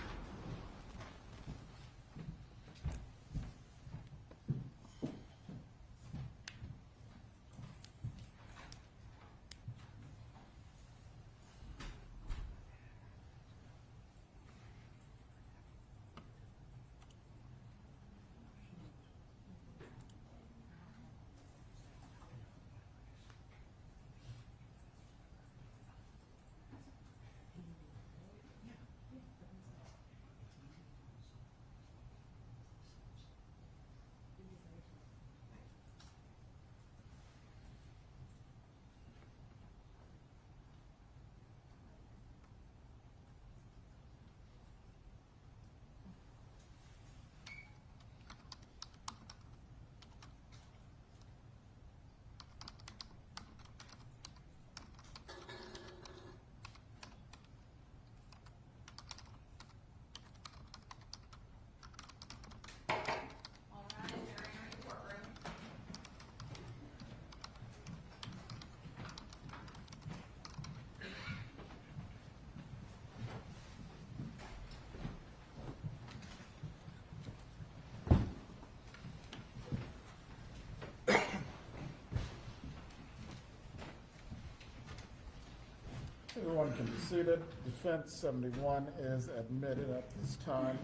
Everyone can be seated. Defense 71 is admitted at this time.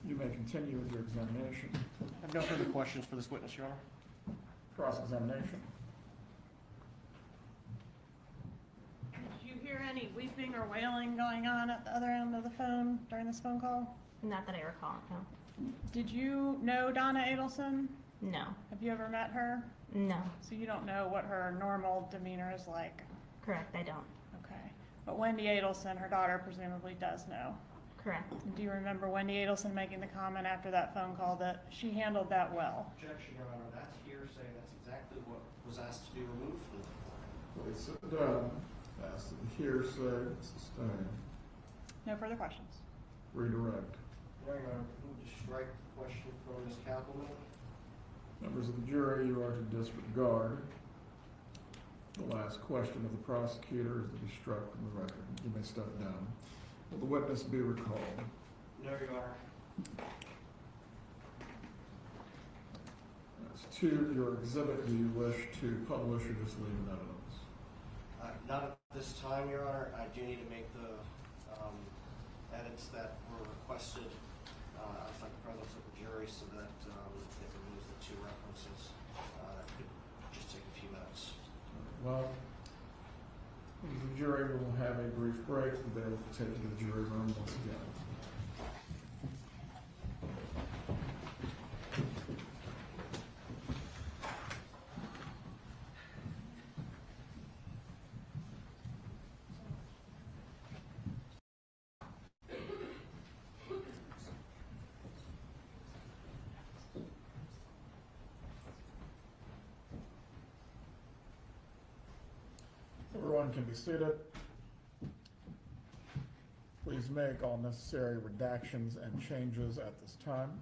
You may continue with your examination. I have no further questions for this witness, Your Honor. Cross-examination. Did you hear any weeping or wailing going on at the other end of the phone during this phone call? Not that I recall, no. Did you know Donna Adelson? No. Have you ever met her? No. So you don't know what her normal demeanor is like? Correct, I don't. Okay. But Wendy Adelson, her daughter, presumably does know. Correct. Do you remember Wendy Adelson making the comment after that phone call that she handled that well? Objection, Your Honor. That's hearsay. That's exactly what was asked to be removed from the floor. Please sit down. As to the hearsay, sustain. No further questions. Redirect. Your Honor, can you just strike the question from Ms. Kappelman? Members of the jury, you are to disregard. The last question of the prosecutor is to be struck from the record. You may step down. Will the witness be recalled? No, Your Honor. As to your exhibit, do you wish to publish or just leave in evidence? Not at this time, Your Honor. I do need to make the edits that were requested outside the presence of the jury so that it removes the two references. That could just take a few minutes. Well, the jury will have a brief break, and they will take you to the jury room once again. Everyone can be seated. Please make all necessary redactions and changes at this time.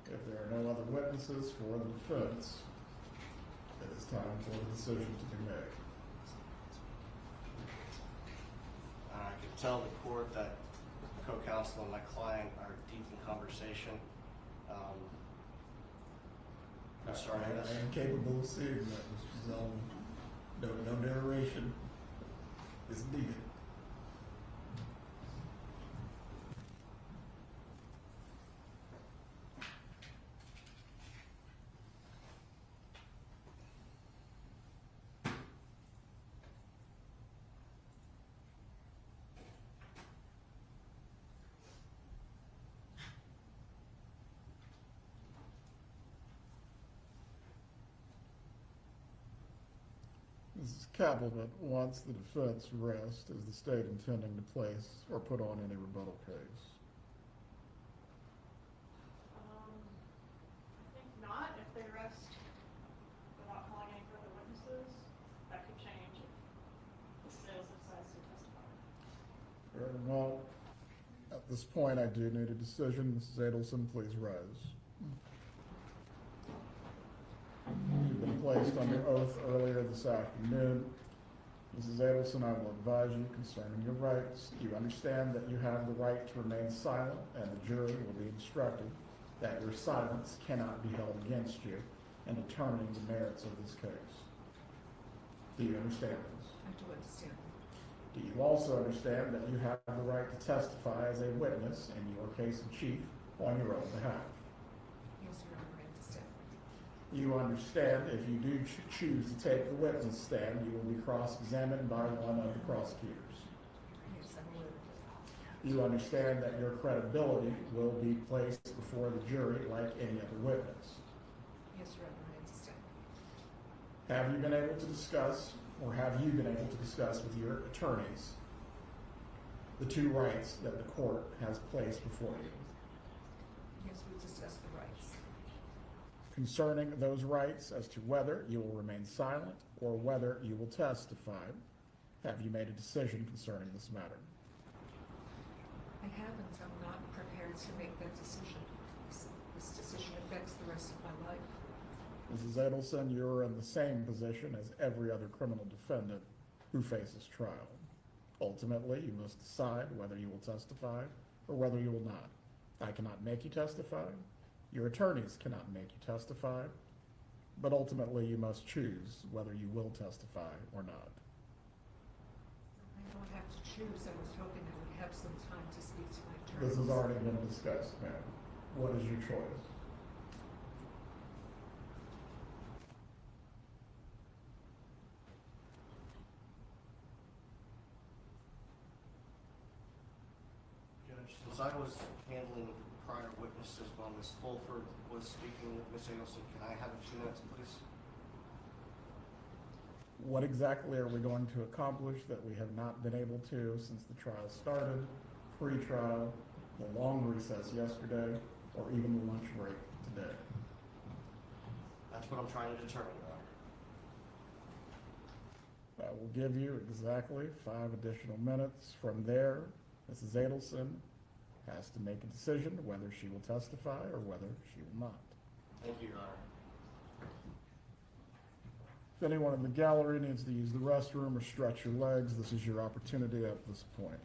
If there are no other witnesses for the defense, it is time for the decision to be made. I can tell the court that co-counsel and my client are deep in conversation. Mr. Hernandez? I am capable of seeing that, Mr. Zeldin. No narration is needed. Mrs. Kappelman wants the defense rest. Is the state intending to place or put on any rebuttal case? I think not. If they rest without calling any further witnesses, that could change if Mrs. Adelson decides to testify. Very well. At this point, I do need a decision. Mrs. Adelson, please rise. You've been placed under oath earlier this afternoon. Mrs. Adelson, I will advise you concerning your rights. You understand that you have the right to remain silent, and the jury will be instructed that your silence cannot be held against you in determining the merits of this case. Do you understand this? I do understand. Do you also understand that you have the right to testify as a witness in your case in chief on your own behalf? Yes, Your Honor, I understand. You understand if you do choose to take the witness stand, you will be cross-examined by one of the prosecutors. Yes, I'm aware of that. You understand that your credibility will be placed before the jury like any other witness. Yes, Your Honor, I understand. Have you been able to discuss, or have you been able to discuss with your attorneys the two rights that the court has placed before you? Yes, we discussed the rights. Concerning those rights as to whether you will remain silent or whether you will testify, have you made a decision concerning this matter? I haven't. I'm not prepared to make that decision. This decision affects the rest of my life. Mrs. Adelson, you're in the same position as every other criminal defendant who faces trial. Ultimately, you must decide whether you will testify or whether you will not. I cannot make you testify. Your attorneys cannot make you testify. But ultimately, you must choose whether you will testify or not. I don't have to choose. I was hoping I would have some time to speak to my attorneys. This has already been discussed, ma'am. What is your choice? Judge, since I was handling prior witnesses while Ms. Fulford was speaking with Ms. Adelson, can I have a few minutes, please? What exactly are we going to accomplish that we have not been able to since the trial started, pre-trial, the long recess yesterday, or even the lunch break today? That's what I'm trying to determine, Your Honor. I will give you exactly 5 additional minutes. From there, Mrs. Adelson has to make a decision whether she will testify or whether she will not. Thank you, Your Honor. If anyone in the gallery needs to use the restroom or stretch your legs, this is your opportunity at this point.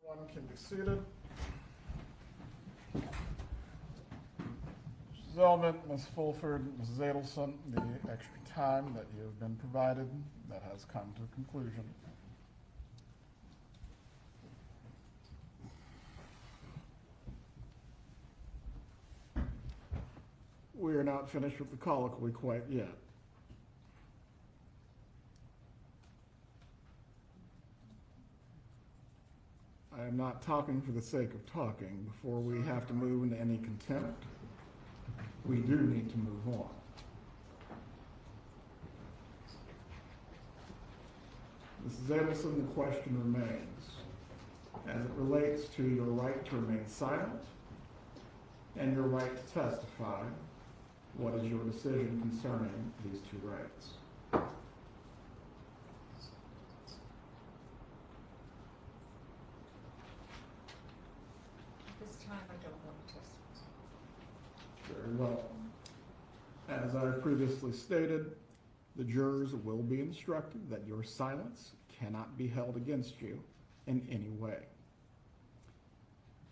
One can be seated. Mrs. Zelman, Ms. Fulford, Mrs. Adelson, the extra time that you have been provided, that has come to a conclusion. We are not finished with the colloquy quite yet. I am not talking for the sake of talking. Before we have to move into any contempt, we do need to move on. Mrs. Adelson, the question remains, as it relates to your right to remain silent and your right to testify, what is your decision concerning these two rights? This time I don't want to testify. Very well. As I've previously stated, the jurors will be instructed that your silence cannot be held against you in any way.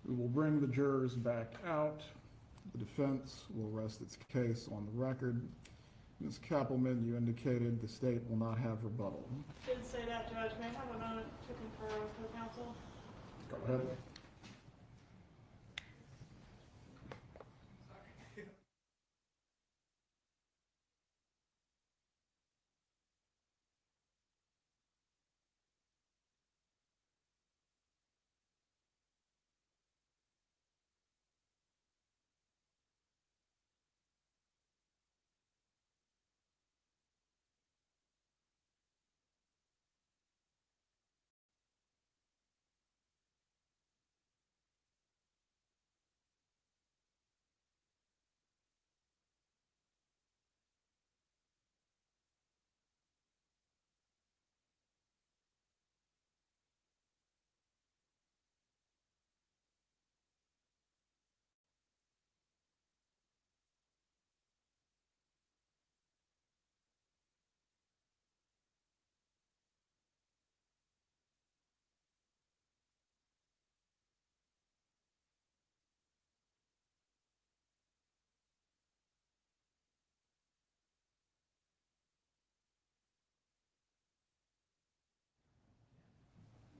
We will bring the jurors back out. The defense will rest its case on the record. Ms. Kappelman, you indicated the state will not have rebuttal. Did say that, Judge. May I have a moment to confer with the counsel? Go ahead.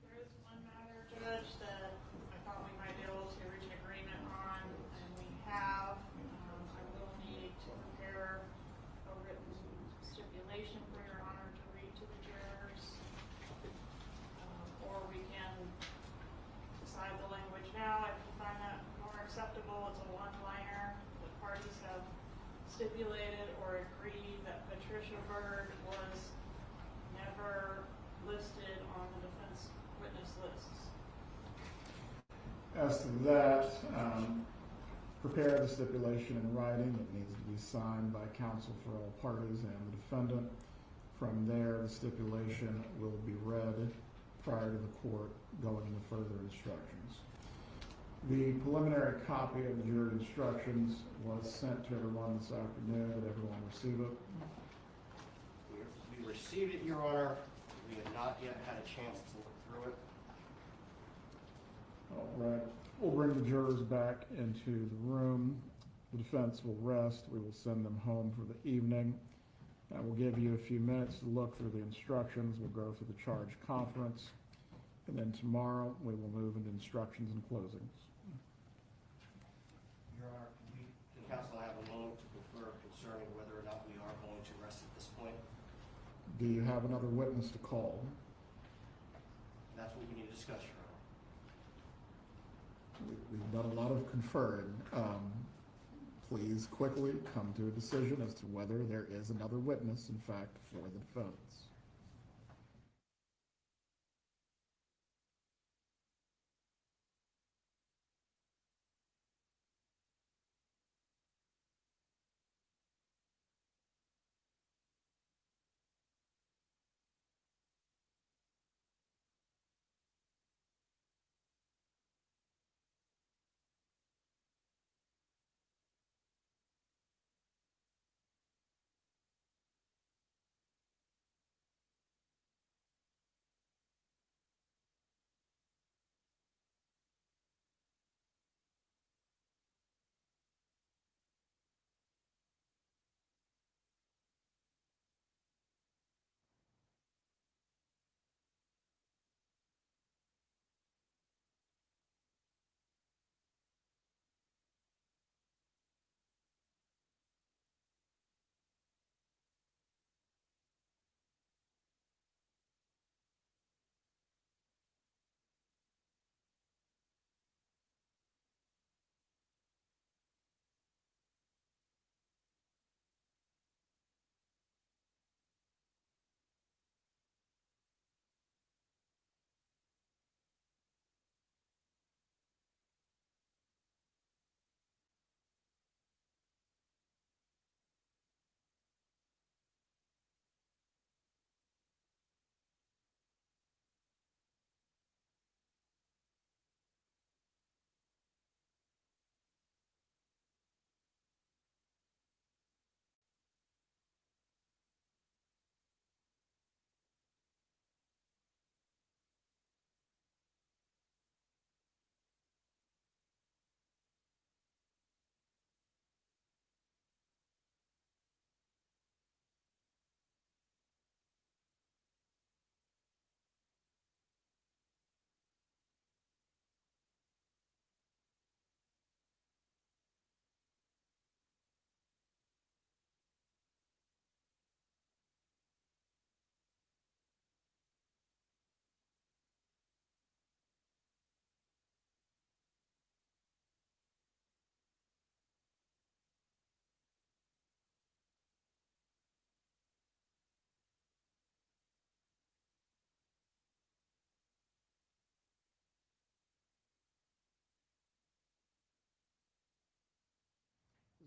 There is one matter, Judge, that I thought we might be able to reach an agreement on, and we have. I will need to prepare a written stipulation for Your Honor to read to the jurors. Or we can decide the language now. If you find that more acceptable, it's a one-liner. The parties have stipulated or agreed that Patricia Bird was never listed on the defense witness lists. As to that, prepare the stipulation in writing. It needs to be signed by counsel for all parties and the defendant. From there, the stipulation will be read prior to the court going into further instructions. The preliminary copy of the jury instructions was sent to everyone this afternoon. Did everyone receive it? We received it, Your Honor. We have not yet had a chance to look through it. All right. We'll bring the jurors back into the room. The defense will rest. We will send them home for the evening. We'll give you a few minutes to look through the instructions. We'll go through the charge conference. And then tomorrow, we will move into instructions and closings. Your Honor, can counsel have a moment to confer concerning whether or not we are going to rest at this point? Do you have another witness to call? That's what we need to discuss, Your Honor. We've done a lot of conferring. Please quickly come to a decision as to whether there is another witness, in fact, for the defense.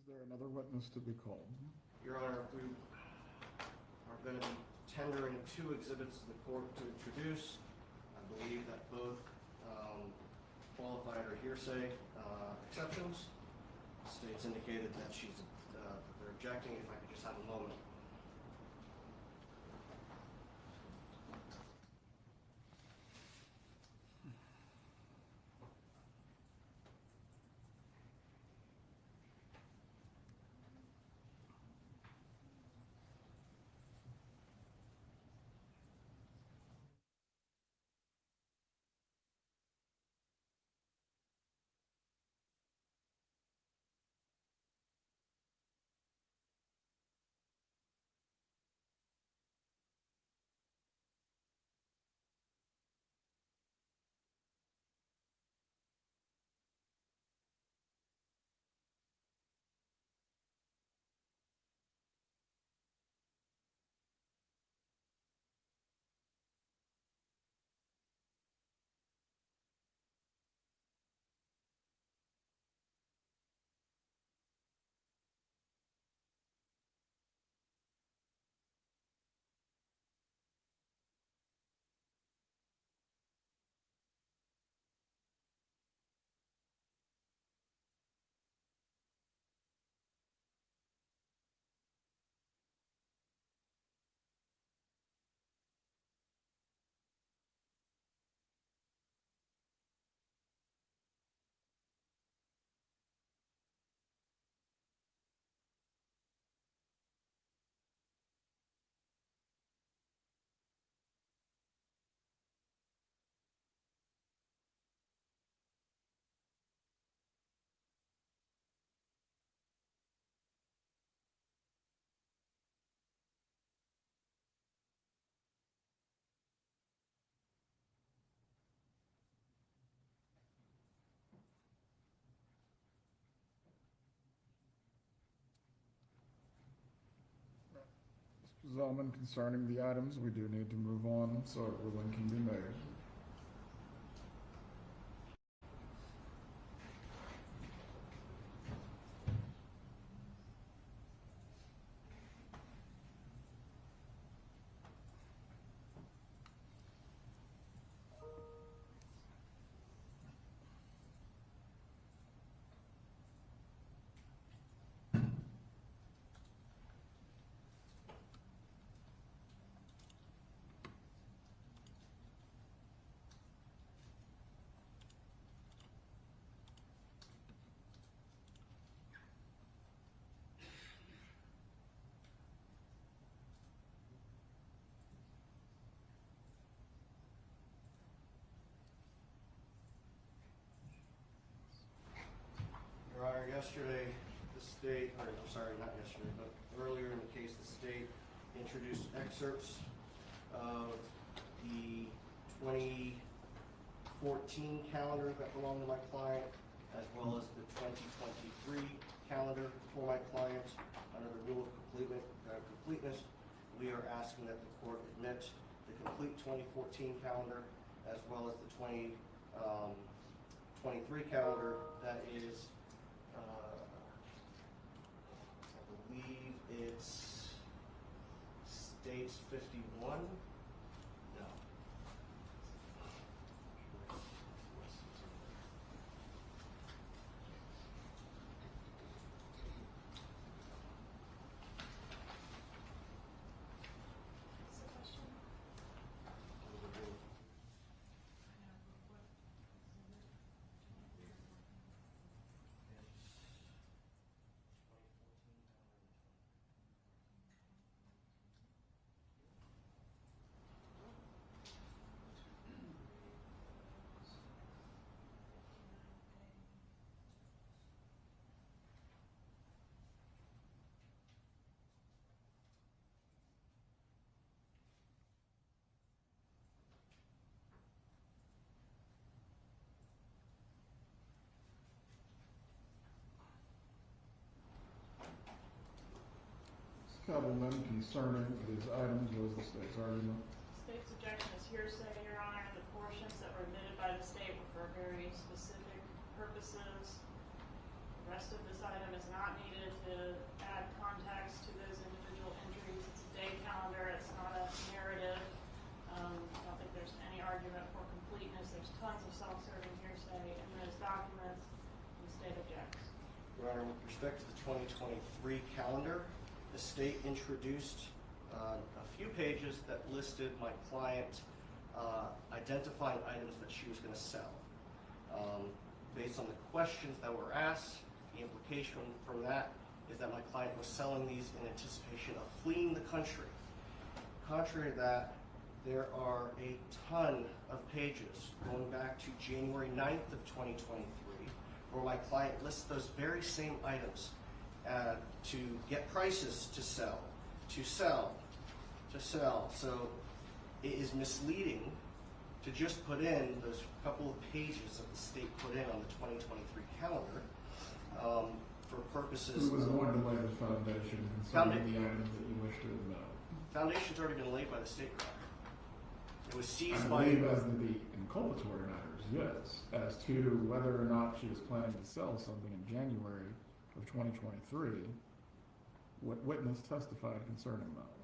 there another witness to be called? Your Honor, we are going to be tendering 2 exhibits to the court to introduce. I believe that both qualified or hearsay exceptions. The state's indicated that they're objecting. If I could just have a moment. Mr. Zellman, concerning the items, we do need to move on so a ruling can be made. Your Honor, yesterday, the state, or I'm sorry, not yesterday, but earlier in the case, the state introduced excerpts of the 2014 calendar that belonged to my client, as well as the 2023 calendar for my client. Under the rule of completeness, we are asking that the court admit the complete 2014 calendar, as well as the 2023 calendar that is, I believe it's states 51. No. Cattleman, concerning these items, was the state's argument? State's objection is hearsay, Your Honor. The portions that were admitted by the state were for very specific purposes. The rest of this item is not needed to add context to those individual entries. It's a day calendar, it's not a narrative. I don't think there's any argument for completeness. There's tons of self-serving hearsay in those documents. The state objects. Your Honor, with respect to the 2023 calendar, the state introduced a few pages that listed my client identifying items that she was going to sell. Based on the questions that were asked, the implication from that is that my client was selling these in anticipation of fleeing the country. Contrary to that, there are a ton of pages going back to January 9th of 2023 where my client lists those very same items to get prices to sell, to sell, to sell. So it is misleading to just put in those couple of pages that the state put in on the 2023 calendar for purposes Who was of... going to lay the foundation concerning the items that you wish to admit? Foundation's already been laid by the state, Your Honor. It was seized I by... believe as the inculpatory matters, yes. As to whether or not she was planning to sell something in January of 2023, what witness testified concerning that?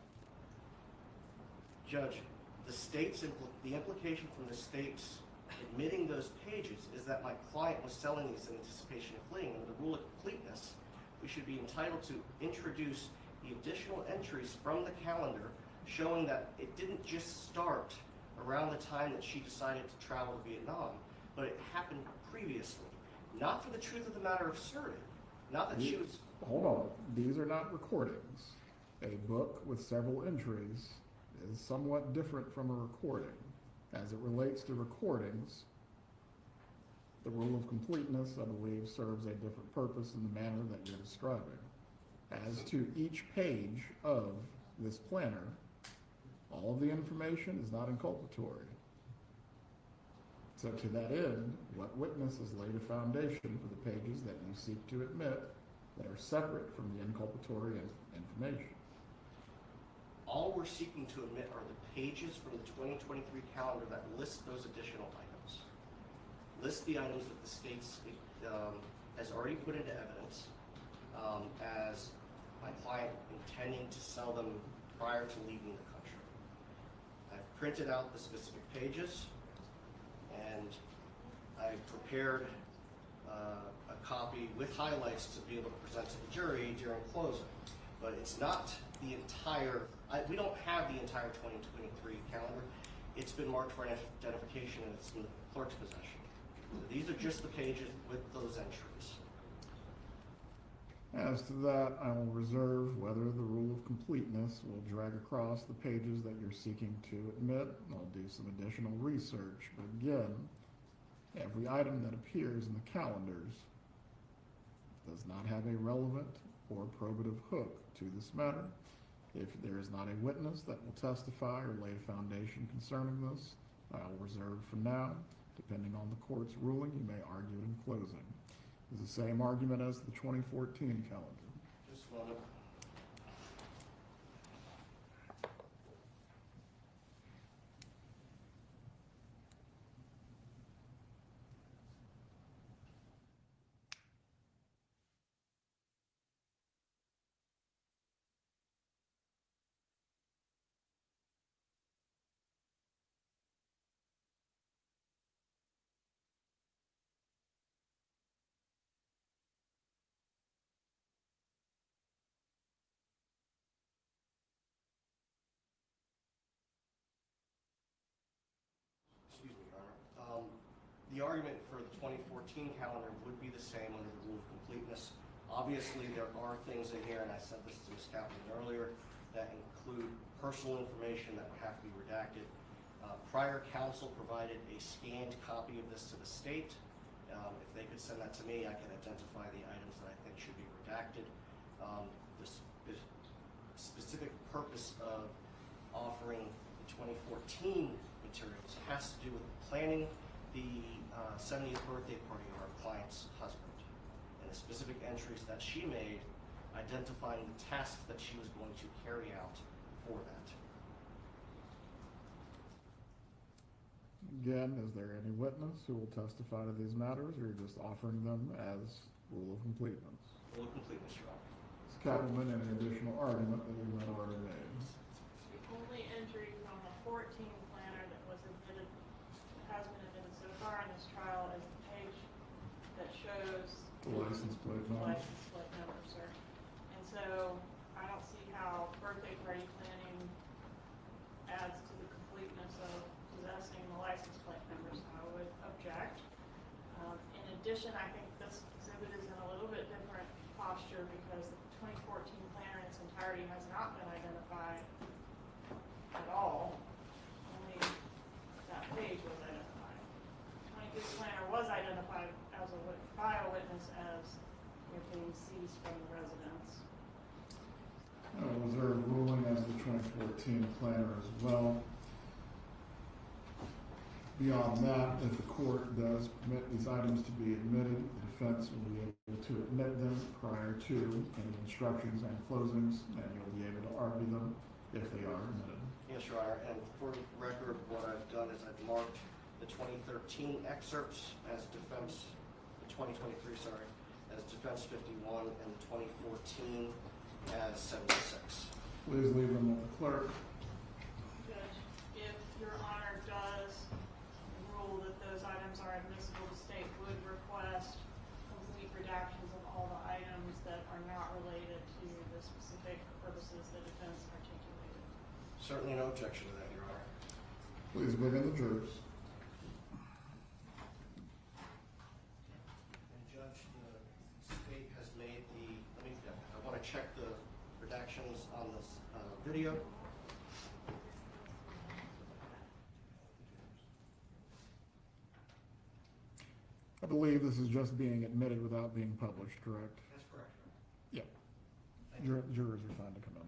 Judge, the implication from the state's admitting those pages is that my client was selling these in anticipation of fleeing. Under the rule of completeness, we should be entitled to introduce the additional entries from the calendar showing that it didn't just start around the time that she decided to travel to Vietnam, but it happened previously. Not for the truth of the matter asserted. Not that she was... Hold on. These are not recordings. A book with several entries is somewhat different from a recording. As it relates to recordings, the rule of completeness, I believe, serves a different purpose in the manner that you're describing. As to each page of this planner, all of the information is not inculpatory. So to that end, what witness has laid a foundation for the pages that you seek to admit that are separate from the inculpatory information? All we're seeking to admit are the pages from the 2023 calendar that list those additional items. List the items that the state has already put into evidence as my client intending to sell them prior to leaving the country. I've printed out the specific pages and I've prepared a copy with highlights to be able to present to the jury during closing. But it's not the entire, we don't have the entire 2023 calendar. It's been marked for identification and it's in the clerk's possession. So these are just the pages with those entries. As to that, I will reserve whether the rule of completeness will drag across the pages that you're seeking to admit. I'll do some additional research. But again, every item that appears in the calendars does not have a relevant or probative hook to this matter. If there is not a witness that will testify or lay a foundation concerning this, I will reserve for now. Depending on the court's ruling, you may argue it in closing. It's the same argument as the 2014 calendar. Just a moment. Excuse me, Your Honor. The argument for the 2014 calendar would be the same under the rule of completeness. Obviously, there are things in here, and I said this to Ms. Kaplan earlier, that include personal information that would have to be redacted. Prior counsel provided a scanned copy of this to the state. If they could send that to me, I could identify the items that I think should be redacted. The specific purpose of offering the 2014 materials has to do with planning the 70th birthday party of our client's husband and the specific entries that she made identifying the tasks that she was going to carry out for that. Again, is there any witness who will testify to these matters, or you're just offering them as Rule of completeness. Rule of completeness, Your Honor. Ms. Kappelman, any additional argument that you might already made? The only entry from the 14 planner that was admitted, has been admitted so far in this trial is the page that shows The license plate the number? license plate number, sir. And so I don't see how birthday party planning adds to the completeness of possessing the license plate numbers. I would object. In addition, I think this exhibit is in a little bit different posture because the 2014 planner in its entirety has not been identified at all. Only that page was identified. 23 planner was identified as by a witness as being seized from the residence. Reserve ruling as the 2014 planner as well. Beyond that, if the court does permit these items to be admitted, the defense will be able to admit them prior to any instructions and closings, and you'll be able to argue them if they are admitted. Yes, Your Honor, and for the record, what I've done is I've marked the 2013 excerpts as defense, the 2023, sorry, as defense 51, and the 2014 as 76. Please leave them with the clerk. Judge, if Your Honor does rule that those items are admissible, the state would request complete redactions of all the items that are not related to the specific purposes the defense articulated. Certainly no objection to that, Your Honor. Please bring in the jurors. And Judge, the state has made the, I want to check the redactions on this video. I believe this is just being admitted without being published, correct? That's correct. Yeah. Thank you. Jurors are fine to come in.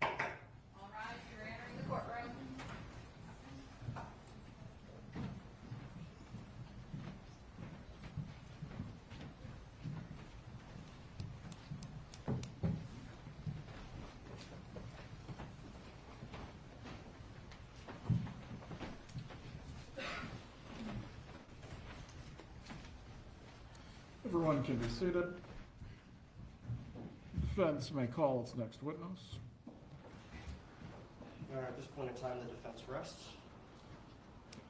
All right, you're entering the courtroom. Everyone can be seated. Defense may call its next witness. Your Honor, at this point in time, the defense rests.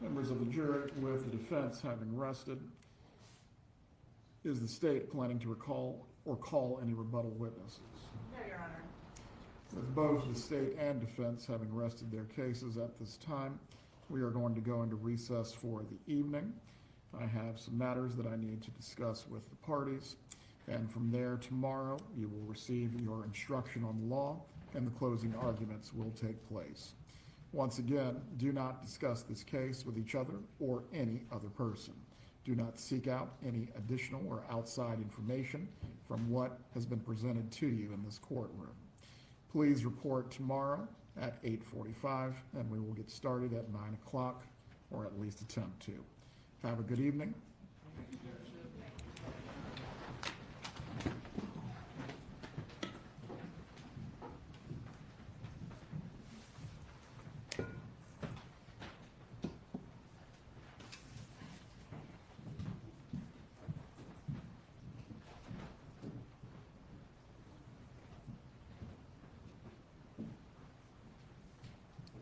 Members of the jury, with the defense having rested, is the state planning to recall or call any rebuttal witnesses? No, Your Honor. With both the state and defense having rested their cases at this time, we are going to go into recess for the evening. I have some matters that I need to discuss with the parties, and from there tomorrow, you will receive your instruction on the law, and the closing arguments will take place. Once again, do not discuss this case with each other or any other person. Do not seek out any additional or outside information from what has been presented to you in this courtroom. Please report tomorrow at 8:45, and we will get started at 9 o'clock, or at least attempt to. Have a good evening.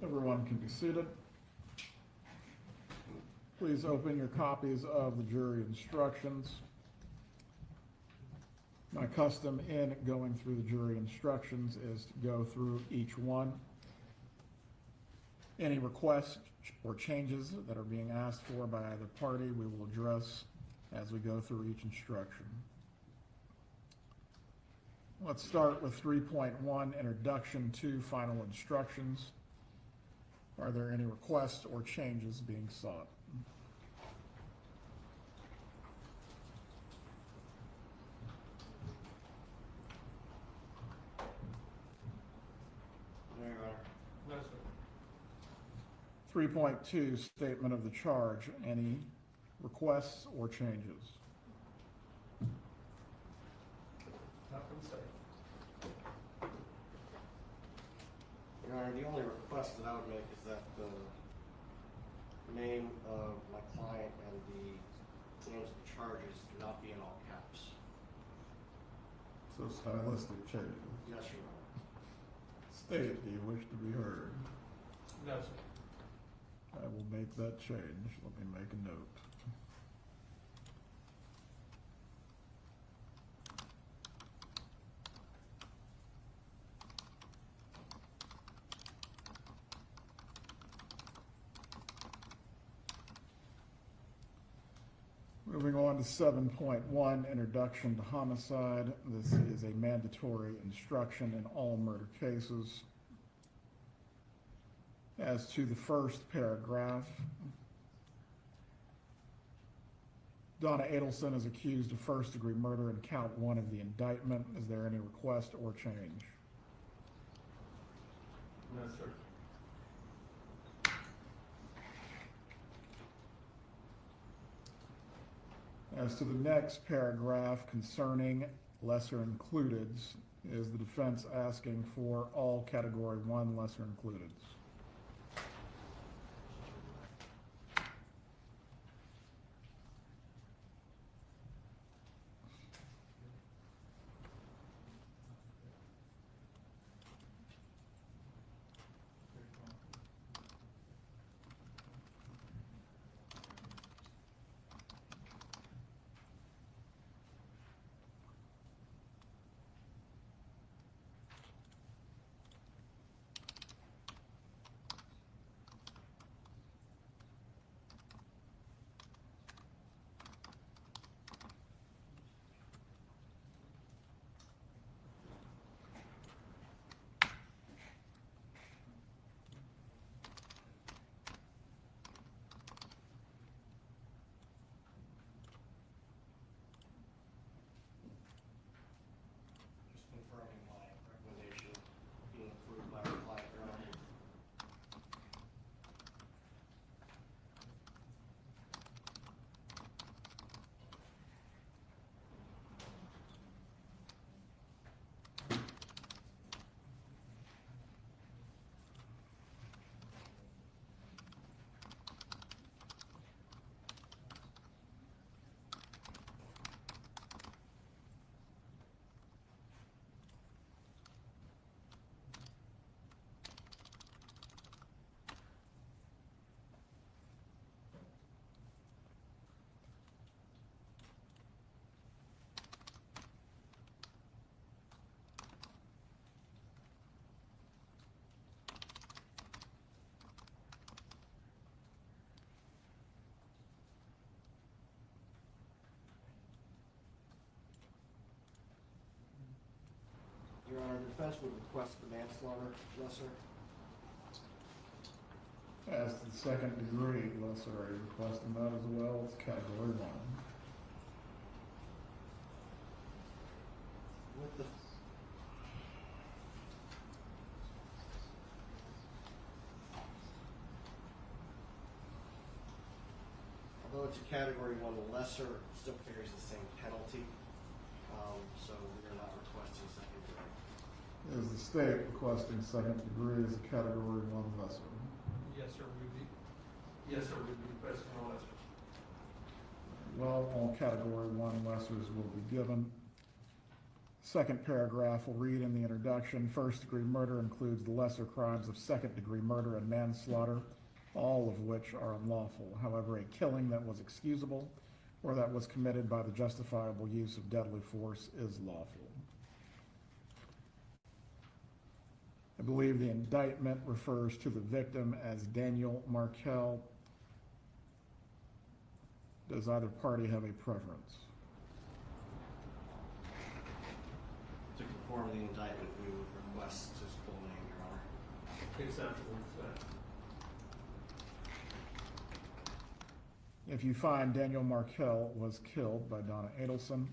Everyone can be seated. Please open your copies of the jury instructions. My custom in going through the jury instructions is to go through each one. Any requests or changes that are being asked for by either party, we will address as we go through each instruction. Let's start with 3.1, Introduction to Final Instructions. Are there any requests or changes being sought? No, Your Honor. No, sir. 3.2, Statement of the Charge. Any requests or changes? Your Honor, the only request that I would make is that the name of my client and the names of the charges do not be in all caps. So stylistic changes. Yes, Your Honor. State, do you wish to be heard? No, sir. I will make that change. Let me make a note. Moving on to 7.1, Introduction to Homicide. This is a mandatory instruction in all murder cases. As to the first paragraph, Donna Adelson is accused of first-degree murder in count 1 of the indictment. Is there any request or change? No, sir. As to the next paragraph concerning lesser includeds, is the defense asking for all Category 1 lesser includeds? Just confirming my recommendation being approved by our client, Your Honor. Your Honor, the defense would request the manslaughter lesser. As to the second degree lesser, are you requesting that as well? It's Category 1. With the although it's a Category 1 lesser, it still carries the same penalty, so we are not requesting second degree. Is the state requesting second degree as a Category 1 lesser? Yes, sir, yes, sir, we'd be requesting all that, sir. Well, all Category 1 lessers will be given. Second paragraph will read in the introduction, first-degree murder includes the lesser crimes of second-degree murder and manslaughter, all of which are unlawful. However, a killing that was excusable or that was committed by the justifiable use of deadly force is lawful. I believe the indictment refers to the victim as Daniel Markel. Does either party have a preference? To conform to the indictment, we would request his full name, Your Honor. Acceptable, sir. If you find Daniel Markel was killed by Donna Adelson,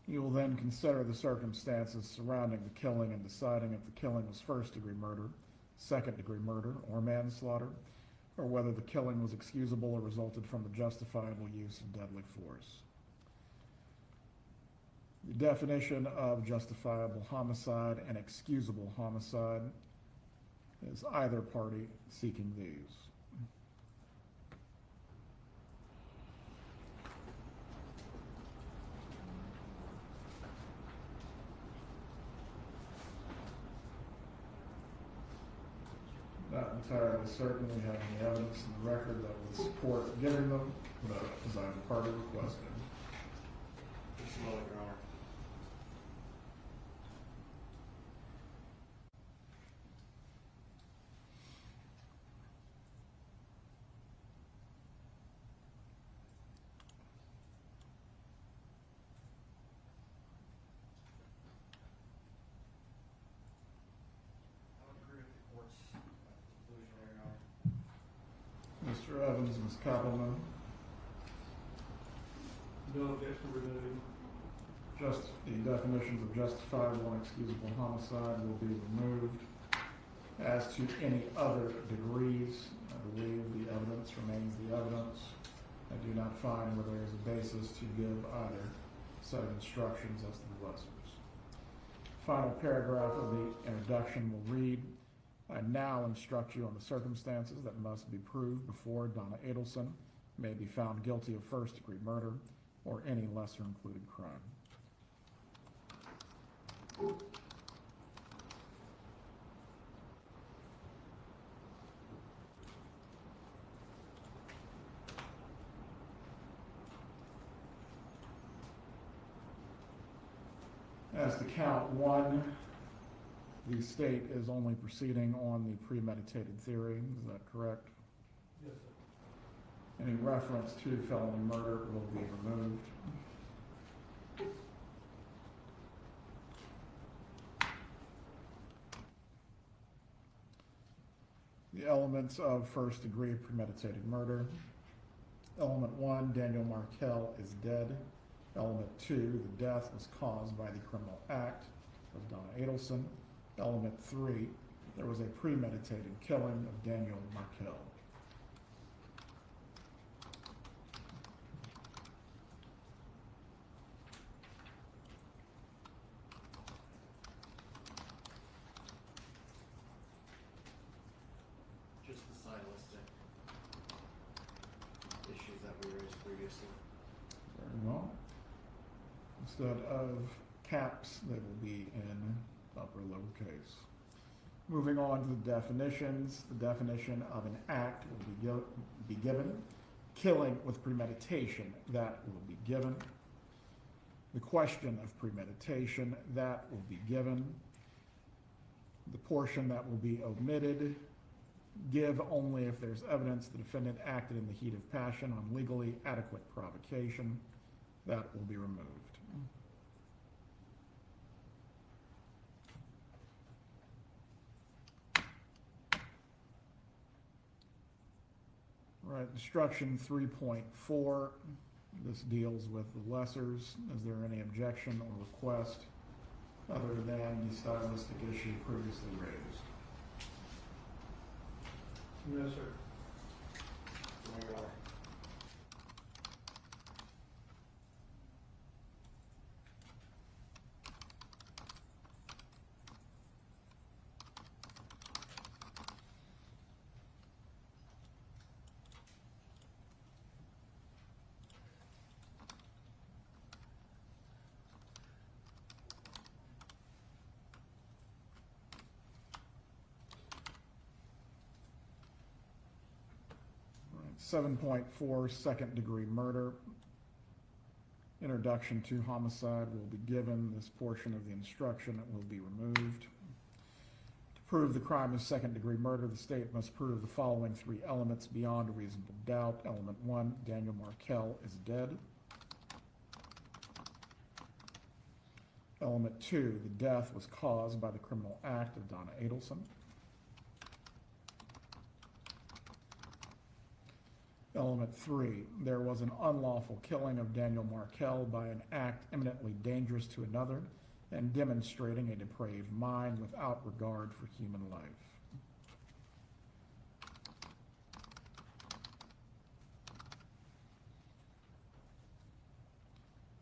you will then consider the circumstances surrounding the killing and deciding if the killing was first-degree murder, second-degree murder, or manslaughter. or whether the killing was excusable or resulted from the justifiable use of deadly force. The definition of justifiable homicide and excusable homicide is either party seeking these. Not entirely certain we have any evidence in the record that would support giving them, but as either party requested. Just a moment, Your Honor. I would agree with the court's conclusion there, Your Honor. Mr. Evans, Ms. Koppelman, No objection remaining. just the definitions of justifiable and excusable homicide will be removed. As to any other degrees, I believe the evidence remains the evidence. I do not find where there is a basis to give either set of instructions as to the lessers. Final paragraph of the introduction will read, I now instruct you on the circumstances that must be proved before Donna Adelson may be found guilty of first-degree murder or any lesser included crime. As to count one, the state is only proceeding on the premeditated theory, is that correct? Yes, sir. Any reference to felony murder will be removed. The elements of first-degree premeditated murder. Element 1, Daniel Markell is dead. Element 2, the death was caused by the criminal act of Donna Adelson. Element 3, there was a premeditated killing of Daniel Markell. Just the stylistic issues that we raised previously. Very well. Instead of caps, they will be in upper lowercase. Moving on to the definitions. The definition of an act will be given. Killing with premeditation, that will be given. The question of premeditation, that will be given. The portion that will be omitted, give only if there's evidence the defendant acted in the heat of passion on legally adequate provocation, that will be removed. Right, instruction 3.4, this deals with the lessers. Is there any objection or request other than the stylistic issue previously raised? Yes, sir. Your Honor. Right, 7.4, second-degree murder. Introduction to homicide will be given. This portion of the instruction will be removed. To prove the crime of second-degree murder, the state must prove the following three elements beyond a reasonable doubt. Element 1, Daniel Markell is dead. Element 2, the death was caused by the criminal act of Donna Adelson. Element 3, there was an unlawful killing of Daniel Markell by an act eminently dangerous to another and demonstrating a depraved mind without regard for human life.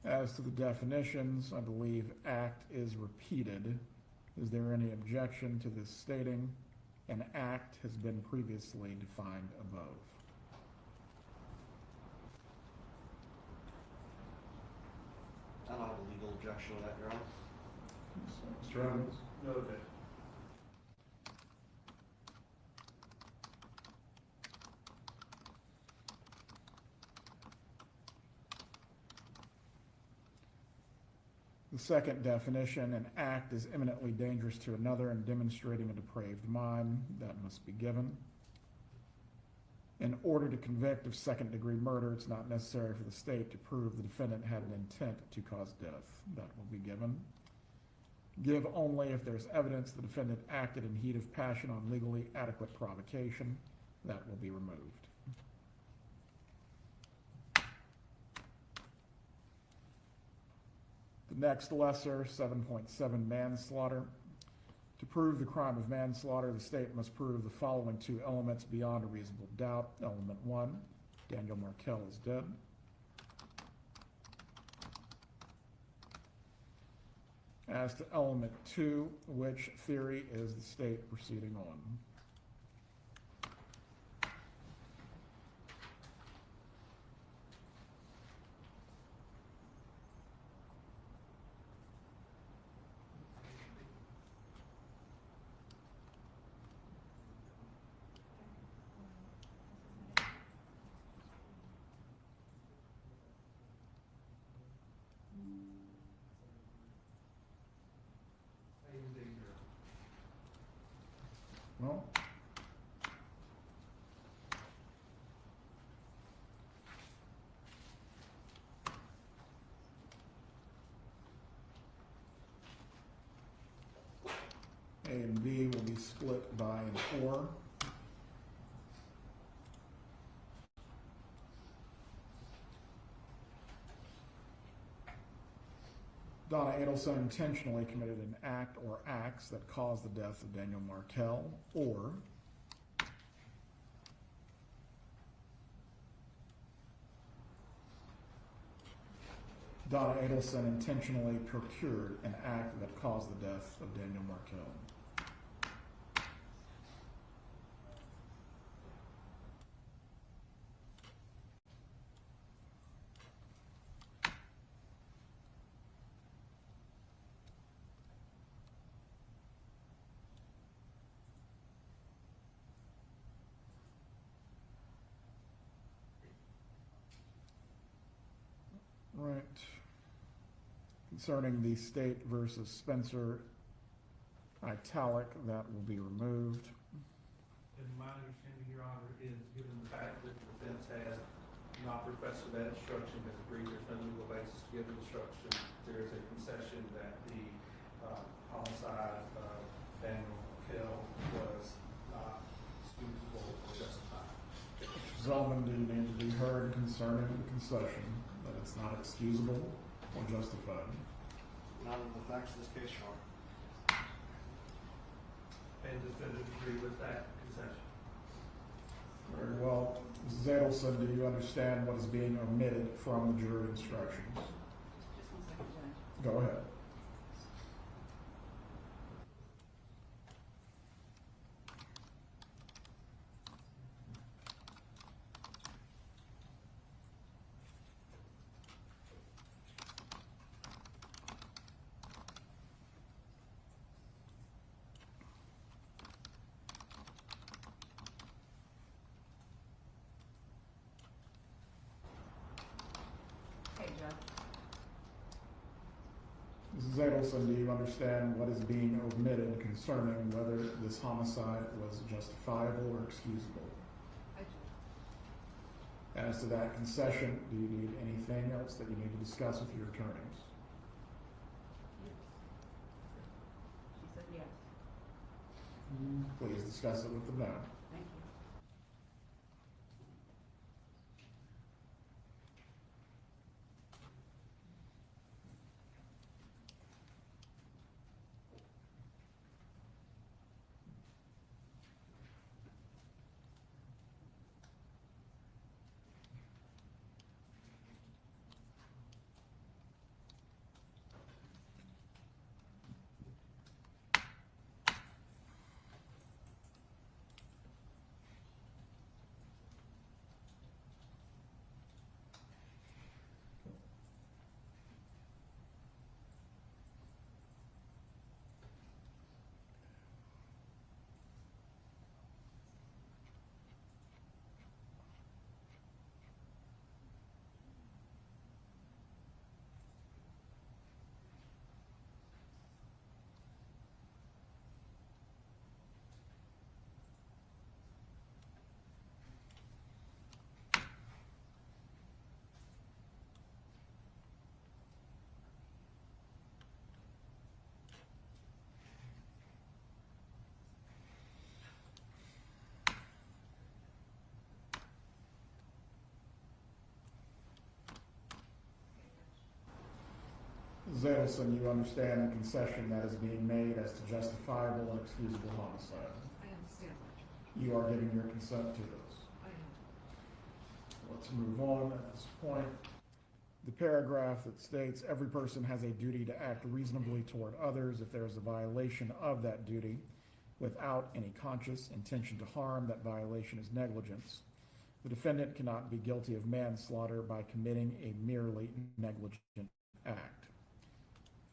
As to the definitions, I believe act is repeated. Is there any objection to this stating an act has been previously defined above? I don't have a legal objection to that, Your Honor. Mr. Evans? No objection. The second definition, an act is imminently dangerous to another and demonstrating a depraved mind. That must be given. In order to convict of second-degree murder, it's not necessary for the state to prove the defendant had an intent to cause death. That will be given. Give only if there's evidence the defendant acted in heat of passion on legally adequate provocation. That will be removed. The next lesser, 7.7 manslaughter. To prove the crime of manslaughter, the state must prove the following two elements beyond a reasonable doubt. Element 1, Daniel Markell is dead. As to element 2, which theory is the state proceeding on? Well, A and B will be split by an or. Donna Adelson intentionally committed an act or acts that caused the death of Daniel Markell, or Donna Adelson intentionally procured an act that caused the death of Daniel Markell. Right. Concerning the State versus Spencer italic, that will be removed. And my understanding, Your Honor, is given the fact that the defense has not requested that instruction, has agreed there's no legal basis to give the instruction, there is a concession that the homicide of Daniel Markell was not excusable or justified. Zellman, do you need to be heard concerning the concession that it's not excusable or justified? Not in the facts of this case, Your Honor. And does the defendant agree with that concession? Very well. Mrs. Adelson, do you understand what is being omitted from the jury instructions? Just 1 second, Judge. Go ahead. Okay, Judge. Mrs. Adelson, do you understand what is being omitted concerning whether this homicide was justifiable or excusable? I do. As to that concession, do you need anything else that you need to discuss with your attorneys? Yes. She said yes. Please discuss it with them now. Thank you. Ms. Adelson, you understand the concession that is being made as to justifiable and excusable homicide. I understand that. You are giving your consent to this. I am. Let's move on at this point. The paragraph that states every person has a duty to act reasonably toward others if there is a violation of that duty without any conscious intention to harm, that violation is negligence. The defendant cannot be guilty of manslaughter by committing a merely negligent act.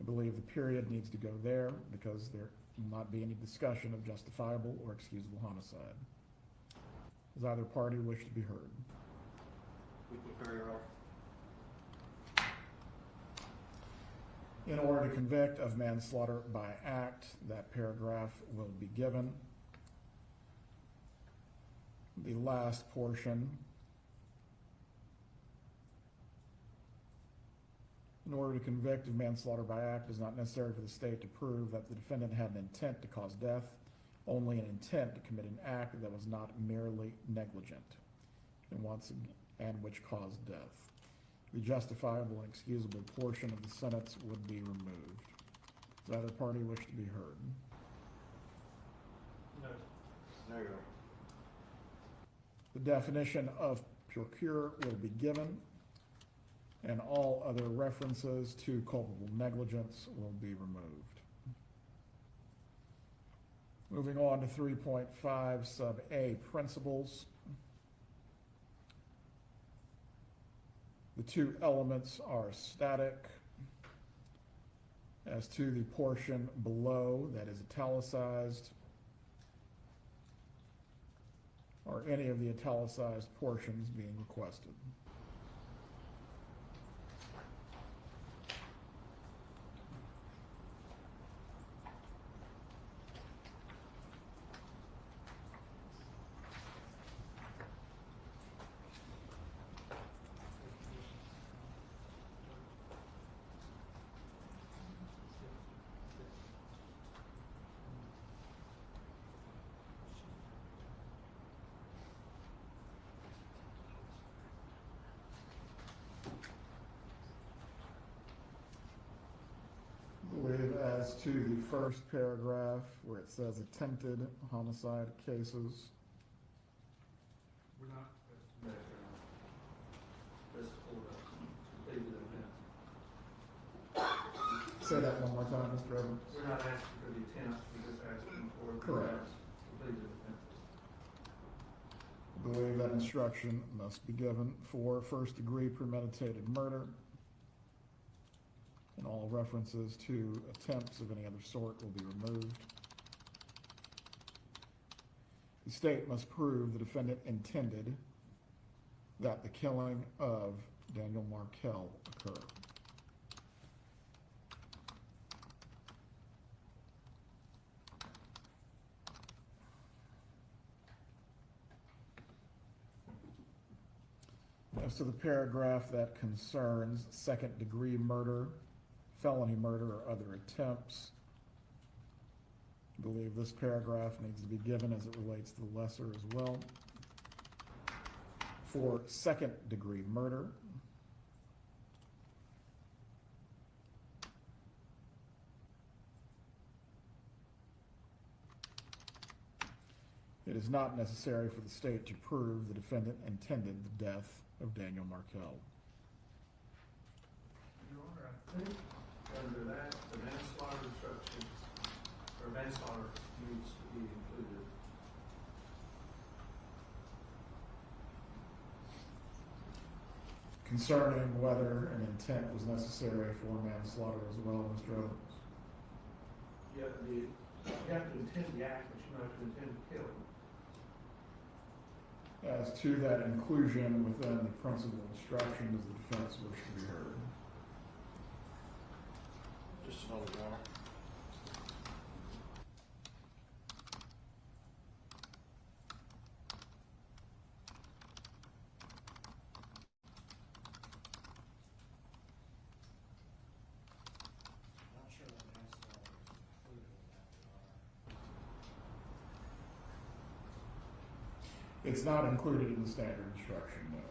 I believe the period needs to go there because there will not be any discussion of justifiable or excusable homicide. Does either party wish to be heard? We concur, Your Honor. In order to convict of manslaughter by act, that paragraph will be given. The last portion. In order to convict of manslaughter by act, it is not necessary for the state to prove that the defendant had an intent to cause death, only an intent to commit an act that was not merely negligent, and which caused death. The justifiable and excusable portion of the sentence would be removed. Does either party wish to be heard? No. No, Your Honor. The definition of procure will be given, and all other references to culpable negligence will be removed. Moving on to 3.5 sub A, principles. The two elements are static. As to the portion below that is italicized, or any of the italicized portions being requested. I believe as to the first paragraph where it says attempted homicide cases, We're not, that's for completed offense. say that one more time, Mr. Evans. We're not asking for the attempts, we're just asking for the Correct. completed offenses. I believe that instruction must be given for first-degree premeditated murder, and all references to attempts of any other sort will be removed. The state must prove the defendant intended that the killing of Daniel Markell occur. As to the paragraph that concerns second-degree murder, felony murder, or other attempts, I believe this paragraph needs to be given as it relates to the lesser as well. For second-degree murder, it is not necessary for the state to prove the defendant intended the death of Daniel Markell. Your Honor, I think under that, the manslaughter instruction, or manslaughter needs to be included. Concerning whether an intent was necessary for manslaughter as well, Mr. Evans. You have to intend the act, but you don't have to intend to kill. As to that inclusion within the principal instruction, does the defense wish to be heard? Just a moment, Your Honor. Not sure that manslaughter is included in that, Your Honor. It's not included in the standard instruction, no.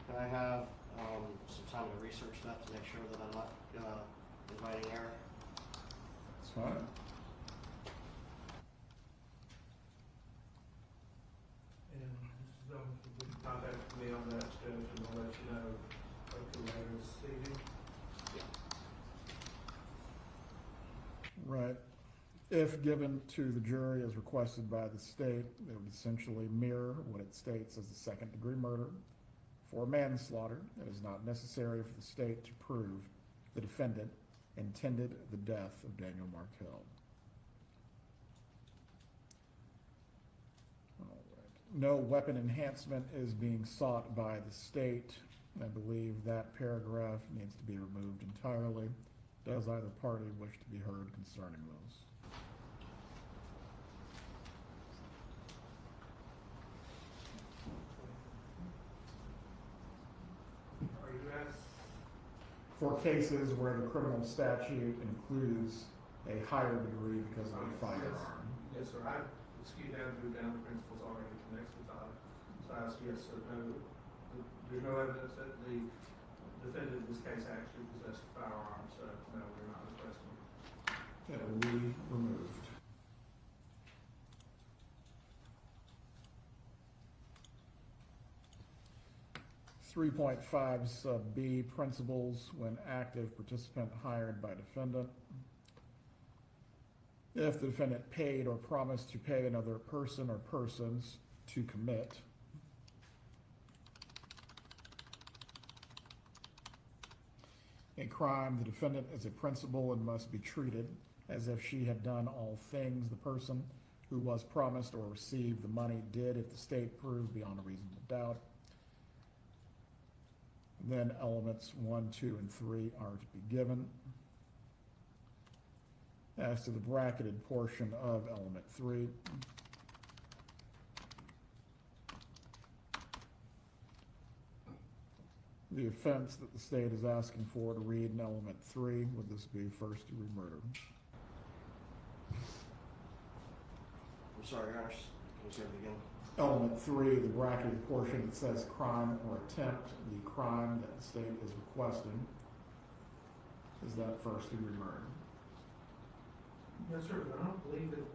Can I have some time to research that to make sure that I'm not inviting error. That's fine. And Mrs. Owens, you can contact me on that, Judge, and I'll let you know hopefully later this evening. Right. If given to the jury as requested by the state, it would essentially mirror what it states as a second-degree murder. For manslaughter, it is not necessary for the state to prove the defendant intended the death of Daniel Markell. All right. No weapon enhancement is being sought by the state. I believe that paragraph needs to be removed entirely. Does either party wish to be heard concerning those? Are you asked? For cases where the criminal statute includes a higher degree because of a firearm. Yes, sir. I skewed down to the principles already connected to that. So I asked yes or no. There's no evidence that the defendant in this case actually possessed a firearm, so no, we're not requesting. That will be removed. .5 sub B, principles when active participant hired by defendant. If the defendant paid or promised to pay another person or persons to commit a crime, the defendant is a principal and must be treated as if she had done all things the person who was promised or received the money did if the state proved beyond a reasonable doubt. Then elements 1, 2, and 3 are to be given. As to the bracketed portion of element 3, the offense that the state is asking for to read in element 3, would this be first-degree murder? I'm sorry, Your Honor, can you say it again? Element 3, the bracketed portion that says crime or attempt, the crime that the state is requesting, is that first-degree murder? Yes, sir, but I don't believe it,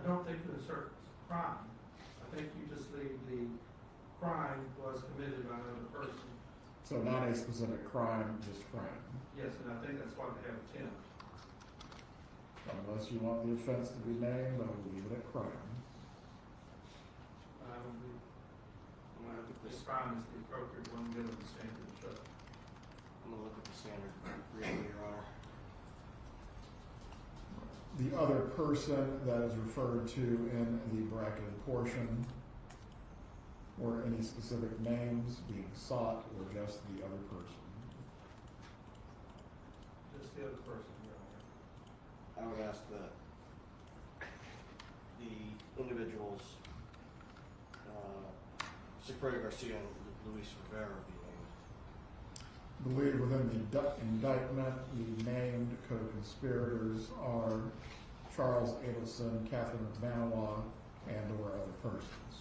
I don't think it asserts crime. I think you just leave the crime was committed by another person. So not a specific crime, just crime. Yes, and I think that's why they have attempt. Unless you want the offense to be named, I will leave it at crime. I don't believe, I'm gonna look at this this, crime is the appropriate one given the standard instruction. I'm gonna look at the standard reading, Your Honor. The other person that is referred to in the bracketed portion, or any specific names being sought, or just the other person? Just the other person, Your Honor. I would ask that the individuals, Sequoia Garcia and Luis Rivera be named. Believe within the indictment, the named co-conspirators are Charles Adelson, Catherine McManawa, and or other persons.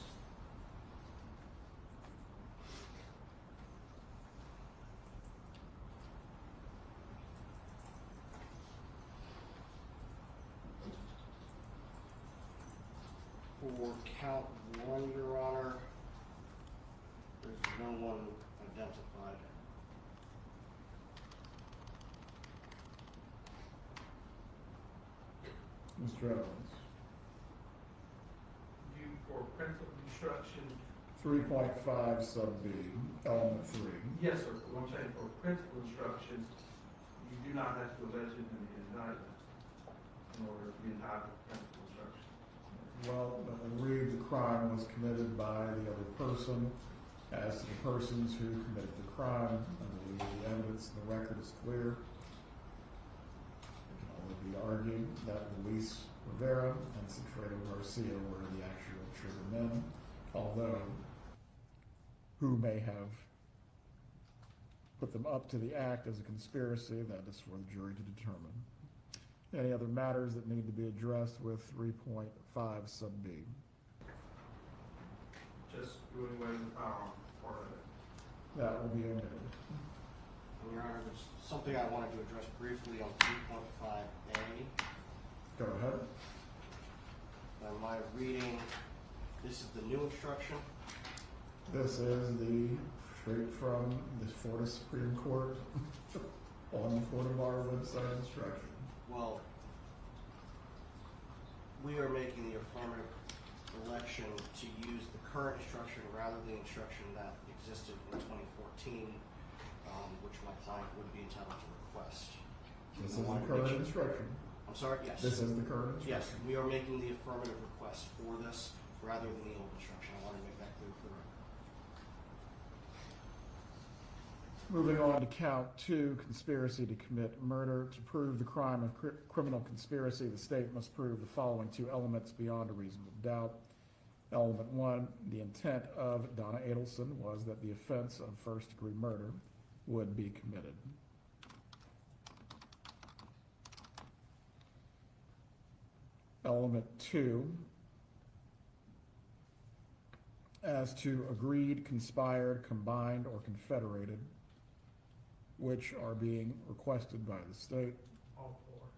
For count 1, Your Honor, there's no one identified. Mr. Evans. You, for principal instruction, 3.5 sub B, element 3. yes, sir, but I'm saying for principal instructions, you do not have to allege it in the indictment in order to be entitled to principal instruction. Well, read the crime was committed by the other person. As to the persons who committed the crime, I believe the evidence in the record is clear. It can only be argued that Luis Rivera and Sigfredo Garcia were the actual trigger men, although who may have put them up to the act as a conspiracy, that is for the jury to determine. Any other matters that need to be addressed with 3.5 sub B? Just doing away with the firearm part of it. That will be omitted. Your Honor, there's something I wanted to address briefly on 3.5A. Go ahead. Am I reading, this is the new instruction? This is the straight from the Florida Supreme Court on the Florida Bar website instruction. Well, we are making the affirmative election to use the current instruction rather than the instruction that existed in 2014, which my client would be entitled to request. This is the current instruction. I'm sorry, yes. This is the current instruction. Yes, we are making the affirmative request for this rather than the old instruction. I want to make that clear for the record. Moving on to count 2, conspiracy to commit murder. To prove the crime of criminal conspiracy, the state must prove the following 2 elements beyond a reasonable doubt. Element 1, the intent of Donna Adelson was that the offense of first-degree murder would be committed. Element 2, as to agreed, conspired, combined, or confederated, which are being requested by the state. All four.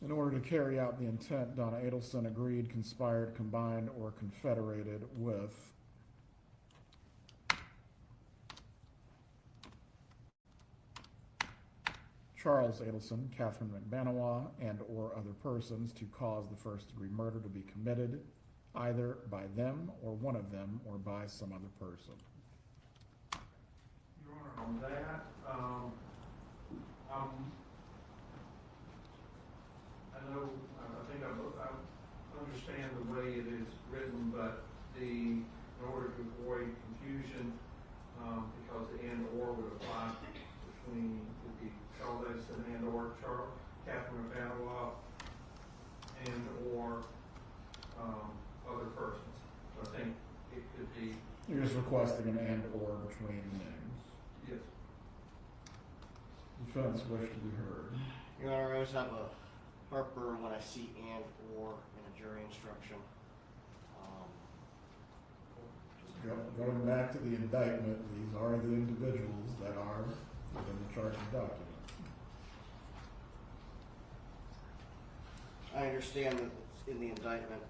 In order to carry out the intent, Donna Adelson agreed, conspired, combined, or confederated with Charles Adelson, Catherine McBanawa, and or other persons to cause the first-degree murder to be committed either by them or one of them or by some other person. Your Honor, on that, I know, I think I understand the way it is written, but in order to avoid confusion, because the and or would apply between the Charles Adelson and or Catherine McBanawa and or other persons. So I think it could be. You're just requesting an and or between the names. Yes. Defense wish to be heard. Your Honor, I always have a heartburn when I see and or in a jury instruction. Going back to the indictment, these are the individuals that are within the charging document. I understand that it's in the indictment.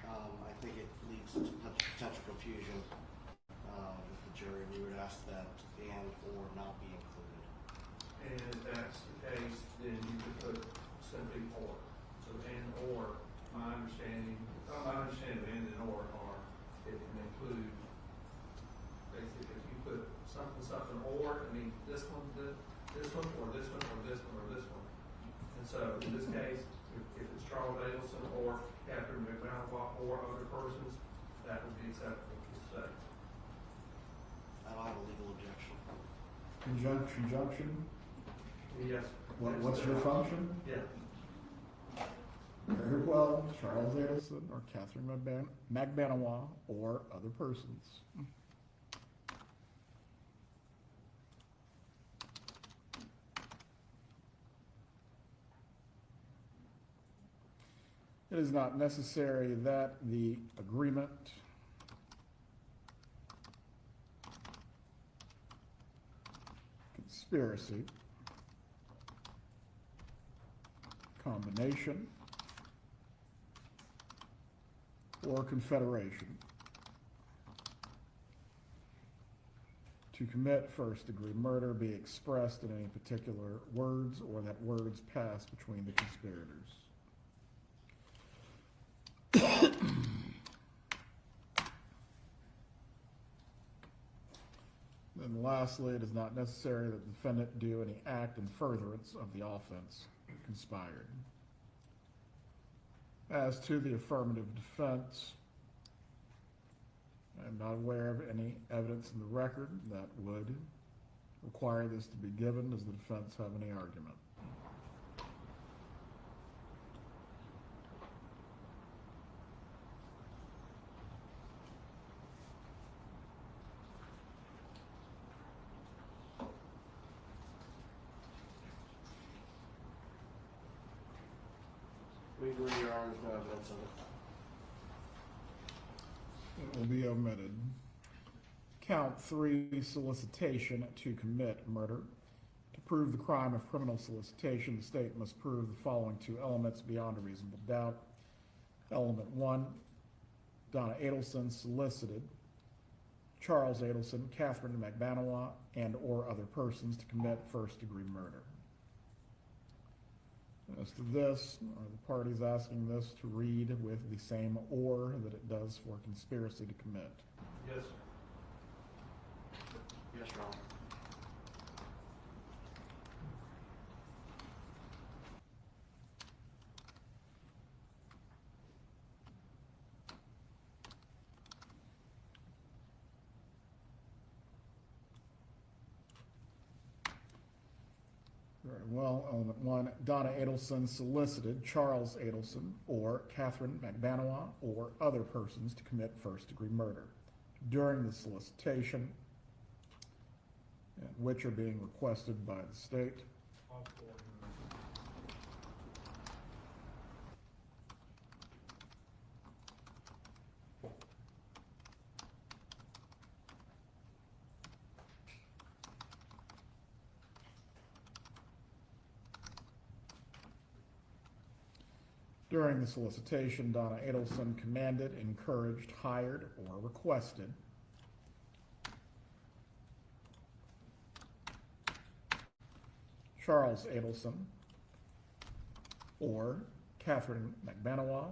I think it leads to potential confusion with the jury. We would ask that and or not be included. And if that's the case, then you could put simply or. So and or, my understanding of and or are, it can include, basically, if you put something or, I mean, this one, or this one, or this one, or this one. And so in this case, if it's Charles Adelson or Catherine McBanawa or other persons, that would be acceptable to the state. I don't have a legal objection. Conjunction? Yes. What's your function? Yeah. Very well, Charles Adelson or Catherine McBanawa or other persons. It is not necessary that the agreement conspiracy, combination, or confederation to commit first-degree murder be expressed in any particular words or that words pass between the conspirators. And lastly, it is not necessary that the defendant do any act in furtherance of the offense conspired. As to the affirmative defense, I'm not aware of any evidence in the record that would require this to be given. Does the defense have any argument? We agree, Your Honor, there's no evidence of it. It will be omitted. Count 3, solicitation to commit murder. To prove the crime of criminal solicitation, the state must prove the following 2 elements beyond a reasonable doubt. Element 1, Donna Adelson solicited Charles Adelson, Catherine McBanois, and or other persons to commit first-degree murder. As to this, are the parties asking this to read with the same or that it does for conspiracy to commit? Yes, sir. Yes, Your Honor. Very well. Element 1, Donna Adelson solicited Charles Adelson or Catherine McBanois or other persons to commit first-degree murder during the solicitation, and which are being requested by the state. All 4. During the solicitation, Donna Adelson commanded, encouraged, hired, or requested Charles Adelson or Catherine McBanois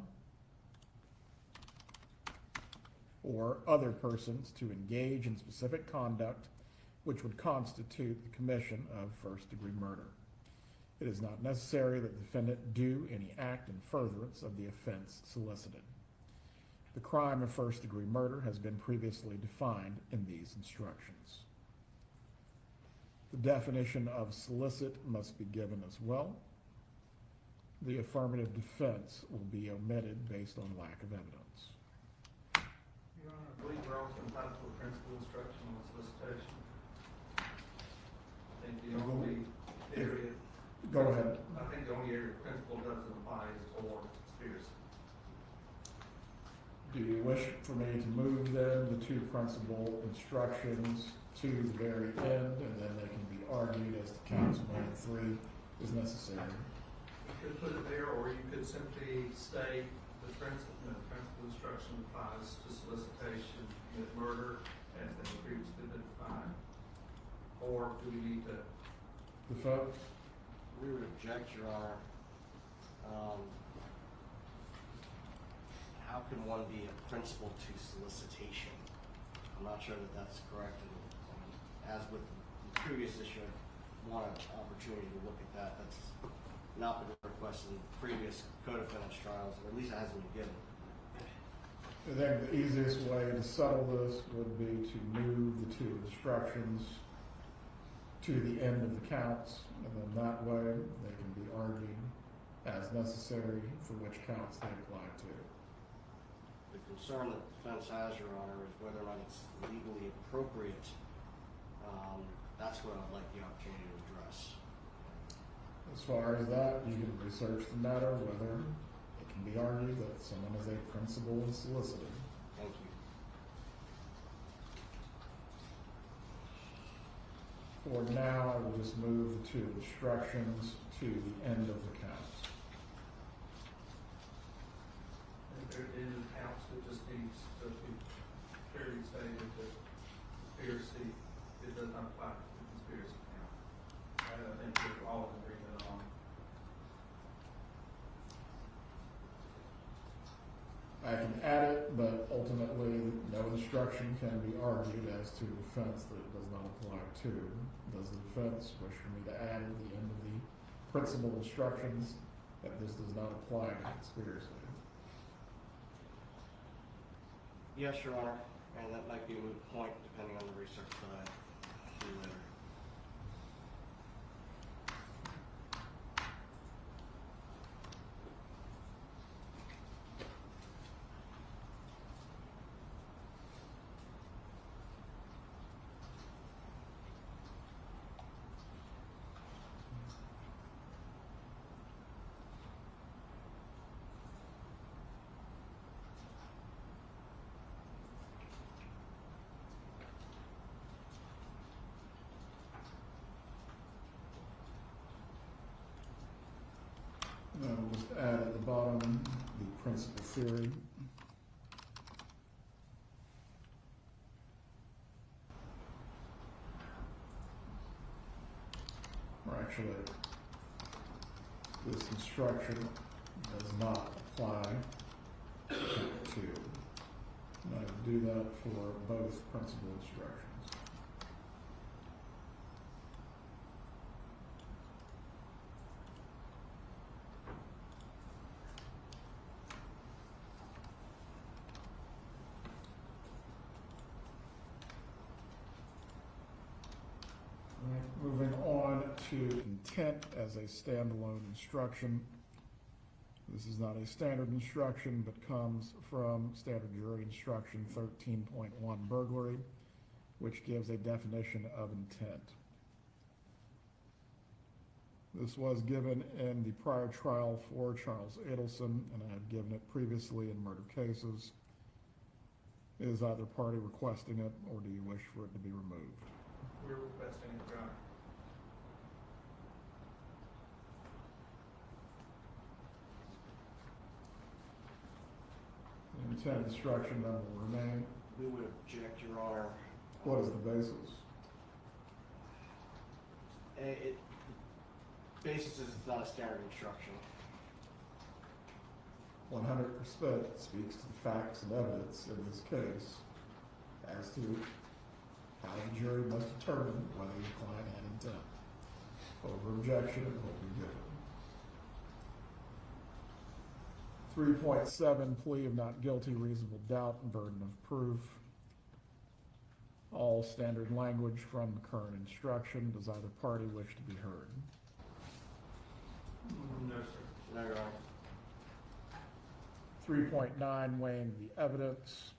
or other persons to engage in specific conduct which would constitute the commission of first-degree murder. It is not necessary that the defendant do any act in furtherance of the offense solicited. The crime of first-degree murder has been previously defined in these instructions. The definition of solicit must be given as well. The affirmative defense will be omitted based on lack of evidence. Your Honor, I believe we're also entitled to a principal instruction on solicitation. I think the only area. Go ahead. I think the only area principle doesn't apply is for conspiracy. Do you wish for me to move then the 2 principal instructions to the very end, and then they can be argued as to counts 1 and 3 is necessary? You could put it there, or you could simply state the principal instruction applies to solicitation with murder as they have previously been defined. Or do we need to? Defense? We would object, Your Honor. How can one be a principal to solicitation? I'm not sure that that's correct. And as with the previous issue, I want an opportunity to look at that. That's not been requested in previous co-defendants trials, or at least it hasn't been given. I think the easiest way to settle this would be to move the 2 instructions to the end of the counts, and then that way they can be argued as necessary for which counts they apply to. The concern that the defense has, Your Honor, is whether or not it's legally appropriate. That's what I'd like the opportunity to address. As far as that, you can research the matter, whether it can be argued that someone is a principal and solicited. Thank you. For now, I will just move the 2 instructions to the end of the counts. If there is a counts that just needs to be clearly stated that conspiracy, it does not apply to the conspiracy count. I think we're all in agreement on. I can add it, but ultimately, no instruction can be argued as to offense that it does not apply to. Does the defense wish for me to add at the end of the principal instructions that this does not apply to conspiracy? Yes, Your Honor. And that might be a moot point depending on the research that I do later. Now we'll just add at the bottom the principal theory. Or actually, this instruction does not apply to count 2. And I would do that for both principal instructions. Moving on to intent as a standalone instruction. This is not a standard instruction, but comes from standard jury instruction 13.1 burglary, which gives a definition of intent. This was given in the prior trial for Charles Adelson, and I have given it previously in murder cases. Is either party requesting it, or do you wish for it to be removed? We're requesting it, Your Honor. The intent instruction then will remain. We would object, Your Honor. What is the basis? Basis is it's not a standard instruction. 100% speaks to the facts and evidence in this case as to how the jury must determine whether your client had intent. Over objection, it will be given. 3.7, plea of not guilty, reasonable doubt, and burden of proof. All standard language from the current instruction. Does either party wish to be heard? No, sir. No, Your Honor. 3.9, weighing the evidence.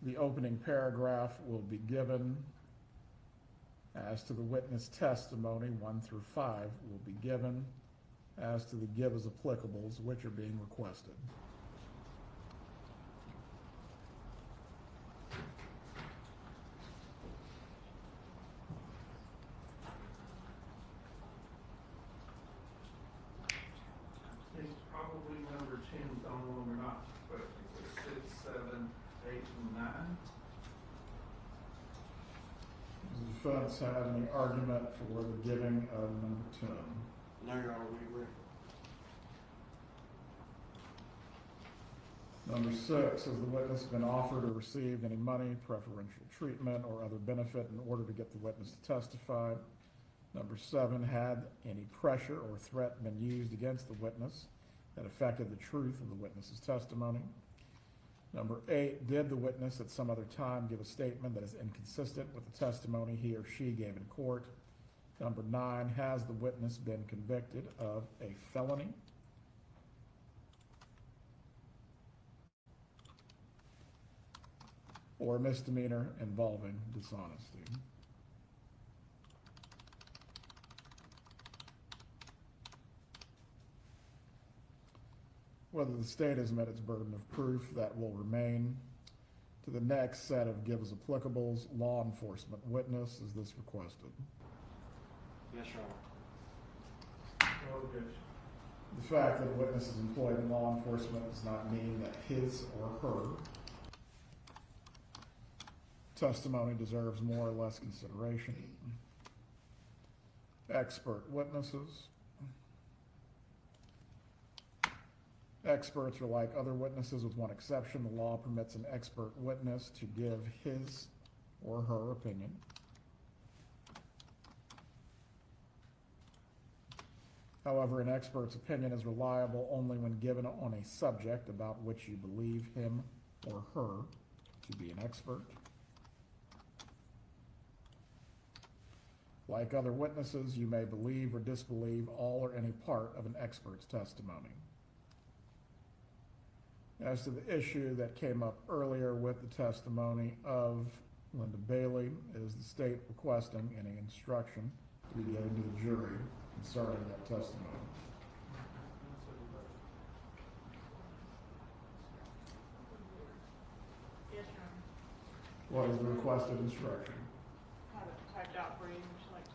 The opening paragraph will be given. As to the witness testimony, 1 through 5 will be given. As to the give as applicables, which are being requested. It's probably number 10, on one or not, but it's 6, 7, 8, and 9. Does the defense have any argument for the giving of number 10? No, Your Honor, we agree. Number 6, has the witness been offered or received any money, preferential treatment, or other benefit in order to get the witness to testify? Number 7, had any pressure or threat been used against the witness that affected the truth of the witness's testimony? Number 8, did the witness at some other time give a statement that is inconsistent with the testimony he or she gave in court? Number 9, has the witness been convicted of a felony? Or misdemeanor involving dishonesty? Whether the state has met its burden of proof, that will remain. To the next set of give as applicables, law enforcement witness, is this requested? Yes, Your Honor. No objection. The fact that a witness is employed in law enforcement does not mean that his or her testimony deserves more or less consideration. Expert witnesses. Experts are like other witnesses with one exception. The law permits an expert witness to give his or her opinion. However, an expert's opinion is reliable only when given on a subject about which you believe him or her to be an expert. Like other witnesses, you may believe or disbelieve all or any part of an expert's testimony. As to the issue that came up earlier with the testimony of Linda Bailey, is the state requesting any instruction to be given to the jury concerning that testimony? Yes, Your Honor. What is the requested instruction? Have it typed out for you, would you like to?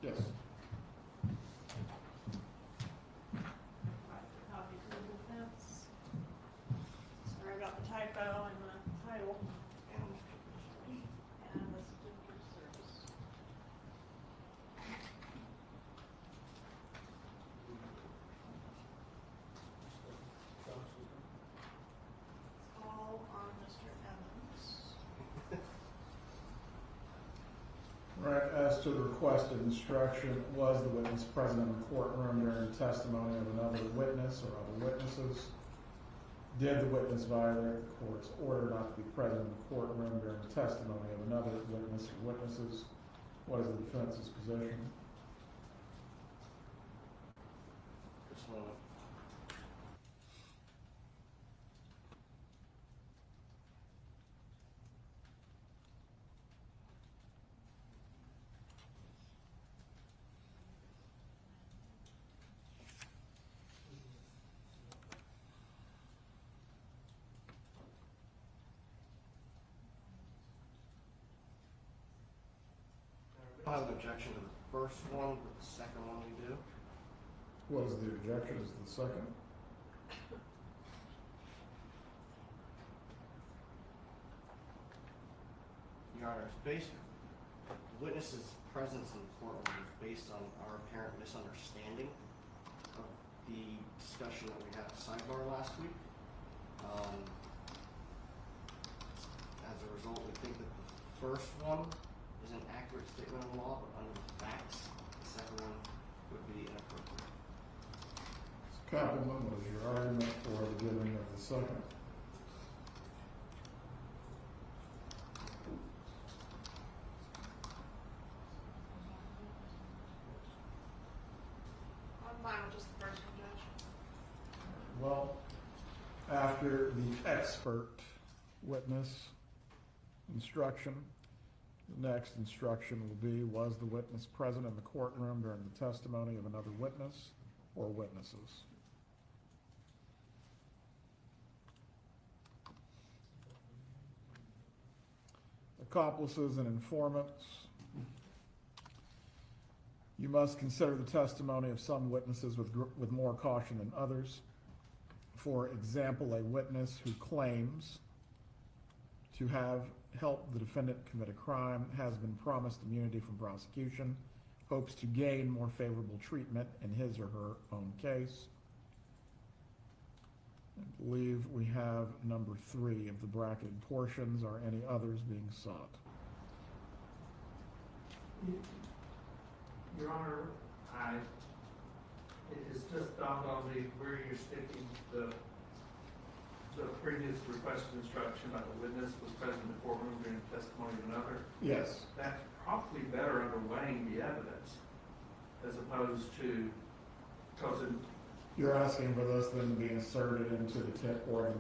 Yes. Copy to the defense. Sorry about the typo in the title. And the certificate of service. It's all on Mr. Evans. Right, as to the requested instruction, was the witness present in the courtroom during the testimony of another witness or other witnesses? Did the witness violate the court's order not to be present in the courtroom during the testimony of another witness or witnesses? What is the defense's position? Just a moment. I have an objection to the first one, but the second one we do. What is the objection? Is the second? Your Honor, it's based, the witness's presence in the courtroom is based on our apparent misunderstanding of the discussion that we had at sidebar last week. As a result, we think that the first one is an accurate statement of the law, but under the facts, the second one would be inappropriate. Kappelman, what is your argument for the giving of the second? I'm fine with just the first one, Judge. Well, after the expert witness instruction, the next instruction will be, was the witness present in the courtroom during the testimony of another witness or witnesses? Accomplices and informants. You must consider the testimony of some witnesses with more caution than others. For example, a witness who claims to have helped the defendant commit a crime has been promised immunity from prosecution, hopes to gain more favorable treatment in his or her own case. I believe we have number 3 of the bracketed portions. Are any others being sought? Your Honor, it has just dawned on me where you're sticking the previous requested instruction about the witness was present in the courtroom during the testimony of another. Yes. That's probably better under weighing the evidence as opposed to, because in. You're asking for this then to be inserted into the tip, or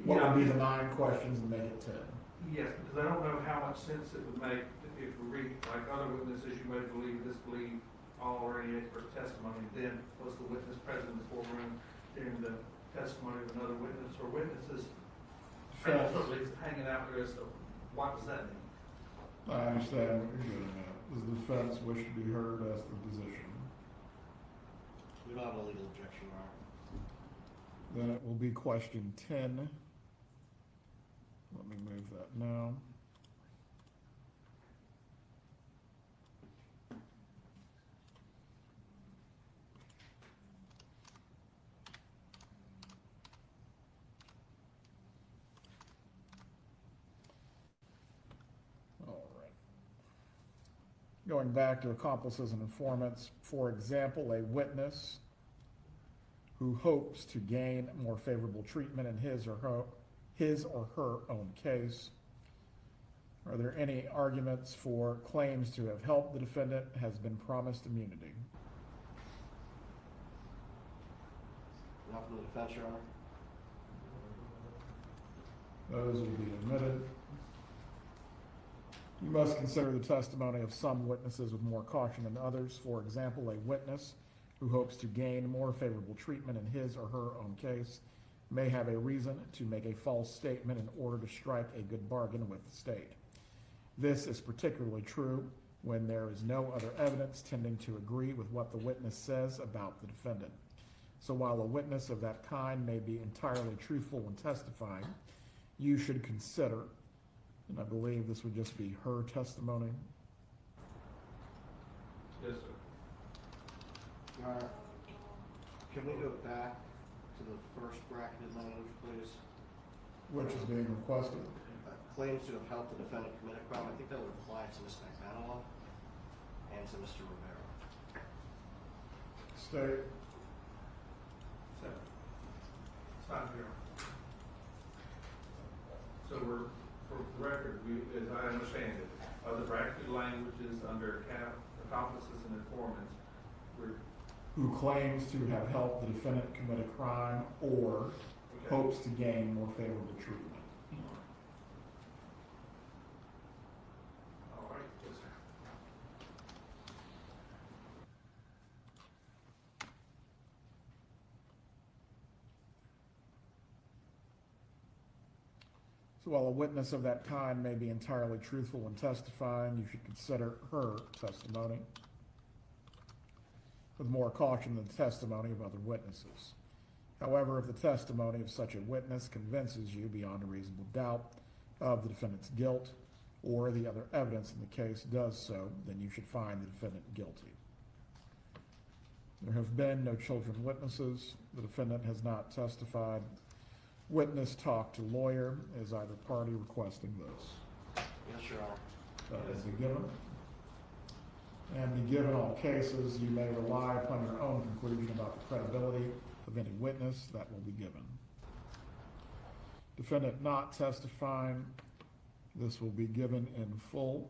what would be the 9 questions and make it 10? Yes, because I don't know how much sense it would make if we read, like other witnesses, you may believe, disbelieve all or any expert testimony, then was the witness present in the courtroom during the testimony of another witness or witnesses? Absolutely, it's hanging out there as to what does that mean? I understand what you're getting at. Does the defense wish to be heard as to the position? We don't have a legal objection, Your Honor. Then it will be question 10. Let me move that now. Going back to accomplices and informants, for example, a witness who hopes to gain more favorable treatment in his or his or her own case. Are there any arguments for claims to have helped the defendant has been promised immunity? Not from the defense, Your Honor. Those will be admitted. You must consider the testimony of some witnesses with more caution than others. For example, a witness who hopes to gain more favorable treatment in his or her own case may have a reason to make a false statement in order to strike a good bargain with the state. This is particularly true when there is no other evidence tending to agree with what the witness says about the defendant. So while a witness of that kind may be entirely truthful when testifying, you should consider, and I believe this would just be her testimony. Yes, sir. Your Honor, can we go back to the first bracketed language, please? Which is being requested. Claims to have helped the defendant commit a crime. I think that would apply to Ms. McManila and to Mr. Rivera. State. Second. Stop here. So we're, for the record, as I understand it, are the bracketed languages under accomplices and informants, Who claims to have helped the defendant commit a crime or hopes to gain more favorable treatment. all right, yes, sir. So while a witness of that kind may be entirely truthful when testifying, you should consider her testimony with more caution than the testimony of other witnesses. However, if the testimony of such a witness convinces you beyond a reasonable doubt of the defendant's guilt, or the other evidence in the case does so, then you should find the defendant guilty. There have been no children witnesses. The defendant has not testified. Witness talk to lawyer. Is either party requesting this? Yes, Your Honor. That is be given. And be given all cases, you may rely upon your own conclusion about the credibility of any witness that will be given. Defendant not testifying, this will be given in full.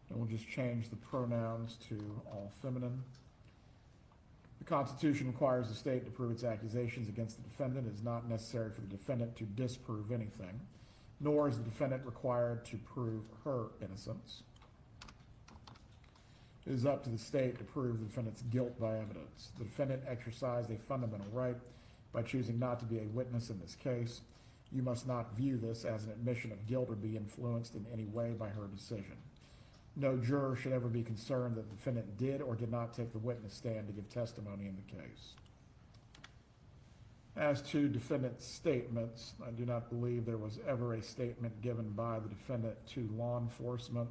And we'll just change the pronouns to all feminine. The Constitution requires the state to prove its accusations against the defendant. It is not necessary for the defendant to disprove anything, nor is the defendant required to prove her innocence. It is up to the state to prove the defendant's guilt by evidence. The defendant exercised a fundamental right by choosing not to be a witness in this case. You must not view this as an admission of guilt or be influenced in any way by her decision. No juror should ever be concerned that the defendant did or did not take the witness stand to give testimony in the case. As to defendant's statements, I do not believe there was ever a statement given by the defendant to law enforcement.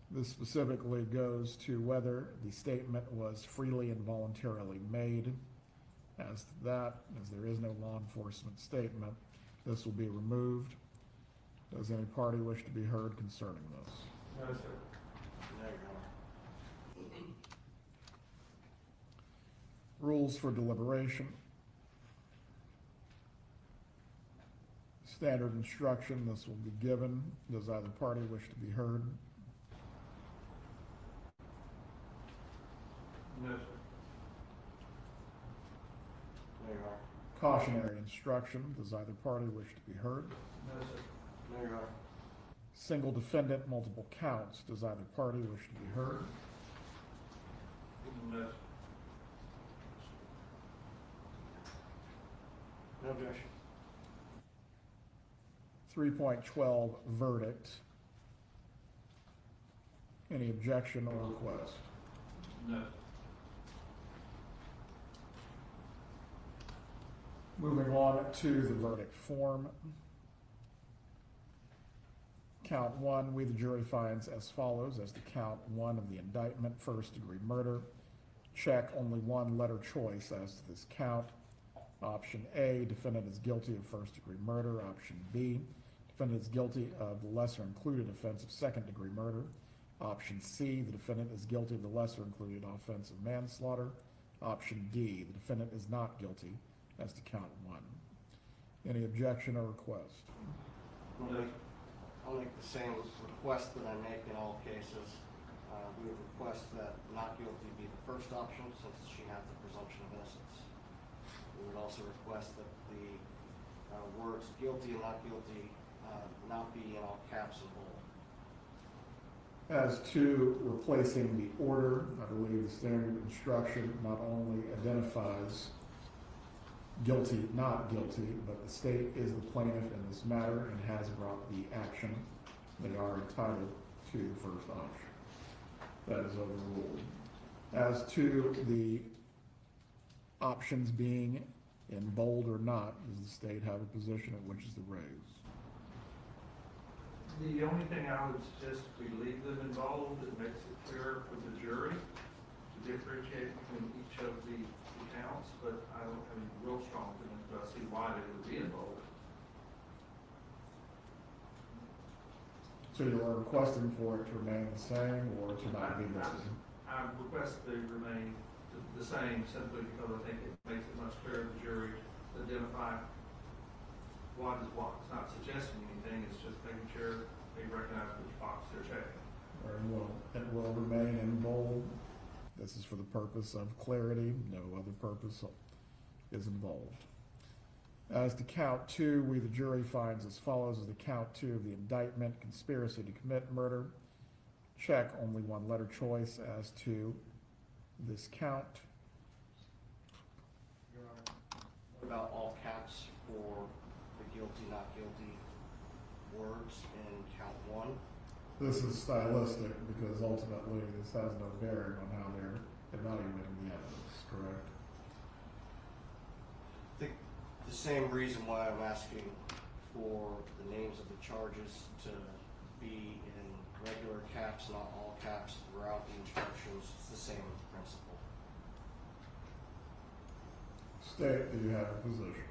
This specifically goes to whether the statement was freely and voluntarily made. As to that, as there is no law enforcement statement, this will be removed. Does any party wish to be heard concerning this? No, sir. No, Your Honor. Rules for deliberation. Standard instruction, this will be given. Does either party wish to be heard? No, sir. No, Your Honor. Cautionary instruction, does either party wish to be heard? No, sir. No, Your Honor. Single defendant, multiple counts, does either party wish to be heard? No, sir. No objection. 3.12 verdict. Any objection or request? No. Moving on to the verdict form. Count one, we the jury finds as follows as to count one of the indictment, first degree murder. Check only one letter choice as to this count. Option A, defendant is guilty of first degree murder. Option B, defendant is guilty of the lesser included offense of second degree murder. Option C, the defendant is guilty of the lesser included offense of manslaughter. Option D, the defendant is not guilty as to count 1. Any objection or request? I'll make the same request that I make in all cases. We would request that not guilty be the first option, since she has the presumption of innocence. We would also request that the words guilty and not guilty not be in all caps and bold. As to replacing the order, I believe the standard instruction not only identifies guilty, not guilty, but the state is the plaintiff in this matter and has brought the action. They are entitled to the first option. That is overruled. As to the options being in bold or not, does the state have a position at which is the raise? The only thing I would suggest, if we leave them involved, it makes it clearer for the jury to differentiate between each of the counts, but I don't have any real strong feelings, but I see why they would be involved. So you are requesting for it to remain the same or to not be listed? I request they remain the same simply because I think it makes it much clearer to the jury to identify what is what. It's not suggesting anything, it's just making sure they recognize which box they're checking. Very well. It will remain in bold. This is for the purpose of clarity. No other purpose is involved. As to count 2, we, the jury, finds as follows: as the count 2 of the indictment, conspiracy to commit murder. Check, only one letter choice as to this count. Your Honor, what about all caps for the guilty, not guilty words in count 1? This is stylistic because ultimately this has no bearing on how they're evaluating the evidence, correct? I think the same reason why I'm asking for the names of the charges to be in regular caps, not all caps, throughout the instructions. It's the same principle. State, do you have a position?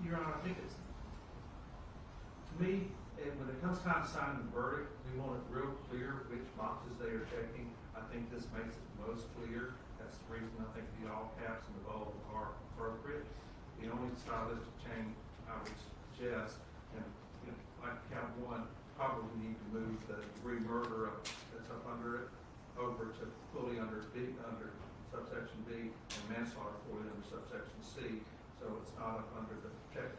Your Honor, I think it's, to me, when it comes time to sign the verdict, we want it real clear which boxes they are checking. I think this makes it most clear. That's the reason I think the all caps and the bold are appropriate. The only stylistic change I would suggest, and like count 1, probably need to move the degree murder that's up under it over to fully under B, under subsection B, and manslaughter fully under subsection C, so it's not up under the check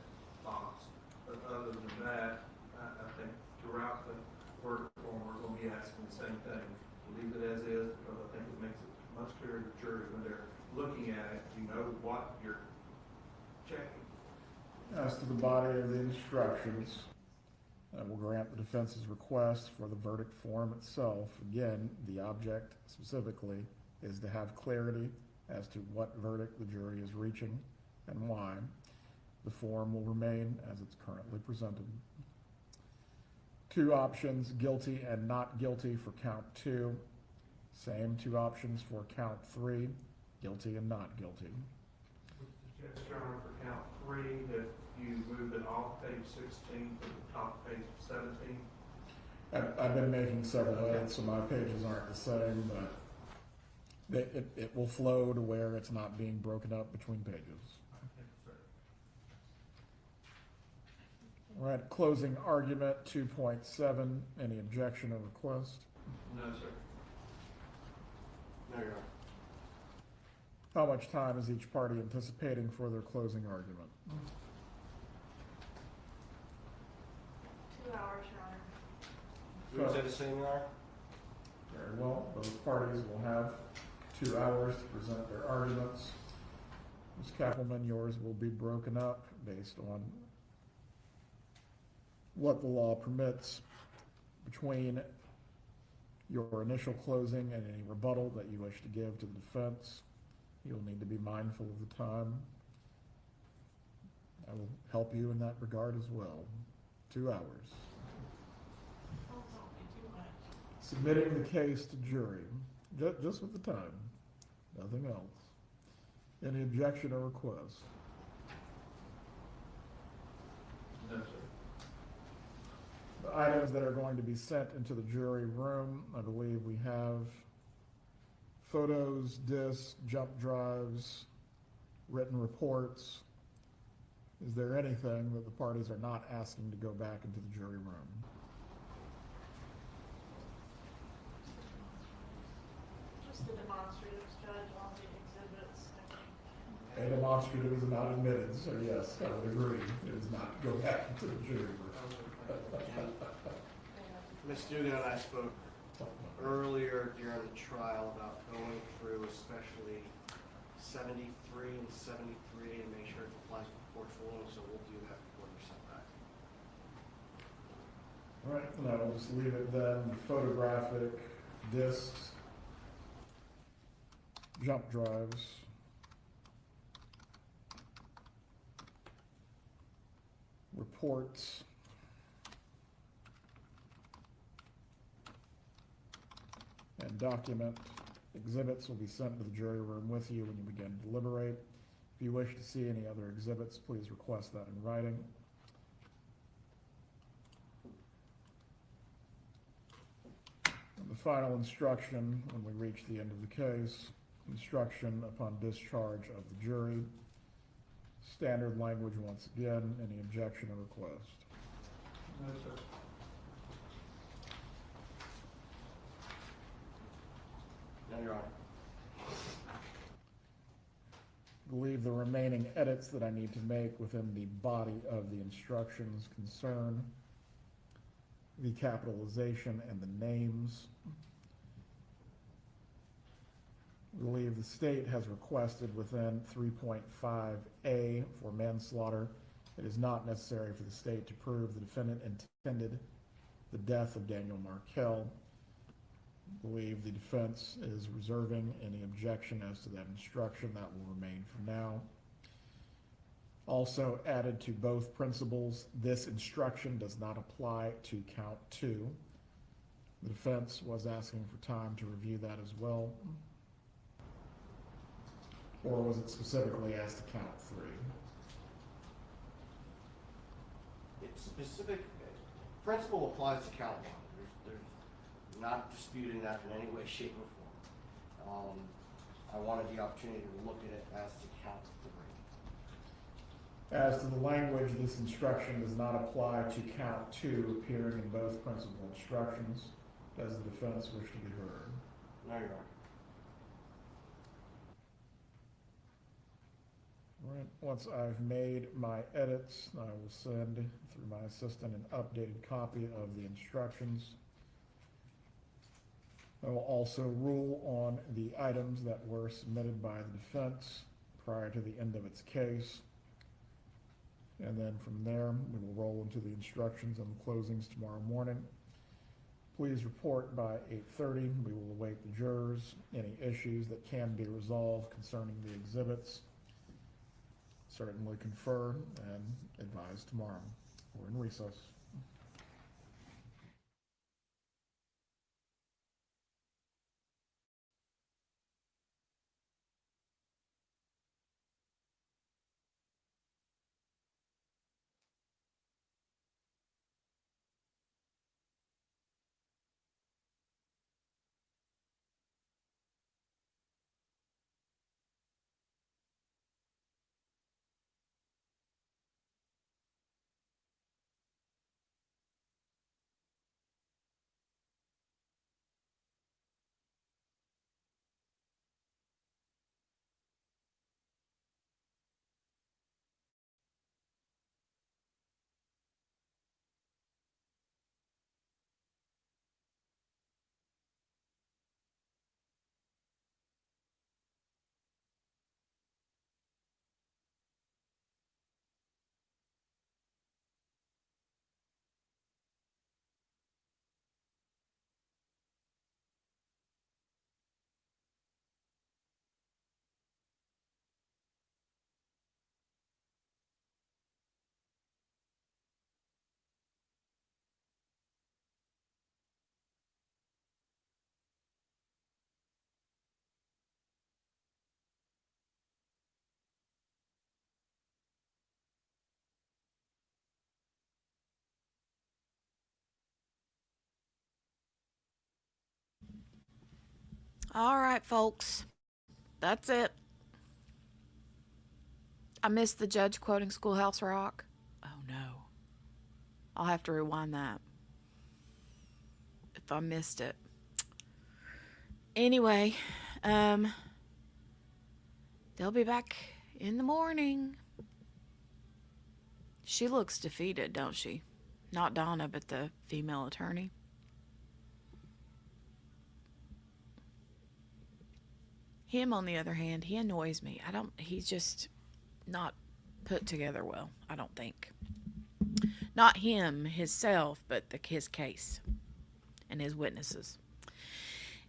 box. But other than that, I think throughout the verdict form, we're going to be asking the same thing. Leave it as is, because I think it makes it much clearer to the jury when they're looking at it, you know what you're checking. As to the body of the instructions, I will grant the defense's request for the verdict form itself. Again, the object specifically is to have clarity as to what verdict the jury is reaching and why. The form will remain as it's currently presented. 2 options, guilty and not guilty for count 2. Same 2 options for count 3, guilty and not guilty. Suggest, Your Honor, for count 3 that you move it off page 16 to the top page 17. I've been making several edits, so my pages aren't the same, but it will flow to where it's not being broken up between pages. All right, closing argument 2.7. Any objection or request? No, sir. No, Your Honor. How much time is each party anticipating for their closing argument? 2 hours, Your Honor. Was that the same, Your Honor? Very well. Both parties will have 2 hours to present their arguments. Ms. Kappelman, yours will be broken up based on what the law permits between your initial closing and any rebuttal that you wish to give to the defense. You'll need to be mindful of the time. I will help you in that regard as well. 2 hours. Submitting the case to jury, just with the time, nothing else. Any objection or request? No, sir. The items that are going to be sent into the jury room, I believe we have photos, discs, jump drives, written reports. Is there anything that the parties are not asking to go back into the jury room? Just the demonstratives, Judge, on the exhibits. A demonstrative is not admitted, so yes, I would agree. It is not go back into the jury room. Ms. Dugan and I spoke earlier during the trial about going through especially 73 and 73 and make sure it complies with the court's ruling, so we'll do that before you're sent back. All right, and I will just leave it then. Photographic discs, jump drives, reports, and document. Exhibits will be sent to the jury room with you when you begin to deliberate. If you wish to see any other exhibits, please request that in writing. And the final instruction, when we reach the end of the case, instruction upon discharge of the jury. Standard language once again. Any objection or request? No, sir. No, Your Honor. Believe the remaining edits that I need to make within the body of the instructions concern the capitalization and the names. Believe the state has requested within 3.5A for manslaughter. It is not necessary for the state to prove the defendant intended the death of Daniel Markell. Believe the defense is reserving any objection as to that instruction. That will remain for now. Also added to both principles, this instruction does not apply to count 2. The defense was asking for time to review that as well. Or was it specifically asked to count 3? It's specific, principle applies to count 1. There's not disputing that in any way, shape, or form. I wanted the opportunity to look at it as to count 3. As to the language, this instruction does not apply to count 2 appearing in both principal instructions. Does the defense wish to be heard? No, Your Honor. All right, once I've made my edits, I will send through my assistant an updated copy of the instructions. I will also rule on the items that were submitted by the defense prior to the end of its case. And then from there, we will roll into the instructions and the closings tomorrow morning. Please report by 8:30. We will await the jurors. Any issues that can be resolved concerning the exhibits, certainly confer and advise tomorrow. We're in recess. All right, folks. That's it. I missed the judge quoting Schoolhouse Rock. Oh no. I'll have to rewind that if I missed it. Anyway, they'll be back in the morning. She looks defeated, don't she? Not Donna, but the female attorney. Him, on the other hand, he annoys me. He's just not put together well, I don't think. Not him, himself, but his case and his witnesses.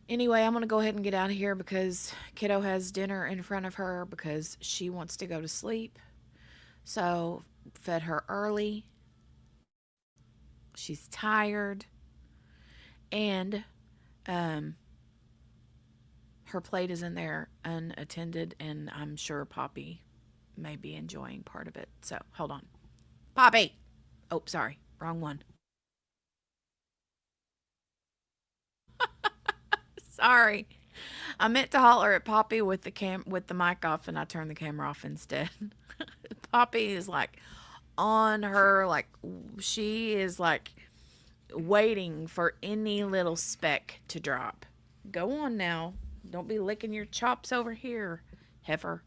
Anyway, I'm going to go ahead and get out of here because kiddo has dinner in front of her because she wants to go to sleep. So, fed her early. She's tired. And her plate is in there unattended, and I'm sure Poppy may be enjoying part of it. So, hold on. Poppy! Oh, sorry. Wrong one. Sorry. I meant to holler at Poppy with the mic off, and I turned the camera off instead. Poppy is like on her, like she is like waiting for any little speck to drop. Go on now. Don't be licking your chops over here, heifer.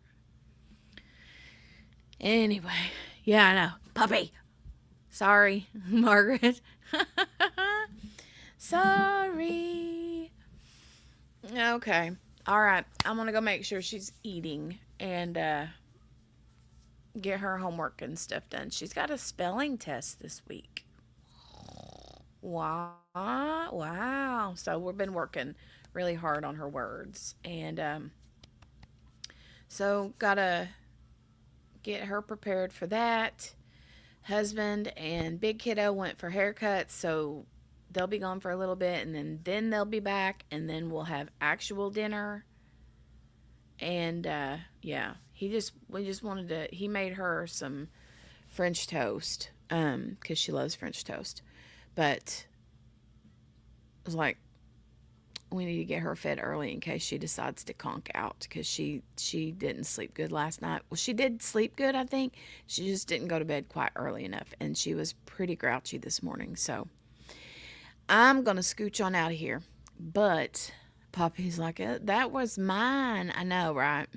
Anyway, yeah, I know. Puppy. Sorry, Margaret. Sorry. Okay. All right. I'm going to go make sure she's eating and get her homework and stuff done. She's got a spelling test this week. Wow. Wow. So we've been working really hard on her words. And so got to get her prepared for that. Husband and big kiddo went for haircuts, so they'll be gone for a little bit, and then they'll be back, and then we'll have actual dinner. And yeah, he made her some French toast, because she loves French toast. But it was like, we need to get her fed early in case she decides to conk out, because she didn't sleep good last night. Well, she did sleep good, I think. She just didn't go to bed quite early enough, and she was pretty grouchy this morning. So I'm going to scooch on out of here. But Poppy's like, that was mine. I know, right?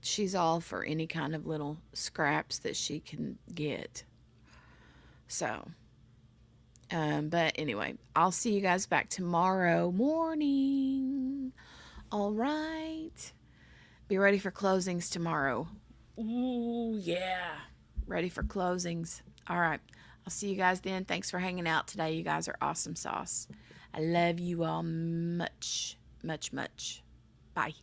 She's all for any kind of little scraps that she can get. So... but anyway, I'll see you guys back tomorrow morning. All right. Be ready for closings tomorrow. Ooh, yeah. Ready for closings. All right. I'll see you guys then. Thanks for hanging out today. You guys are awesome sauce. I love you all much, much, much. Bye.